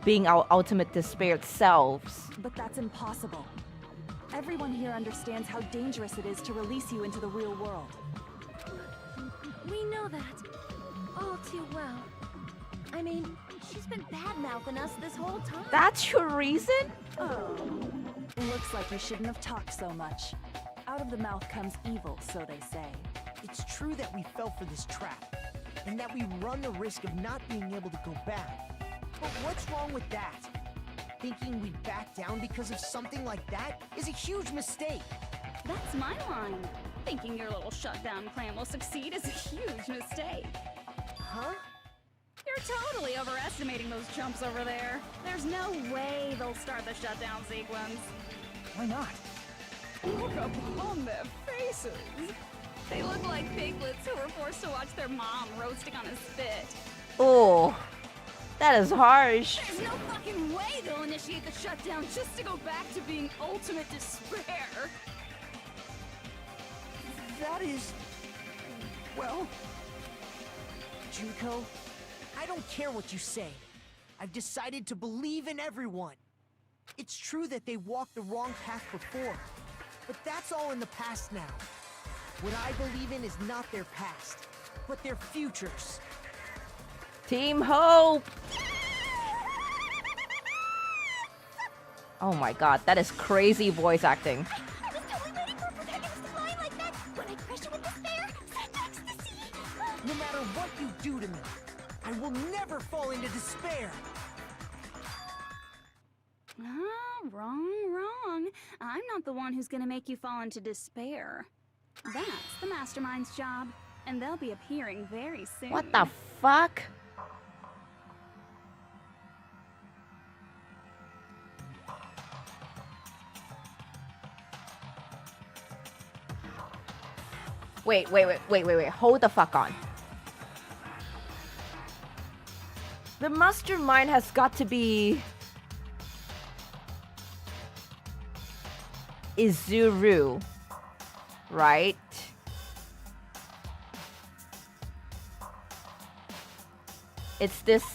being our ultimate despaired selves. But that's impossible. Everyone here understands how dangerous it is to release you into the real world. We know that all too well. I mean, she's been bad-mouthing us this whole time. That's your reason? Oh. Looks like you shouldn't have talked so much. Out of the mouth comes evil, so they say. It's true that we fell for this trap, and that we run the risk of not being able to go back. But what's wrong with that? Thinking we'd back down because of something like that is a huge mistake. That's my line. Thinking your little shutdown plan will succeed is a huge mistake. Huh? You're totally overestimating those chumps over there. There's no way they'll start the shutdown sequence. Why not? Look upon their faces. They look like piglets who were forced to watch their mom roasting on a spit. Oh, that is harsh. There's no fucking way they'll initiate the shutdown just to go back to being ultimate despair. That is... well... Junko, I don't care what you say. I've decided to believe in everyone. It's true that they walked the wrong path before, but that's all in the past now. What I believe in is not their past, but their futures. Team Hope! Oh my god, that is crazy voice acting. I was totally waiting for a protagonist to lie like that. When I crush you with despair, such ecstasy. No matter what you do to me, I will never fall into despair. Wrong. I'm not the one who's gonna make you fall into despair. That's the Mastermind's job, and they'll be appearing very soon. What the fuck? Wait. Hold the fuck on. The mastermind has got to be Izuru, right? It's this...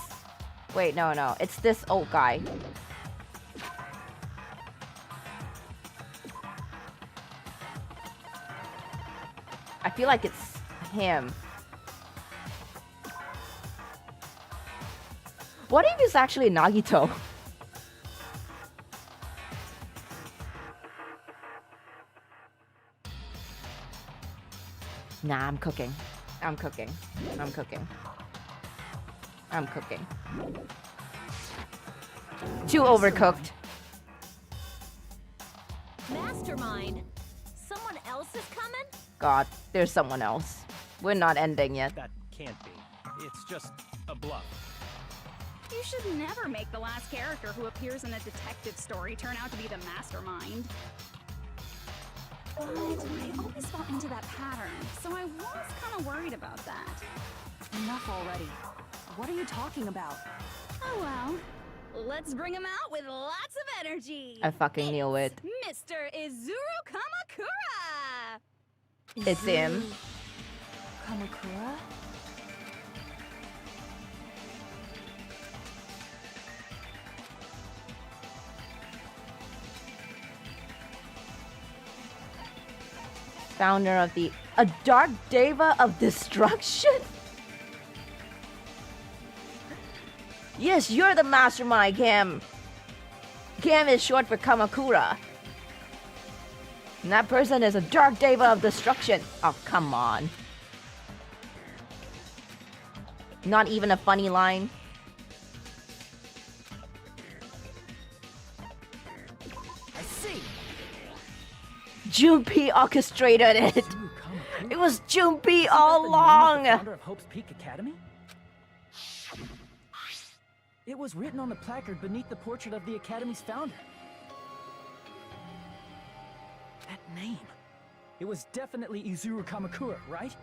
Wait, no. It's this old guy. I feel like it's him. What if it's actually Nagito? Nah, I'm cooking. Too overcooked. Mastermind? Someone else is coming? God, there's someone else. We're not ending yet. That can't be. It's just a bluff. You should never make the last character who appears in a detective story turn out to be the mastermind. But I always fall into that pattern, so I was kind of worried about that. Enough already. What are you talking about? Oh well. Let's bring him out with lots of energy. I fucking knew it. Mr. Izuru Kamakura! It's him. Kamakura? Founder of a dark deva of destruction? Yes, you're the mastermind, Cam. Cam is short for Kamakura. And that person is a dark deva of destruction. Oh, come on. Not even a funny line. I see. Junpei orchestrated it. It was Junpei all along. Founder of Hope's Peak Academy? It was written on the placard beneath the portrait of the Academy's founder. That name. It was definitely Izuru Kamakura, right?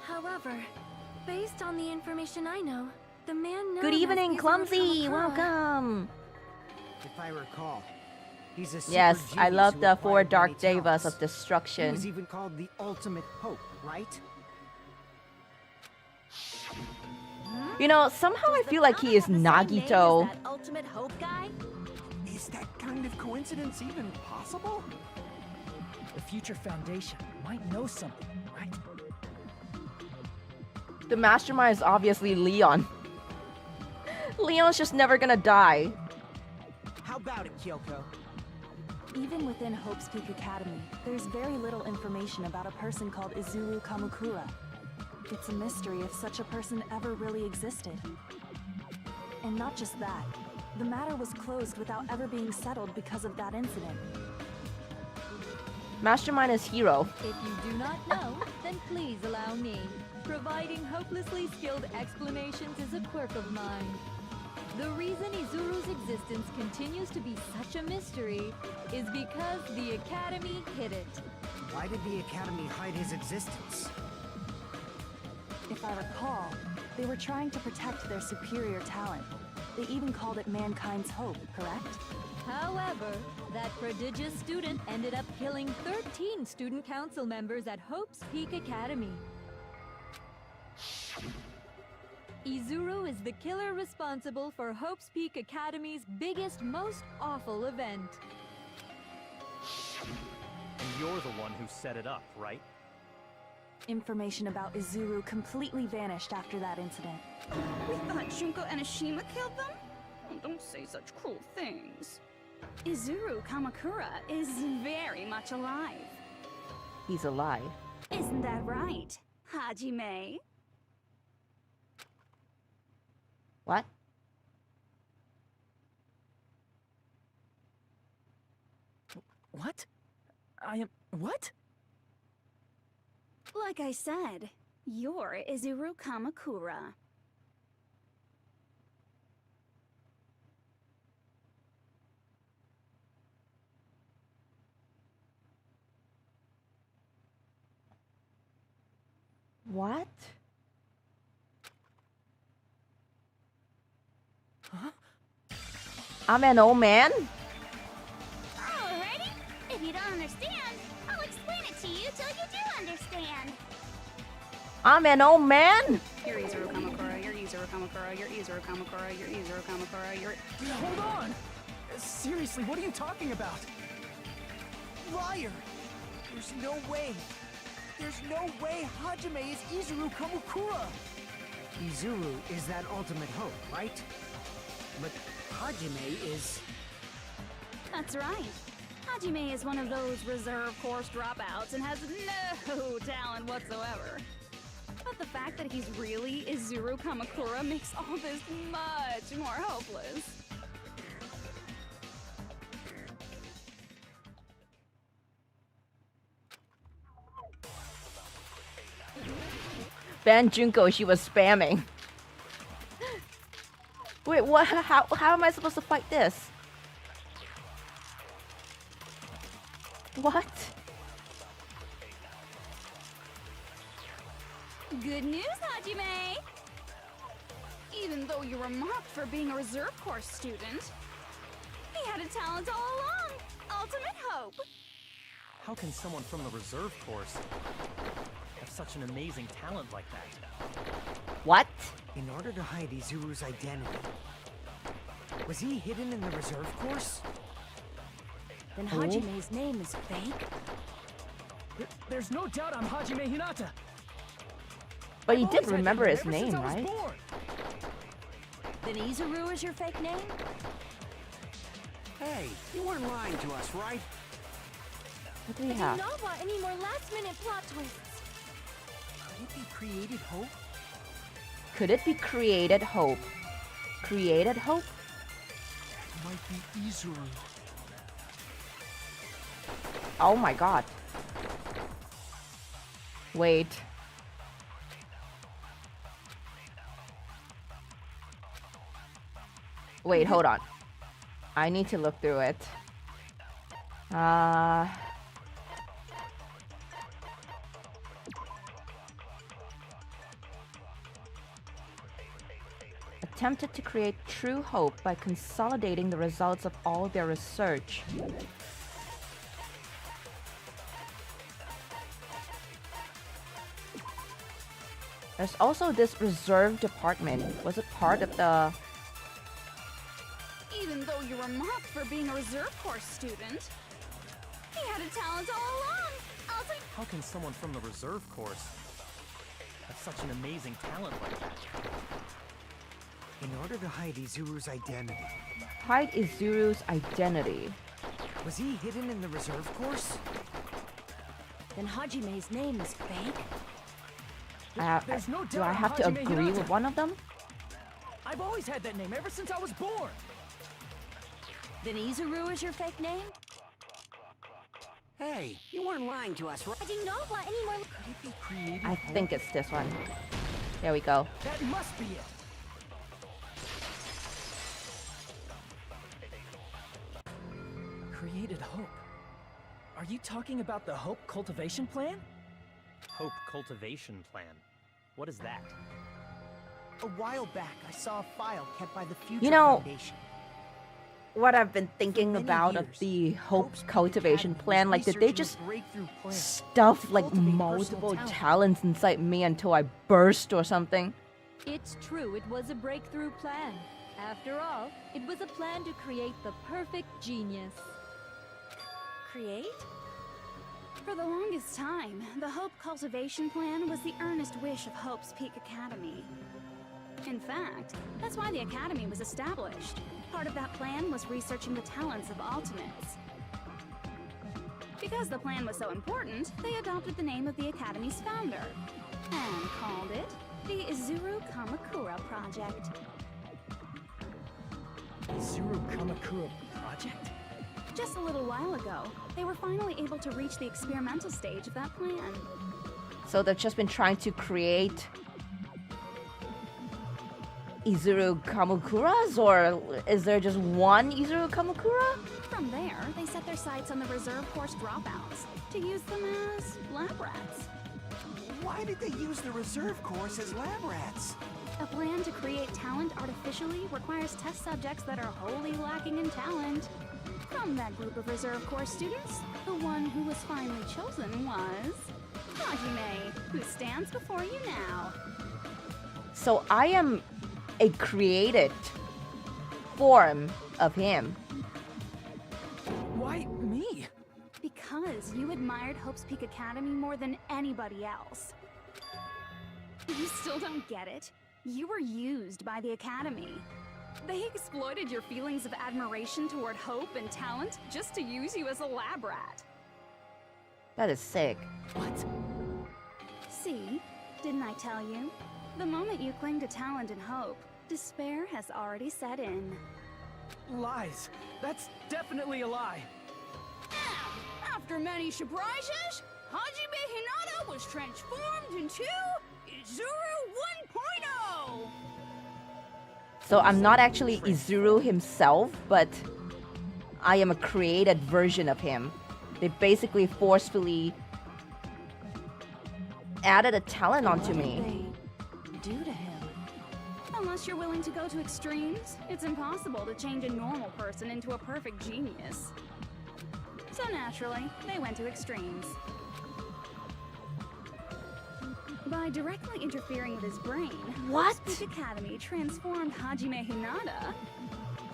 However, based on the information I know, the man known Good evening, as Izuru Clumsy. Kamakura- Welcome. If I recall, he's a super Yes, I genius love who the 4 acquired dark many devas talents. of He destruction. was even called the ultimate hope, right? You know, somehow I feel like he is Nagito. That ultimate hope guy? Is that kind of coincidence even possible? The future foundation might know something, right? The mastermind is obviously Leon. Leon's just never gonna die. How about it, Kyoko? Even within Hope's Peak Academy, there's very little information about a person called Izuru Kamakura. It's a mystery if such a person ever really existed. And not just that, the matter was closed without ever being settled because of that incident. Mastermind is hero. If you do not know, then please allow me. Providing hopelessly skilled explanations is a quirk of mine. The reason Izuru's existence continues to be such a mystery is because the Academy hid it. Why did the Academy hide his existence? If I recall, they were trying to protect their superior talent. They even called it mankind's hope, correct? However, that prodigious student ended up killing 13 student council members at Hope's Peak Academy. Izuru is the killer responsible for Hope's Peak Academy's biggest, most awful event. And you're the one who set it up, right? Information about Izuru completely vanished after that incident. We thought Junko Enoshima killed them? Oh, don't say such cruel things. Izuru Kamakura is very much alive. He's alive. Isn't that right, Hajime? What? What? I am... What? Like I said, you're Izuru Kamakura. What? Huh? I'm an old man? Alrighty. If you don't understand, I'll explain it to you till you do understand. I'm an old man? You're Izuru Kamakura, you're Izuru Kamakura, you're Izuru Kamakura, you're Izuru Kamakura, you're... Hold on! Seriously, what are you talking about? Liar! There's no way. There's no way Hajime is Izuru Kamakura! Izuru is that ultimate hope, right? But Hajime is... That's right. Hajime is one of those reserve course dropouts and has no talent whatsoever. But the fact that he's really Izuru Kamakura makes all this much more hopeless. Ban Junko, she was spamming. Wait, what? How am I supposed to fight this? What? Good news, Hajime! Even though you were mocked for being a reserve course student, he had a talent all along. Ultimate hope. How can someone from the reserve course have such an amazing talent like that? What? In order to hide Izuru's identity, was he hidden in the reserve course? Then Hajime's name is fake? There's no doubt I'm Hajime Hinata. But you I've did always had remember that his ever since name, I was right? born. Then Izuru is your fake name? Hey, you weren't lying to us, right? What do we I have? do not want any more last-minute plot twists. Could it be created hope? Could it be created hope? Created hope? It might be Izuru. Oh my god. Wait. Wait, hold on. I need to look through it. Attempted to create true hope by consolidating the results of all their research. There's also this reserve department. Was it part of the... Even though you were mocked for being a reserve course student, he had a talent all along. Ultimate... How can someone from the reserve course have such an amazing talent like that? In order to hide Izuru's identity. Hide Izuru's identity. Was he hidden in the reserve course? Then Hajime's name is fake? There's no do doubt I have I'm to Hajime agree Hinata. with one of them? I've always had that name ever since I was born. Then Izuru is your fake name? Hey, you weren't lying to us, right? I do not want any more... Could it be created I hope? think it's this one. There we go. That must be it. Created hope. Are you talking about the Hope Cultivation Plan? Hope Cultivation Plan. What is that? A while back, I saw a file kept by the Future You know, Foundation. what I've been thinking many about of years, the Hope Hope's Cultivation Academy Plan, was like did they researching just a breakthrough plan stuff like cultivate personal multiple talent. talents inside me until I burst or something? It's true, it was a breakthrough plan. After all, it was a plan to create the perfect genius. Create? For the longest time, the Hope Cultivation Plan was the earnest wish of Hope's Peak Academy. In fact, that's why the Academy was established. Part of that plan was researching the talents of Ultimates. Because the plan was so important, they adopted the name of the Academy's founder and called it the Izuru Kamakura Project. Izuru Kamakura Project? Just a little while ago, they were finally able to reach the experimental stage of that plan. So they've just been trying to create Izuru Kamakuras, or is there just one Izuru Kamakura? From there, they set their sights on the reserve course dropouts to use them as lab rats. Why did they use the reserve course as lab rats? A plan to create talent artificially requires test subjects that are wholly lacking in talent. From that group of reserve corps students, the one who was finally chosen was Hajime, who stands before you now. So I am a created form of him. Why me? Because you admired Hope's Peak Academy more than anybody else. You still don't get it? You were used by the Academy. They exploited your feelings of admiration toward Hope and talent just to use you as a lab rat. That is sick. What? See? Didn't I tell you? The moment you cling to talent and hope, despair has already set in. Lies. That's definitely a lie. After many surprises, Hajime Hinata was transformed into Izuru 1.0! So I'm not actually Izuru himself, but I am a created version of him. They basically forcefully added a talent onto me. Do to him. Unless you're willing to go to extremes, it's impossible to change a normal person into a perfect genius. So naturally, they went to extremes. By directly interfering with his brain, What? Speak Academy transformed Hajime Hinata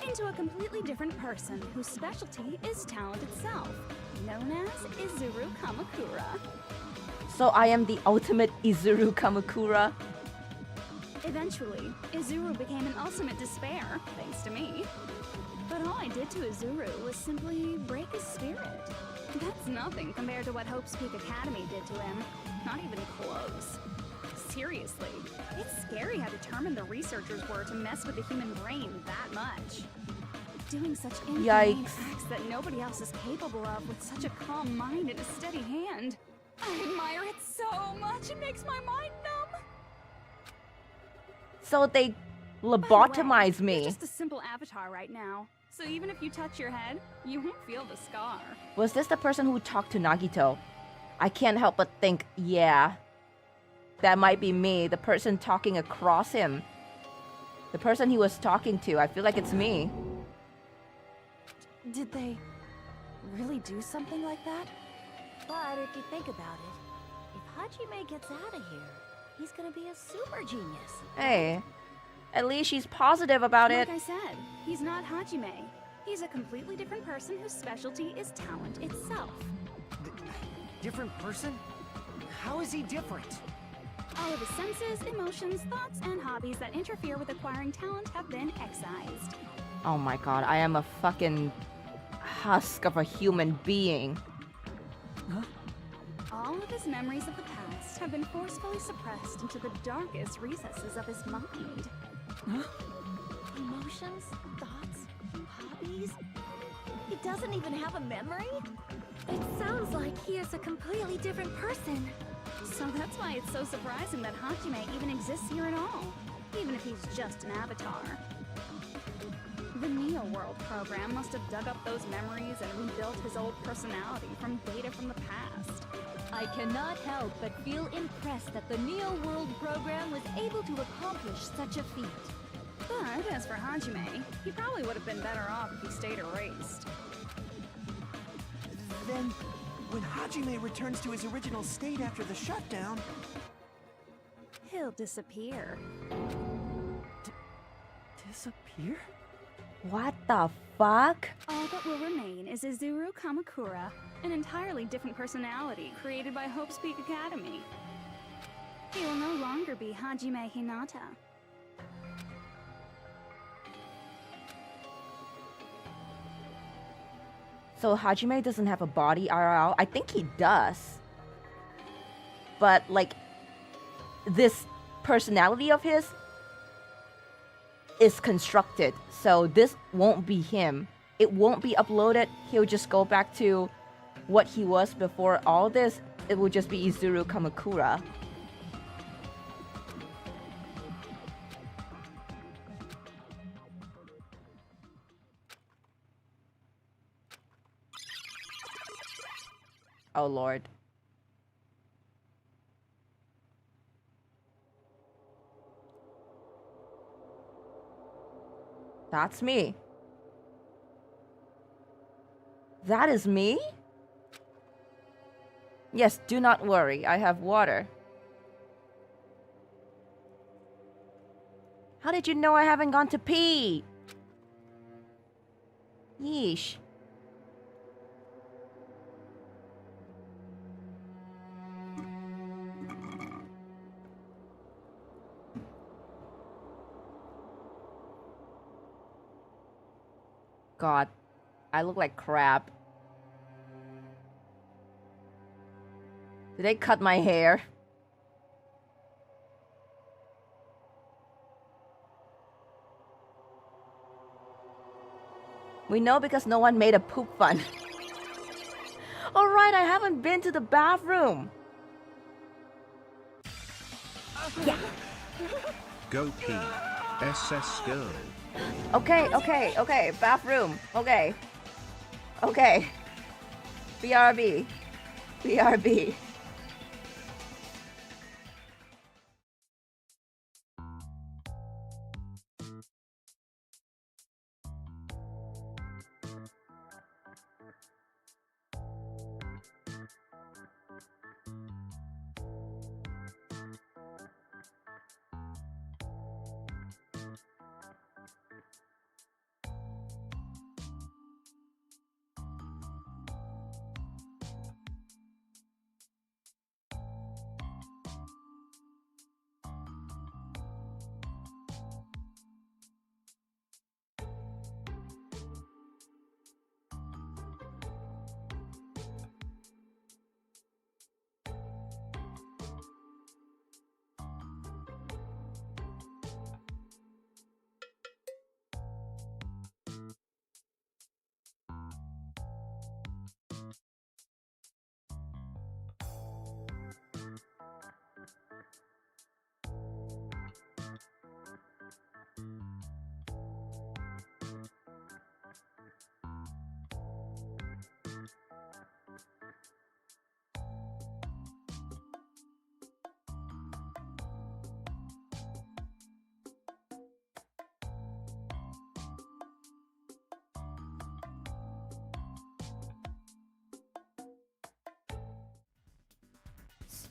into a completely different person whose specialty is talent itself, known as Izuru Kamakura. So I am the ultimate Izuru Kamakura. Eventually, Izuru became an ultimate despair, thanks to me. But all I did to Izuru was simply break his spirit. That's nothing compared to what Hope's Peak Academy did to him. Not even close. Seriously, it's scary how determined the researchers were to mess with the human brain that much. Doing such inhumane acts that nobody else is capable of with such a calm mind and a steady hand. I admire it so much, it makes my mind numb. So they lobotomize You're me. just a simple avatar right now. So even if you touch your head, you won't feel the scar. Was this the person who talked to Nagito? I can't help but think, yeah, that might be me, the person talking across him. The person he was talking to, I feel like it's me. Did they really do something like that? But if you think about it, if Hajime gets out of here, he's gonna be a super genius. Hey, at least she's positive about it. Like I said, he's not Hajime. He's a completely different person whose specialty is talent itself. Different person? How is he different? All of his senses, emotions, thoughts, and hobbies that interfere with acquiring talent have been excised. Oh my god, I am a fucking husk of a human being. Huh? All of his memories of the past have been forcefully suppressed into the darkest recesses of his mind. Huh? Emotions, thoughts, hobbies. He doesn't even have a memory? It sounds like he is a completely different person. So that's why it's so surprising that Hajime even exists here at all, even if he's just an avatar. The Neo World program must have dug up those memories and rebuilt his old personality from data from the past. I cannot help but feel impressed that the Neo World program was able to accomplish such a feat. But as for Hajime, he probably would have been better off if he stayed erased. Then, when Hajime returns to his original state after the shutdown... He'll disappear. Disappear? What the fuck? All that will remain is Izuru Kamakura, an entirely different personality created by Hope's Peak Academy. He will no longer be Hajime Hinata. So Hajime doesn't have a body IRL? I think he does. But like, this personality of his is constructed. So this won't be him. It won't be uploaded. He'll just go back to what he was before all this. It will just be Izuru Kamakura. Oh lord. That's me. That is me? Yes, do not worry. I have water. How did you know I haven't gone to pee? Yeesh. God, I look like crap. Did they cut my hair? We know because no one made a poop fun. Alright, I haven't been to the bathroom. Yeah. Go pee. SS girl. Okay. Bathroom. Okay. BRB.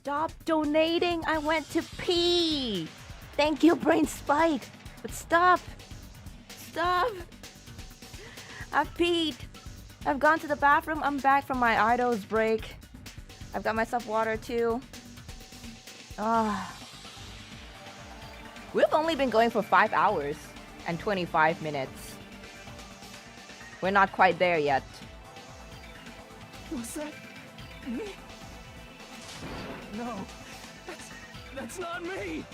Stop donating. I went to pee. Thank you, Brain Spike. But stop. I've peed. I've gone to the bathroom. I'm back from my idol's break. I've got myself water too. We've only been going for 5 hours and 25 minutes. We're not quite there yet. Was that me? No, that's not me.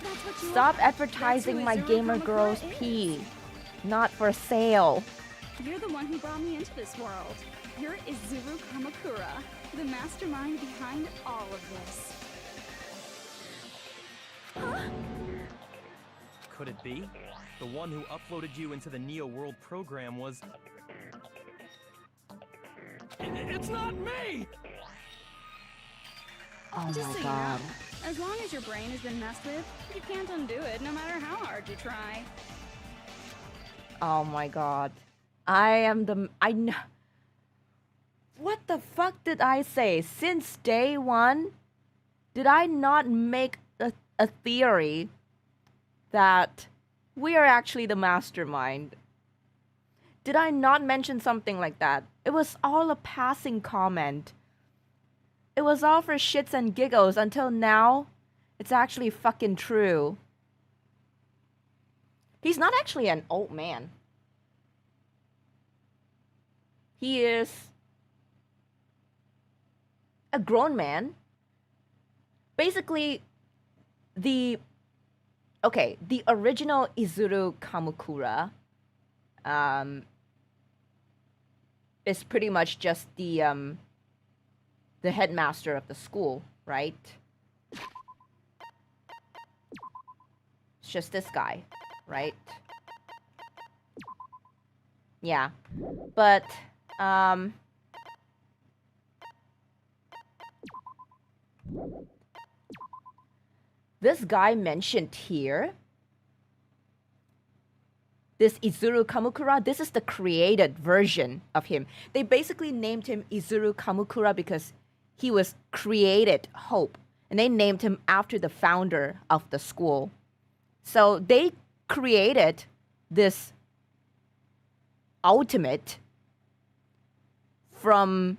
That's what you Stop are. advertising my gamer girl's pee. Not for sale. You're the one who brought me into this world. You're Izuru Kamakura, the mastermind behind all of this. Huh? Could it be? The one who uploaded you into the Neo World program was... It's not me! Oh Just my so god. You know, as long as your brain has been messed with, you can't undo it, no matter how hard you try. Oh my god. What the fuck did I say? Since day one? Did I not make a theory that we are actually the mastermind? Did I not mention something like that? It was all a passing comment. It was all for shits and giggles until now. It's actually fucking true. He's not actually an old man. He is a grown man. Basically, the original Izuru Kamakura is pretty much just the headmaster of the school, right? It's just this guy, right? Yeah. But this guy mentioned here this Izuru Kamukura, this is the created version of him. They basically named him Izuru Kamukura because he was created Hope. And they named him after the founder of the school. So they created this ultimate from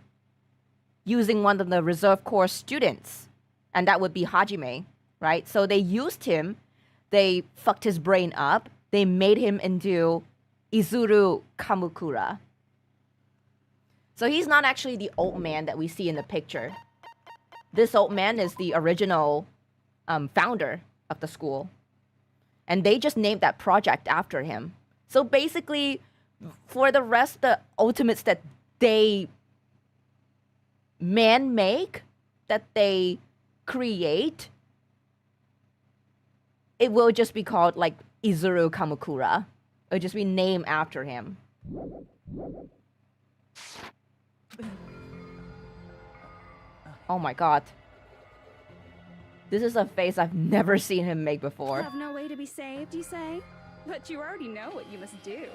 using one of the reserve corps students. And that would be Hajime, right? So they used him, they fucked his brain up, they made him into Izuru Kamukura. So he's not actually the old man that we see in the picture. This old man is the original founder of the school. And they just named that project after him. So basically, for the rest, the ultimates that they man-make, that they create, it will just be called like Izuru Kamukura. It'll just be named after him. Oh my god. This is a face I've never seen him make before. Have no way to be saved, you say? But you already know what you must do.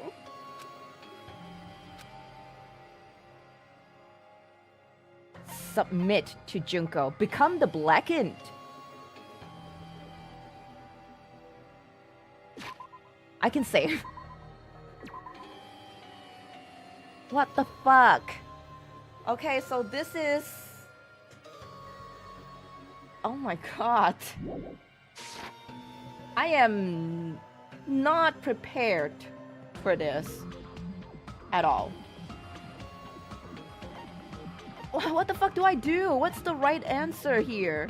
Submit to Junko. Become the Blackened. I can save. What the fuck? Okay, so this is... Oh my god. I am not prepared for this at all. What the fuck do I do? What's the right answer here?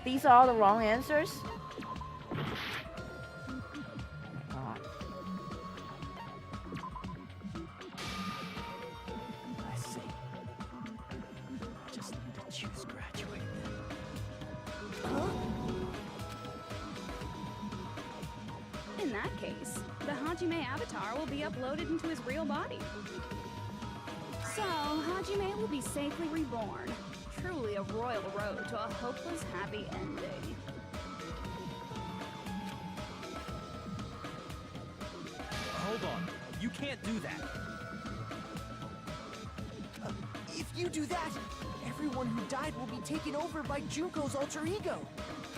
These are all the wrong answers? God. I see. I just need to choose graduate. In that case, the Hajime avatar will be uploaded into his real body. So, Hajime will be safely reborn. Truly a royal road to a hopeless, happy ending. Hold on. You can't do that. If you do that, everyone who died will be taken over by Junko's alter ego.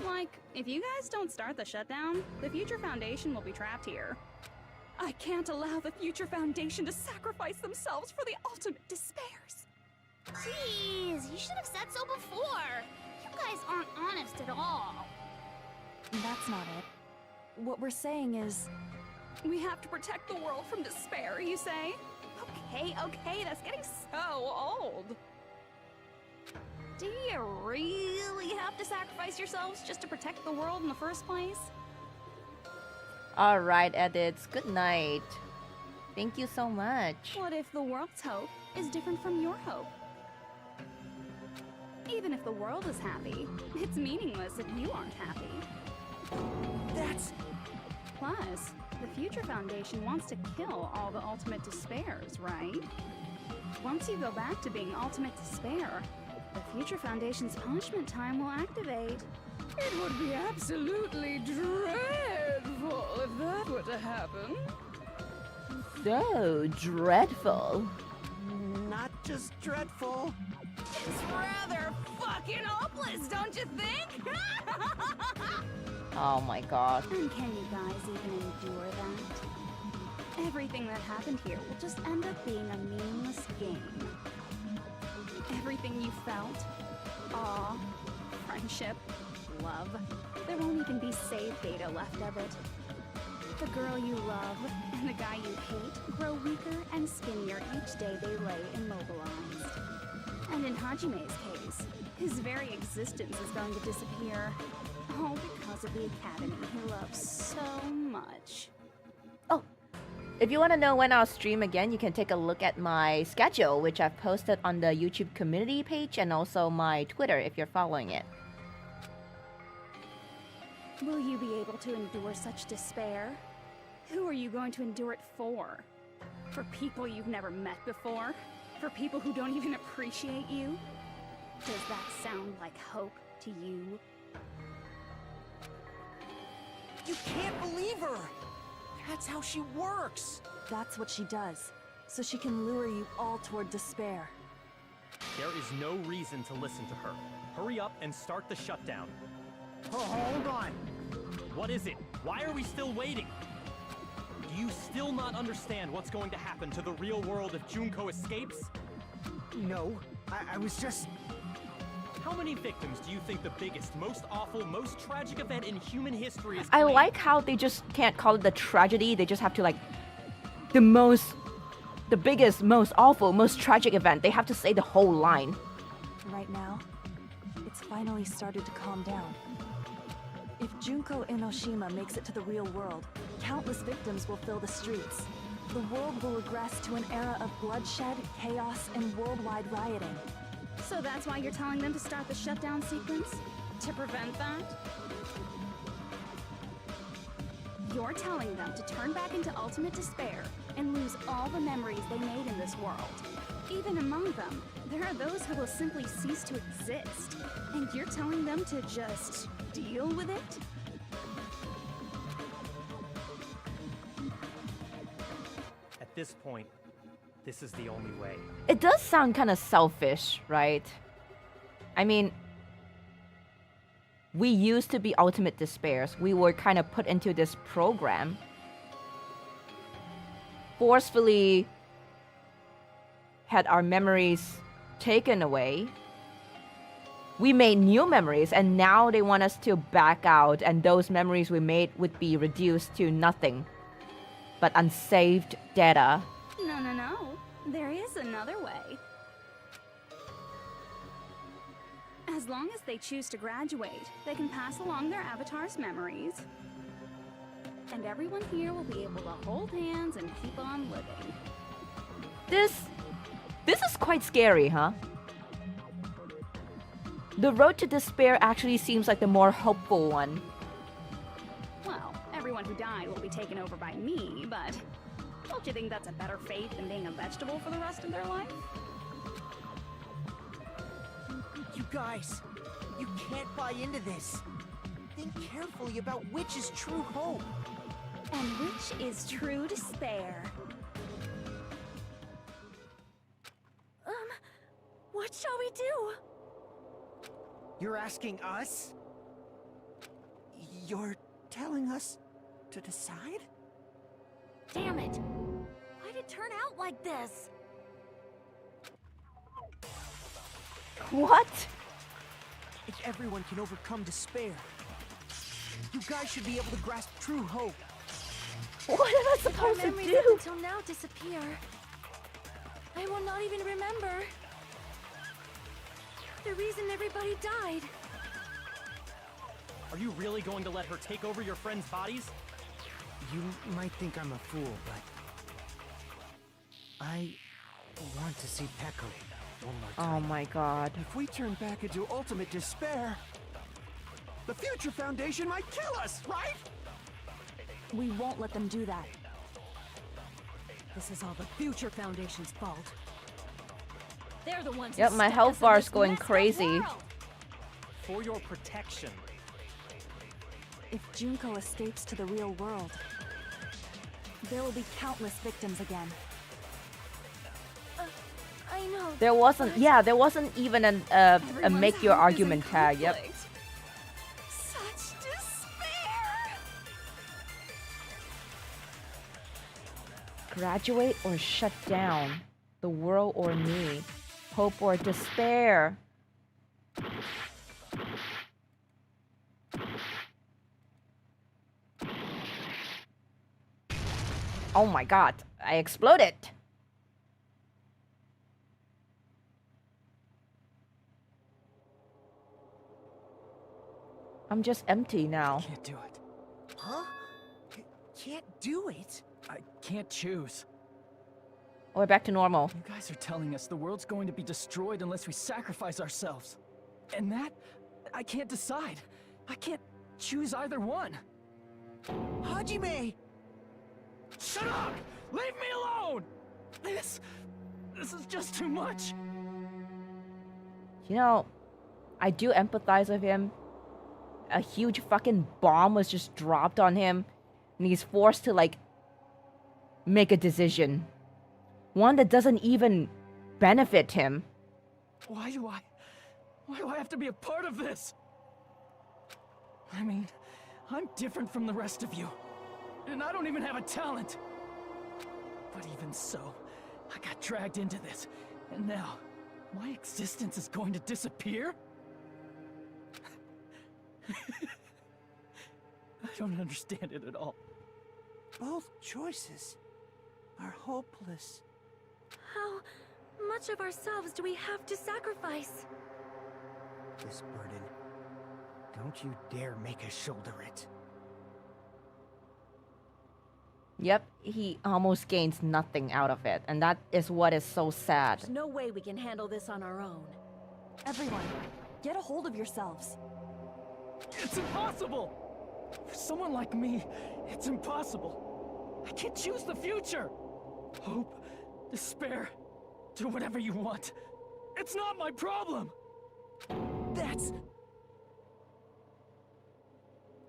Like, if you guys don't start the shutdown, the Future Foundation will be trapped here. I can't allow the Future Foundation to sacrifice themselves for the ultimate despairs. Jeez, you should have said so before. You guys aren't honest at all. That's not it. What we're saying is... We have to protect the world from despair, you say? Okay, that's getting so old. Do you really have to sacrifice yourselves just to protect the world in the first place? Alright, edits. Good night. Thank you so much. What if the world's hope is different from your hope? Even if the world is happy, it's meaningless if you aren't happy. That's... Plus, the Future Foundation wants to kill all the ultimate despairs, right? Once you go back to being ultimate despair, the Future Foundation's punishment time will activate. It would be absolutely dreadful if that were to happen. So dreadful. Not just dreadful. It's rather fucking hopeless, don't you think? Oh my god. And can you guys even endure that? Everything that happened here will just end up being a meaningless game. Everything you felt, awe, friendship, love, there won't even be save data left of it. The girl you love and the guy you hate grow weaker and skinnier each day they lay immobilized. And in Hajime's case, his very existence is going to disappear. All because of the academy he loves so much. Oh, if you want to know when I'll stream again, you can take a look at my schedule, which I've posted on the YouTube community page and also my Twitter if you're following it. Will you be able to endure such despair? Who are you going to endure it for? For people you've never met before? For people who don't even appreciate you? Does that sound like hope to you? You can't believe her! That's how she works! That's what she does, so she can lure you all toward despair. There is no reason to listen to her. Hurry up and start the shutdown. Oh, hold on. What is it? Why are we still waiting? Do you still not understand what's going to happen to the real world if Junko escapes? No, I was just... How many victims do you think the biggest, most awful, most tragic event in human history is I claiming? like how they just can't call it the tragedy. They just have to like the biggest, most awful, most tragic event. They have to say the whole line. Right now, it's finally started to calm down. If Junko Enoshima makes it to the real world, countless victims will fill the streets. The world will regress to an era of bloodshed, chaos, and worldwide rioting. So that's why you're telling them to start the shutdown sequence? To prevent that? You're telling them to turn back into ultimate despair and lose all the memories they made in this world. Even among them, there are those who will simply cease to exist. And you're telling them to just deal with it? At this point, this is the only way. It does sound kind of selfish, right? I mean, we used to be ultimate despairs. We were kind of put into this program, forcefully had our memories taken away. We made new memories, and now they want us to back out, and those memories we made would be reduced to nothing but unsaved data. No. There is another way. As long as they choose to graduate, they can pass along their avatar's memories. And everyone here will be able to hold hands and keep on living. This is quite scary, huh? The road to despair actually seems like the more hopeful one. Well, everyone who died will be taken over by me, but don't you think that's a better fate than being a vegetable for the rest of their life? You guys, you can't buy into this. Think carefully about which is true hope. And which is true despair. What shall we do? You're asking us? You're telling us to decide? Damn it! Why'd it turn out like this? What? If everyone can overcome despair, you guys should be able to grasp true hope. What am I supposed to Our memories do? up until now disappear. I will not even remember the reason everybody died. Are you really going to let her take over your friends' bodies? You might think I'm a fool, but... I want to see Peko one more time. Oh my god. If we turn back into ultimate despair, the Future Foundation might kill us, right? We won't let them do that. This is all the Future Foundation's fault. They're the ones who Yep, my stuck health us in bar is this going messed up crazy. world. For your protection. If Junko escapes to the real world, there will be countless victims again. I know. There wasn't, yeah, there wasn't even a make your hope is in argument tag. Yep. conflict. Such despair! Graduate or shut down. The world or me. Hope or despair. Oh my god, I exploded. I'm just empty now. Can't do it. Huh? Can't do it? I can't choose. We're back to normal. You guys are telling us the world's going to be destroyed unless we sacrifice ourselves. And that, I can't decide. I can't choose either one. Hajime! Shut up! Leave me alone! This This is just too much. You know, I do empathize with him. A huge fucking bomb was just dropped on him, and he's forced to, like, make a decision. One that doesn't even benefit him. Why do I have to be a part of this? I mean, I'm different from the rest of you. And I don't even have a talent. But even so, I got dragged into this. And now, my existence is going to disappear? I don't understand it at all. Both choices are hopeless. How much of ourselves do we have to sacrifice? This burden, don't you dare make us shoulder it. Yep, he almost gains nothing out of it, and that is what is so sad. There's no way we can handle this on our own. Everyone, get a hold of yourselves. It's impossible! For someone like me, it's impossible. I can't choose the future. Hope, despair, do whatever you want. It's not my problem. That's...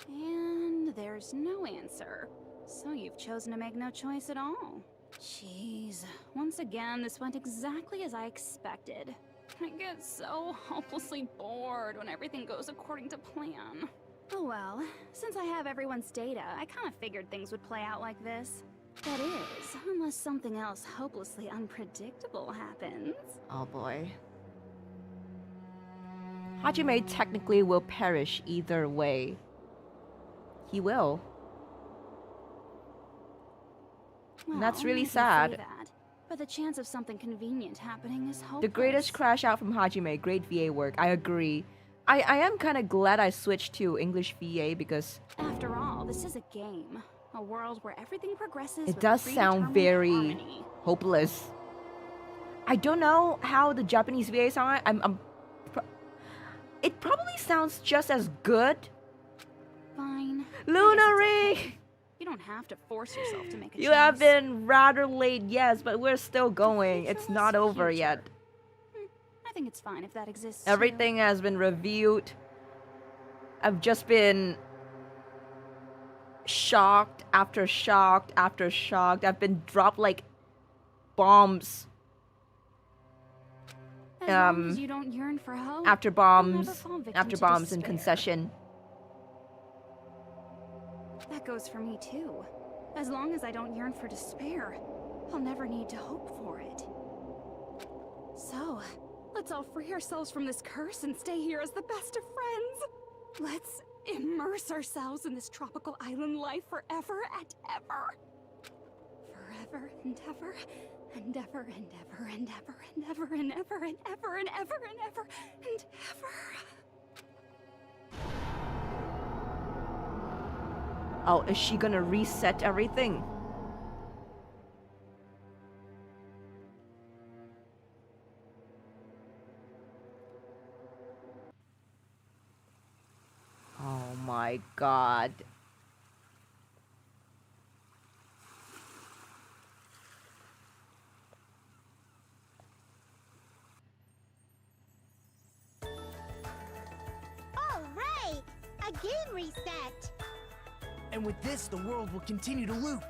And there's no answer. So you've chosen to make no choice at all. Jeez. Once again, this went exactly as I expected. I get so hopelessly bored when everything goes according to plan. Oh well, since I have everyone's data, I kind of figured things would play out like this. That is, unless something else hopelessly unpredictable happens. Oh boy. Hajime technically will perish either way. He will. Well, And that's really you can say sad. that, but the chance of something convenient happening is hopeless. The greatest crash out from Hajime, great VA work, I agree. I am kind of glad I switched to English VA because... After all, this is a game. A world where everything progresses It with does sound predetermined very harmony. hopeless. I don't know how the Japanese VA sound. It probably sounds just as good. Fine. Luna Ring! You don't have to force yourself to make a You choice. have been rather late, yes, but we're still going. It's not over yet. I think it's fine if that exists. Everything has been reviewed. I've just been shocked after shocked after shocked. I've been dropped like bombs. As long as you don't yearn for hope, After you'll bombs, never fall victim after to bombs in despair. concession. That goes for me too. As long as I don't yearn for despair, I'll never need to hope for it. So, let's all free ourselves from this curse and stay here as the best of friends. Let's immerse ourselves in this tropical island life forever and ever. Forever and ever, and ever and ever and ever and ever and ever and ever and ever and ever and ever. Oh, is she gonna reset everything? Oh my god. All right! A game reset! And with this, the world will continue to loop.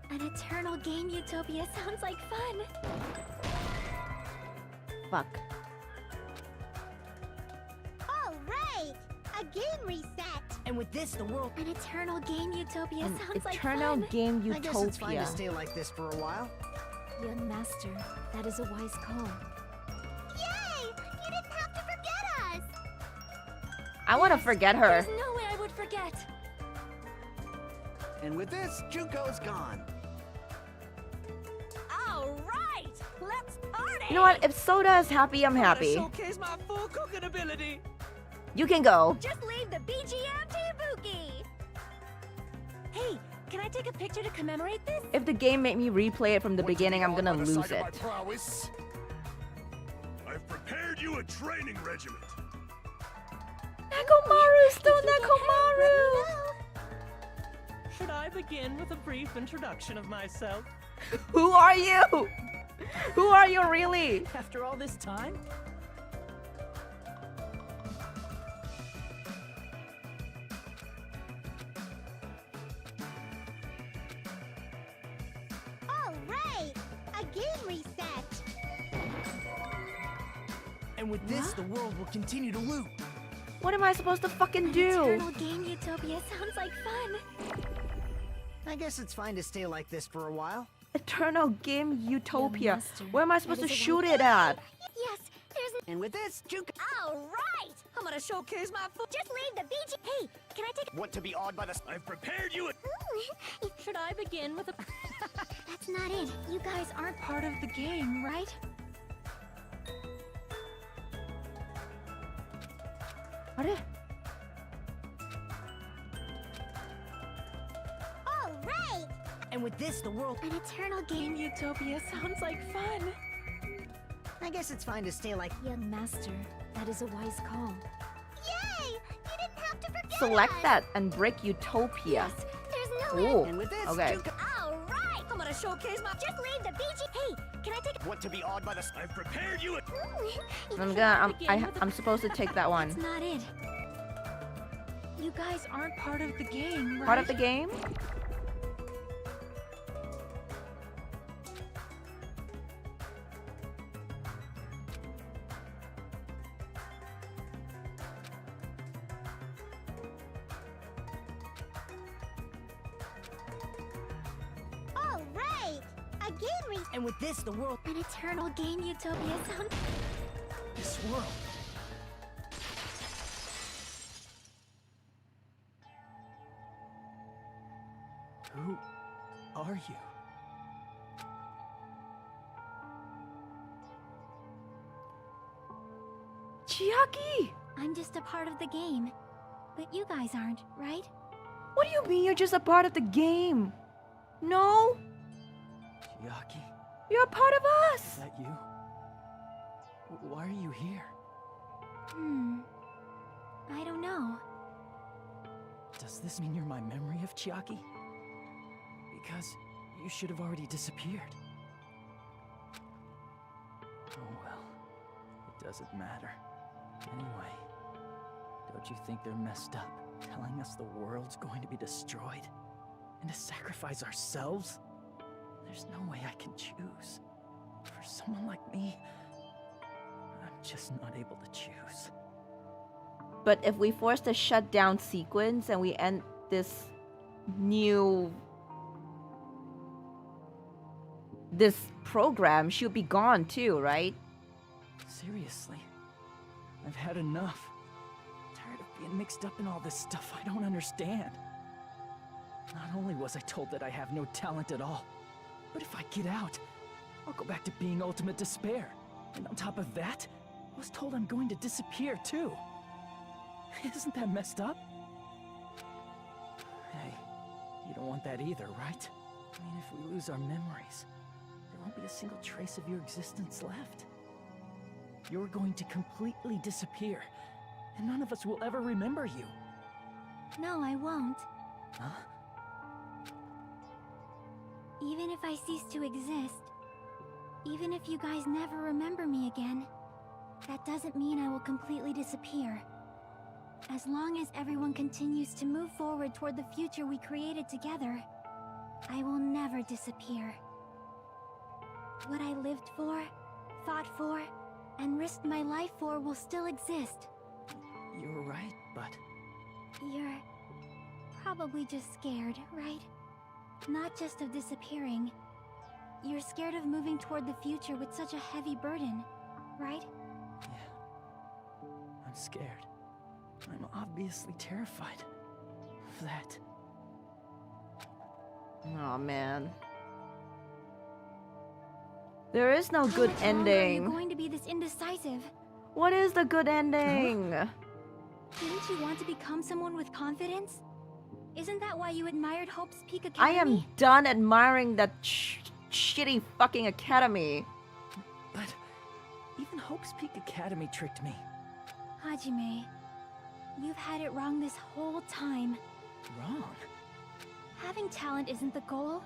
An eternal game utopia sounds like fun. Fuck. All right! A game reset! And with this, the world... An eternal game utopia An sounds like eternal fun. game I guess it's fine utopia. to stay like this for a while. Young master, that is a wise call. Yay! You didn't have to forget us! I want to forget her. There's no way I would forget. And with this, Junko's gone. All right, let's party. You know what? If Soda is happy, I'm happy. Showcase my full cooking ability. You can go. Just leave the BGM to Ibuki. Hey, can I take a picture to commemorate this? If the game made me replay it from the beginning, I'm gonna lose it. I've prepared you a training regiment. Nekomaru, still Nekomaru! Should I begin with a brief introduction of myself? Who are you? Who are you really? After all this time? All right, a game reset. And with this, the world will continue to loop. What am I supposed to fucking do? Eternal game utopia sounds like fun. I guess it's fine to stay like this for a while. Eternal game utopia. master. Where am I supposed to shoot it at? Yes, there's. And with this, Juke. All right. I'm gonna showcase my foot. Just leave the beach. Hey, can I take? Want to be awed by the... I've prepared you a... Should I begin with a... That's not it. You guys aren't part of the game, right? Are they? All right. And with this, the world... An eternal game utopia sounds like fun. I guess it's fine to stay like... Young master, that is a wise call. Yay! You didn't have to forget. Select us. that and break utopia. Yes, there's no. Ooh. And with this, Okay. Juke. All right. I'm gonna showcase my... Just leave the beach. Hey, can I take? Want to be awed by the... I've prepared you a... I'm supposed to take that one. That's not it. You guys aren't part of the game, right? Part of the game? All right. A game reset. And with this, the world... An eternal game utopia sounds... This world. Who are you? Chiaki! I'm just a part of the game. But you guys aren't, right? What do you mean you're just a part of the game? No? Chiaki, You're a part of is us! that you? Why are you here? I don't know. Does this mean you're my memory of Chiaki? Because you should have already disappeared. Oh well, it doesn't matter. Anyway, don't you think they're messed up, telling us the world's going to be destroyed? And to sacrifice ourselves? There's no way I can choose. For someone like me, I'm just not able to choose. But if we force the shutdown sequence and we end this program, she'll be gone too, right? Seriously, I've had enough. Tired of being mixed up in all this stuff I don't understand. Not only was I told that I have no talent at all, but if I get out, I'll go back to being ultimate despair. And on top of that, I was told I'm going to disappear too. Isn't that messed up? Hey, you don't want that either, right? I mean, if we lose our memories, there won't be a single trace of your existence left. You're going to completely disappear, and none of us will ever remember you. No, I won't. Huh? Even if I cease to exist, even if you guys never remember me again, that doesn't mean I will completely disappear. As long as everyone continues to move forward toward the future we created together, I will never disappear. What I lived for, fought for, and risked my life for will still exist. You're right, but... You're probably just scared, right? Not just of disappearing. You're scared of moving toward the future with such a heavy burden, right? Yeah. I'm scared. I'm obviously terrified of that. Oh man. There is no good How much longer are you ending. going to be this indecisive? What is the good ending? Didn't you want to become someone with confidence? Isn't that why you admired Hope's Peak I Academy? am done admiring that shitty fucking academy. But even Hope's Peak Academy tricked me. Hajime, you've had it wrong this whole time. Wrong? Having talent isn't the goal.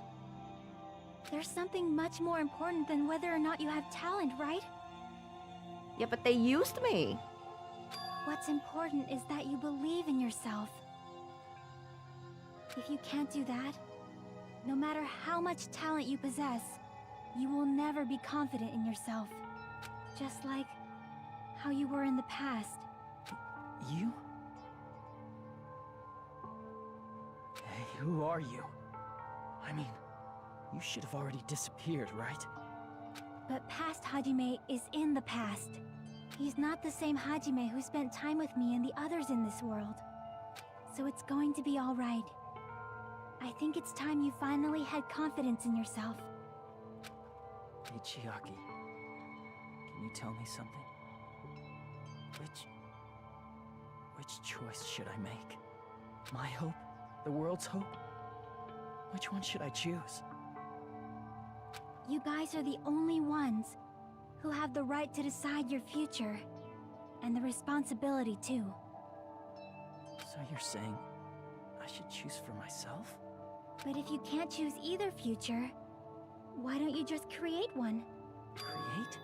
There's something much more important than whether or not you have talent, right? Yeah, but they used me. What's important is that you believe in yourself. If you can't do that, no matter how much talent you possess, you will never be confident in yourself. Just like how you were in the past. You? Hey, who are you? I mean, you should have already disappeared, right? But past Hajime is in the past. He's not the same Hajime who spent time with me and the others in this world. So it's going to be all right. I think it's time you finally had confidence in yourself. Hey, Chiaki. Can you tell me something? Which choice should I make? My hope? The world's hope? Which one should I choose? You guys are the only ones who have the right to decide your future. And the responsibility, too. So you're saying I should choose for myself? But if you can't choose either future, why don't you just create one? Create?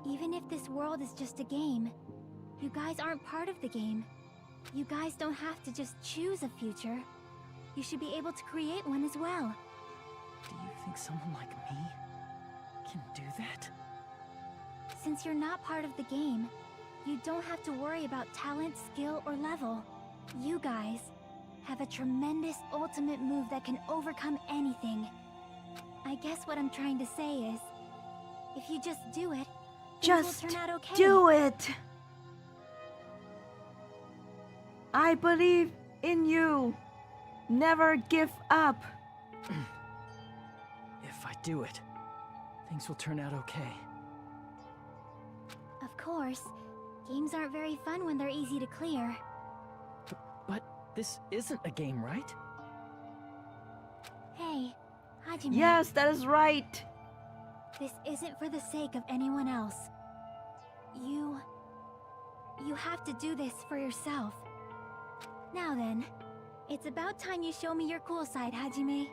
Even if this world is just a game, you guys aren't part of the game. You guys don't have to just choose a future. You should be able to create one as well. Do you think someone like me can do that? Since you're not part of the game, you don't have to worry about talent, skill, or level. You guys have a tremendous ultimate move that can overcome anything. I guess what I'm trying to say is, if you just do it, things will turn out okay. Do it! I believe in you. Never give up. If I do it, things will turn out okay. Of course, games aren't very fun when they're easy to clear. But this isn't a game, right? Hey, Hajime. Yes, that is right. This isn't for the sake of anyone else. You have to do this for yourself. Now then, it's about time you show me your cool side, Hajime.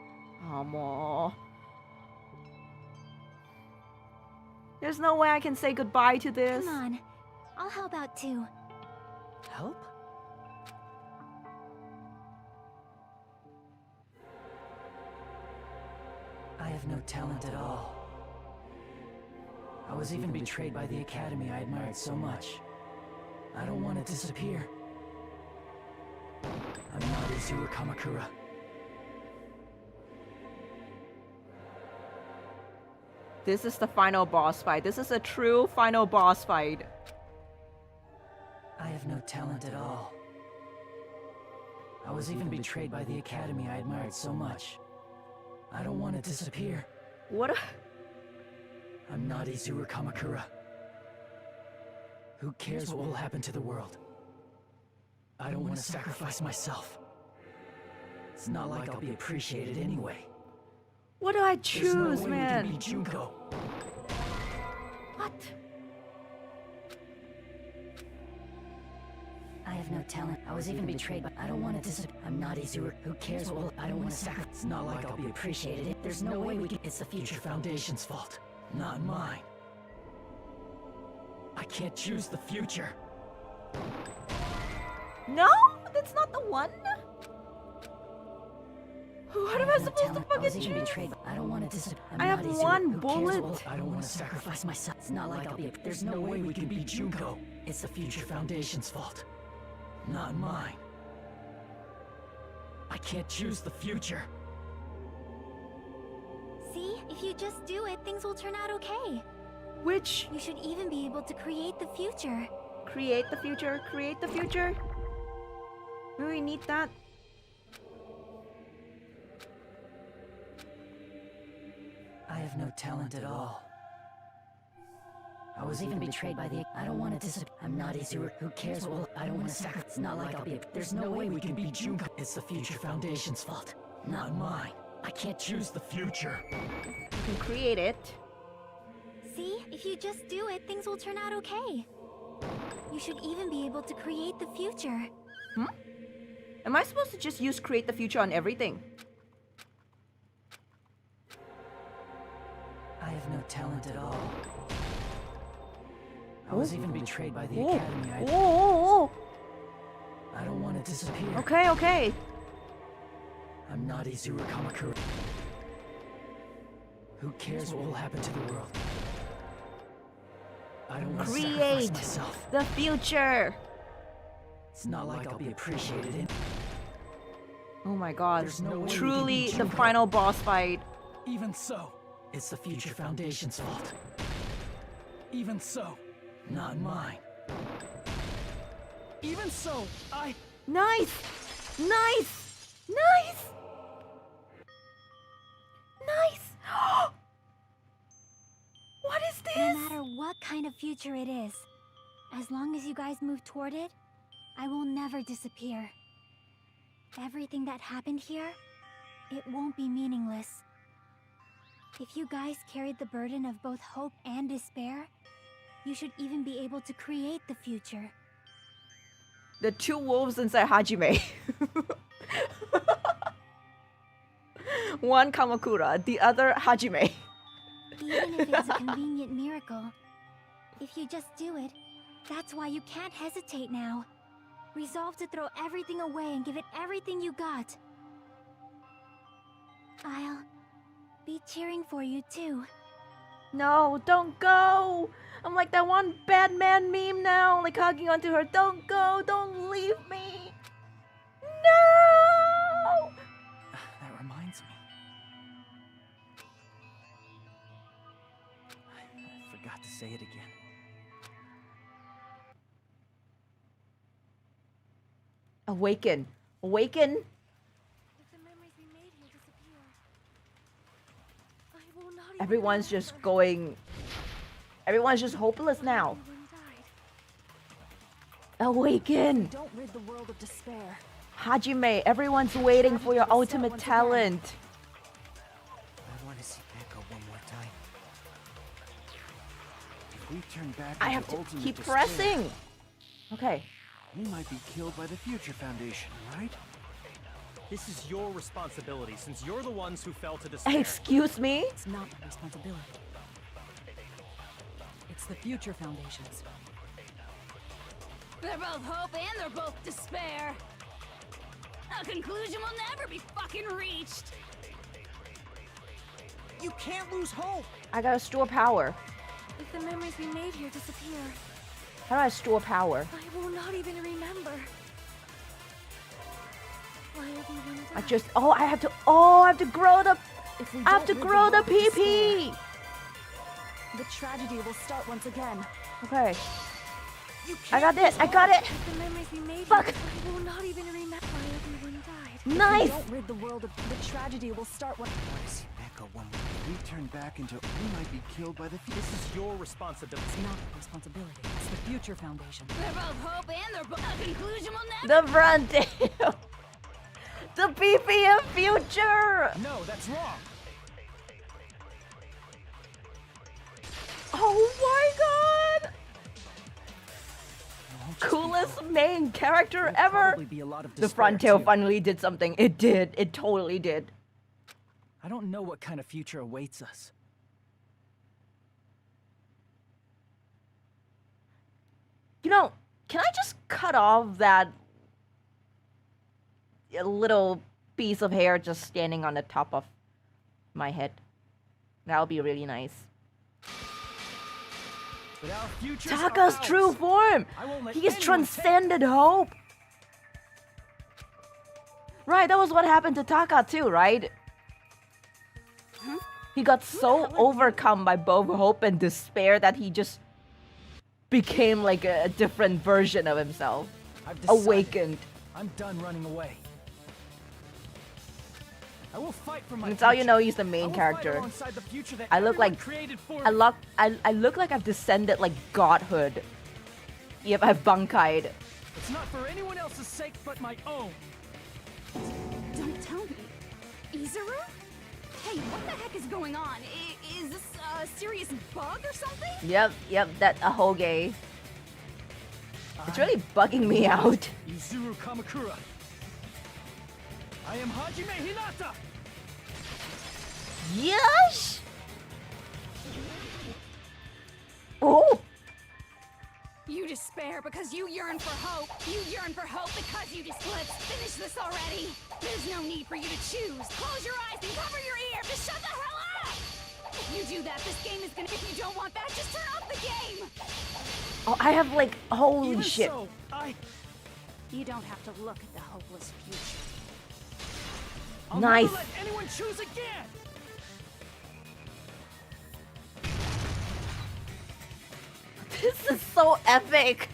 Aww. There's no way I can say goodbye to this. Come on, I'll help out too. Help? I have no talent at all. I was even betrayed by the academy I admired so much. I don't want to disappear. I'm not Izuru Kamakura. This is the final boss fight. This is a true final boss fight. I have no talent at all. I was even betrayed by the academy I admired so much. I don't want to disappear. What a... I'm not Izuru Kamakura. Who cares what will happen to the world? I don't want to sacrifice myself. It's not like I'll be appreciated anyway. What do I choose, no man? We can be Junko. What? I have no talent. I was even betrayed, but I don't want to disappear. I'm not Izuru. Who cares what will... I don't want to sacrifice. It's not like I'll be appreciated. There's no way we can... It's the Future Foundation's fault, not mine. I can't choose the future. No, that's not the one. What am I supposed to fucking choose? Betrayed, I don't want to disappear. I have one bullet. I don't want to sacrifice myself. It's not like I'll be. There's no way we can be Junko. It's the Future Foundation's fault, not mine. I can't choose the future. See, if you just do it, things will turn out okay. Which? You should even be able to create the future. Create the future? Create the future? Do we need that? I have no talent at all. I was even betrayed by the... I don't want to disappear. I'm not Izuru. Who cares what will... I don't want to sacrifice. It's not like I'll be... There's no way we can be Junko. It's the Future Foundation's fault, not mine. I can't choose the future. You can create it. See, if you just do it, things will turn out okay. You should even be able to create the future. Hmm? Am I supposed to just use create the future on everything? have no talent at all. I was even betrayed by the Whoa. academy. Whoa. I don't want to disappear. Okay, okay. I'm not Izuru Kamakura. Who cares what will happen to the world? I don't want to sacrifice Create myself. the future. It's not like I'll be appreciated in. Oh my god. There's no way we can Truly be the true. final boss fight. Even so, it's the Future Foundation's fault. Even so, not mine. Even so, Nice! Nice! Nice! Nice! What is this? No matter what kind of future it is, as long as you guys move toward it, I will never disappear. Everything that happened here, it won't be meaningless. If you guys carried the burden of both hope and despair, you should even be able to create the future. The two wolves inside Hajime. One Kamakura, the other Hajime. Even if it's a convenient miracle, if you just do it, that's why you can't hesitate now. Resolve to throw everything away and give it everything you got. I'll be cheering for you too. No, don't go! I'm like that one Batman meme now, like hugging onto her. Don't go, don't leave me! No! that reminds me. I forgot to say it again. Awaken. Awaken. If the memories we made here disappear, I will not even Everyone's just remember. going... Everyone's just hopeless now. Everyone died. Awaken! Don't rid the world of despair. Hajime, everyone's waiting for your ultimate talent. I want to see Echo one more time. If we turn back I into have to ultimate keep despair, pressing. Okay. we might be killed by the Future Foundation, right? This is your responsibility, since you're the ones who fell to despair. Excuse me? It's not my responsibility. It's the Future Foundation's. They're both hope and they're both despair. A conclusion will never be fucking reached. You can't lose hope! I gotta store power. If the memories we made here disappear, How do I store power? I will not even remember. Why everyone died. I just... Oh, I have to grow the... If we I have don't to rid the grow the world of despair, PP! the tragedy will start once again. Okay. You I can't got this. lose I got it. If the memories we made Fuck. here, I will not even remember why everyone died. If we Nice! don't rid the world of the tragedy will start when. I want to see Echo one more. If we turn back into, we might be killed by the Future. This is your responsibility. It's not my responsibility. It's the Future Foundation. They're both hope and they're both a conclusion will never. The Frontier! The PP of future! No, that's wrong. Oh my god! Coolest main character There'll ever! probably be a lot of The despair, Frontier too. finally did something. It did. It totally did. I don't know what kind of future awaits us. You know, can I just cut off that little piece of hair just standing on the top of my head? That'll be really nice. But our futures Taka's are true ours. form! I won't let He has anyone take transcended hope! Right, that was what happened to Taka too, right? He got so overcome by both hope and despair that he just became like a different version of himself. I've decided. Awakened. I'm done running away. I will fight for my That's how you future. know he's the I main will character. fight alongside the future that I look everyone like created for I me. look I look like I've descended like godhood. Yep, I've bunkai'd. It's not for anyone else's sake but my own. Don't tell me. Izuru? Hey, what the heck is going on? Is this a serious bug or something? Yep, that ahoge. It's really bugging me out. Izuru Kamakura. I am Hajime Hinata. Yes! Oh! You despair because you yearn for hope. You yearn for hope because you just... Let's finish this already. There's no need for you to choose. Close your eyes and cover your ears. Just shut the hell up! If you do that, this game is gonna... If you don't want that, just turn off the game! Oh, I have like... Holy Even shit. so, You don't have to look at the hopeless future. I'll Nice. never let anyone choose again! This is so epic.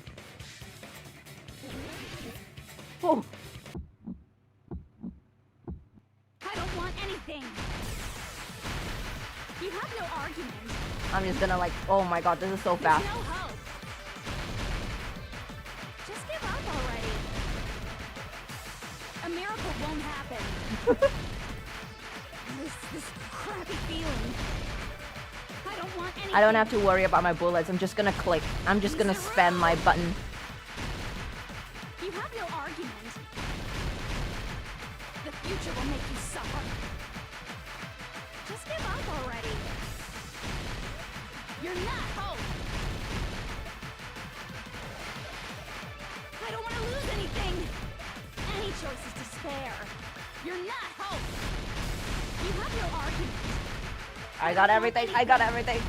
Oh. I don't want anything. You have no argument. I'm just gonna like... Oh my god, this is so There's fast. no hope. Just give up already. A miracle won't happen. this crappy feeling. I don't want anything. I don't have to worry about my bullets. I'm just gonna click. I'm just gonna spam my button. You have no argument. The future will make you suffer. Just give up already. You're not hope. I don't want to lose anything. Any choice is despair. You're not hope. You have no argument. I got everything. I got everything.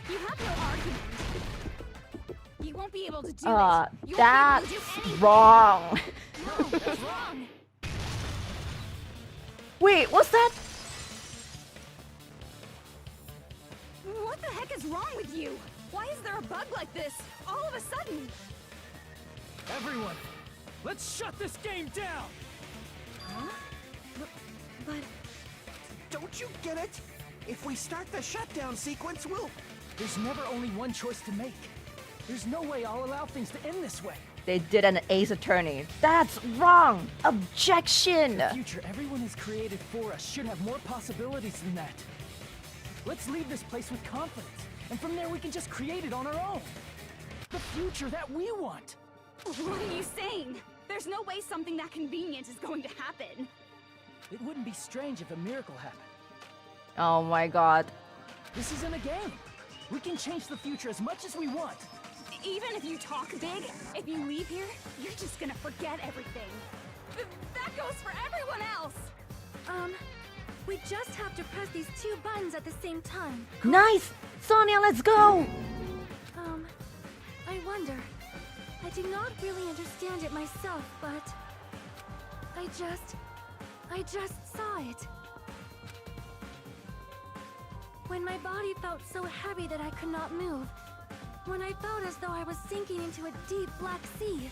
You have no argument. You won't be able to do it. You won't That's be able to do anything. wrong. No, that's wrong. Wait, what's that? What the heck is wrong with you? Why is there a bug like this all of a sudden? Everyone, let's shut this game down! Huh? But... Don't you get it? If we start the shutdown sequence, we'll... There's never only one choice to make. There's no way I'll allow things to end this way. They did an Ace Attorney. That's wrong. Objection. The future everyone has created for us should have more possibilities than that. Let's leave this place with confidence, and from there we can just create it on our own. The future that we want. What are you saying? There's no way something that convenient is going to happen. It wouldn't be strange if a miracle happened. Oh my god. This isn't a game. We can change the future as much as we want. Even if you talk big, if you leave here, you're just gonna forget everything. That goes for everyone else! We just have to press these two buttons at the same time. Nice! Sonia, let's go! I wonder. I do not really understand it myself, but... I just saw it. When my body felt so heavy that I could not move. When I felt as though I was sinking into a deep black sea.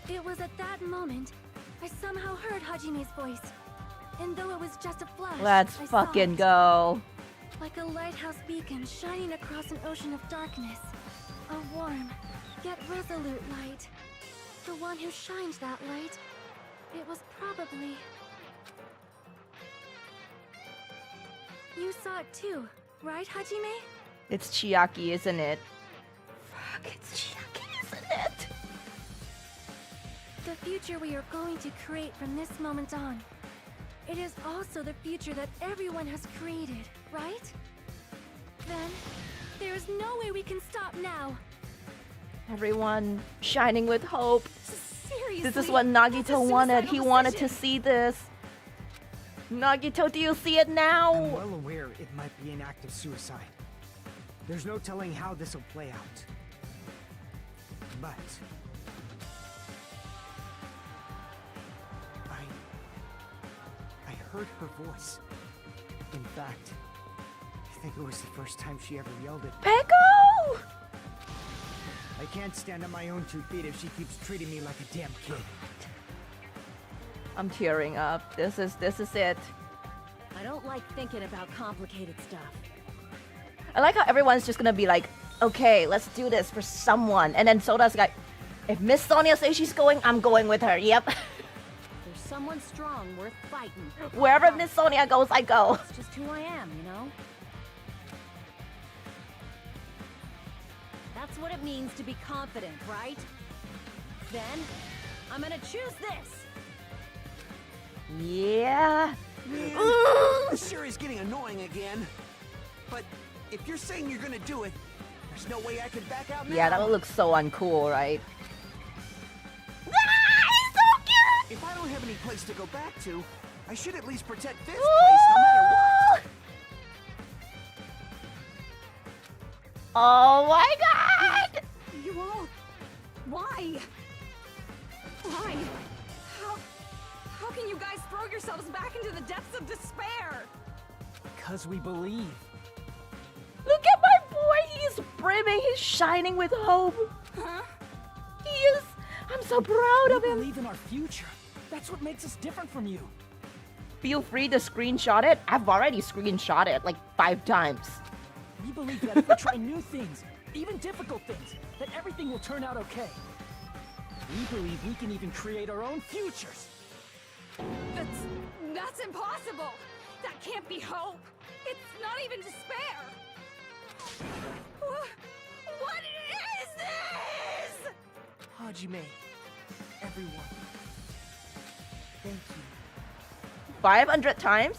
It was at that moment, I somehow heard Hajime's voice. And though it was just a flash, Let's I saw fucking it. go. Like a lighthouse beacon shining across an ocean of darkness. A warm, yet resolute light. The one who shined that light, it was probably... You saw it too, right, Hajime? It's Chiaki, isn't it? Fuck, it's Chiaki, isn't it? The future we are going to create from this moment on. It is also the future that everyone has created, right? Then, there is no way we can stop now. Everyone shining with hope. Seriously, This is what Nagito wanted. He wanted to see this. Nagito, do you see it now? I'm well aware it might be an act of suicide. There's no telling how this will play out. But... I heard her voice. In fact, I think it was the first time she ever yelled at me. Peko! I can't stand on my own 2 feet if she keeps treating me like a damn kid. I'm tearing up. This is it. I don't like thinking about complicated stuff. I like how everyone's just gonna be like, okay, let's do this for someone. And then Soda's like, if Miss Sonia says she's going, I'm going with her. Yep. There's someone strong worth fighting. Wherever Miss Sonia goes, I go. It's just who I am, you know? That's what it means to be confident, right? Then, I'm gonna choose this! Yeah. This sure is getting annoying again. But If you're saying you're gonna do it, there's no way I could back out now. Yeah, that would look so uncool, right? If I don't have any place to go back to, I should at least protect this place no matter what. Oh my god! You all... Why? Why? How can you guys throw yourselves back into the depths of despair? Because we believe. Look at my boy! He's brimming, he's shining with hope. Huh? He is... I'm so proud of him. We believe in our future. That's what makes us different from you. Feel free to screenshot it. I've already screenshot it like 5 times. We believe that if we try new things, even difficult things, that everything will turn out okay. We believe we can even create our own futures. That's impossible. That can't be hope. It's not even despair. What is this? Hajime, everyone, thank you. 500 times?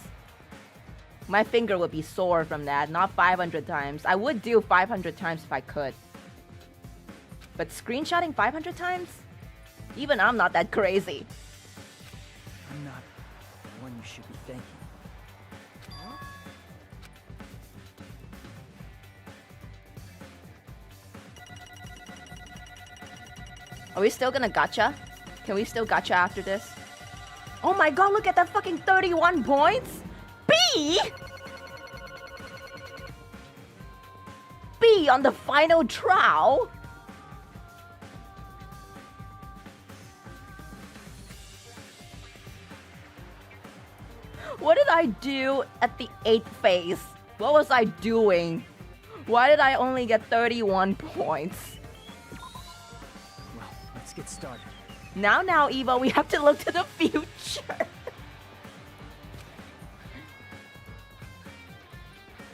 My finger would be sore from that, not 500 times. I would do 500 times if I could. But screenshotting 500 times? Even I'm not that crazy. I'm not the one you should be thanking. Are we still gonna gacha? Can we still gacha after this? Oh my god, look at that fucking 31 points! B! B on the final trial? What did I do at the 8th phase? What was I doing? Why did I only get 31 points? Well, let's get started. Now, Eva, we have to look to the future.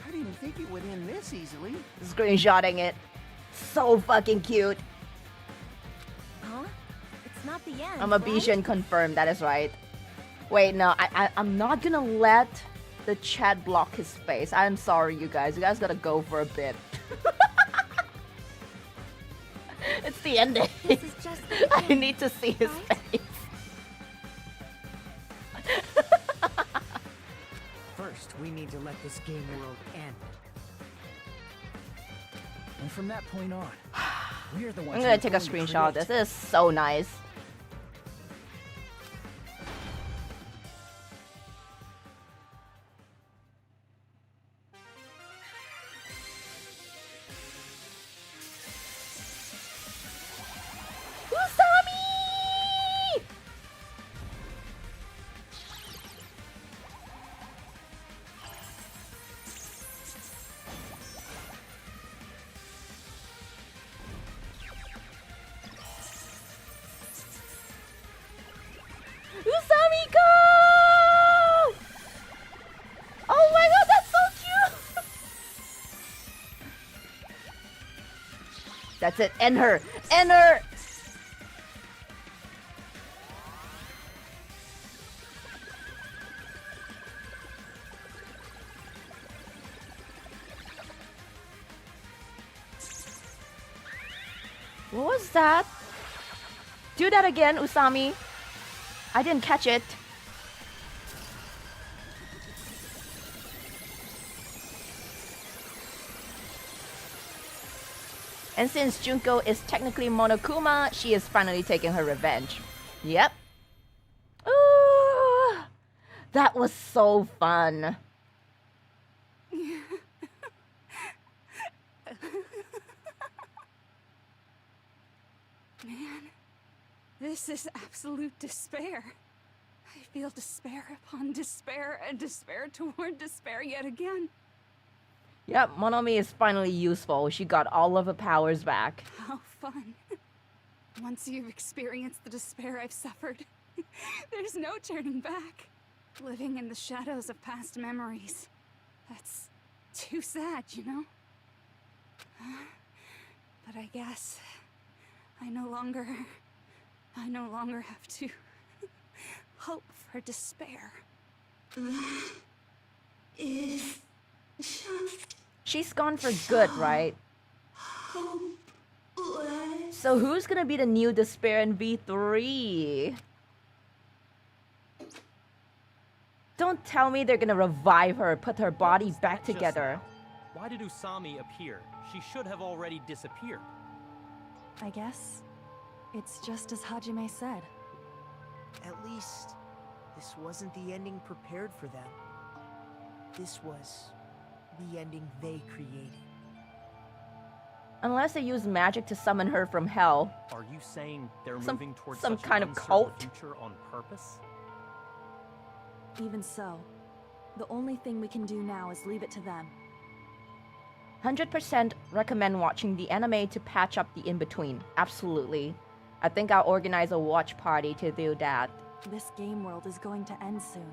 I didn't think it would end this easily. Screenshotting it. So fucking cute. Huh? It's not the end. I'm a Bijan confirmed, that is right. Wait, no, I'm not gonna let the chat block his face. I'm sorry, you guys. You guys gotta go for a bit. It's the ending. This is just the I need to see his face. First, we need to let this game world end. And from that point on, we're the ones. I'm gonna take a screenshot of this. This is so nice. That's it. End her. End her. What was that? Do that again, Usami. I didn't catch it. And since Junko is technically Monokuma, she is finally taking her revenge. Yep. Ooh, that was so fun. Man, this is absolute despair. I feel despair upon despair and despair toward despair yet again. Yep, Monomi is finally useful. She got all of her powers back. How fun. Once you've experienced the despair I've suffered, there's no turning back. Living in the shadows of past memories. That's too sad, you know? But I guess I no longer have to hope for despair. That is just She's gone for good, right? So who's gonna be the new Despair in V3? Don't tell me they're gonna revive her, put her body back together. Why did Usami appear? She should have already disappeared. I guess it's just as Hajime said. At least, this wasn't the ending prepared for them. This was the ending they created. Unless they use magic to summon her from hell. Are you saying they're moving towards some such kind an of uncertain cult? future on purpose? Even so, the only thing we can do now is leave it to them. 100% recommend watching the anime to patch up the in-between. Absolutely. I think I'll organize a watch party to do that. This game world is going to end soon.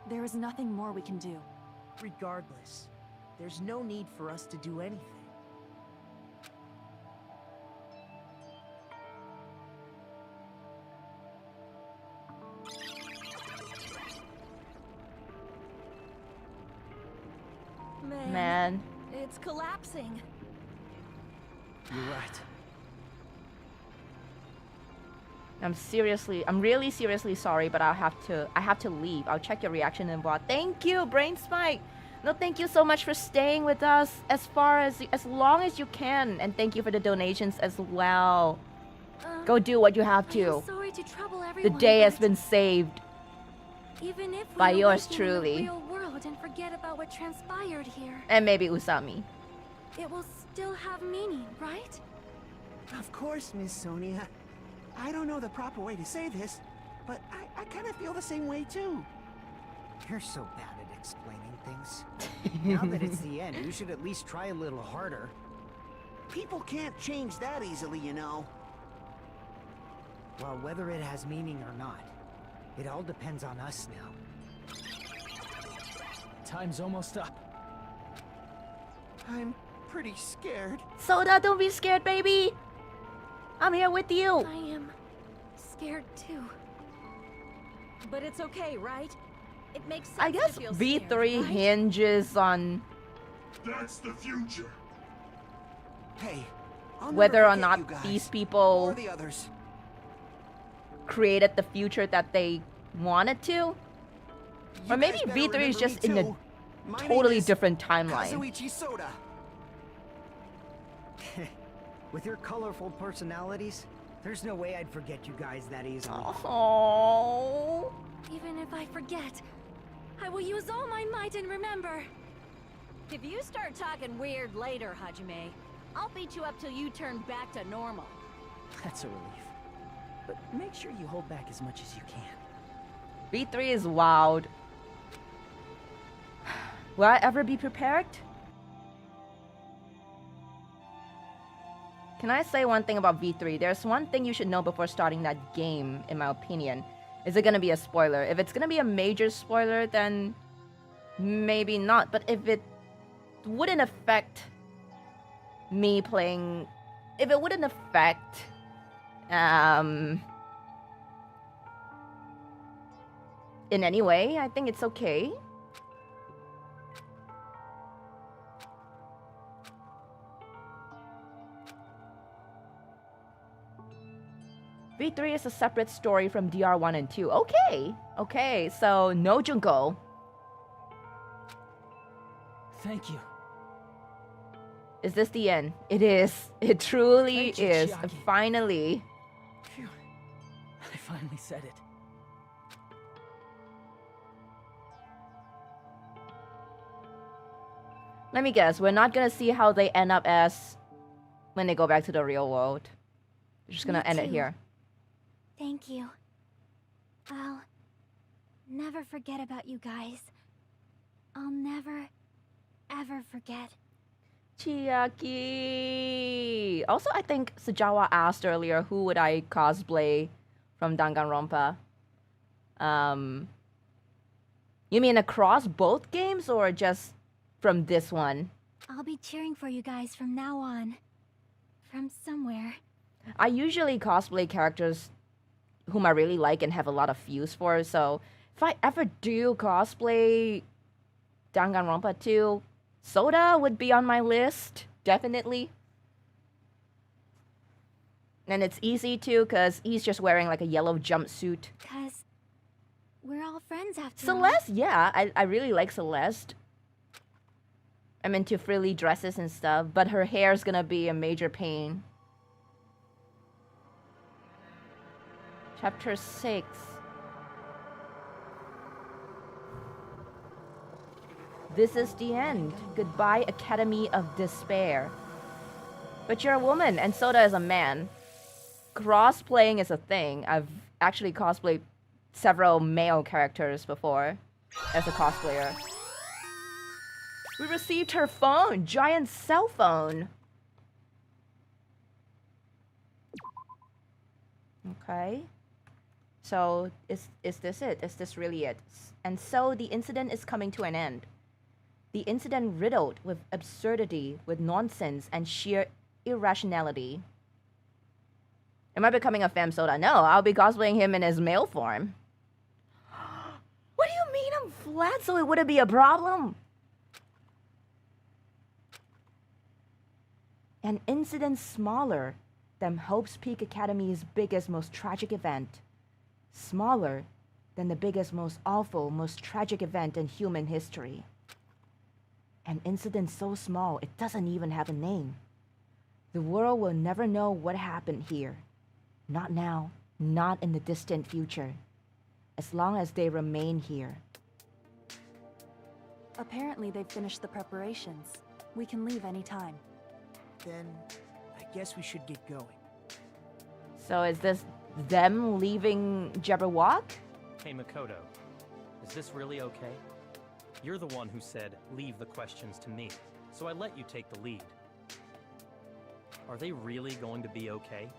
There is nothing more we can do. Regardless, there's no need for us to do anything. Man. It's collapsing. You're right. I'm really seriously sorry, but I have to leave. I'll check your reaction in VOD. Thank you, Brain Spike. No, thank you so much for staying with us as long as you can, and thank you for the donations as well. Go do what you have to. Sorry to trouble The everyone, day has but been saved even if we by yours awaken truly, in the real world and forget about what transpired here, and maybe Usami. it will still have meaning, right? Of course, Miss Sonia. I don't know the proper way to say this, but I kind of feel the same way too. You're so bad at explaining things. Now that it's the end, you should at least try a little harder. People can't change that easily, you know. Well, whether it has meaning or not, it all depends on us now. Time's almost up. I'm pretty scared. Soda, don't be scared, baby. I'm here with you. I am scared too. But it's okay, right? It makes sense I to guess feel V3 scared, right? hinges on That's the future. Hey, I'll whether never or forget not you guys, these people or the others. created the future that they wanted to. You Or maybe guys better V3 is remember just me in a too. My name totally is different timeline. Kazuichi Soda. With your colorful personalities, there's no way I'd forget you guys that easily. Oh. Even if I forget, I will use all my might and remember. If you start talking weird later, Hajime, I'll beat you up till you turn back to normal. That's a relief. But make sure you hold back as much as you can. V3 is wild. Will I ever be prepared? Can I say one thing about V3? There's one thing you should know before starting that game, in my opinion. Is it gonna be a spoiler? If it's gonna be a major spoiler, then maybe not. But if it wouldn't affect me playing... If it wouldn't affect... in any way, I think it's okay. V3 is a separate story from DR1 and 2. Okay, okay, so no Junko. Thank you. Is this the end? It is. It truly Thank you, is. Chiaki. Finally. Phew. I finally said it. Let me guess, we're not gonna see how they end up as when they go back to the real world. We're just gonna Me end it too. here. Thank you. I'll never forget about you guys. I'll never, ever forget. Chiaki. Also, I think Sajawa asked earlier, who would I cosplay from Danganronpa? You mean across both games or just from this one? I'll be cheering for you guys from now on. From somewhere. I usually cosplay characters whom I really like and have a lot of views for, so if I ever do cosplay Danganronpa 2, Soda would be on my list, definitely. And it's easy too, because he's just wearing like a yellow jumpsuit. Because we're all friends after Celeste, yeah, I really like Celeste. I'm into frilly dresses and stuff, but her hair's gonna be a major pain. Chapter 6. This is the end. Goodbye, Academy of Despair. But you're a woman, and Soda is a man. Crosplaying is a thing. I've actually cosplayed several male characters before as a cosplayer. We received her phone, giant cell phone. Okay. So, is this it? Is this really it? And so the incident is coming to an end. The incident riddled with absurdity, with nonsense, and sheer irrationality. Am I becoming a femme Soda? No, I'll be cosplaying him in his male form. What do you mean I'm flat, so it wouldn't be a problem? An incident smaller than Hope's Peak Academy's biggest, most tragic event. Smaller than the biggest, most awful, most tragic event in human history. An incident so small, it doesn't even have a name. The world will never know what happened here. Not now, not in the distant future. As long as they remain here. Apparently they've finished the preparations. We can leave anytime. Then, I guess we should get going. So is this them leaving Jabberwock? Hey, Makoto. Is this really okay? You're the one who said, leave the questions to me. So I let you take the lead. Are they really going to be okay?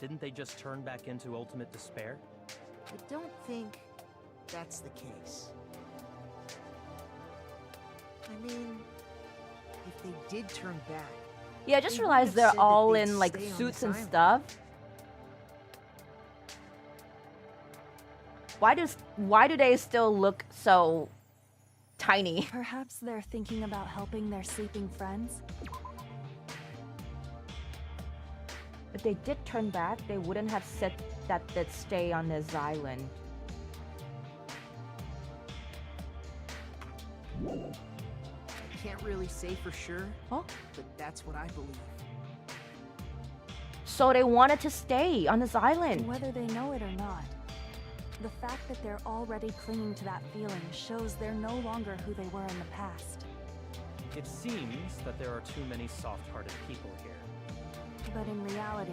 Didn't they just turn back into ultimate despair? I don't think that's the case. I mean, if they did turn back... Yeah, I just realized they're all in like suits and stuff. Why do they still look so tiny? Perhaps they're thinking about helping their sleeping friends? If they did turn back, they wouldn't have said that they'd stay on this island. I can't really say for sure, but that's what I believe. So they wanted to stay on this island. Whether they know it or not, the fact that they're already clinging to that feeling shows they're no longer who they were in the past. It seems that there are too many soft-hearted people here. But in reality,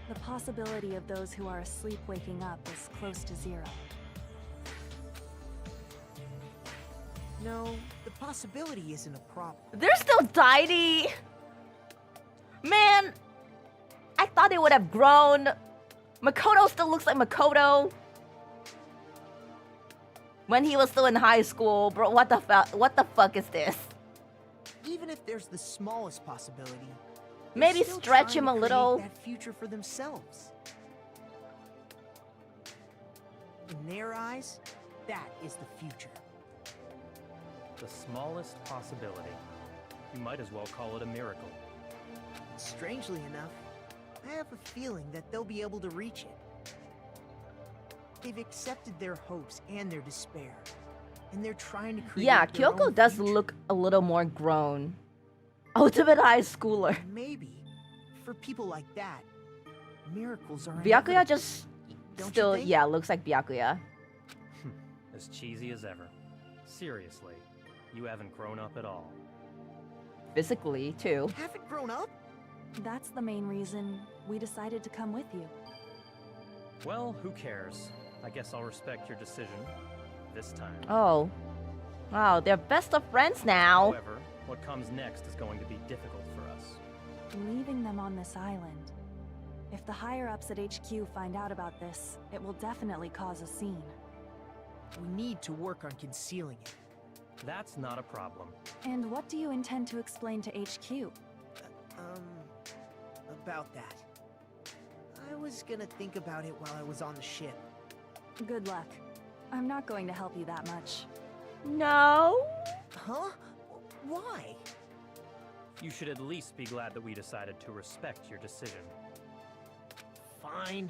the possibility of those who are asleep waking up is close to zero. No, the possibility isn't a problem. They're still tiny! Man! I thought they would have grown. Makoto still looks like Makoto. When he was still in high school, bro, what the fuck is this? Even if there's the smallest possibility, maybe stretch him a little. That future for themselves. In their eyes, that is the future. The smallest possibility. You might as well call it a miracle. Strangely enough, I have a feeling that they'll be able to reach it. They've accepted their hopes and their despair, and they're trying to create Yeah, their Kyoko own does future. look a little more grown. Ultimate high schooler. Maybe, for people like that, miracles are Byakuya inevitable. just Don't you still, think? yeah, looks like Byakuya. As cheesy as ever. Seriously, you haven't grown up at all. Physically, too. Haven't grown up? That's the main reason we decided to come with you. Well, who cares? I guess I'll respect your decision. This time. Oh. Wow, they're best of friends now. However, what comes next is going to be difficult for us. Leaving them on this island. If the higher-ups at HQ find out about this, it will definitely cause a scene. We need to work on concealing it. That's not a problem. And what do you intend to explain to HQ? About that. I was gonna think about it while I was on the ship. Good luck. I'm not going to help you that much. No? Huh? Why? You should at least be glad that we decided to respect your decision. Fine.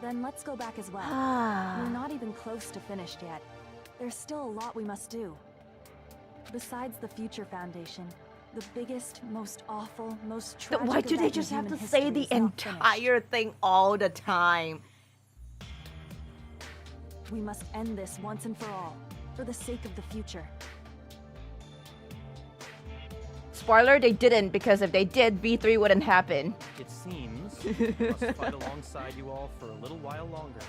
Then let's go back as well. We're not even close to finished yet. There's still a lot we must do. Besides the Future Foundation, the biggest, most awful, most tragic Why do they event in just have to human say history the is not entire thing all the time? We must end this once and for all, for the sake of the future. Spoiler, they didn't, because if they did, V3 wouldn't happen. It seems we must fight alongside you all for a little while longer.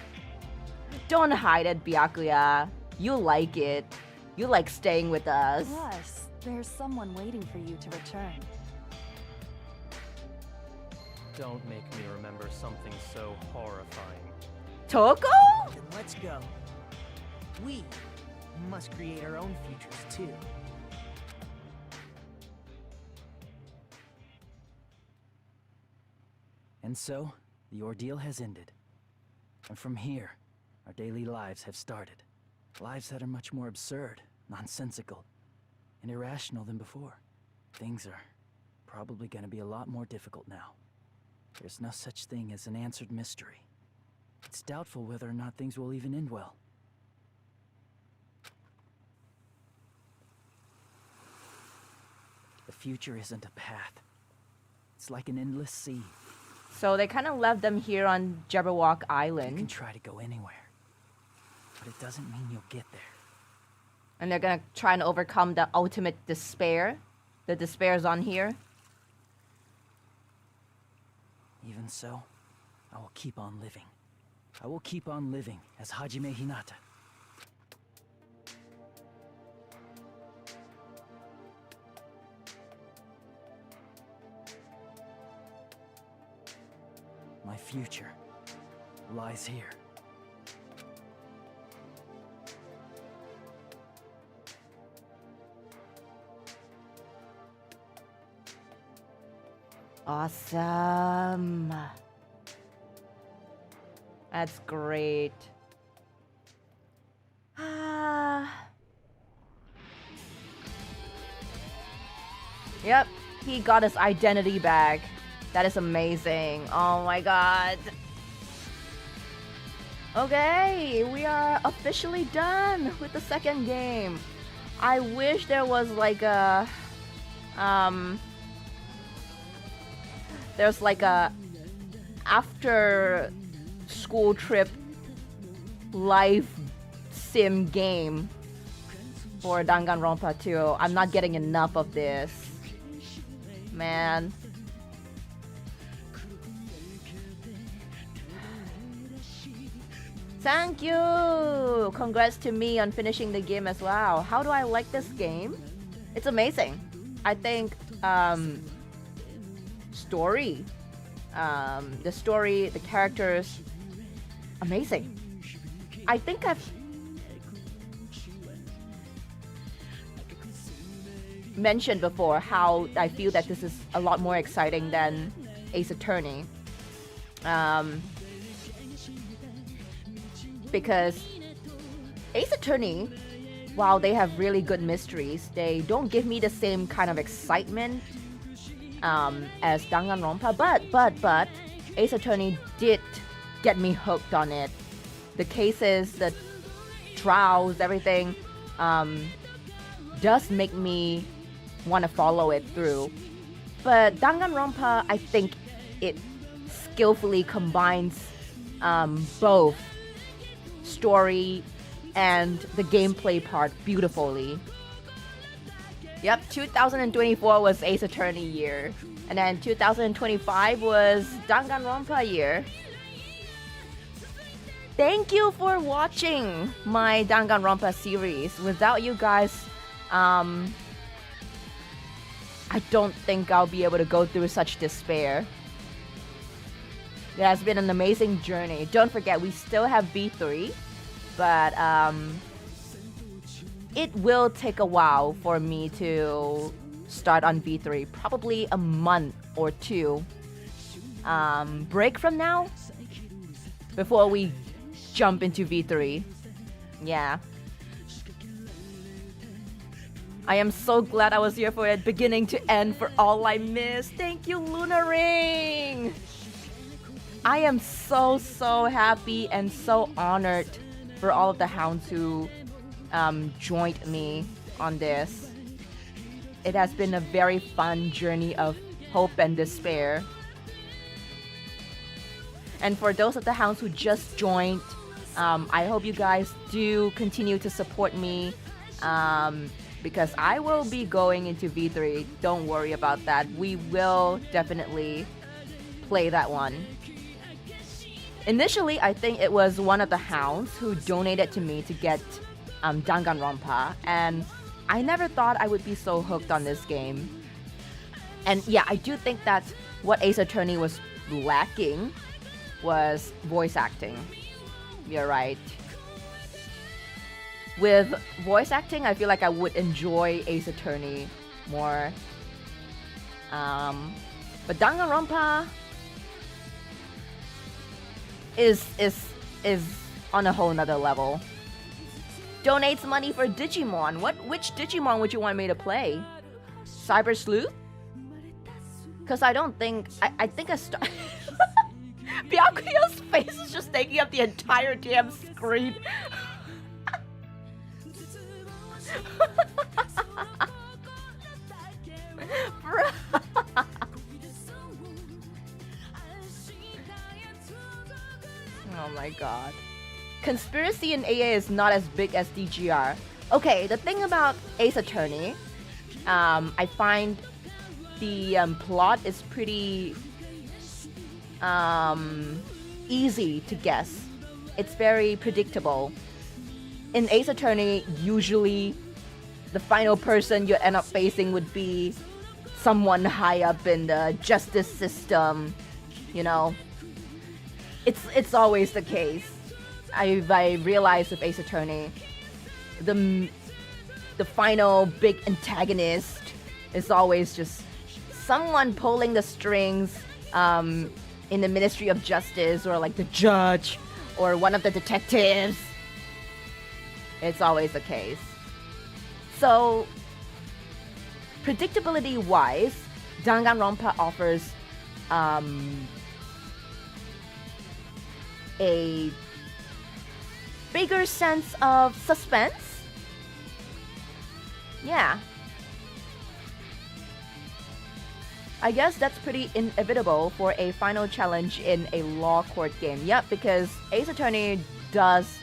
Don't hide it, Byakuya. You like it. You like staying with us. Plus, there's someone waiting for you to return. Don't make me remember something so horrifying. Toko? Then let's go. We must create our own futures too. And so, the ordeal has ended. And from here, our daily lives have started. Lives that are much more absurd, nonsensical, and irrational than before. Things are probably going to be a lot more difficult now. There's no such thing as an answered mystery. It's doubtful whether or not things will even end well. The future isn't a path. It's like an endless sea. So they kind of left them here on Jabberwock Island. You can try to go anywhere, but it doesn't mean you'll get there. And they're gonna try and overcome the ultimate despair. The despair's on here. Even so, I will keep on living. I will keep on living as Hajime Hinata. My future lies here. Awesome. That's great. Yep, he got his identity back. That is amazing. Oh my god. Okay, we are officially done with the second game. I wish there was like a there's like a after school trip life sim game for Danganronpa 2. I'm not getting enough of this. Man. Thank you! Congrats to me on finishing the game as well. How do I like this game? It's amazing. I think story, the story, the characters, amazing. I think I've mentioned before how I feel that this is a lot more exciting than Ace Attorney. Because Ace Attorney, while they have really good mysteries, they don't give me the same kind of excitement as Danganronpa. But Ace Attorney did get me hooked on it. The cases, the trials, everything does make me want to follow it through. But Danganronpa, I think it skillfully combines both story and the gameplay part beautifully. Yep, 2024 was Ace Attorney year, and then 2025 was Danganronpa year. Thank you for watching my Danganronpa series. Without you guys, I don't think I'll be able to go through such despair. It has been an amazing journey. Don't forget, we still have V3, but it will take a while for me to start on V3. Probably a month or two break from now before we jump into V3. Yeah. I am so glad I was here for it, beginning to end, for all I missed. Thank you, Luna Ring! I am so happy and so honored for all of the hounds who joined me on this. It has been a very fun journey of hope and despair. And for those of the hounds who just joined, I hope you guys do continue to support me, because I will be going into V3. Don't worry about that. We will definitely play that one. Initially, I think it was one of the hounds who donated to me to get Danganronpa, and I never thought I would be so hooked on this game. And yeah, I do think that what Ace Attorney was lacking was voice acting. You're right. With voice acting, I feel like I would enjoy Ace Attorney more. But Danganronpa is on a whole nother level. Donates money for Digimon. Which Digimon would you want me to play? Cyber Sleuth? Because I don't think... I think I start... Byakuyo's face is just taking up the entire damn screen. Oh my god. Conspiracy in AA is not as big as DGR. Okay, the thing about Ace Attorney, I find the plot is pretty easy to guess. It's very predictable. In Ace Attorney, usually the final person you end up facing would be someone high up in the justice system, you know. It's always the case. I realized with Ace Attorney, the final big antagonist is always just someone pulling the strings in the Ministry of Justice, or like the judge or one of the detectives. It's always the case. So, predictability wise, Danganronpa offers a bigger sense of suspense. Yeah. I guess that's pretty inevitable for a final challenge in a law court game. Yep, because Ace Attorney does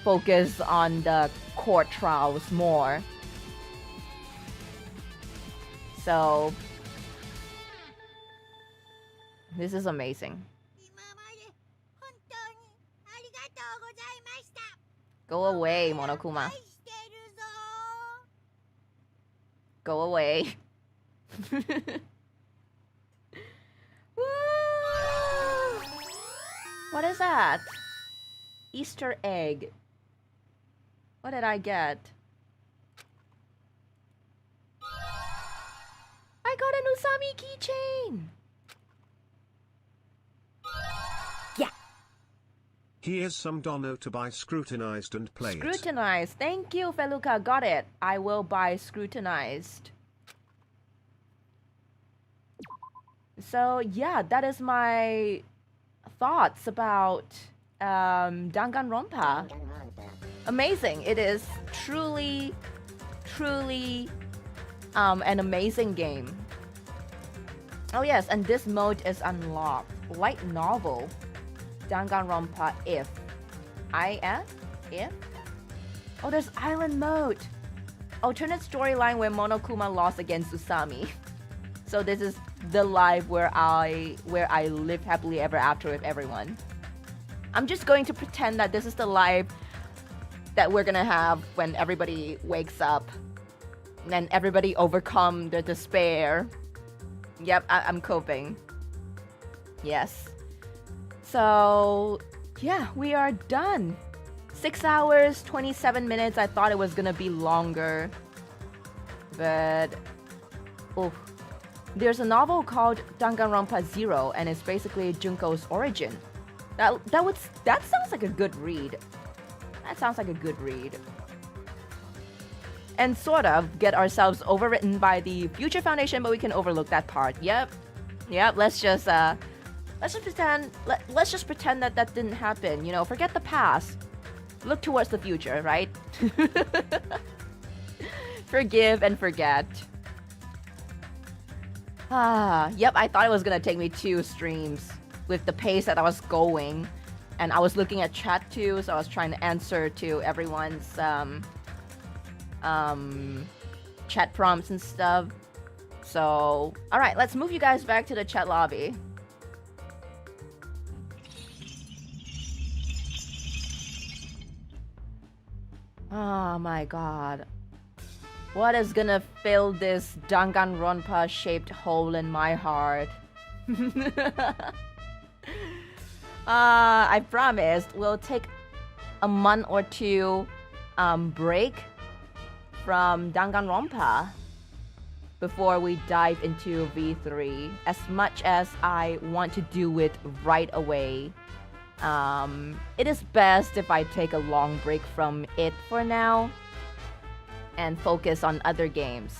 focus on the court trials more. So, this is amazing. Go away, Monokuma. Go away. What is that? Easter egg. What did I get? I got an Usami keychain! Yeah. Here's some dono to buy Scrutinized and play it. Scrutinized. Thank you, Feluca. Got it. I will buy Scrutinized. So, yeah, that is my thoughts about Danganronpa. Amazing. It is truly an amazing game. Oh yes, and this mode is unlocked. Light novel. Danganronpa if. If? Oh, there's island mode. Alternate storyline where Monokuma lost against Usami. So this is the life where I live happily ever after with everyone. I'm just going to pretend that this is the life that we're gonna have when everybody wakes up. And then everybody overcome their despair. Yep, I'm coping. Yes. So, yeah, we are done. 6 hours, 27 minutes. I thought it was gonna be longer. But, oh. There's a novel called Danganronpa Zero, and it's basically Junko's origin. That sounds like a good read. That sounds like a good read. And sort of get ourselves overwritten by the Future Foundation, but we can overlook that part. Yep. Let's just pretend that that didn't happen. You know, forget the past. Look towards the future, right? Forgive and forget. Yep, I thought it was gonna take me 2 streams with the pace that I was going. And I was looking at chat too, so I was trying to answer to everyone's chat prompts and stuff. So, alright, let's move you guys back to the chat lobby. Oh my god. What is gonna fill this Danganronpa shaped hole in my heart? I promised we'll take a month or 2 break from Danganronpa before we dive into V3. As much as I want to do it right away, it is best if I take a long break from it for now and focus on other games.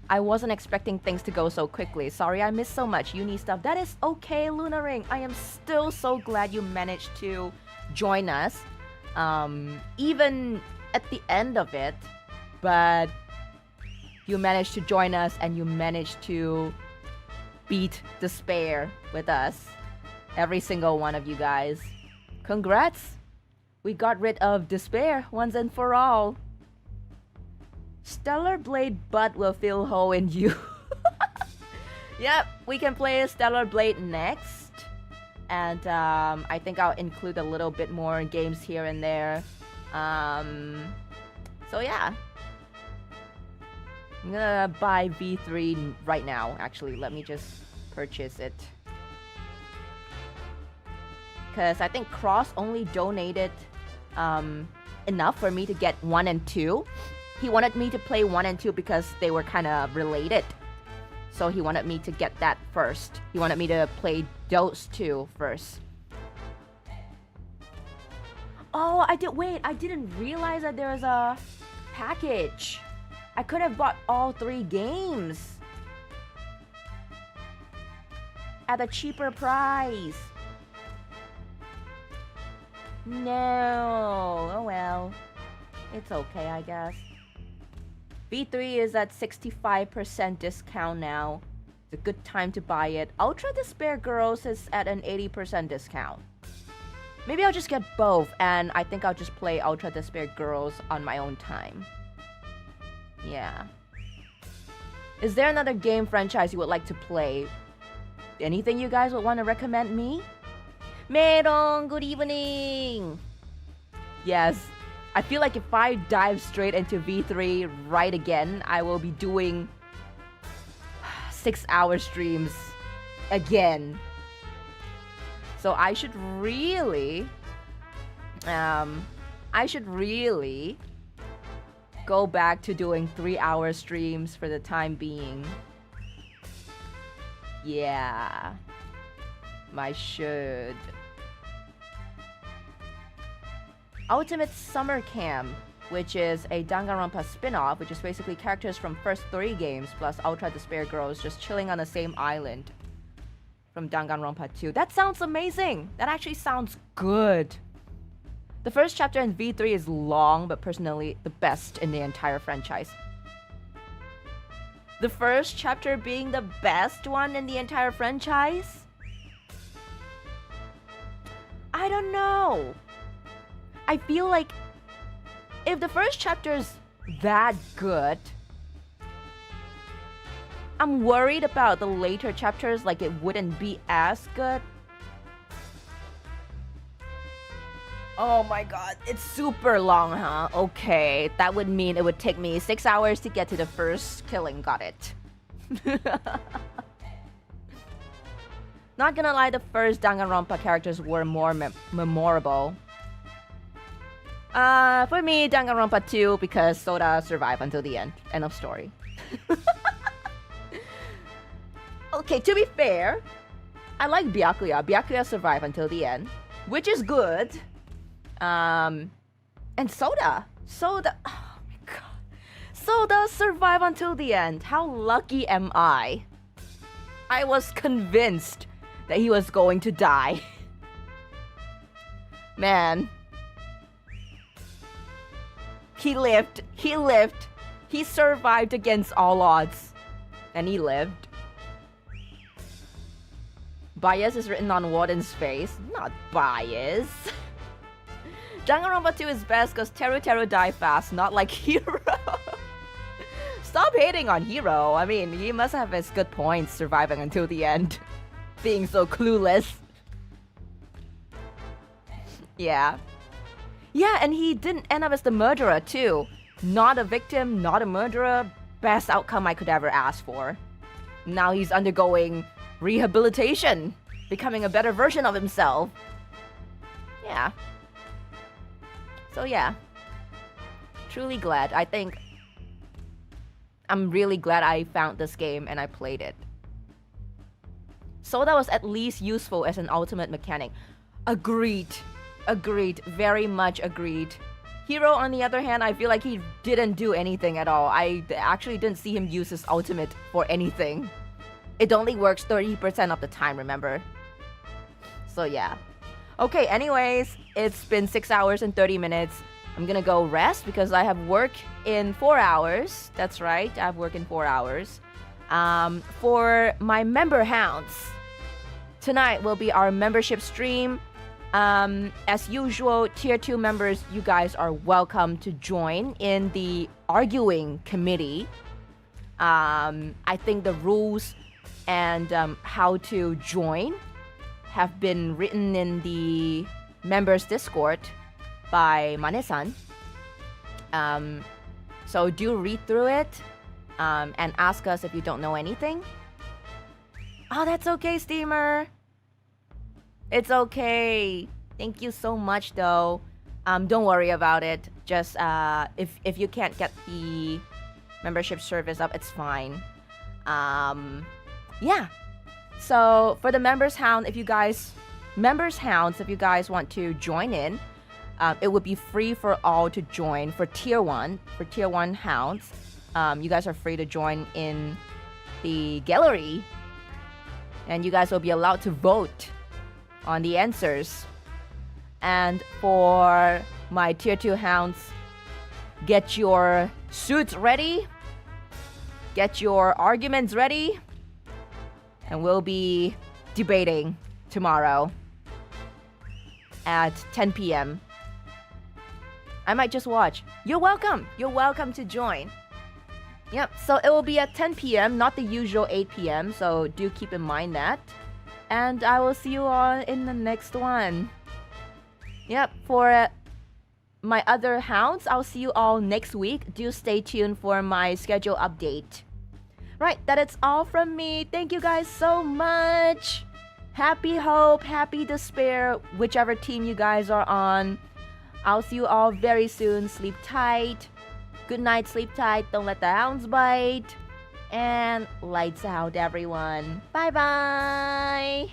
I wasn't expecting things to go so quickly. Sorry I missed so much uni stuff. That is okay, Luna Ring. I am still so glad you managed to join us. Even at the end of it. But you managed to join us and you managed to beat despair with us. Every single one of you guys. Congrats! We got rid of despair once and for all. Stellar Blade butt will fill hole in you. Yep, we can play Stellar Blade next. And I think I'll include a little bit more games here and there. So yeah. I'm gonna buy V3 right now, actually. Let me just purchase it. Because I think Cross only donated enough for me to get 1 and 2. He wanted me to play 1 and 2 because they were kind of related. So he wanted me to get that first. He wanted me to play those 2 first. Oh, I didn't realize that there was a package. I could have bought all 3 games at a cheaper price. No. Oh well. It's okay, I guess. V3 is at 65% discount now. It's a good time to buy it. Ultra Despair Girls is at an 80% discount. Maybe I'll just get both, and I think I'll just play Ultra Despair Girls on my own time. Yeah. Is there another game franchise you would like to play? Anything you guys would want to recommend me? Meron, good evening! Yes. I feel like if I dive straight into V3 right again, I will be doing 6-hour streams again. So I should really go back to doing 3-hour streams for the time being. Yeah. I should. Ultimate Summer Camp, which is a Danganronpa spin-off, which is basically characters from first 3 games plus Ultra Despair Girls just chilling on the same island from Danganronpa 2. That sounds amazing! That actually sounds good! The first chapter in V3 is long, but personally the best in the entire franchise. The first chapter being the best one in the entire franchise? I don't know. I feel like if the first chapter is that good, I'm worried about the later chapters, like it wouldn't be as good. Oh my god, it's super long, huh? Okay, that would mean it would take me 6 hours to get to the first killing. Got it. Not gonna lie, the first Danganronpa characters were more memorable. For me, Danganronpa 2, because Soda survived until the end. End of story. Okay, to be fair, I like Byakuya. Byakuya survived until the end, which is good. And Soda. Soda. Oh my god. Soda survived until the end. How lucky am I? I was convinced that he was going to die. Man. He lived. He lived. He survived against all odds. And he lived. Bias is written on Warden's face. Not bias. Danganronpa 2 is best because Teru Teru die fast, not like Hero. Stop hating on Hero. I mean, he must have his good points surviving until the end. Being so clueless. Yeah. Yeah, and he didn't end up as the murderer too. Not a victim, not a murderer. Best outcome I could ever ask for. Now he's undergoing rehabilitation. Becoming a better version of himself. Yeah. So yeah. Truly glad. I think I'm really glad I found this game and I played it. So that was at least useful as an ultimate mechanic. Agreed. Agreed. Very much agreed. Hero, on the other hand, I feel like he didn't do anything at all. I actually didn't see him use his ultimate for anything. It only works 30% of the time, remember? So yeah. Okay, anyways, it's been 6 hours and 30 minutes. I'm gonna go rest because I have work in 4 hours. That's right, I have work in 4 hours. For my member hounds, tonight will be our membership stream. As usual, tier 2 members, you guys are welcome to join in the arguing committee. I think the rules and how to join have been written in the members Discord by Mane-san. So do read through it and ask us if you don't know anything. Oh, that's okay, Steamer. It's okay. Thank you so much, though. Don't worry about it. Just if you can't get the membership service up, it's fine. Yeah. So for the members hounds, if you guys want to join in, it would be free for all to join for tier 1. For tier 1 hounds, you guys are free to join in the gallery, and you guys will be allowed to vote on the answers. And for my tier 2 hounds, get your suits ready, get your arguments ready, and we'll be debating tomorrow at 10 p.m. I might just watch. You're welcome. You're welcome to join. Yep, so it will be at 10 p.m., not the usual 8 p.m., so do keep in mind that. And I will see you all in the next one. Yep, for my other hounds, I'll see you all next week. Do stay tuned for my schedule update. Right, that is all from me. Thank you guys so much. Happy hope, happy despair, whichever team you guys are on. I'll see you all very soon. Sleep tight. Good night, sleep tight. Don't let the hounds bite. And lights out, everyone. Bye-bye.